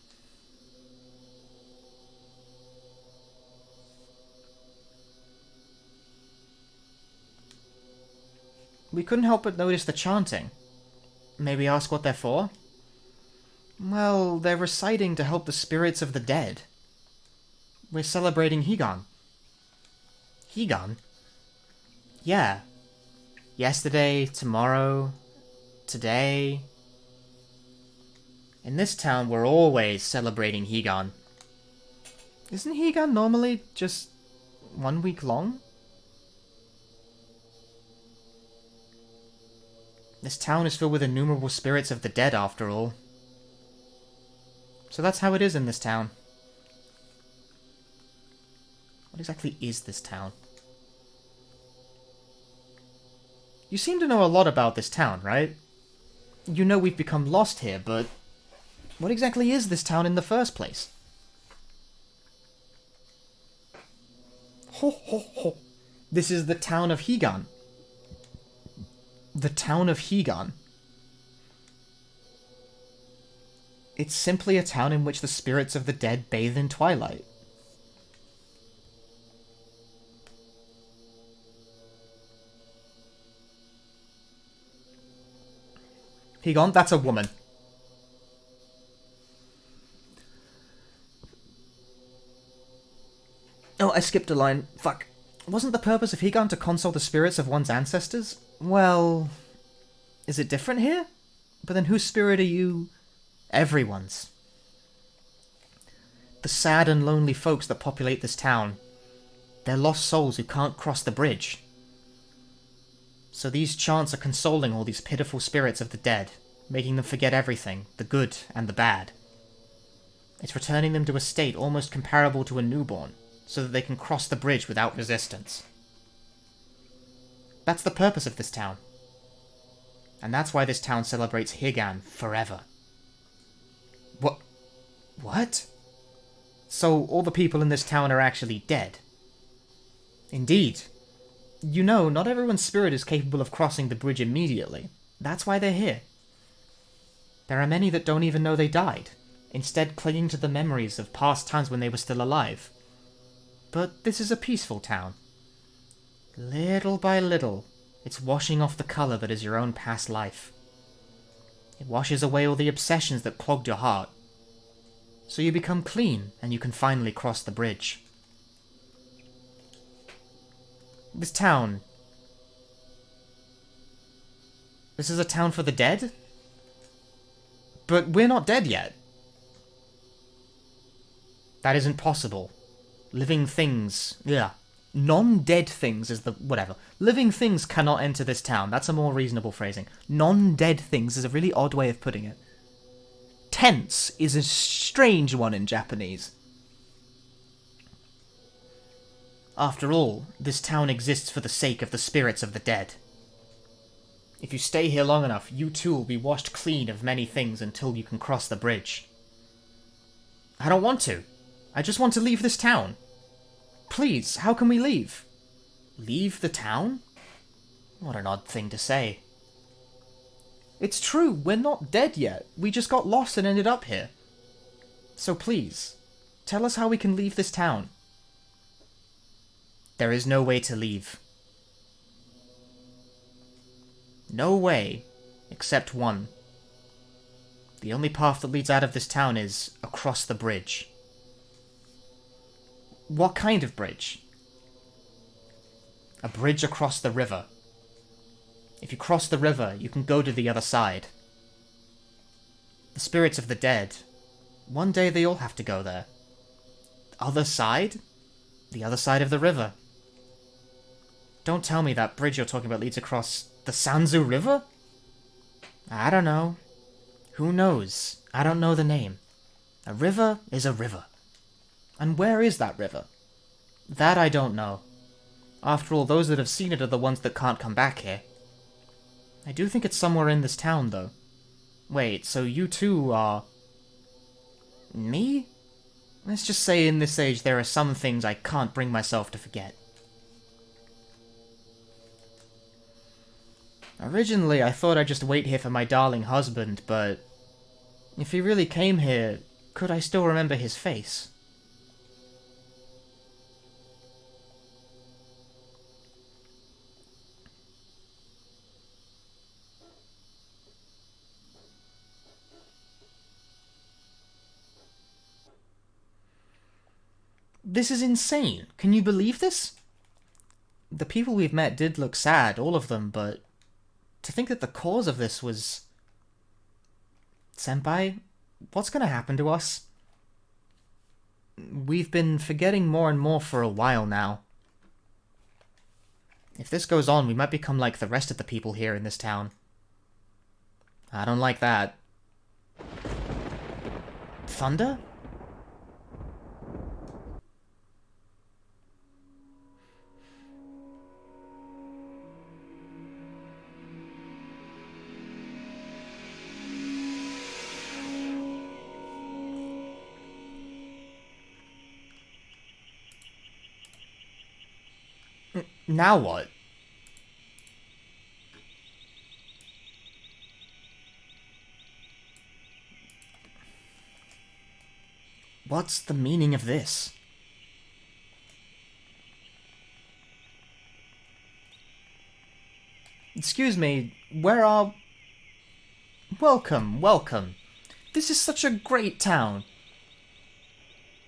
S1: We couldn't help but notice the chanting. Maybe ask what they're for? Well, they're reciting to help the spirits of the dead. We're celebrating Higan. Higan? Yeah. Yesterday, tomorrow, today. In this town, we're always celebrating Higan. Isn't Higan normally just 1 week long? This town is filled with innumerable spirits of the dead, after all. So that's how it is in this town. What exactly is this town? You seem to know a lot about this town, right? You know we've become lost here, but... what exactly is this town in the first place? Ho ho ho. This is the town of Higan. The town of Higan. It's simply a town in which the spirits of the dead bathe in twilight. Higan, that's a woman. Oh, I skipped a line. Fuck. Wasn't the purpose of Higan to console the spirits of one's ancestors? Well... is it different here? But then whose spirit are you... everyone's. The sad and lonely folks that populate this town. They're lost souls who can't cross the bridge. So these chants are consoling all these pitiful spirits of the dead, making them forget everything, the good and the bad. It's returning them to a state almost comparable to a newborn, so that they can cross the bridge without resistance. That's the purpose of this town. And that's why this town celebrates Higan forever. What? So all the people in this town are actually dead? Indeed. You know, not everyone's spirit is capable of crossing the bridge immediately. That's why they're here. There are many that don't even know they died, instead clinging to the memories of past times when they were still alive. But this is a peaceful town. Little by little, it's washing off the colour that is your own past life. It washes away all the obsessions that clogged your heart. So you become clean, and you can finally cross the bridge. This town... This is a town for the dead? But we're not dead yet. That isn't possible. Living things... Yeah. Non-dead things is the... whatever. Living things cannot enter this town. That's a more reasonable phrasing. Non-dead things is a really odd way of putting it. Tense is a strange one in Japanese. After all, this town exists for the sake of the spirits of the dead. If you stay here long enough, you too will be washed clean of many things until you can cross the bridge. I don't want to. I just want to leave this town. Please, how can we leave? Leave the town? What an odd thing to say. It's true, we're not dead yet. We just got lost and ended up here. So please, tell us how we can leave this town. There is no way to leave. No way, except one. The only path that leads out of this town is across the bridge. What kind of bridge? A bridge across the river. If you cross the river, you can go to the other side. The spirits of the dead, one day they all have to go there. Other side? The other side of the river. Don't tell me that bridge you're talking about leads across the Sanzu River? I don't know. Who knows? I don't know the name. A river is a river. And where is that river? That I don't know. After all, those that have seen it are the ones that can't come back here. I do think it's somewhere in this town, though. Wait, so you too are... me? Let's just say in this age there are some things I can't bring myself to forget. Originally, I thought I'd just wait here for my darling husband, but... if he really came here, could I still remember his face? This is insane. Can you believe this? The people we've met did look sad, all of them, but... to think that the cause of this was... Senpai, what's gonna happen to us? We've been forgetting more and more for a while now. If this goes on, we might become like the rest of the people here in this town. I don't like that. Thunder? Now what? What's the meaning of this? Excuse me, where are... Welcome, welcome. This is such a great town.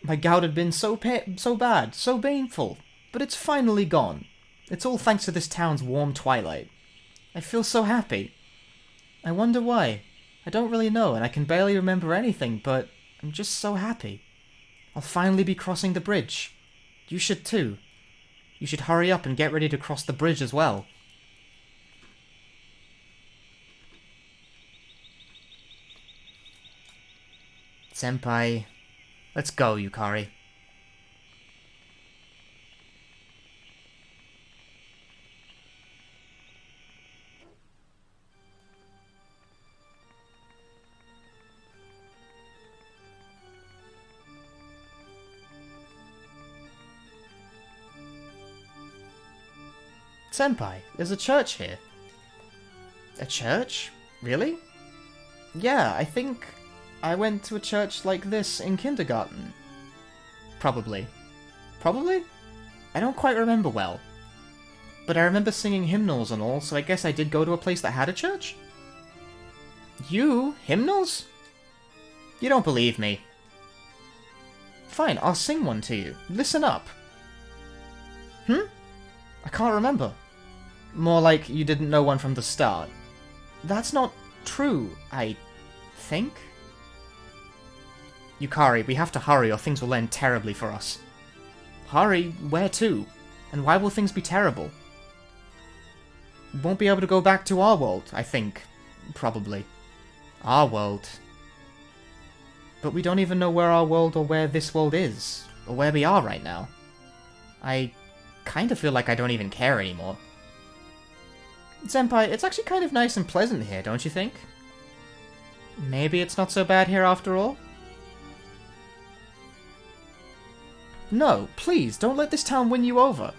S1: My gout had been so bad, so painful, but it's finally gone. It's all thanks to this town's warm twilight. I feel so happy. I wonder why. I don't really know, and I can barely remember anything, but I'm just so happy. I'll finally be crossing the bridge. You should too. You should hurry up and get ready to cross the bridge as well. Senpai, let's go, Yukari. Senpai, there's a church here. A church? Really? Yeah, I think I went to a church like this in kindergarten. Probably. Probably? I don't quite remember well. But I remember singing hymnals and all, so I guess I did go to a place that had a church? You? Hymnals? You don't believe me. Fine, I'll sing one to you. Listen up. I can't remember. More like you didn't know one from the start. That's not true, I think? Yukari, we have to hurry or things will end terribly for us. Hurry? Where to? And why will things be terrible? Won't be able to go back to our world, I think. Probably. Our world. But we don't even know where our world or where this world is. Or where we are right now. I kind of feel like I don't even care anymore. Senpai, it's actually kind of nice and pleasant here, don't you think? Maybe it's not so bad here after all? No, please, don't let this town win you over.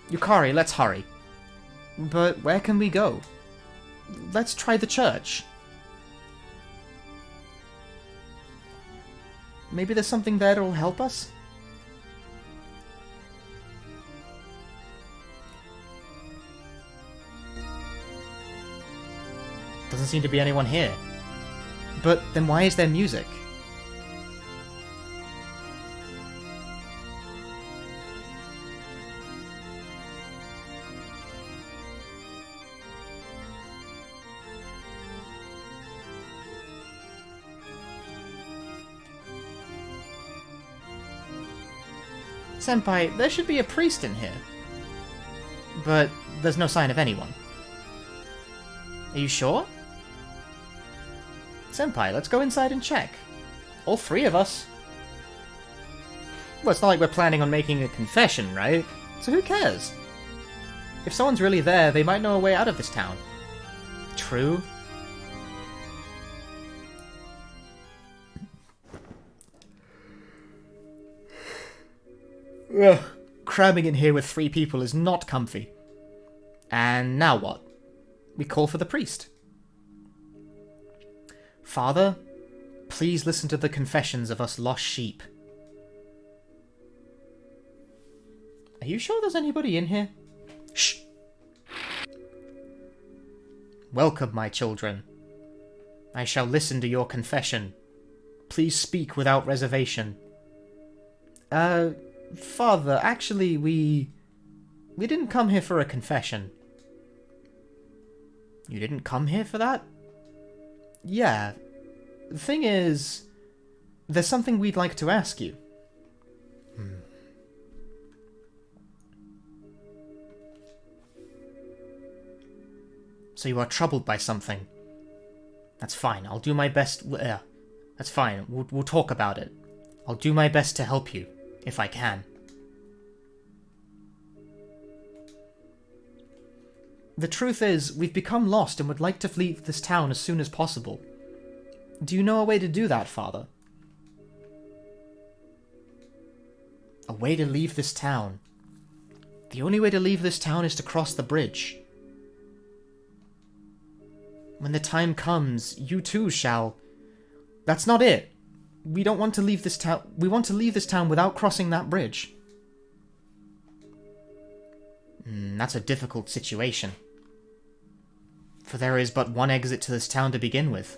S1: Yukari, let's hurry. But where can we go? Let's try the church. Maybe there's something there that'll help us? Doesn't seem to be anyone here. But then why is there music? Senpai, there should be a priest in here. But there's no sign of anyone. Are you sure? Senpai, let's go inside and check. All three of us. Well, it's not like we're planning on making a confession, right? So who cares? If someone's really there, they might know a way out of this town. True. Ugh. Cramming in here with 3 people is not comfy. And now what? We call for the priest. Father, please listen to the confessions of us lost sheep. Are you sure there's anybody in here? Shh! Welcome, my children. I shall listen to your confession. Please speak without reservation. Father, actually, we didn't come here for a confession. You didn't come here for that? Yeah. The thing is, there's something we'd like to ask you. So you are troubled by something. That's fine. I'll do my best. That's fine. We'll talk about it. I'll do my best to help you, if I can. The truth is, we've become lost and would like to leave this town as soon as possible. Do you know a way to do that, Father? A way to leave this town. The only way to leave this town is to cross the bridge. When the time comes, you too shall... That's not it. We don't want to leave this town... We want to leave this town without crossing that bridge. That's a difficult situation. For there is but one exit to this town to begin with.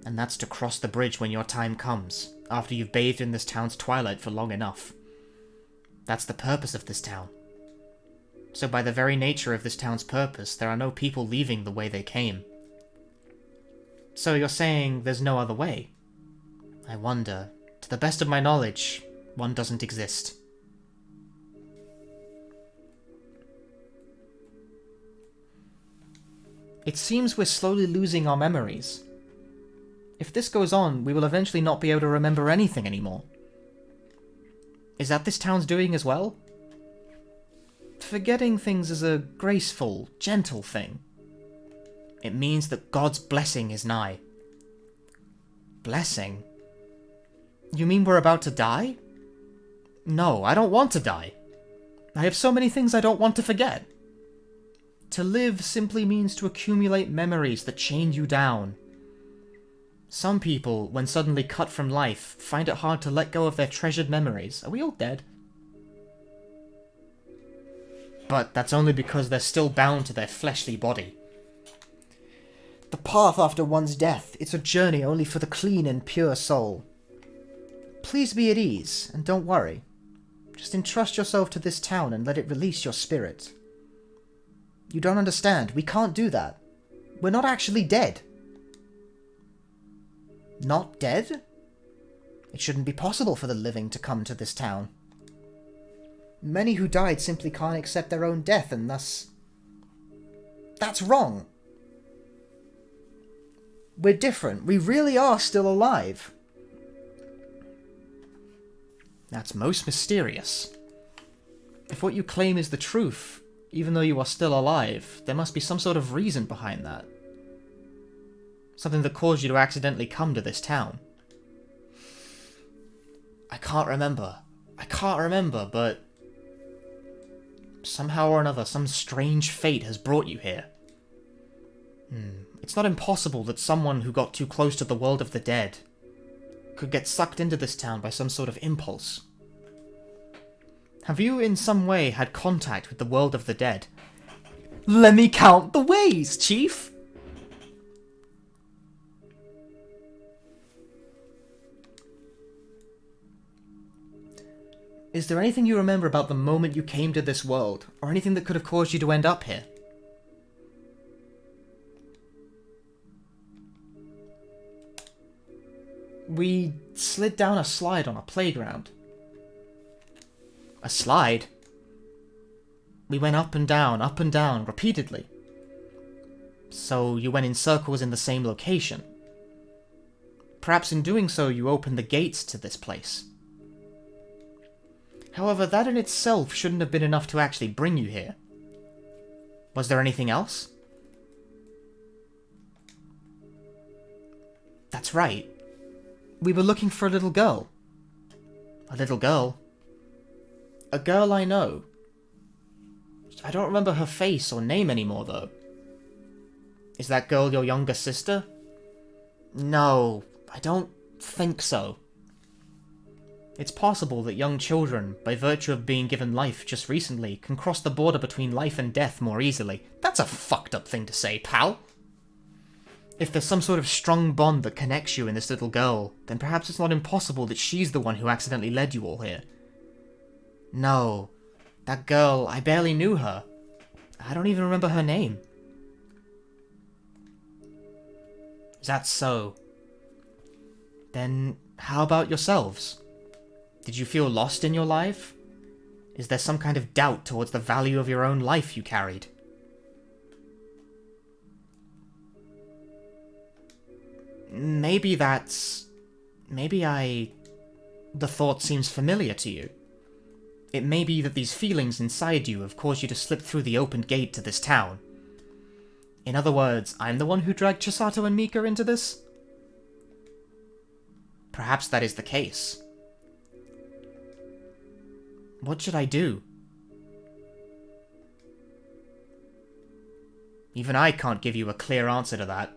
S1: And that's to cross the bridge when your time comes, after you've bathed in this town's twilight for long enough. That's the purpose of this town. So by the very nature of this town's purpose, there are no people leaving the way they came. So you're saying there's no other way? I wonder. To the best of my knowledge, one doesn't exist. It seems we're slowly losing our memories. If this goes on, we will eventually not be able to remember anything anymore. Is that this town's doing as well? Forgetting things is a graceful, gentle thing. It means that God's blessing is nigh. Blessing? You mean we're about to die? No, I don't want to die. I have so many things I don't want to forget. To live simply means to accumulate memories that chain you down. Some people, when suddenly cut from life, find it hard to let go of their treasured memories. Are we all dead? But that's only because they're still bound to their fleshly body. The path after one's death, it's a journey only for the clean and pure soul. Please be at ease, and don't worry. Just entrust yourself to this town and let it release your spirit. You don't understand, we can't do that. We're not actually dead. Not dead? It shouldn't be possible for the living to come to this town. Many who died simply can't accept their own death, and thus... That's wrong. We're different. We really are still alive. That's most mysterious. If what you claim is the truth, even though you are still alive, there must be some sort of reason behind that. Something that caused you to accidentally come to this town. I can't remember, but... somehow or another, some strange fate has brought you here. It's not impossible that someone who got too close to the world of the dead could get sucked into this town by some sort of impulse. Have you in some way had contact with the world of the dead? Let me count the ways, Chief! Is there anything you remember about the moment you came to this world, or anything that could have caused you to end up here? We slid down a slide on a playground. A slide? We went up and down, repeatedly. So you went in circles in the same location. Perhaps in doing so you opened the gates to this place. However, that in itself shouldn't have been enough to actually bring you here. Was there anything else? That's right. We were looking for a little girl. A little girl? A girl I know. I don't remember her face or name anymore, though. Is that girl your younger sister? No, I don't think so. It's possible that young children, by virtue of being given life just recently, can cross the border between life and death more easily. That's a fucked up thing to say, pal! If there's some sort of strong bond that connects you and this little girl, then perhaps it's not impossible that she's the one who accidentally led you all here. No. That girl, I barely knew her. I don't even remember her name. Is that so? Then, how about yourselves? Did you feel lost in your life? Is there some kind of doubt towards the value of your own life you carried? Maybe the thought seems familiar to you. It may be that these feelings inside you have caused you to slip through the opened gate to this town. In other words, I'm the one who dragged Chisato and Mika into this? Perhaps that is the case. What should I do? Even I can't give you a clear answer to that.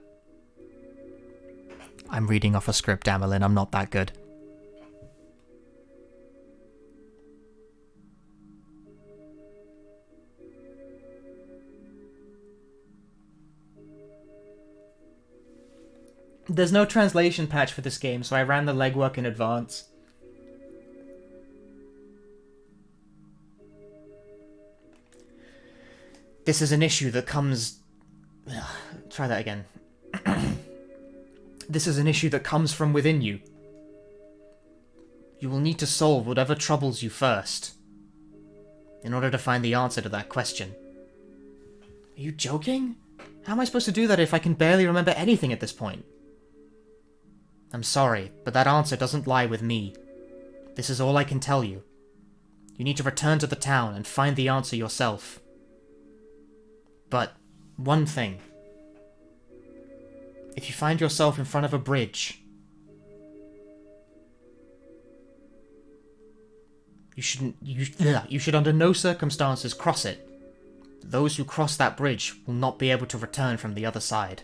S1: I'm reading off a script, Amelin. I'm not that good. There's no translation patch for this game, so I ran the legwork in advance. This is an issue that comes... Try that again. This is an issue that comes from within you. You will need to solve whatever troubles you first, in order to find the answer to that question. Are you joking? How am I supposed to do that if I can barely remember anything at this point? I'm sorry, but that answer doesn't lie with me. This is all I can tell you. You need to return to the town and find the answer yourself. But, one thing. If you find yourself in front of a bridge, you should under no circumstances cross it. those who cross that bridge will not be able to return from the other side.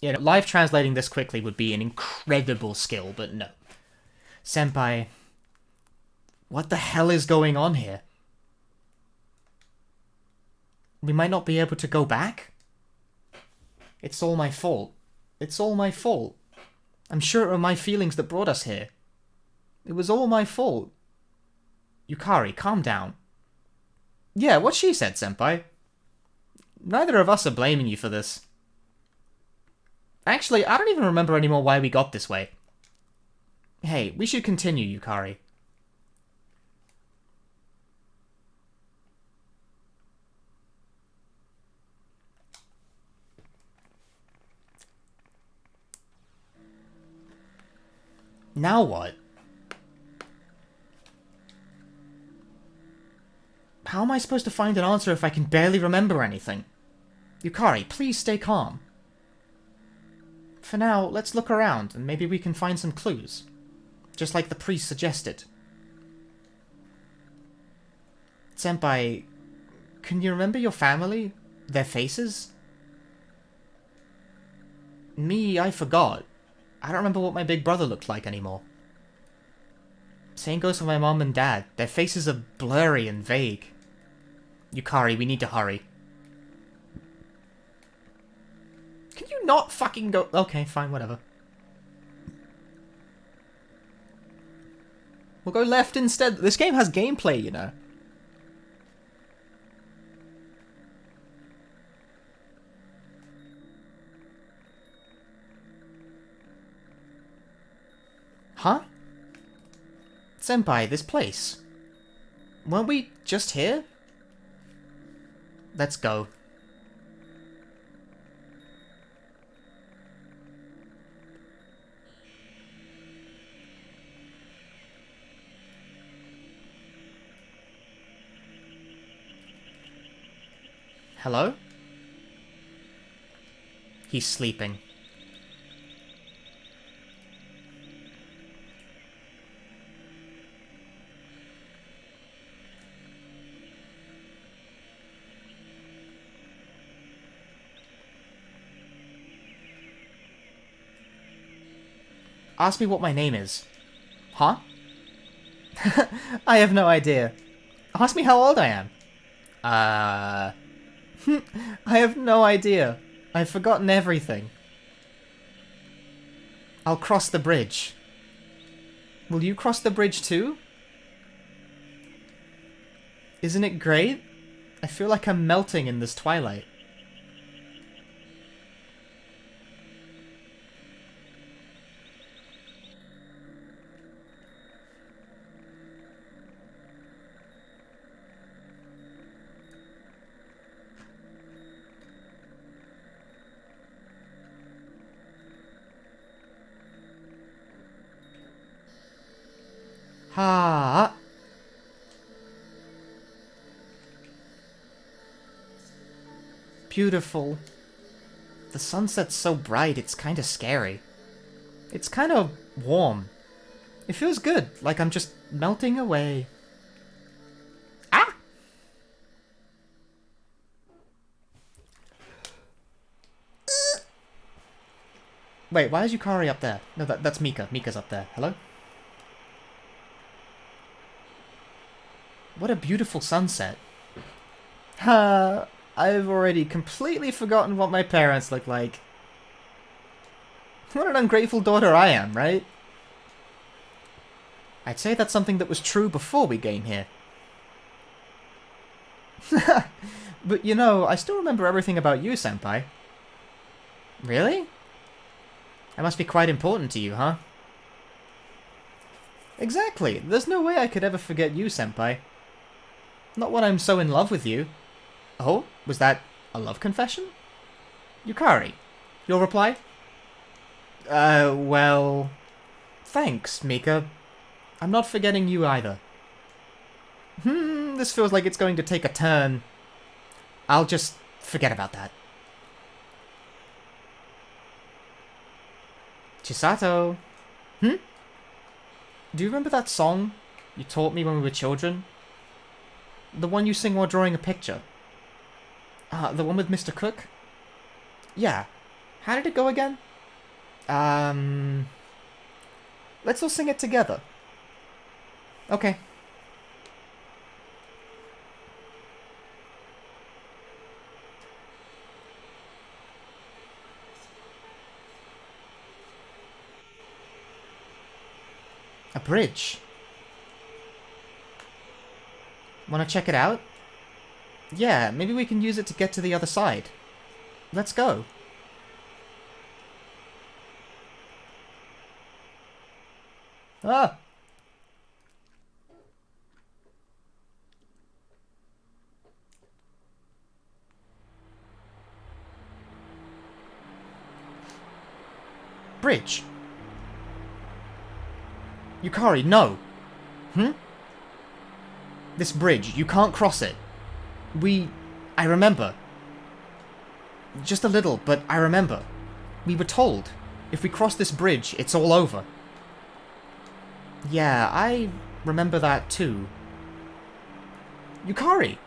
S1: You know, live translating this quickly would be an incredible skill, but no. Senpai, what the hell is going on here? We might not be able to go back? It's all my fault. It's all my fault. I'm sure it were my feelings that brought us here. It was all my fault. Yukari, calm down. Yeah, what she said, Senpai. Neither of us are blaming you for this. Actually, I don't even remember anymore why we got this way. Hey, we should continue, Yukari. Now what? How am I supposed to find an answer if I can barely remember anything? Yukari, please stay calm. For now, let's look around and maybe we can find some clues. Just like the priest suggested. Senpai, can you remember your family? Their faces? Me, I forgot. I don't remember what my big brother looked like anymore. Same goes for my mom and dad. Their faces are blurry and vague. Yukari, we need to hurry. Can you not fucking go? Okay, fine, whatever. We'll go left instead. This game has gameplay, you know. Huh? Senpai, this place. Weren't we just here? Let's go. Hello? He's sleeping. Ask me what my name is. Huh? I have no idea. Ask me how old I am. I have no idea. I've forgotten everything. I'll cross the bridge. Will you cross the bridge too? Isn't it great? I feel like I'm melting in this twilight. Ha! Beautiful. The sunset's so bright, it's kind of scary. It's kind of warm. It feels good, like I'm just melting away. Ah! Wait, why is Yukari up there? No, that's Mika. Mika's up there. Hello? What a beautiful sunset. Ha! I've already completely forgotten what my parents look like. What an ungrateful daughter I am, right? I'd say that's something that was true before we came here. But you know, I still remember everything about you, Senpai. Really? That must be quite important to you, huh? Exactly. There's no way I could ever forget you, Senpai. Not when I'm so in love with you. Oh, was that a love confession? Yukari, your reply? Well... Thanks, Mika. I'm not forgetting you either. This feels like it's going to take a turn. I'll just forget about that. Chisato. Do you remember that song you taught me when we were children? The one you sing while drawing a picture? The one with Mr. Cook? Yeah. How did it go again? Let's all sing it together. Okay. A bridge. Wanna check it out? Yeah, maybe we can use it to get to the other side. Let's go. Ah! Bridge. Yukari, no! This bridge, you can't cross it. I remember. Just a little, but I remember. We were told, if we cross this bridge, it's all over. Yeah, I remember that too. Yukari!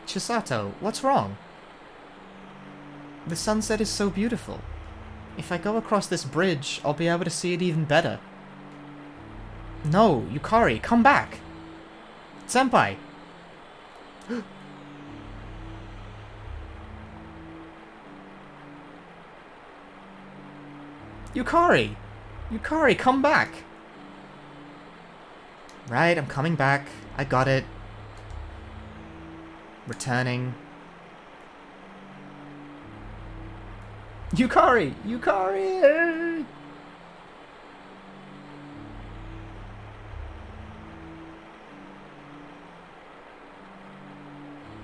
S1: Chisato, what's wrong? The sunset is so beautiful. If I go across this bridge, I'll be able to see it even better. No, Yukari, come back! Senpai! Yukari! Yukari, come back! Right, I'm coming back. I got it. Returning. Yukari! Yukari!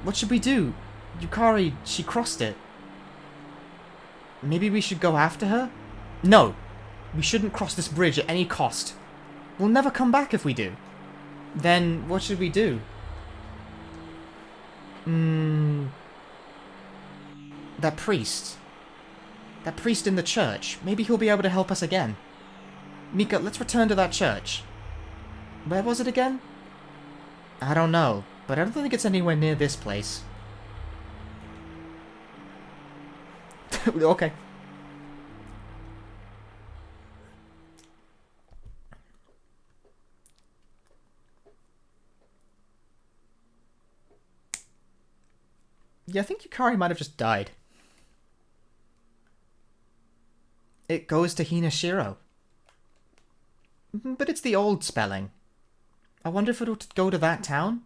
S1: What should we do? Yukari, she crossed it. Maybe we should go after her? No! We shouldn't cross this bridge at any cost. We'll never come back if we do. Then, what should we do? That priest. That priest in the church. Maybe he'll be able to help us again. Mika, let's return to that church. Where was it again? I don't know, but I don't think it's anywhere near this place. Okay. Yeah, I think Yukari might have just died. It goes to Hinashiro. But it's the old spelling. I wonder if it'll go to that town?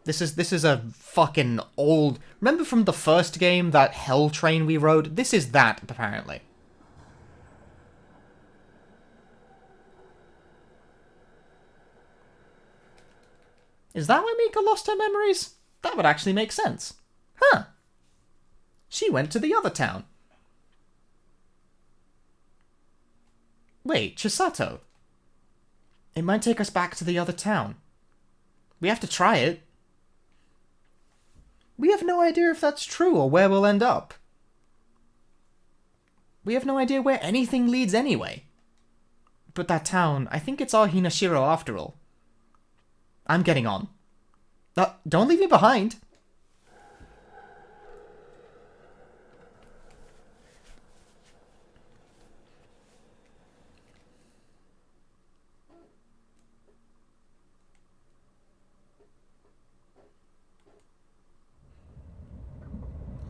S1: This is a fucking old... Remember from the first game, that hell train we rode? This is that, apparently. Is that why Mika lost her memories? That would actually make sense. Huh. She went to the other town. Wait, Chisato. It might take us back to the other town. We have to try it. We have no idea if that's true or where we'll end up. We have no idea where anything leads anyway. But that town, I think it's our Hinashiro after all. I'm getting on. Don't leave me behind.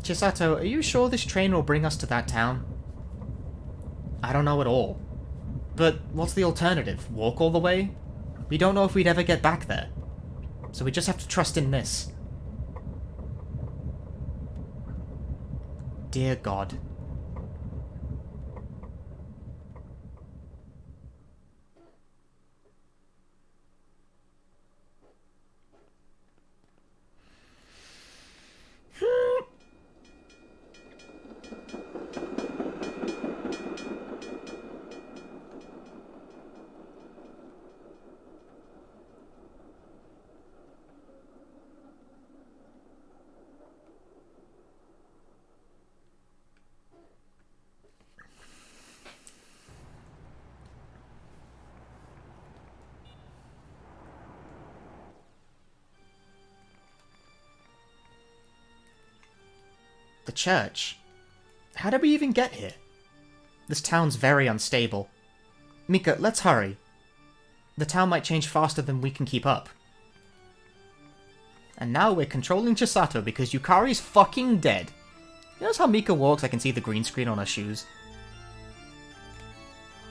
S1: Chisato, are you sure this train will bring us to that town? I don't know at all. But what's the alternative? Walk all the way? We don't know if we'd ever get back there. So we just have to trust in this. Dear God. The church. How did we even get here? This town's very unstable. Mika, let's hurry. The town might change faster than we can keep up. And now we're controlling Chisato because Yukari's fucking dead. You notice how Mika walks? I can see the green screen on her shoes.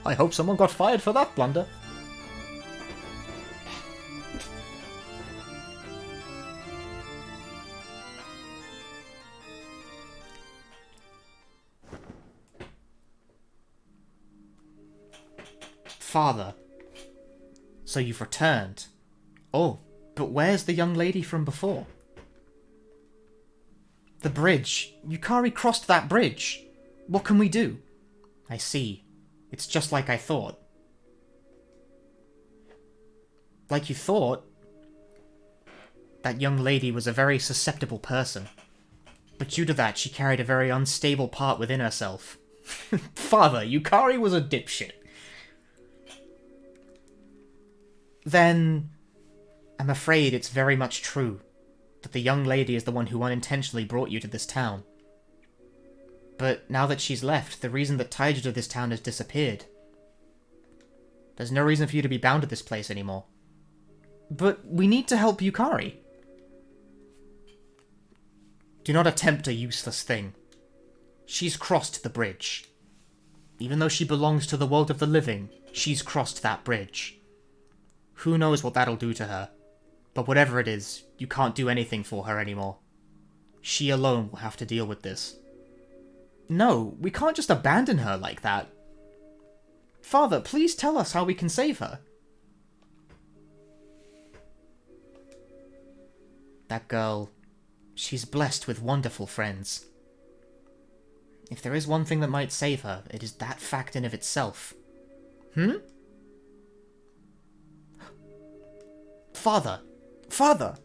S1: I hope someone got fired for that blunder. Father. So you've returned. Oh, but where's the young lady from before? The bridge. Yukari crossed that bridge. What can we do? I see. It's just like I thought. Like you thought? That young lady was a very susceptible person. But due to that, she carried a very unstable part within herself. Father, Yukari was a dipshit. Then I'm afraid it's very much true that the young lady is the one who unintentionally brought you to this town. But now that she's left, the reason that tied you to this town has disappeared. There's no reason for you to be bound to this place anymore. But we need to help Yukari. Do not attempt a useless thing. She's crossed the bridge. Even though she belongs to the world of the living, she's crossed that bridge. Who knows what that'll do to her? But whatever it is, you can't do anything for her anymore. She alone will have to deal with this. No, we can't just abandon her like that. Father, please tell us how we can save her. That girl, she's blessed with wonderful friends. If there is one thing that might save her, it is that fact in of itself. Father! Father!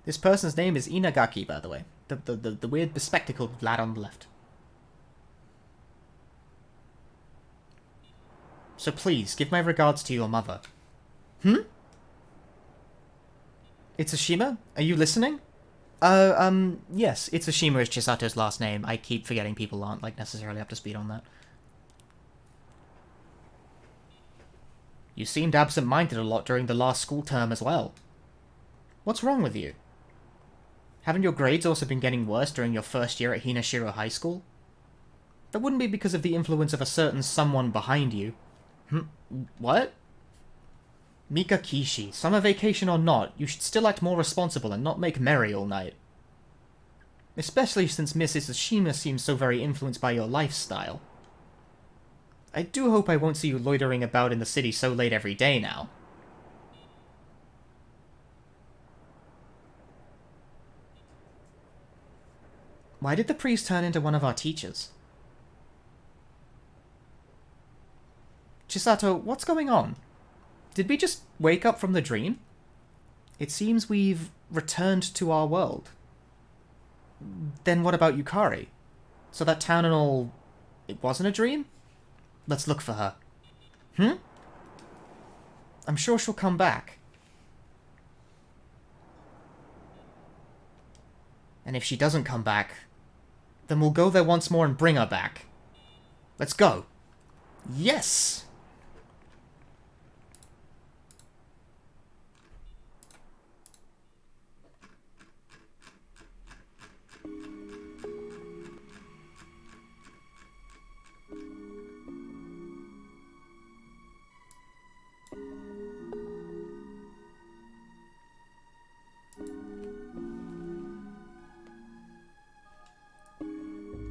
S1: This person's name is Inagaki, by the way. The weird bespectacled lad on the left. So please, give my regards to your mother. Itsushima? Are you listening? Yes, Itsushima is Chisato's last name. I keep forgetting people aren't, like, necessarily up to speed on that. You seemed absent-minded a lot during the last school term as well. What's wrong with you? Haven't your grades also been getting worse during your first year at Hinashiro High School? That wouldn't be because of the influence of a certain someone behind you. What? Mika Kishi, summer vacation or not, you should still act more responsible and not make merry all night. Especially since Mrs. Ishima seems so very influenced by your lifestyle. I do hope I won't see you loitering about in the city so late every day now. Why did the priest turn into one of our teachers? Chisato, what's going on? Did we just wake up from the dream? It seems we've returned to our world. Then what about Yukari? So that town and all... it wasn't a dream? Let's look for her. I'm sure she'll come back. And if she doesn't come back, then we'll go there once more and bring her back. Let's go. Yes!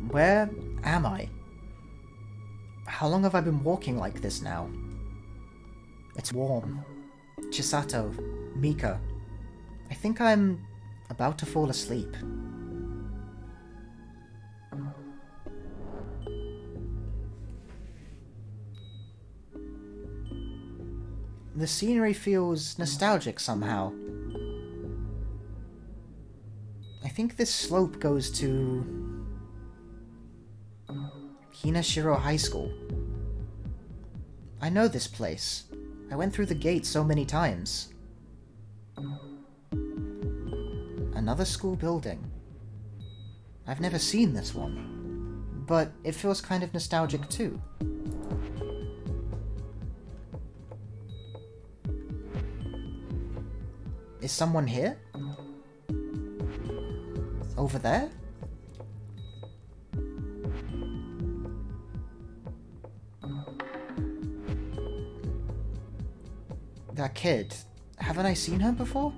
S1: Where am I? How long have I been walking like this now? It's warm. Chisato, Mika. I think I'm about to fall asleep. The scenery feels nostalgic somehow. I think this slope goes to Hinashiro High School. I know this place. I went through the gate so many times. Another school building. I've never seen this one, but it feels kind of nostalgic too. Is someone here? Over there? That kid. Haven't I seen her before?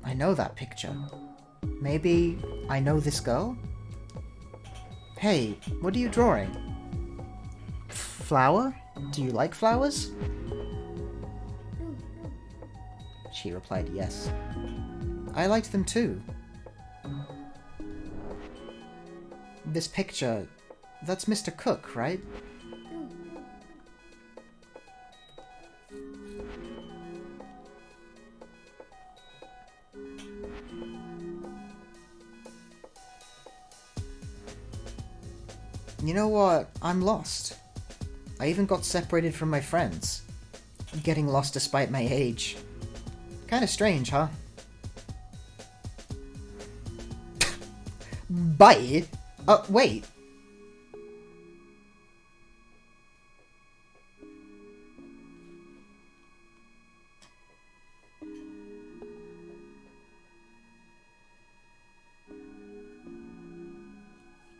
S1: I know that picture. Maybe I know this girl? Hey, what are you drawing? Flower? Do you like flowers? She replied yes. I liked them too. This picture, that's Mr. Cook, right? You know what? I'm lost. I even got separated from my friends. Getting lost despite my age. Kinda strange, huh? Bye? Wait.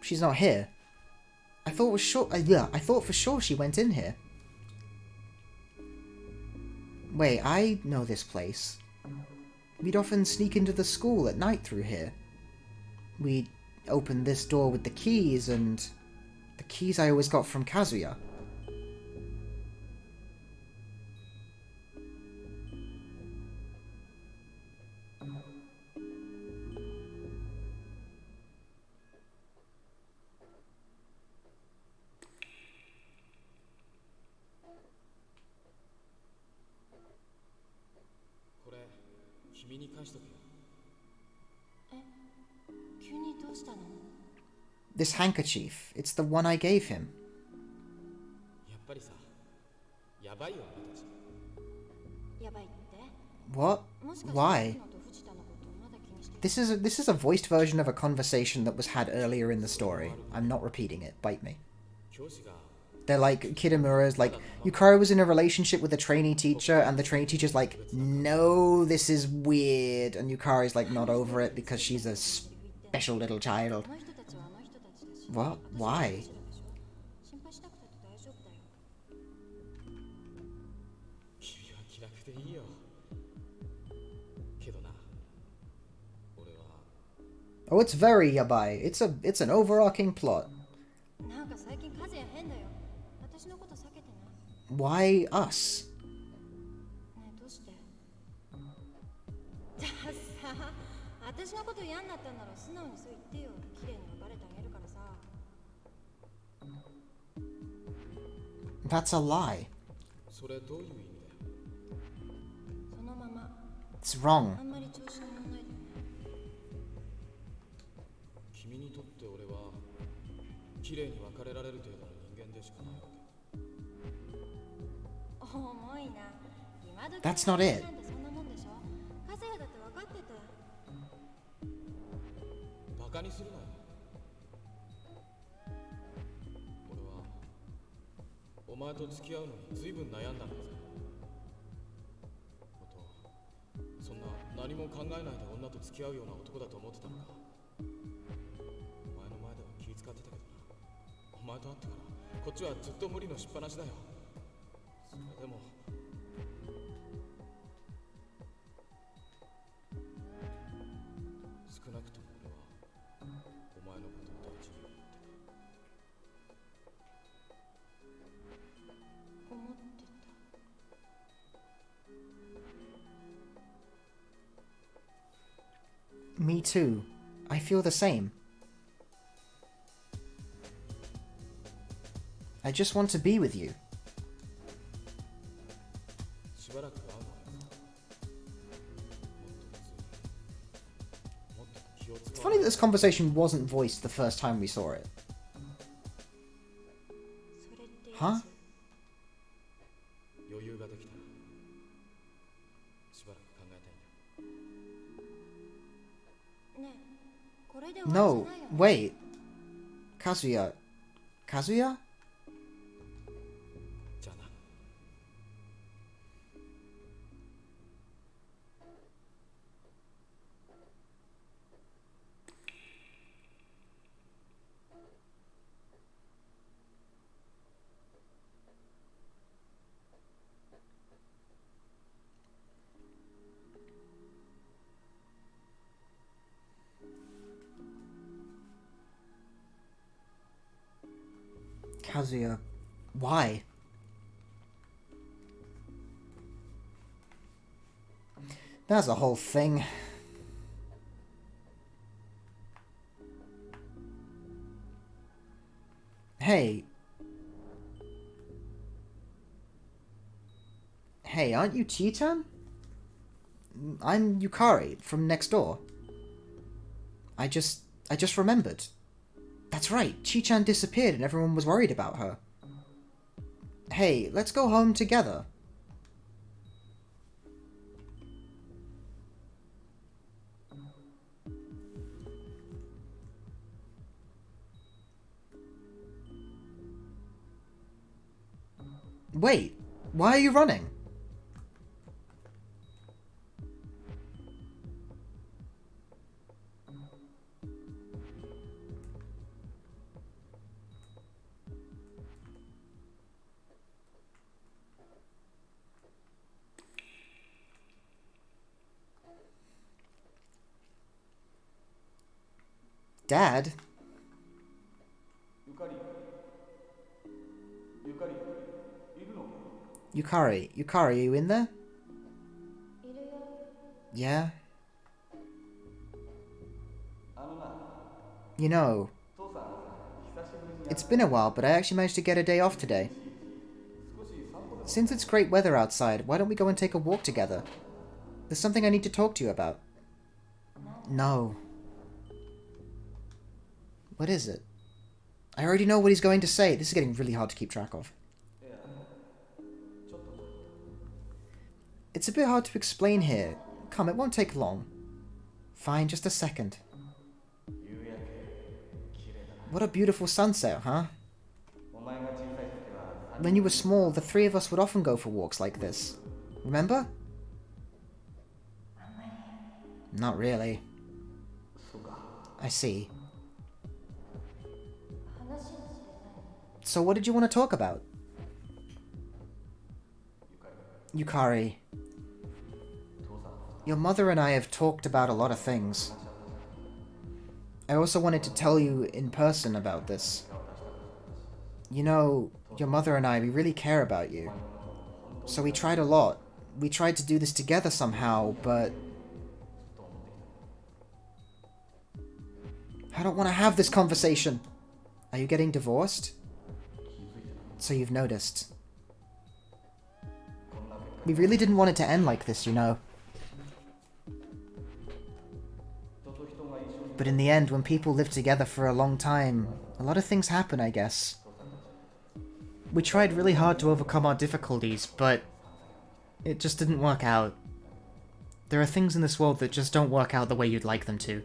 S1: She's not here. I thought for sure she went in here. Wait, I know this place. We'd often sneak into the school at night through here. We'd open this door with the keys, and the keys I always got from Kazuya. This handkerchief, it's the one I gave him. What? Why? This is a voiced version of a conversation that was had earlier in the story. I'm not repeating it. Bite me. They're like, Kitamura's like, Yukari was in a relationship with a trainee teacher, and the trainee teacher's like, no, this is weird. And Yukari's like, not over it because she's a special little child. What? Why? Oh, it's very yabai. It's an overarching plot. Why us? That's a lie. It's wrong. That's not it. Me too. I feel the same. I just want to be with you. It's funny that this conversation wasn't voiced the first time we saw it. Huh?
S6: 余裕ができたらしばらく考えたいんだ。
S3: ねえ、これで終わり
S1: No,
S3: じゃないよね。
S1: wait. Kazuya. Kazuya?
S6: じゃあな。
S1: Kazuya. Why? That's a whole thing. Hey. Hey, aren't you Chi-chan? I'm Yukari from next door. I just remembered. That's right, Chi-chan disappeared and everyone was worried about her. Hey, let's go home together. Wait, why are you running? Dad?
S4: ゆかりいるのか？
S1: Yukari, are you in there?
S3: いるよ。
S1: Yeah?
S4: あのな、
S1: You know,
S4: 父さん久しぶりに
S1: it's been a while, but I actually managed to get a day off today.
S4: 少し散歩でも
S1: Since it's great weather outside, why don't we go and take a walk together? There's something I need to talk to you about. No. What is it? I already know what he's going to say. This is getting really hard to keep track of.
S4: いやちょっとな
S1: It's a bit hard to explain here. Come, it won't take long. Fine, just a second.
S4: 夕焼け綺麗だな
S1: What a beautiful sunset, huh?
S4: お前が小さい時は
S1: When you were small, the three of us would often go for walks like this. Remember? Not really.
S4: そうか
S1: I see.
S3: 話をしてない。
S1: So what did you want to talk about?
S4: ゆかり
S1: Yukari,
S4: 父さん
S1: your mother and I have talked about a lot of things. I also wanted to tell you in person about this. You know, your mother and I, we really care about you. So we tried a lot. We tried to do this together somehow, but... I don't want to have this conversation. Are you getting divorced? So you've noticed. We really didn't want it to end like this, you know. But in the end, when people live together for a long time, a lot of things happen, I guess. We tried really hard to overcome our difficulties, but it just didn't work out. There are things in this world that just don't work out the way you'd like them to.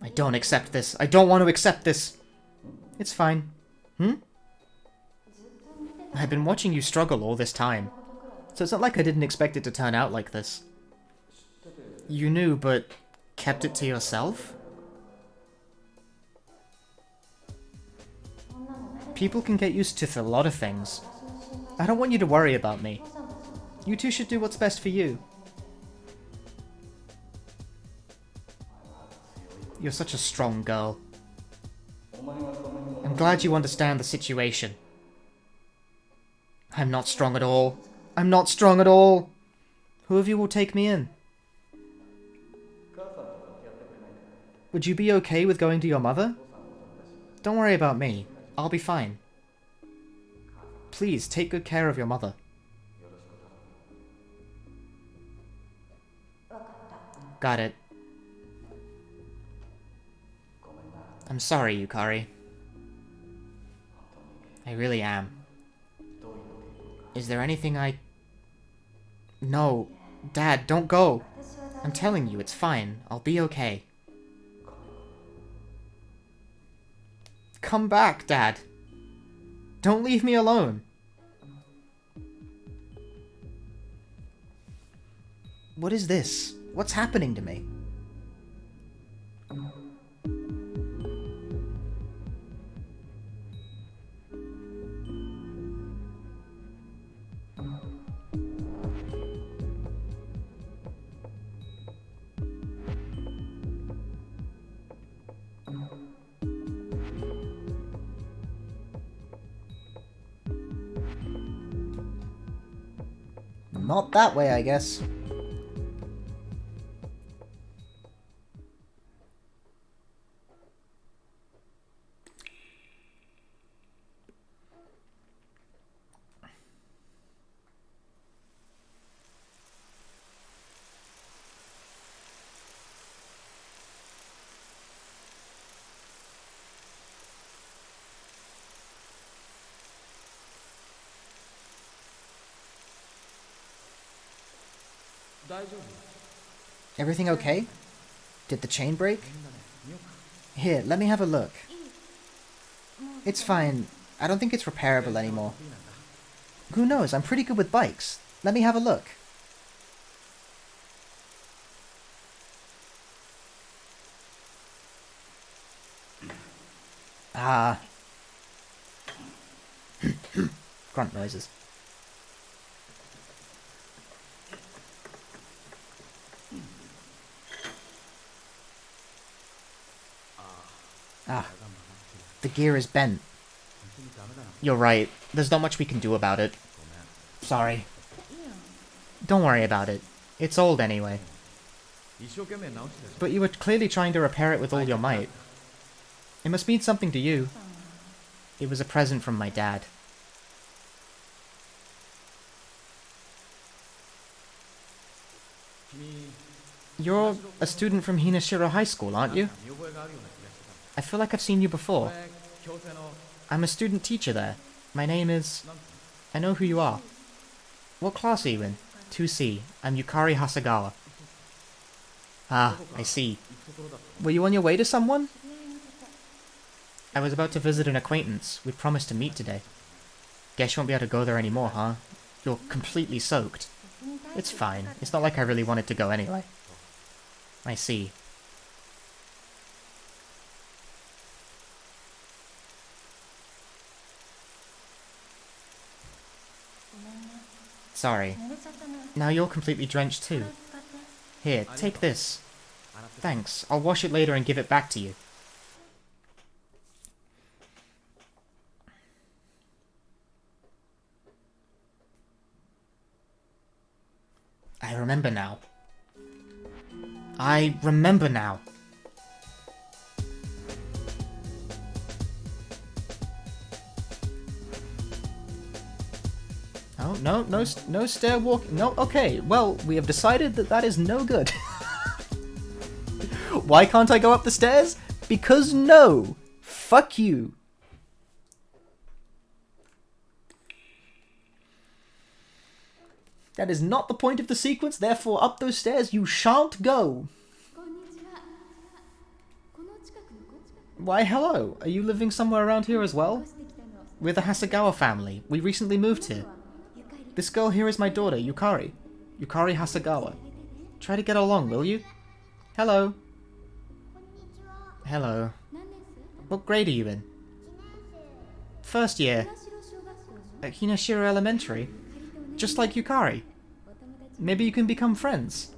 S1: I don't accept this. I don't want to accept this. It's fine. I've been watching you struggle all this time. So it's not like I didn't expect it to turn out like this. You knew, but kept it to yourself? People can get used to a lot of things. I don't want you to worry about me. You two should do what's best for you. You're such a strong girl. I'm glad you understand the situation. I'm not strong at all. I'm not strong at all. Who of you will take me in? Would you be okay with going to your mother? Don't worry about me. I'll be fine. Please, take good care of your mother. Got it. I'm sorry, Yukari. I really am. Is there anything I... No. Dad, don't go. I'm telling you, it's fine. I'll be okay. Come back, Dad. Don't leave me alone. What is this? What's happening to me? Not that way, I guess. Everything okay? Did the chain break? Here, let me have a look. It's fine. I don't think it's repairable anymore. Who knows? I'm pretty good with bikes. Let me have a look. Ah. Grunt noises. Ah, the gear is bent. You're right. There's not much we can do about it. Sorry. Don't worry about it. It's old anyway. But you were clearly trying to repair it with all your might. It must mean something to you. It was a present from my dad. You're a student from Hinashiro High School, aren't you? I feel like I've seen you before. I'm a student teacher there. My name is... I know who you are. What class are you in? 2C. I'm Yukari Hasagawa. Ah, I see. Were you on your way to someone? I was about to visit an acquaintance. We promised to meet today. Guess you won't be able to go there anymore, huh? You're completely soaked. It's fine. It's not like I really wanted to go anyway. I see. Sorry. Now you're completely drenched too. Here, take this. Thanks. I'll wash it later and give it back to you. I remember now. I remember now. Oh, no stair walk. No, okay. Well, we have decided that that is no good. Why can't I go up the stairs? Because no. Fuck you. That is not the point of the sequence, therefore up those stairs you shan't go. Why, hello. Are you living somewhere around here as well? We're the Hasagawa family. We recently moved here. This girl here is my daughter, Yukari. Yukari Hasagawa. Try to get along, will you? Hello. Hello. What grade are you in? First year. At Hinashiro Elementary. Just like Yukari. Maybe you can become friends.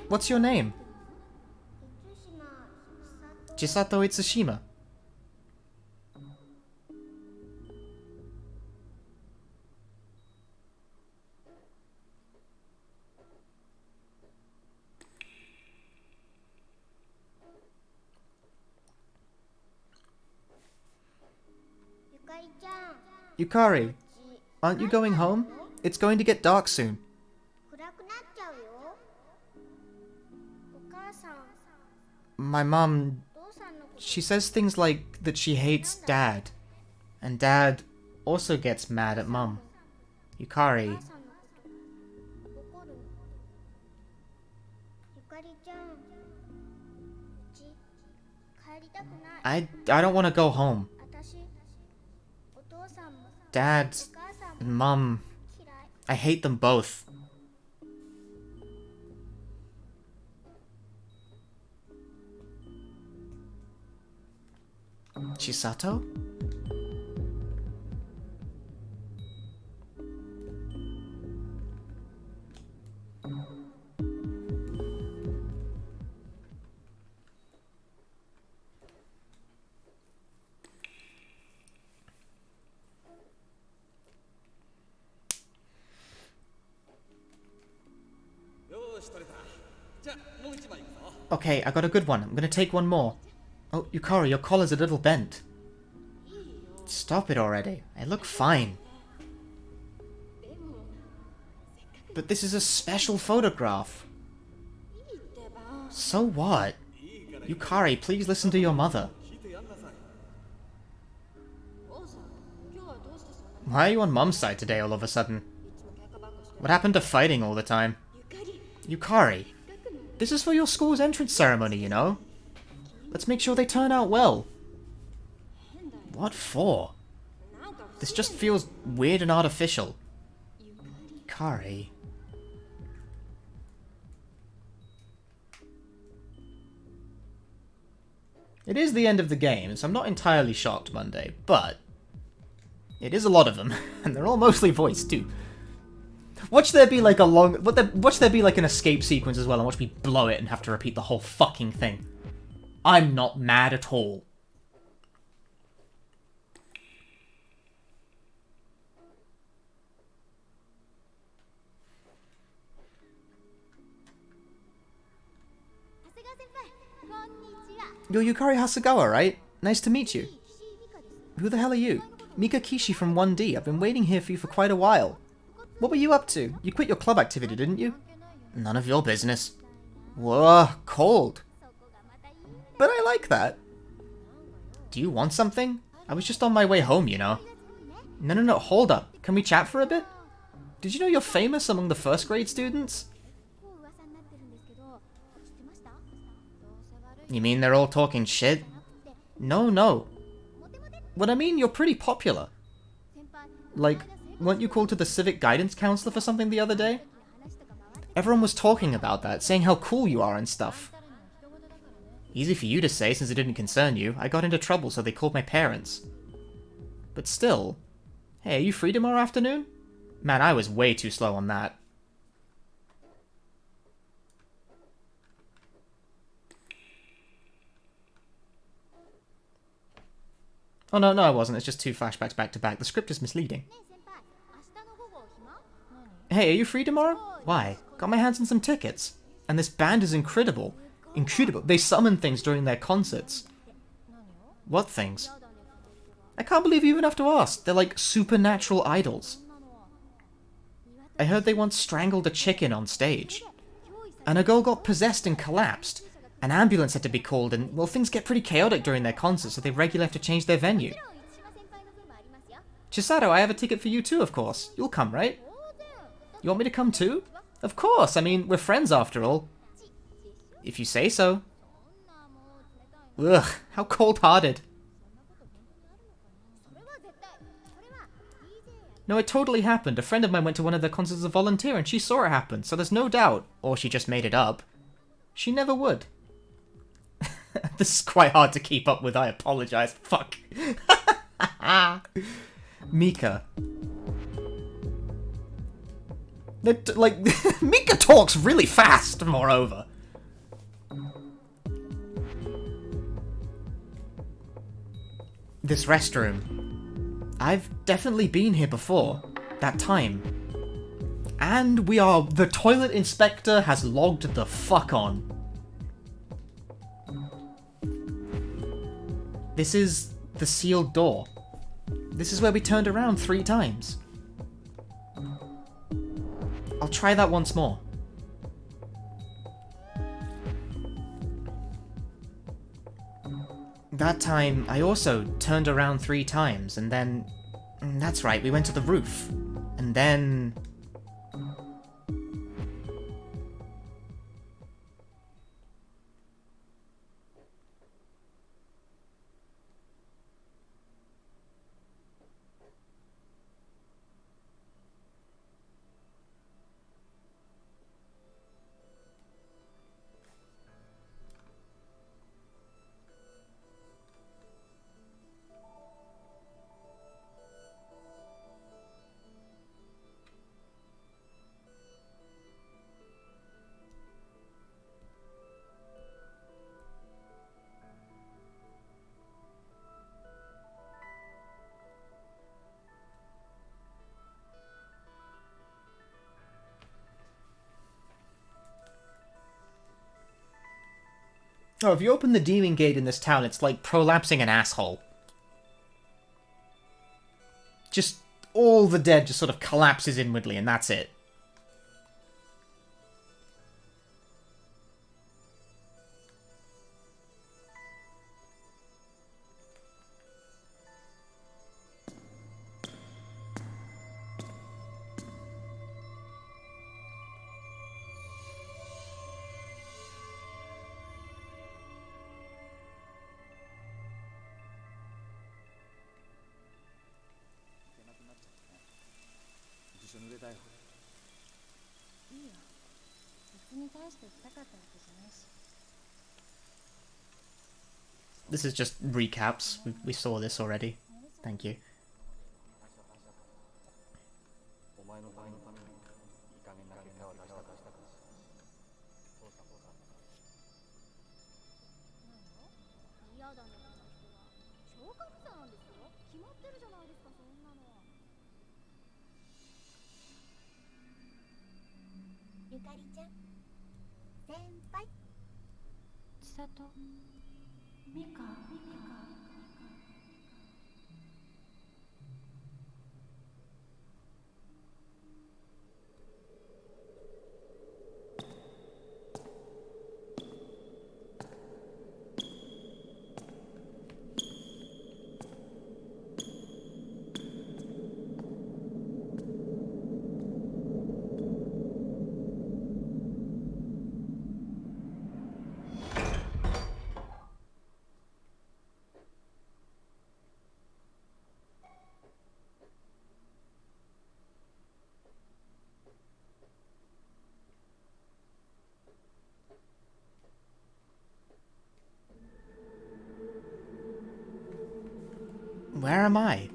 S1: What's your name? Chisato Itsushima. Yukari, aren't you going home? It's going to get dark soon.
S3: 暗くなっちゃうよ。お母さん、
S1: My mom,
S3: お父さんのこと
S1: she says things like that she hates Dad. And Dad also gets mad at Mum.
S3: お
S1: Yukari,
S3: 母さんのこと怒るの。ゆかりちゃん、うち帰りたくない。
S1: I don't want to go home.
S3: 私、お父さんも
S1: Dad
S3: お母さん
S1: and
S3: も
S1: Mum,
S3: 嫌い。
S1: I hate them both. Chisato? Okay, I got a good one. I'm gonna take one more. Oh, Yukari, your collar's a little bent. Stop it already. I look fine. But this is a special photograph. So what? Yukari, please listen to your mother. Why are you on Mum's side today all of a sudden? What happened to fighting all the time? Yukari, this is for your school's entrance ceremony, you know? Let's make sure they turn out well. What for? This just feels weird and artificial. Yukari. It is the end of the game, so I'm not entirely shocked Monday, but it is a lot of them, and they're all mostly voiced too. Watch there be like a long... Watch there be like an escape sequence as well, and watch me blow it and have to repeat the whole fucking thing. I'm not mad at all. You're Yukari Hasegawa, right? Nice to meet you. Who the hell are you? Mika Kishi from 1D. I've been waiting here for you for quite a while. What were you up to? You quit your club activity, didn't you? None of your business. Whoa, cold. But I like that. Do you want something? I was just on my way home, you know. No, hold up. Can we chat for a bit? Did you know you're famous among the first grade students? You mean they're all talking shit? No. What I mean, you're pretty popular. Like, weren't you called to the civic guidance counselor for something the other day? Everyone was talking about that, saying how cool you are and stuff. Easy for you to say since it didn't concern you. I got into trouble, so they called my parents. But still. Hey, are you free tomorrow afternoon? Man, I was way too slow on that. Oh, no, I wasn't. It's just two flashbacks back to back. The script is misleading. Hey, are you free tomorrow? Why? Got my hands on some tickets. And this band is incredible. Incredible. They summon things during their concerts. What things? I can't believe you even have to ask. They're like supernatural idols. I heard they once strangled a chicken on stage. And a girl got possessed and collapsed. An ambulance had to be called and, well, things get pretty chaotic during their concerts, so they regularly have to change their venue. Chisato, I have a ticket for you too, of course. You'll come, right? You want me to come too? Of course, I mean, we're friends after all. If you say so. Ugh, how cold-hearted. No, it totally happened. A friend of mine went to one of their concerts as a volunteer and she saw it happen, so there's no doubt. Or she just made it up. She never would. This is quite hard to keep up with, I apologize. Fuck. Mika. Like, Mika talks really fast, moreover. This restroom. I've definitely been here before. That time. And the toilet inspector has logged the fuck on. This is the sealed door. This is where we turned around 3 times. I'll try that once more. That time, I also turned around 3 times, and then... That's right, we went to the roof. And then... Oh, if you open the demon gate in this town, it's like prolapsing an asshole. Just all the dead just sort of collapses inwardly, and that's it. This is just recaps. We saw this already. Thank you. Where am I?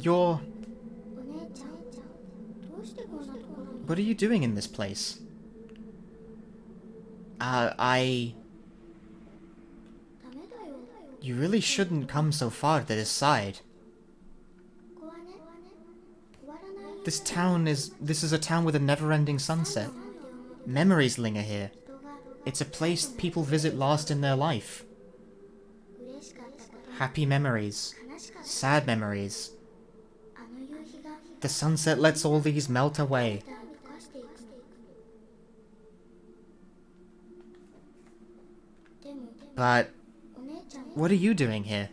S1: You're... What are you doing in this place? You really shouldn't come so far to this side. This is a town with a never-ending sunset. Memories linger here. It's a place people visit lost in their life. Happy memories. Sad memories. The sunset lets all these melt away. But... what are you doing here?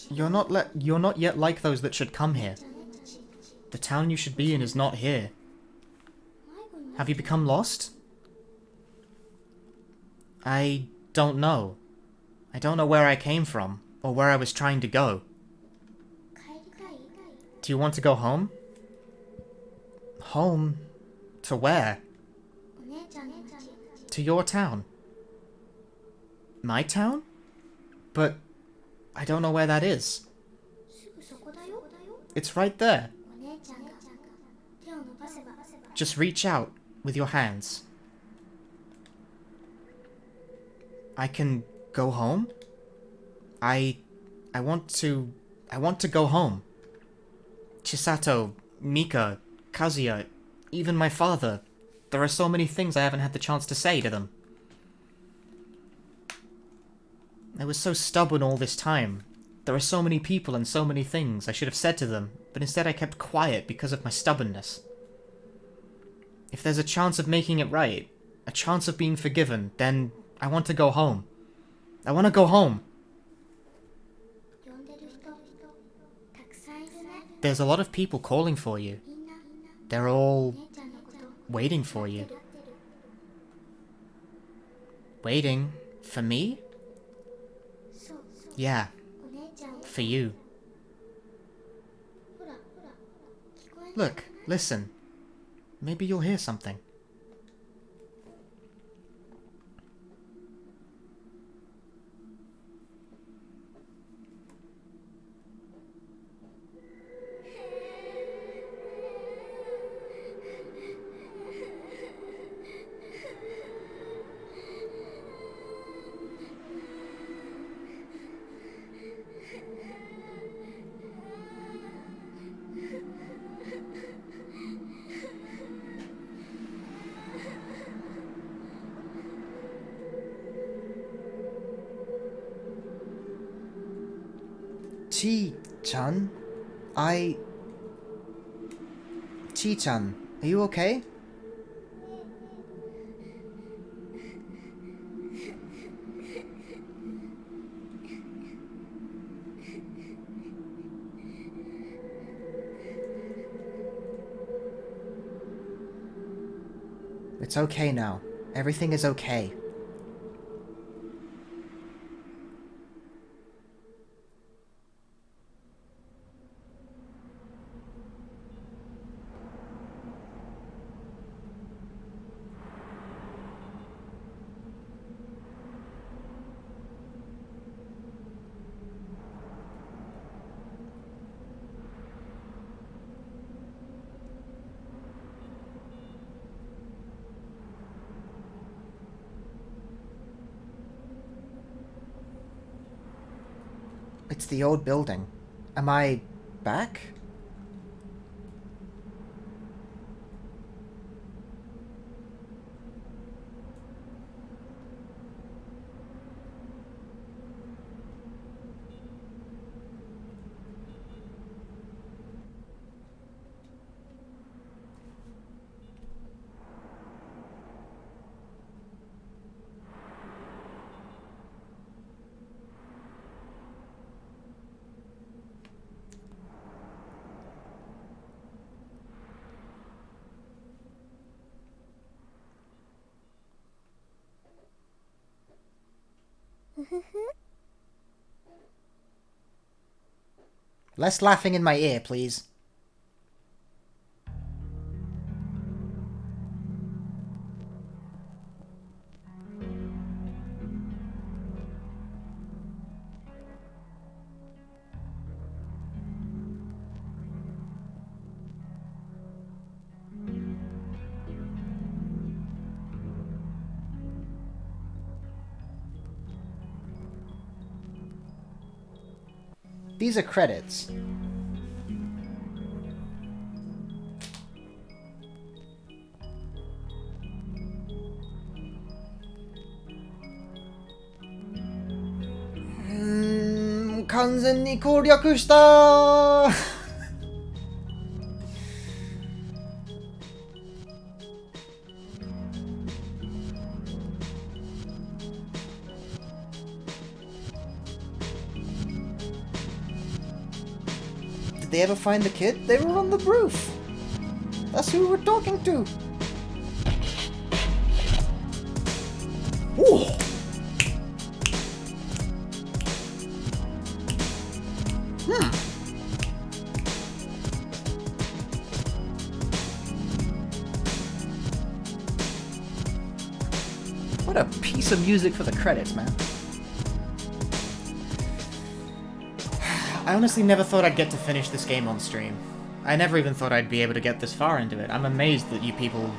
S1: You're not yet like those that should come here. The town you should be in is not here. Have you become lost? I don't know. I don't know where I came from, or where I was trying to go. Do you want to go home? Home? To where? To your town. My town? But I don't know where that is.
S3: すぐそこだよ。
S1: It's right there.
S3: お姉ちゃんが手を伸ばせば
S1: Just reach out with your hands. I can go home? I want to go home. Chisato, Mika, Kazuya, even my father. There are so many things I haven't had the chance to say to them. I was so stubborn all this time. There are so many people and so many things I should have said to them, but instead I kept quiet because of my stubbornness. If there's a chance of making it right, a chance of being forgiven, then I want to go home. I want to go home.
S3: 呼んでる人たくさんいるね。
S1: There's a lot of people calling for you.
S3: みんな
S1: They're
S3: お
S1: all
S3: 姉ちゃんのこと
S1: waiting for
S3: 待
S1: you.
S3: ってる。
S1: Waiting for me?
S3: そうそう
S1: Yeah,
S3: お姉ちゃん
S1: for you.
S3: ほら聞こえない
S1: Look, listen. Maybe you'll hear something. Chi-chan? Chi-chan, are you okay? It's okay now. Everything is okay. It's the old building. Am I back? Less laughing in my ear, please. These are credits. Mm, 完全に攻略したーDid they ever find the kid? They were on the roof. That's who we were talking to. Ooh. What a piece of music for the credits, man. I honestly never thought I'd get to finish this game on stream. I never even thought I'd be able to get this far into it. I'm amazed that you people,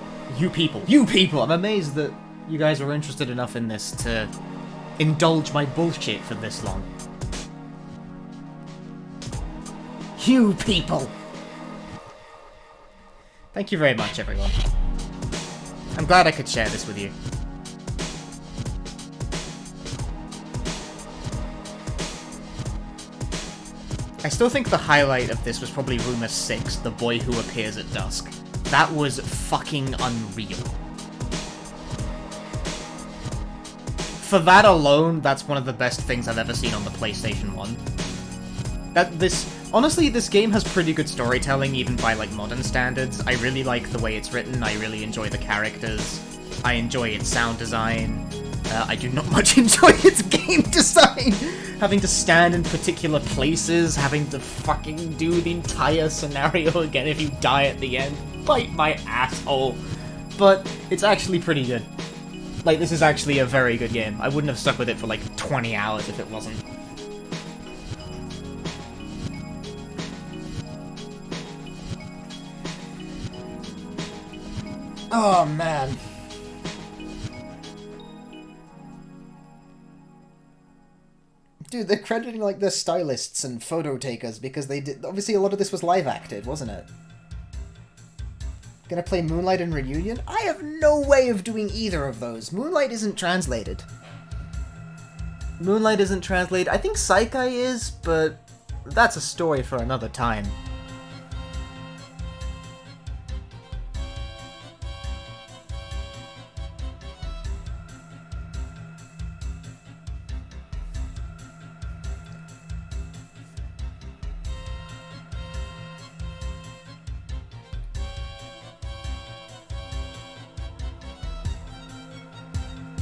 S1: I'm amazed that you guys were interested enough in this to indulge my bullshit for this long. You people! Thank you very much, everyone. I'm glad I could share this with you. I still think the highlight of this was probably Rumor 6, The Boy Who Appears at Dusk. That was fucking unreal. For that alone, that's one of the best things I've ever seen on the PlayStation 1. Honestly, this game has pretty good storytelling, even by, like, modern standards. I really like the way it's written, I really enjoy the characters, I enjoy its sound design. I do not much enjoy its game design! Having to stand in particular places, having to fucking do the entire scenario again if you die at the end. Bite my asshole. But it's actually pretty good. Like, this is actually a very good game. I wouldn't have stuck with it for like 20 hours if it wasn't. Oh, man. Dude, they're crediting, like, the stylists and photo takers because they did... Obviously, a lot of this was live-acted, wasn't it? Gonna play Moonlight and Reunion? I have no way of doing either of those. Moonlight isn't translated. Moonlight isn't translated. I think Saikai is, but that's a story for another time.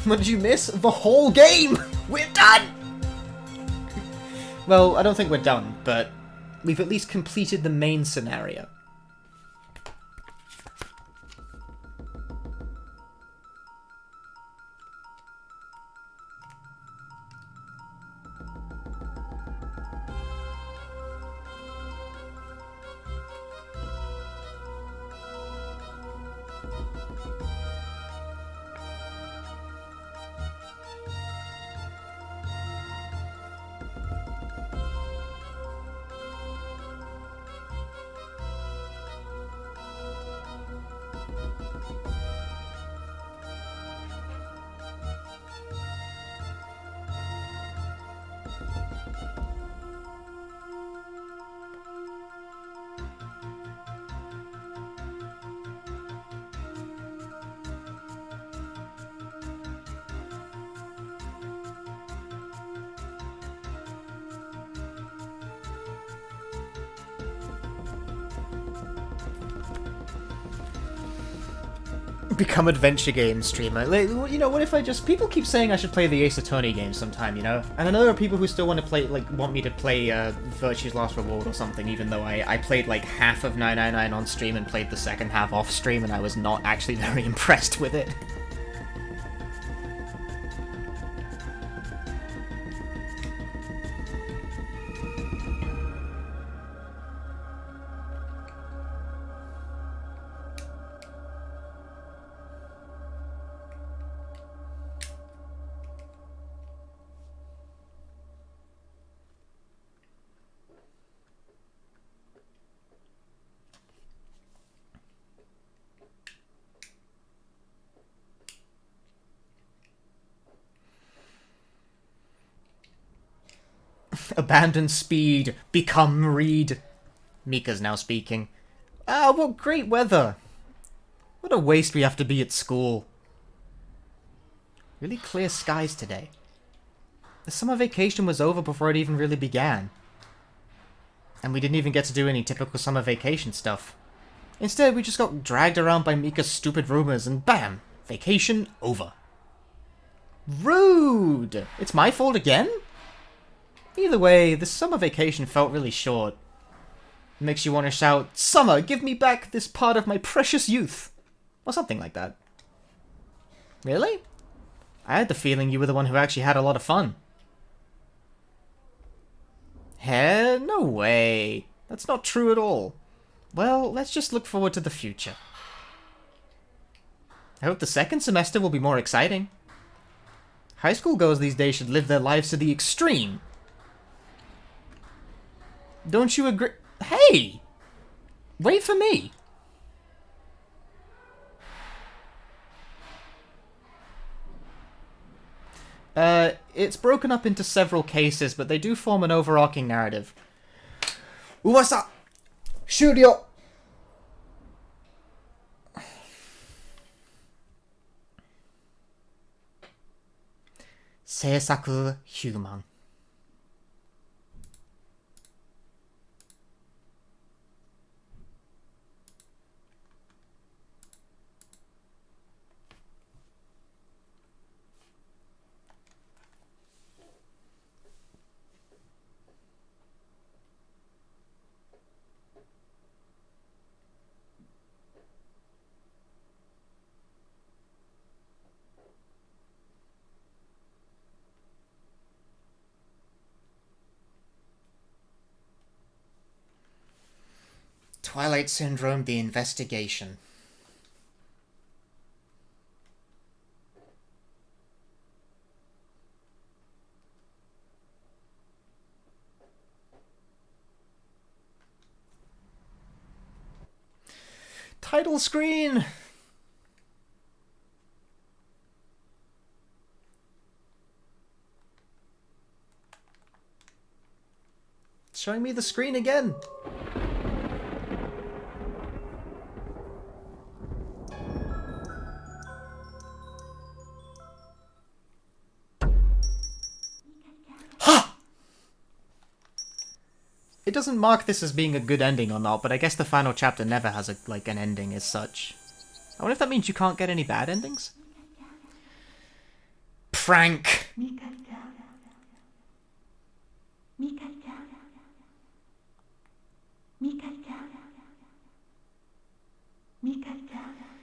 S1: What did you miss? The whole game! We're done! Well, I don't think we're done, but we've at least completed the main scenario. Become adventure game streamer. Like, you know, what if I just... People keep saying I should play the Ace Attorney games sometime, you know? And I know there are people who still want to play, like, want me to play Virtue's Last Reward or something, even though I played, like, half of 999 on stream and played the second half off stream, and I was not actually very impressed with it. Abandon speed, become Reed. Mika's now speaking. Ah, what great weather. What a waste we have to be at school. Really clear skies today. The summer vacation was over before it even really began. And we didn't even get to do any typical summer vacation stuff. Instead, we just got dragged around by Mika's stupid rumors and bam! Vacation over. Rude! It's my fault again? Either way, this summer vacation felt really short. It makes you want to shout, "Summer, give me back this part of my precious youth!" Or something like that. Really? I had the feeling you were the one who actually had a lot of fun. Heh? No way. That's not true at all. Well, let's just look forward to the future. I hope the second semester will be more exciting. High school girls these days should live their lives to the extreme. Don't you agree? Hey! Wait for me! It's broken up into several cases, but they do form an overarching narrative. Uwasa! Shuryo! Seisaku Human. Twilight Syndrome: The Investigation. Title screen! It's showing me the screen again! It doesn't mark this as being a good ending or not, but I guess the final chapter never has an ending as such. I wonder if that means you can't get any bad endings? Prank!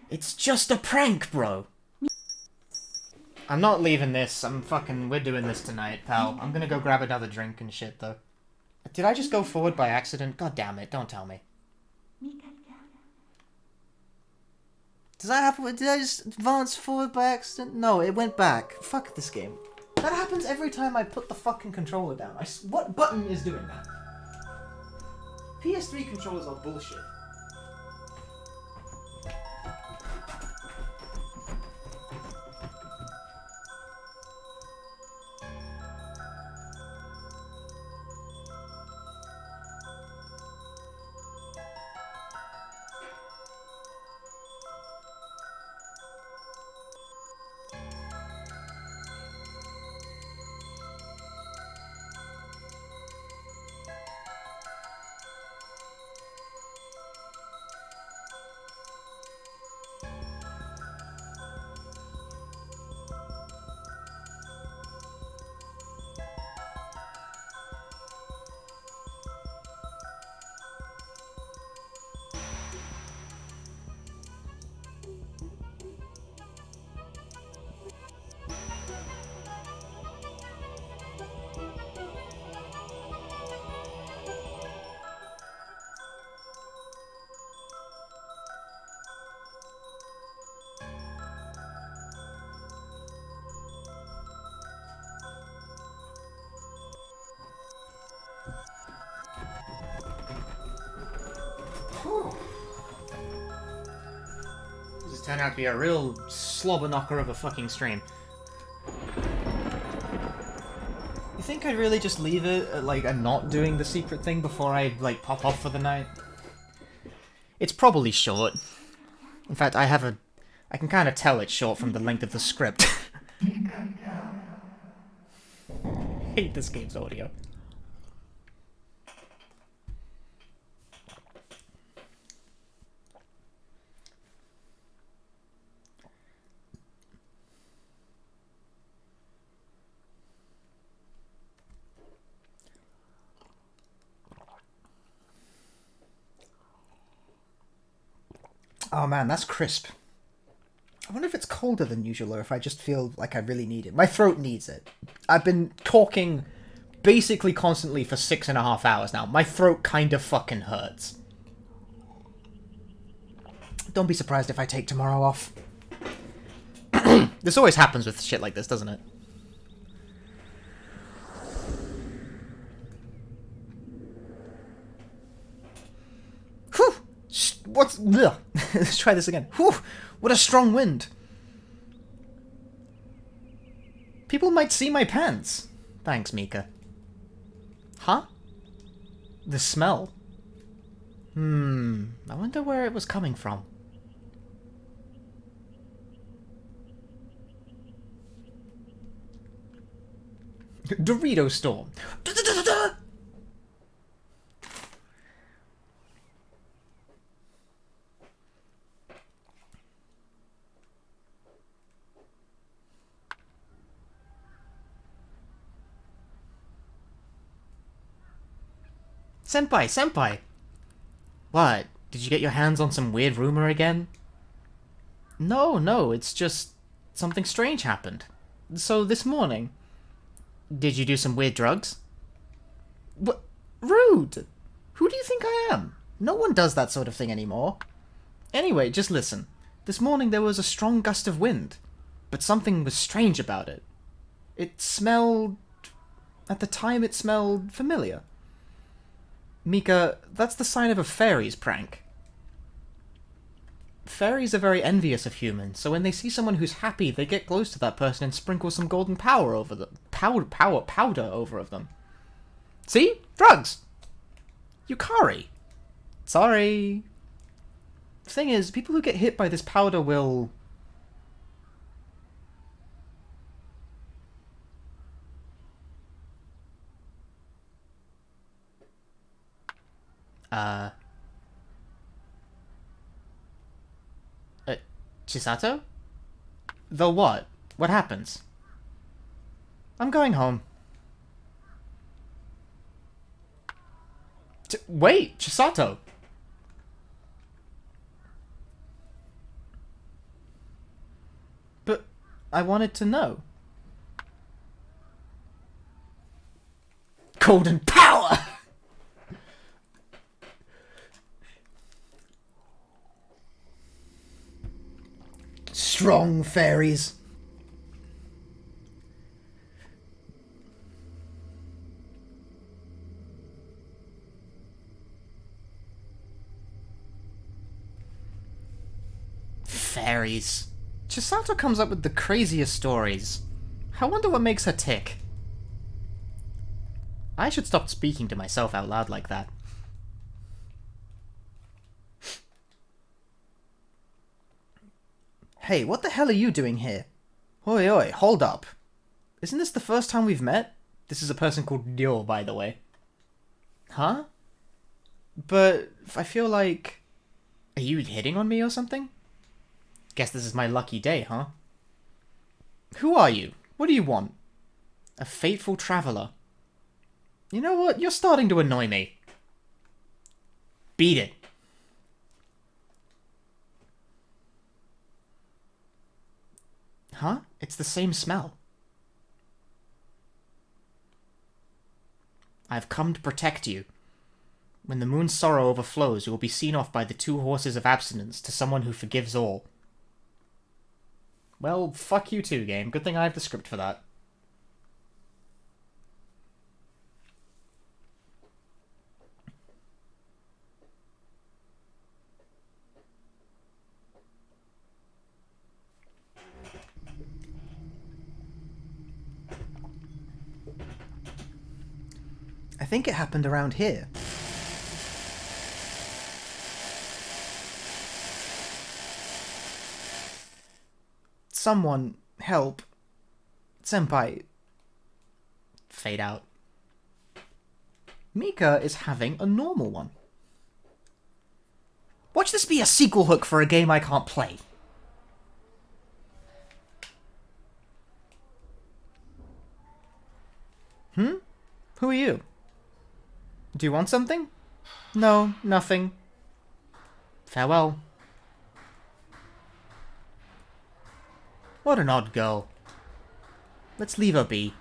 S1: It's just a prank, bro! I'm not leaving this. We're doing this tonight, pal. I'm gonna go grab another drink and shit, though. Did I just go forward by accident? God damn it, don't tell me. Did I just advance forward by accident? No, it went back. Fuck this game. That happens every time I put the fucking controller down. What button is doing that? PS3 controllers are bullshit. This has turned out to be a real slobber knocker of a fucking stream. You think I'd really just leave it and not doing the secret thing before I pop off for the night? It's probably short. In fact, I can kind of tell it's short from the length of the script. Hate this game's audio. Oh man, that's crisp. I wonder if it's colder than usual or if I just feel like I really need it. My throat needs it. I've been talking basically constantly for 6.5 hours now. My throat kind of fucking hurts. Don't be surprised if I take tomorrow off. This always happens with shit like this, doesn't it? Whew! What's... Ugh. Let's try this again. Whew! What a strong wind! People might see my pants. Thanks, Mika. Huh? The smell. I wonder where it was coming from. Dorito Storm. Senpai, senpai! What? Did you get your hands on some weird rumor again? No, it's just... something strange happened. So, this morning... Did you do some weird drugs? What? Rude! Who do you think I am? No one does that sort of thing anymore. Anyway, just listen. This morning there was a strong gust of wind, but something was strange about it. It smelled... At the time it smelled familiar. Mika, that's the sign of a fairy's prank. Fairies are very envious of humans, so when they see someone who's happy, they get close to that person and sprinkle some golden powder over them. Powder over them. See? Drugs! Yukari! Sorry. The thing is, people who get hit by this powder will... Chisato? The what? What happens? I'm going home. Wait, Chisato! But I wanted to know. Golden power! Strong fairies. Fairies. Chisato comes up with the craziest stories. I wonder what makes her tick. I should stop speaking to myself out loud like that. Hey, what the hell are you doing here? Oi, hold up. Isn't this the first time we've met? This is a person called Ryo, by the way. Huh? But I feel like... Are you hitting on me or something? Guess this is my lucky day, huh? Who are you? What do you want? A fateful traveler. You know what? You're starting to annoy me. Beat it. Huh? It's the same smell. I've come to protect you. When the moon's sorrow overflows, you will be seen off by the two horses of abstinence to someone who forgives all. Well, fuck you too, game. Good thing I have the script for that. I think it happened around here. Someone help. Senpai. Fade out. Mika is having a normal one. Watch this be a sequel hook for a game I can't play. Who are you? Do you want something? No, nothing. Farewell. What an odd girl. Let's leave her be.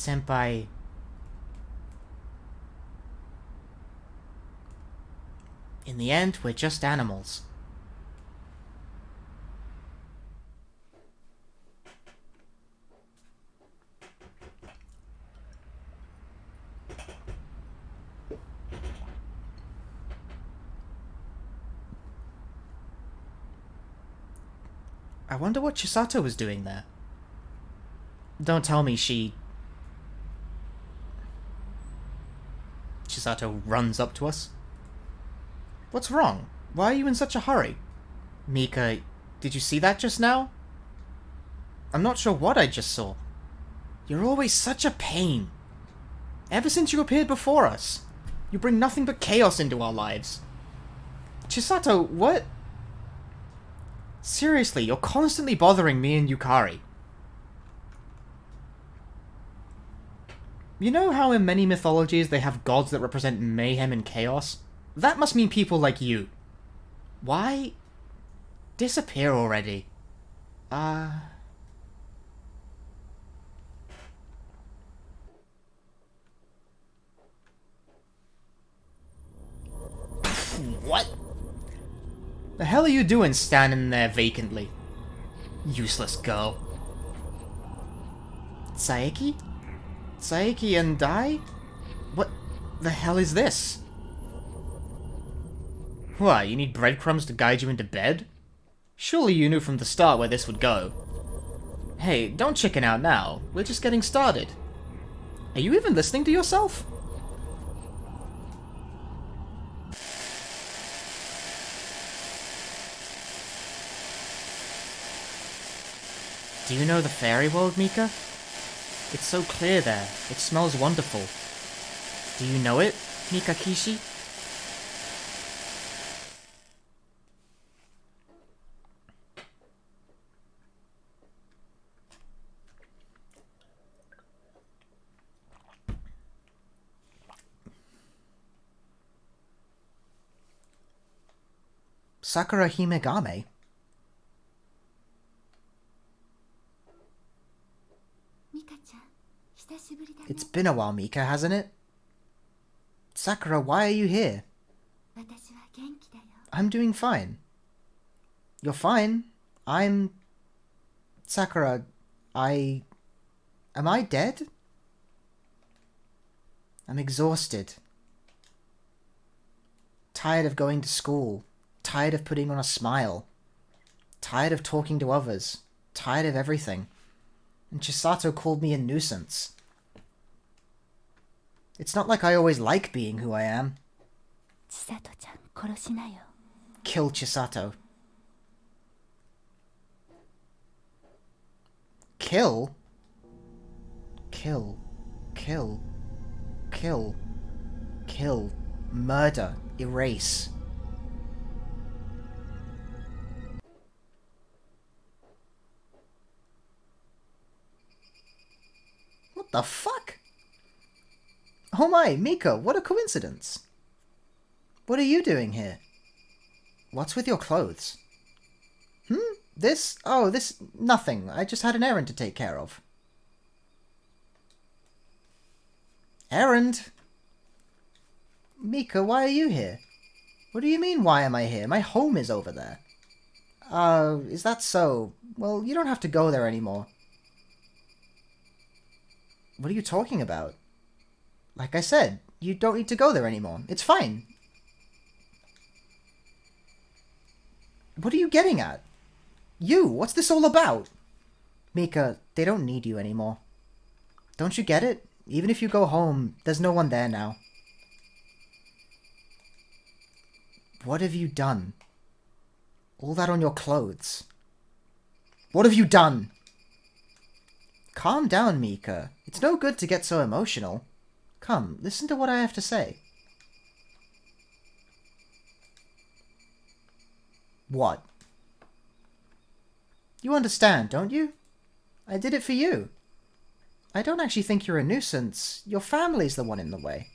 S1: Senpai. In the end, we're just animals. I wonder what Chisato was doing there. Don't tell me she... Chisato runs up to us. What's wrong? Why are you in such a hurry? Mika, did you see that just now? I'm not sure what I just saw. You're always such a pain. Ever since you appeared before us, you bring nothing but chaos into our lives. Chisato, what? Seriously, you're constantly bothering me and Yukari. You know how in many mythologies they have gods that represent mayhem and chaos? That must mean people like you. Why? Disappear already. What? The hell are you doing standing there vacantly? Useless girl. Saeki? Saeki and Dai? What the hell is this? What, you need breadcrumbs to guide you into bed? Surely you knew from the start where this would go. Hey, don't chicken out now. We're just getting started. Are you even listening to yourself? Do you know the fairy world, Mika? It's so clear there. It smells wonderful. Do you know it, Mika Kishi? Sakura Himegame? It's been a while, Mika, hasn't it? Sakura, why are you here? I'm doing fine. You're fine. Sakura, Am I dead? I'm exhausted. Tired of going to school. Tired of putting on a smile. Tired of talking to others. Tired of everything. And Chisato called me a nuisance. It's not like I always like being who I am. Kill Chisato. Kill? Kill. Kill. Kill. Kill. Murder. Erase. What the fuck? Oh my, Mika, what a coincidence. What are you doing here? What's with your clothes? This? Oh, this... nothing. I just had an errand to take care of. Errand? Mika, why are you here? What do you mean, why am I here? My home is over there. Is that so? Well, you don't have to go there anymore. What are you talking about? Like I said, you don't need to go there anymore. It's fine. What are you getting at? What's this all about? Mika, they don't need you anymore. Don't you get it? Even if you go home, there's no one there now. What have you done? All that on your clothes. What have you done? Calm down, Mika. It's no good to get so emotional. Come, listen to what I have to say. What? You understand, don't you? I did it for you. I don't actually think you're a nuisance. Your family's the one in the way.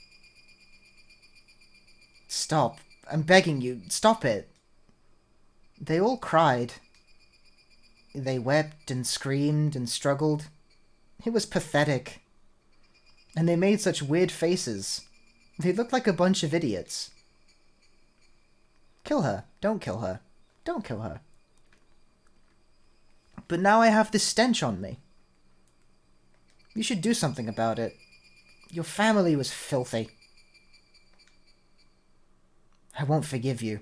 S1: Stop. I'm begging you. Stop it. They all cried. They wept and screamed and struggled. It was pathetic. And they made such weird faces. They looked like a bunch of idiots. Kill her. Don't kill her. Don't kill her. But now I have this stench on me. You should do something about it. Your family was filthy. I won't forgive you.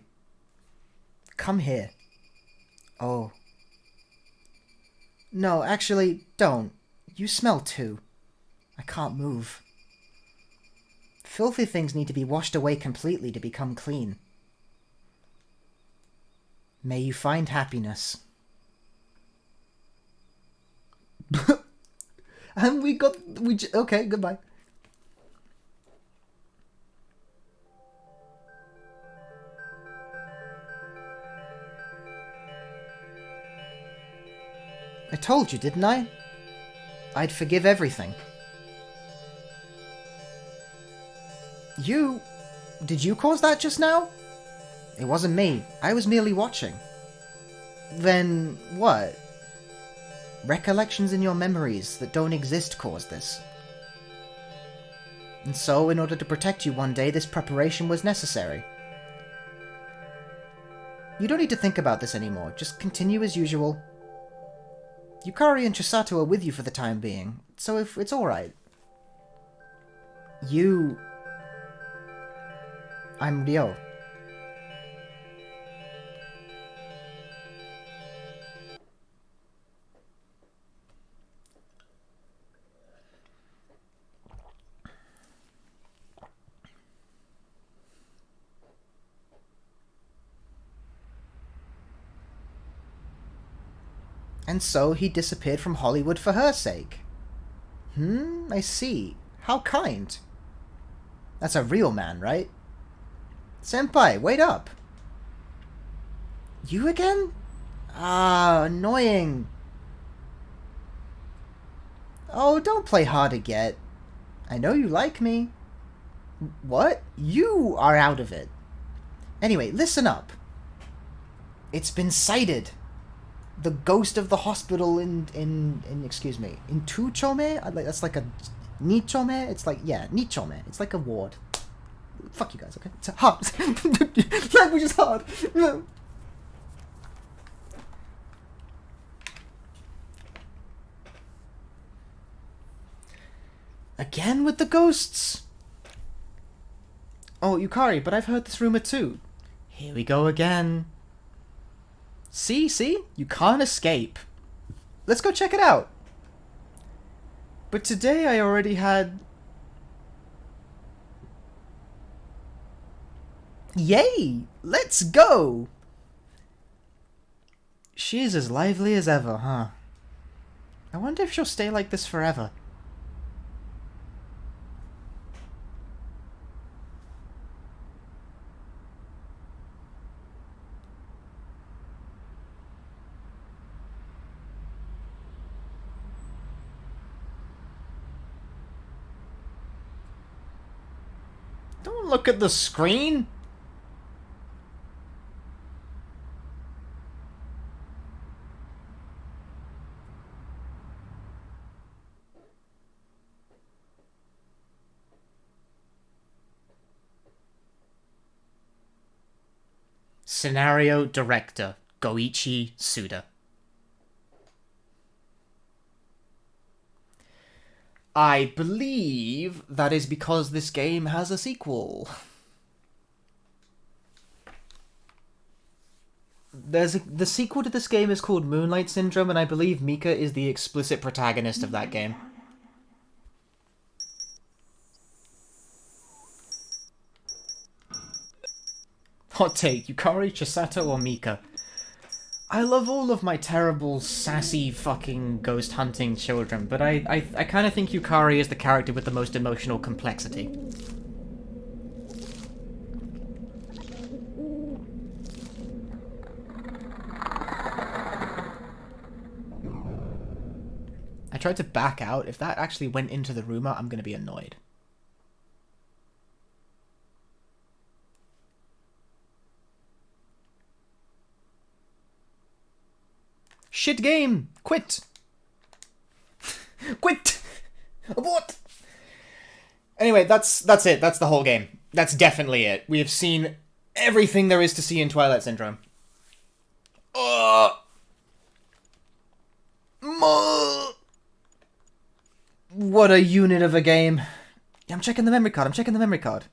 S1: Come here. Oh. No, actually, don't. You smell too. I can't move. Filthy things need to be washed away completely to become clean. May you find happiness. And okay, goodbye. I told you, didn't I? I'd forgive everything. Did you cause that just now? It wasn't me. I was merely watching. Then what? Recollections in your memories that don't exist caused this. And so, in order to protect you one day, this preparation was necessary. You don't need to think about this anymore. Just continue as usual. Yukari and Chisato are with you for the time being, so if it's alright. I'm Ryo. And so he disappeared from Hollywood for her sake. I see. How kind. That's a real man, right? Senpai, wait up. You again? Ah, annoying. Oh, don't play hard to get. I know you like me. What? You are out of it. Anyway, listen up. It's been sighted. The ghost of the hospital in excuse me, in Tuchome? That's like a Nichome? It's like, yeah, Nichome. It's like a ward. Fuck you guys, okay? It's hard. Language is hard. Again with the ghosts? Oh, Yukari, but I've heard this rumor too. Here we go again. See? You can't escape. Let's go check it out. But today I already had... Yay! Let's go! She's as lively as ever, huh? I wonder if she'll stay like this forever. Don't look at the screen! Scenario Director, Goichi Suda. I believe that is because this game has a sequel. The sequel to this game is called Moonlight Syndrome, and I believe Mika is the explicit protagonist of that game. Hot take, Yukari, Chisato, or Mika? I love all of my terrible, sassy, fucking ghost hunting children, but I kind of think Yukari is the character with the most emotional complexity. I tried to back out. If that actually went into the rumor, I'm gonna be annoyed. Shit game! Quit! Quit! Abort! Anyway, that's it. That's the whole game. That's definitely it. We have seen everything there is to see in Twilight Syndrome. What a unit of a game. I'm checking the memory card.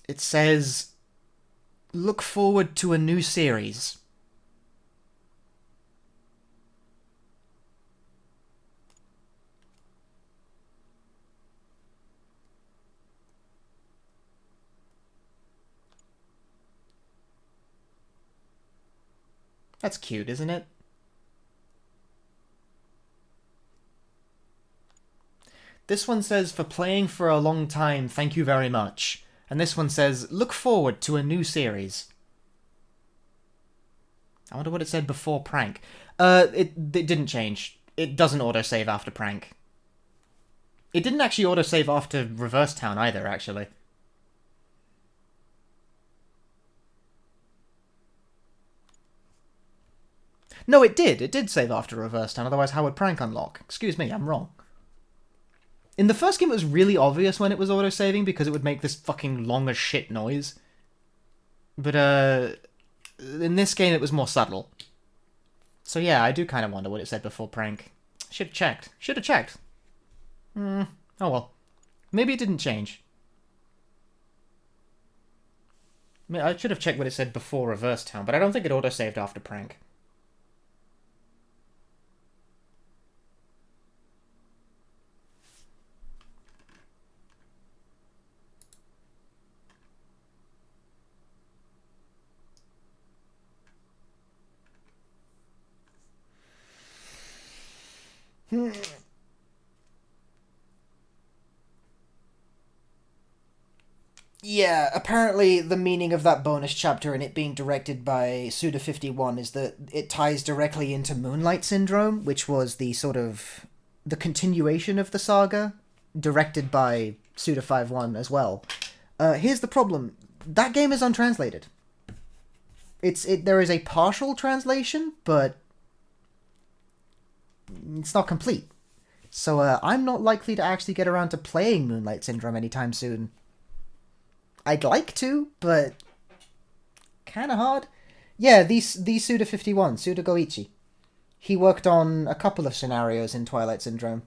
S1: It says, look forward to a new series. That's cute, isn't it? This one says, for playing for a long time, thank you very much. And this one says, look forward to a new series. I wonder what it said before prank. It didn't change. It doesn't autosave after prank. It didn't actually autosave after Reverse Town either, actually. No, it did. It did save after Reverse Town, otherwise how would prank unlock? Excuse me, I'm wrong. In the first game, it was really obvious when it was autosaving because it would make this fucking long as shit noise. But, in this game, it was more subtle. So yeah, I do kind of wonder what it said before prank. Should have checked. Oh well. Maybe it didn't change. I should have checked what it said before Reverse Town, but I don't think it autosaved after prank. Yeah, apparently the meaning of that bonus chapter and it being directed by Suda51 is that it ties directly into Moonlight Syndrome, which was the sort of the continuation of the saga, directed by Suda51 as well. Here's the problem. That game is untranslated. There is a partial translation, but it's not complete. So I'm not likely to actually get around to playing Moonlight Syndrome anytime soon. I'd like to, but kind of hard. Yeah, the Suda51, Suda Goichi. He worked on a couple of scenarios in Twilight Syndrome.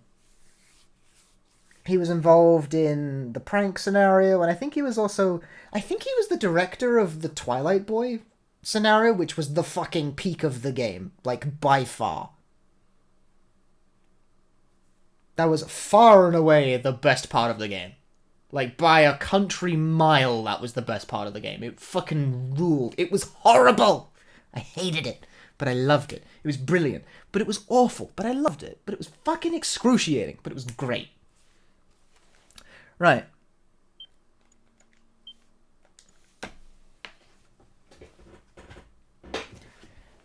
S1: He was involved in the prank scenario, and I think he was the director of the Twilight Boy scenario, which was the fucking peak of the game, like, by far. That was far and away the best part of the game. Like, by a country mile, that was the best part of the game. It fucking ruled. It was horrible! I hated it, but I loved it. It was brilliant, but it was awful, but I loved it. But it was fucking excruciating, but it was great. Right.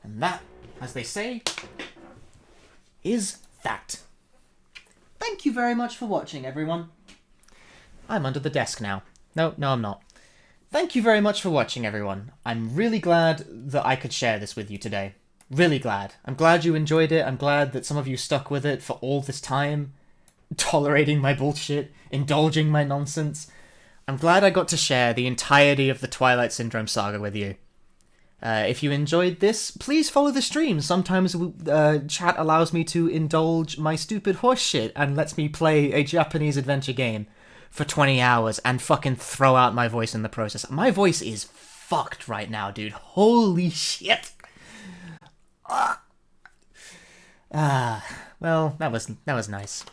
S1: And that, as they say, is that. Thank you very much for watching, everyone. I'm under the desk now. No, I'm not. Thank you very much for watching, everyone. I'm really glad that I could share this with you today. Really glad. I'm glad you enjoyed it. I'm glad that some of you stuck with it for all this time, tolerating my bullshit, indulging my nonsense. I'm glad I got to share the entirety of the Twilight Syndrome saga with you. If you enjoyed this, please follow the stream. Sometimes chat allows me to indulge my stupid horse shit and lets me play a Japanese adventure game for 20 hours and fucking throw out my voice in the process. My voice is fucked right now, dude. Holy shit. Well, that was nice.